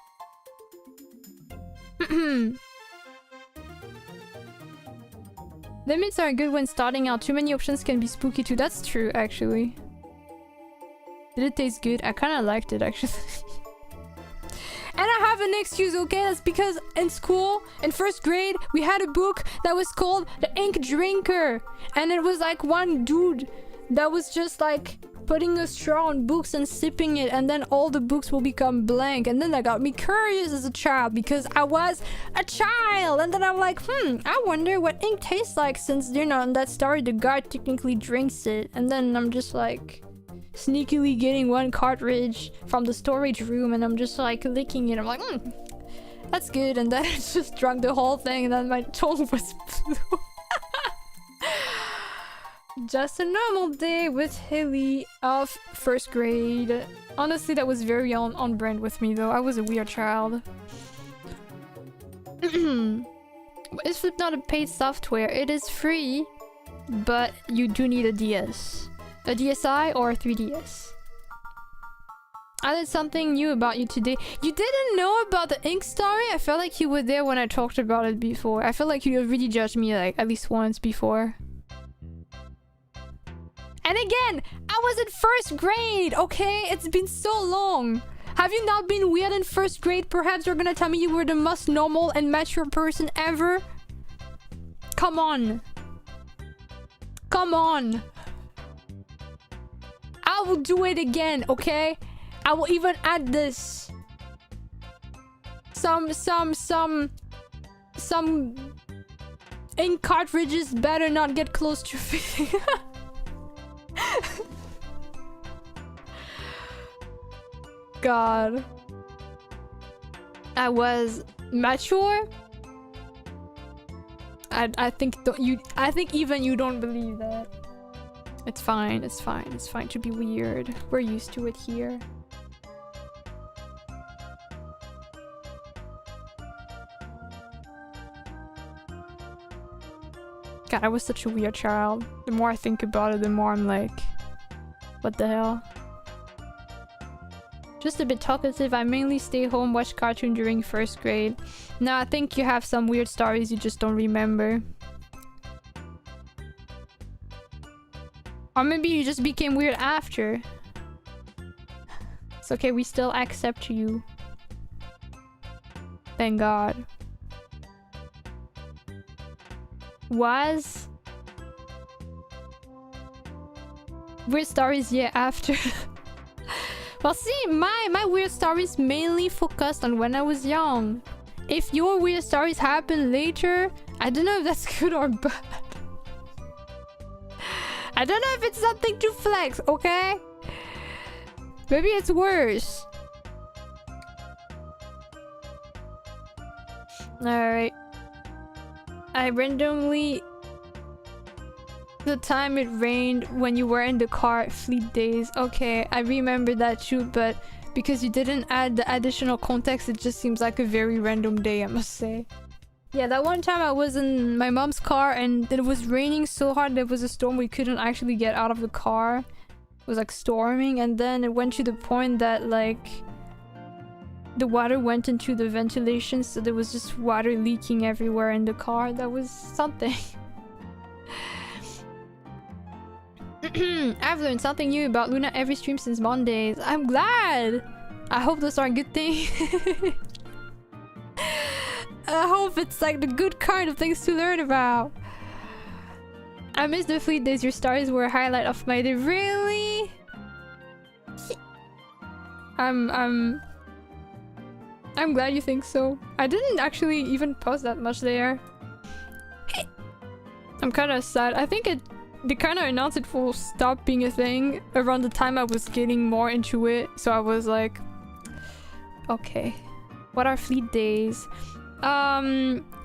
Limits are good when starting out. Too many options can be spooky too. That's true, actually. Did it taste good? I kind of liked it, actually. And I have an excuse, okay? That's because in school, in first grade, we had a book that was called The Ink Drinker. And it was like one dude that was just like putting a straw on books and sipping it, and then all the books will become blank. And then that got me curious as a child because I was a child. And then I'm like, I wonder what ink tastes like, since, you know, in that story the guy technically drinks it. And then I'm just like sneakily getting one cartridge from the storage room, and I'm just like licking it. I'm like, that's good. And then I just drank the whole thing, and then my tongue was blue. Just a normal day with Hilly of first grade. Honestly, that was very on brand with me though. I was a weird child. Is Flip not a paid software? It is free, but you do need a DS. A DSi or a 3DS. I learned something new about you today. You didn't know about the ink story? I felt like you were there when I talked about it before. I felt like you already judged me like at least once before. And again, I was in first grade, okay? It's been so long. Have you not been weird in first grade? Perhaps you're gonna tell me you were the most normal and mature person ever? Come on. Come on. I will do it again, okay? I will even add this. Some ink cartridges better not get close to me. God. I was mature. I think even you don't believe that. It's fine, it's fine, it's fine to be weird. We're used to it here. God, I was such a weird child. The more I think about it, the more I'm like, what the hell? Just a bit talkative. I mainly stay home, watch cartoon during first grade. No, I think you have some weird stories you just don't remember. Or maybe you just became weird after. It's okay, we still accept you. Thank God. Was weird stories, yeah, after. Well, see, my weird stories mainly focused on when I was young. If your weird stories happen later, I don't know if that's good or bad. I don't know if it's something to flex, okay? Maybe it's worse. Alright. I randomly... The time it rained when you were in the car, Fleet Days. Okay, I remember that too, but because you didn't add the additional context, it just seems like a very random day, I must say. Yeah, that one time I was in my mom's car and it was raining so hard there was a storm, we couldn't actually get out of the car. It was like storming, and then it went to the point that like the water went into the ventilation, so there was just water leaking everywhere in the car. That was something. I've learned something new about Luna every stream since Mondays. I'm glad! I hope those are good things. I hope it's like the good kind of things to learn about. I miss the Fleet Days. Your stories were a highlight of my day. Really? I'm glad you think so. I didn't actually even post that much there. I'm kind of sad. I think they kind of announced it will stop being a thing around the time I was getting more into it. So I was like, okay, what are Fleet days?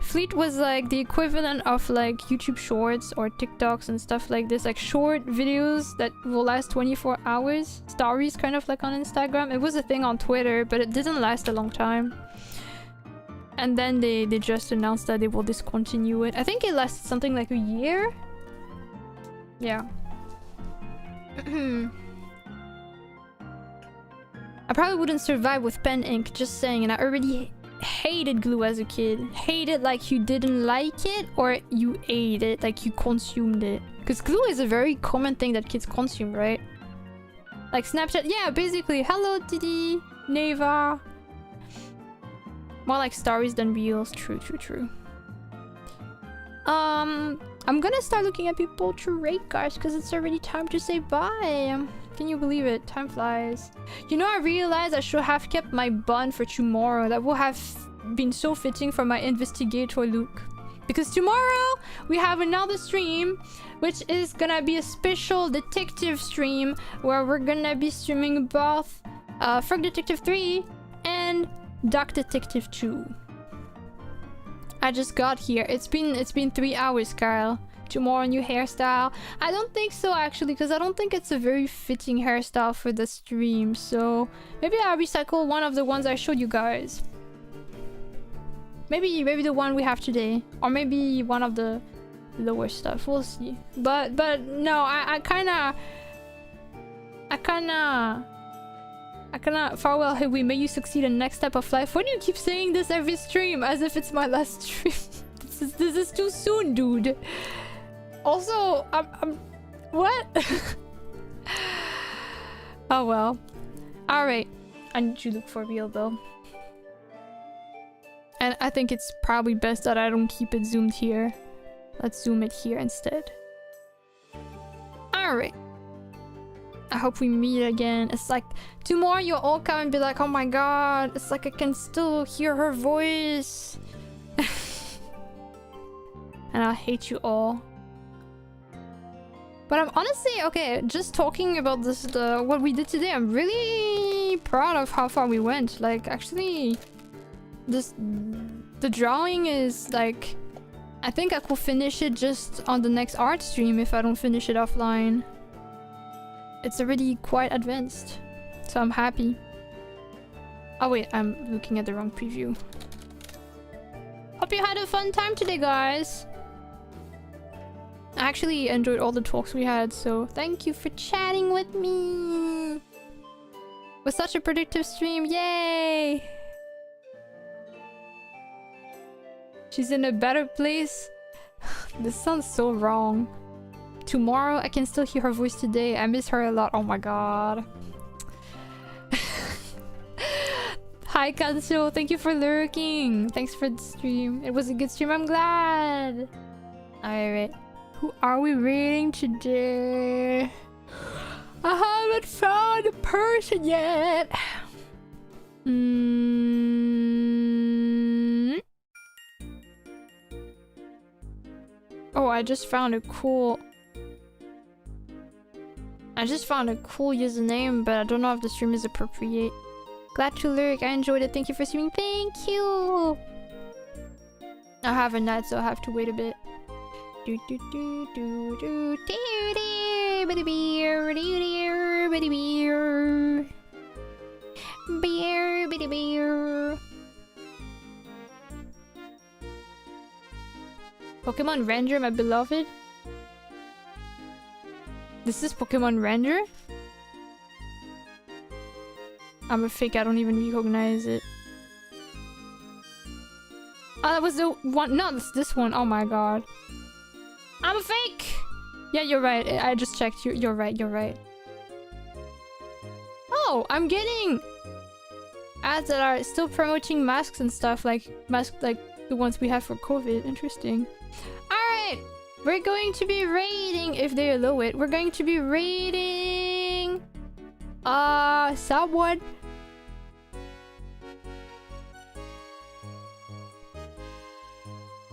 Fleet was like the equivalent of like YouTube Shorts or TikToks and stuff like this, like short videos that will last 24 hours. Stories, kind of like on Instagram. It was a thing on Twitter, but it didn't last a long time. And then they just announced that they will discontinue it. I think it lasted something like a year. Yeah. I probably wouldn't survive with pen ink, just saying, and I already hated glue as a kid. Hated like you didn't like it or you ate it, like you consumed it. Because glue is a very common thing that kids consume, right? Like Snapchat, yeah, basically. Hello, Didi, Neva. More like stories than reels. True, true, true. I'm gonna start looking at people to rate cards because it's already time to say bye. Can you believe it? Time flies. You know, I realized I should have kept my bun for tomorrow. That would have been so fitting for my investigator look. Because tomorrow we have another stream, which is gonna be a special detective stream where we're gonna be streaming both Frog Detective 3 and Dark Detective 2. I just got here. It's been 3 hours, Carl. Tomorrow new hairstyle. I don't think so actually, because I don't think it's a very fitting hairstyle for the stream. So maybe I'll recycle one of the ones I showed you guys. Maybe the one we have today, or maybe one of the lower stuff. We'll see. But no, I kinda farewell Hiwi, may you succeed in the next step of life. Why do you keep saying this every stream as if it's my last stream? This is too soon, dude. Also, I'm what? Oh well. Alright. I need to look for real though. And I think it's probably best that I don't keep it zoomed here. Let's zoom it here instead. Alright. I hope we meet again. It's like tomorrow you'll all come and be like, oh my god, it's like I can still hear her voice. And I'll hate you all. But I'm honestly, okay, just talking about this, what we did today, I'm really proud of how far we went. Like, actually, the drawing is like, I think I could finish it just on the next art stream if I don't finish it offline. It's already quite advanced, so I'm happy. Oh wait, I'm looking at the wrong preview. Hope you had a fun time today, guys. I actually enjoyed all the talks we had, so thank you for chatting with me. It was such a productive stream, yay! She's in a better place. This sounds so wrong. Tomorrow, I can still hear her voice today. I miss her a lot. Oh my god. Hi, Kanso. Thank you for lurking. Thanks for the stream. It was a good stream. I'm glad. Alright. Who are we reading today? I haven't found a person yet. Oh, I just found a cool username, but I don't know if the stream is appropriate. Glad to lurk. I enjoyed it. Thank you for streaming. Thank you. I have a night, so I have to wait a bit. Do do do do do do do bitty beer beer bitty beer beer bitty beer. Pokemon Ranger, my beloved. This is Pokemon Ranger? I'm a fake, I don't even recognize it. Oh, that was the one. No, it's this one. Oh my god. I'm a fake! Yeah, you're right. I just checked. You're right. You're right. Oh, I'm getting ads that are still promoting masks and stuff. Like, masks like the ones we have for COVID. Interesting. Alright. We're going to be raiding, if they allow it, we're going to be raiding someone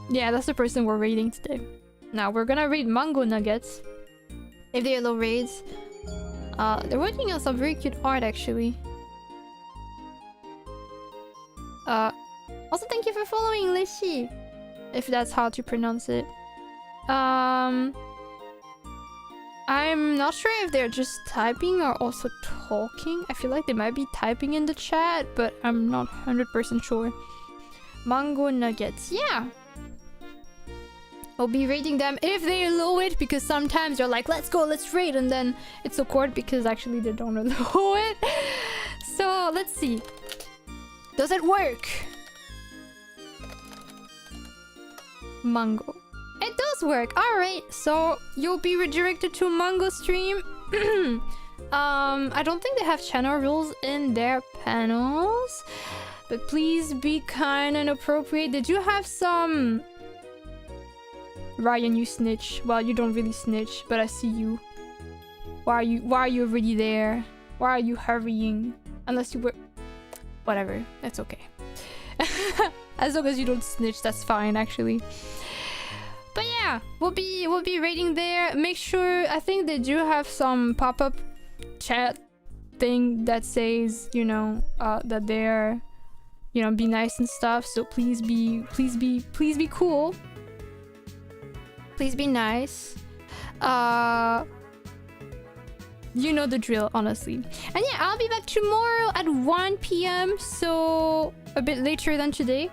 Yeah, that's the person we're raiding today. Now we're gonna raid Mango Nuggets. If they're low raids. They're working on some very cute art actually. Also thank you for following Lishi. If that's how to pronounce it. I'm not sure if they're just typing or also talking. I feel like they might be typing in the chat, but I'm not 100% sure. Mango Nuggets, yeah. I'll be raiding them if they low it, because sometimes they're like, let's go, let's raid, and then it's awkward because actually they don't low it. So let's see. Does it work? Mango. It does work. Alright, so you'll be redirected to Mango stream. I don't think they have channel rules in their panels, but please be kind and appropriate. Did you have some... Ryan, you snitch. Well, you don't really snitch, but I see you. Why are you already there? Why are you hurrying? Unless you were... Whatever, that's okay. As long as you don't snitch, that's fine actually. But yeah, we'll be raiding there. Make sure, I think they do have some pop-up chat thing that says, you know, that they're, you know, be nice and stuff. So please be cool. Please be nice. You know the drill, honestly. And yeah, I'll be back tomorrow at 1 p.m. So a bit later than today.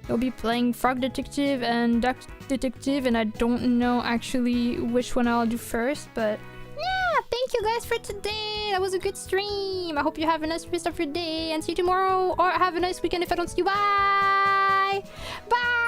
I'll be playing Frog Detective and Duck Detective, and I don't know actually which one I'll do first, but yeah, thank you guys for today. That was a good stream. I hope you have a nice rest of your day and see you tomorrow, or have a nice weekend if I don't see you. Bye! Bye!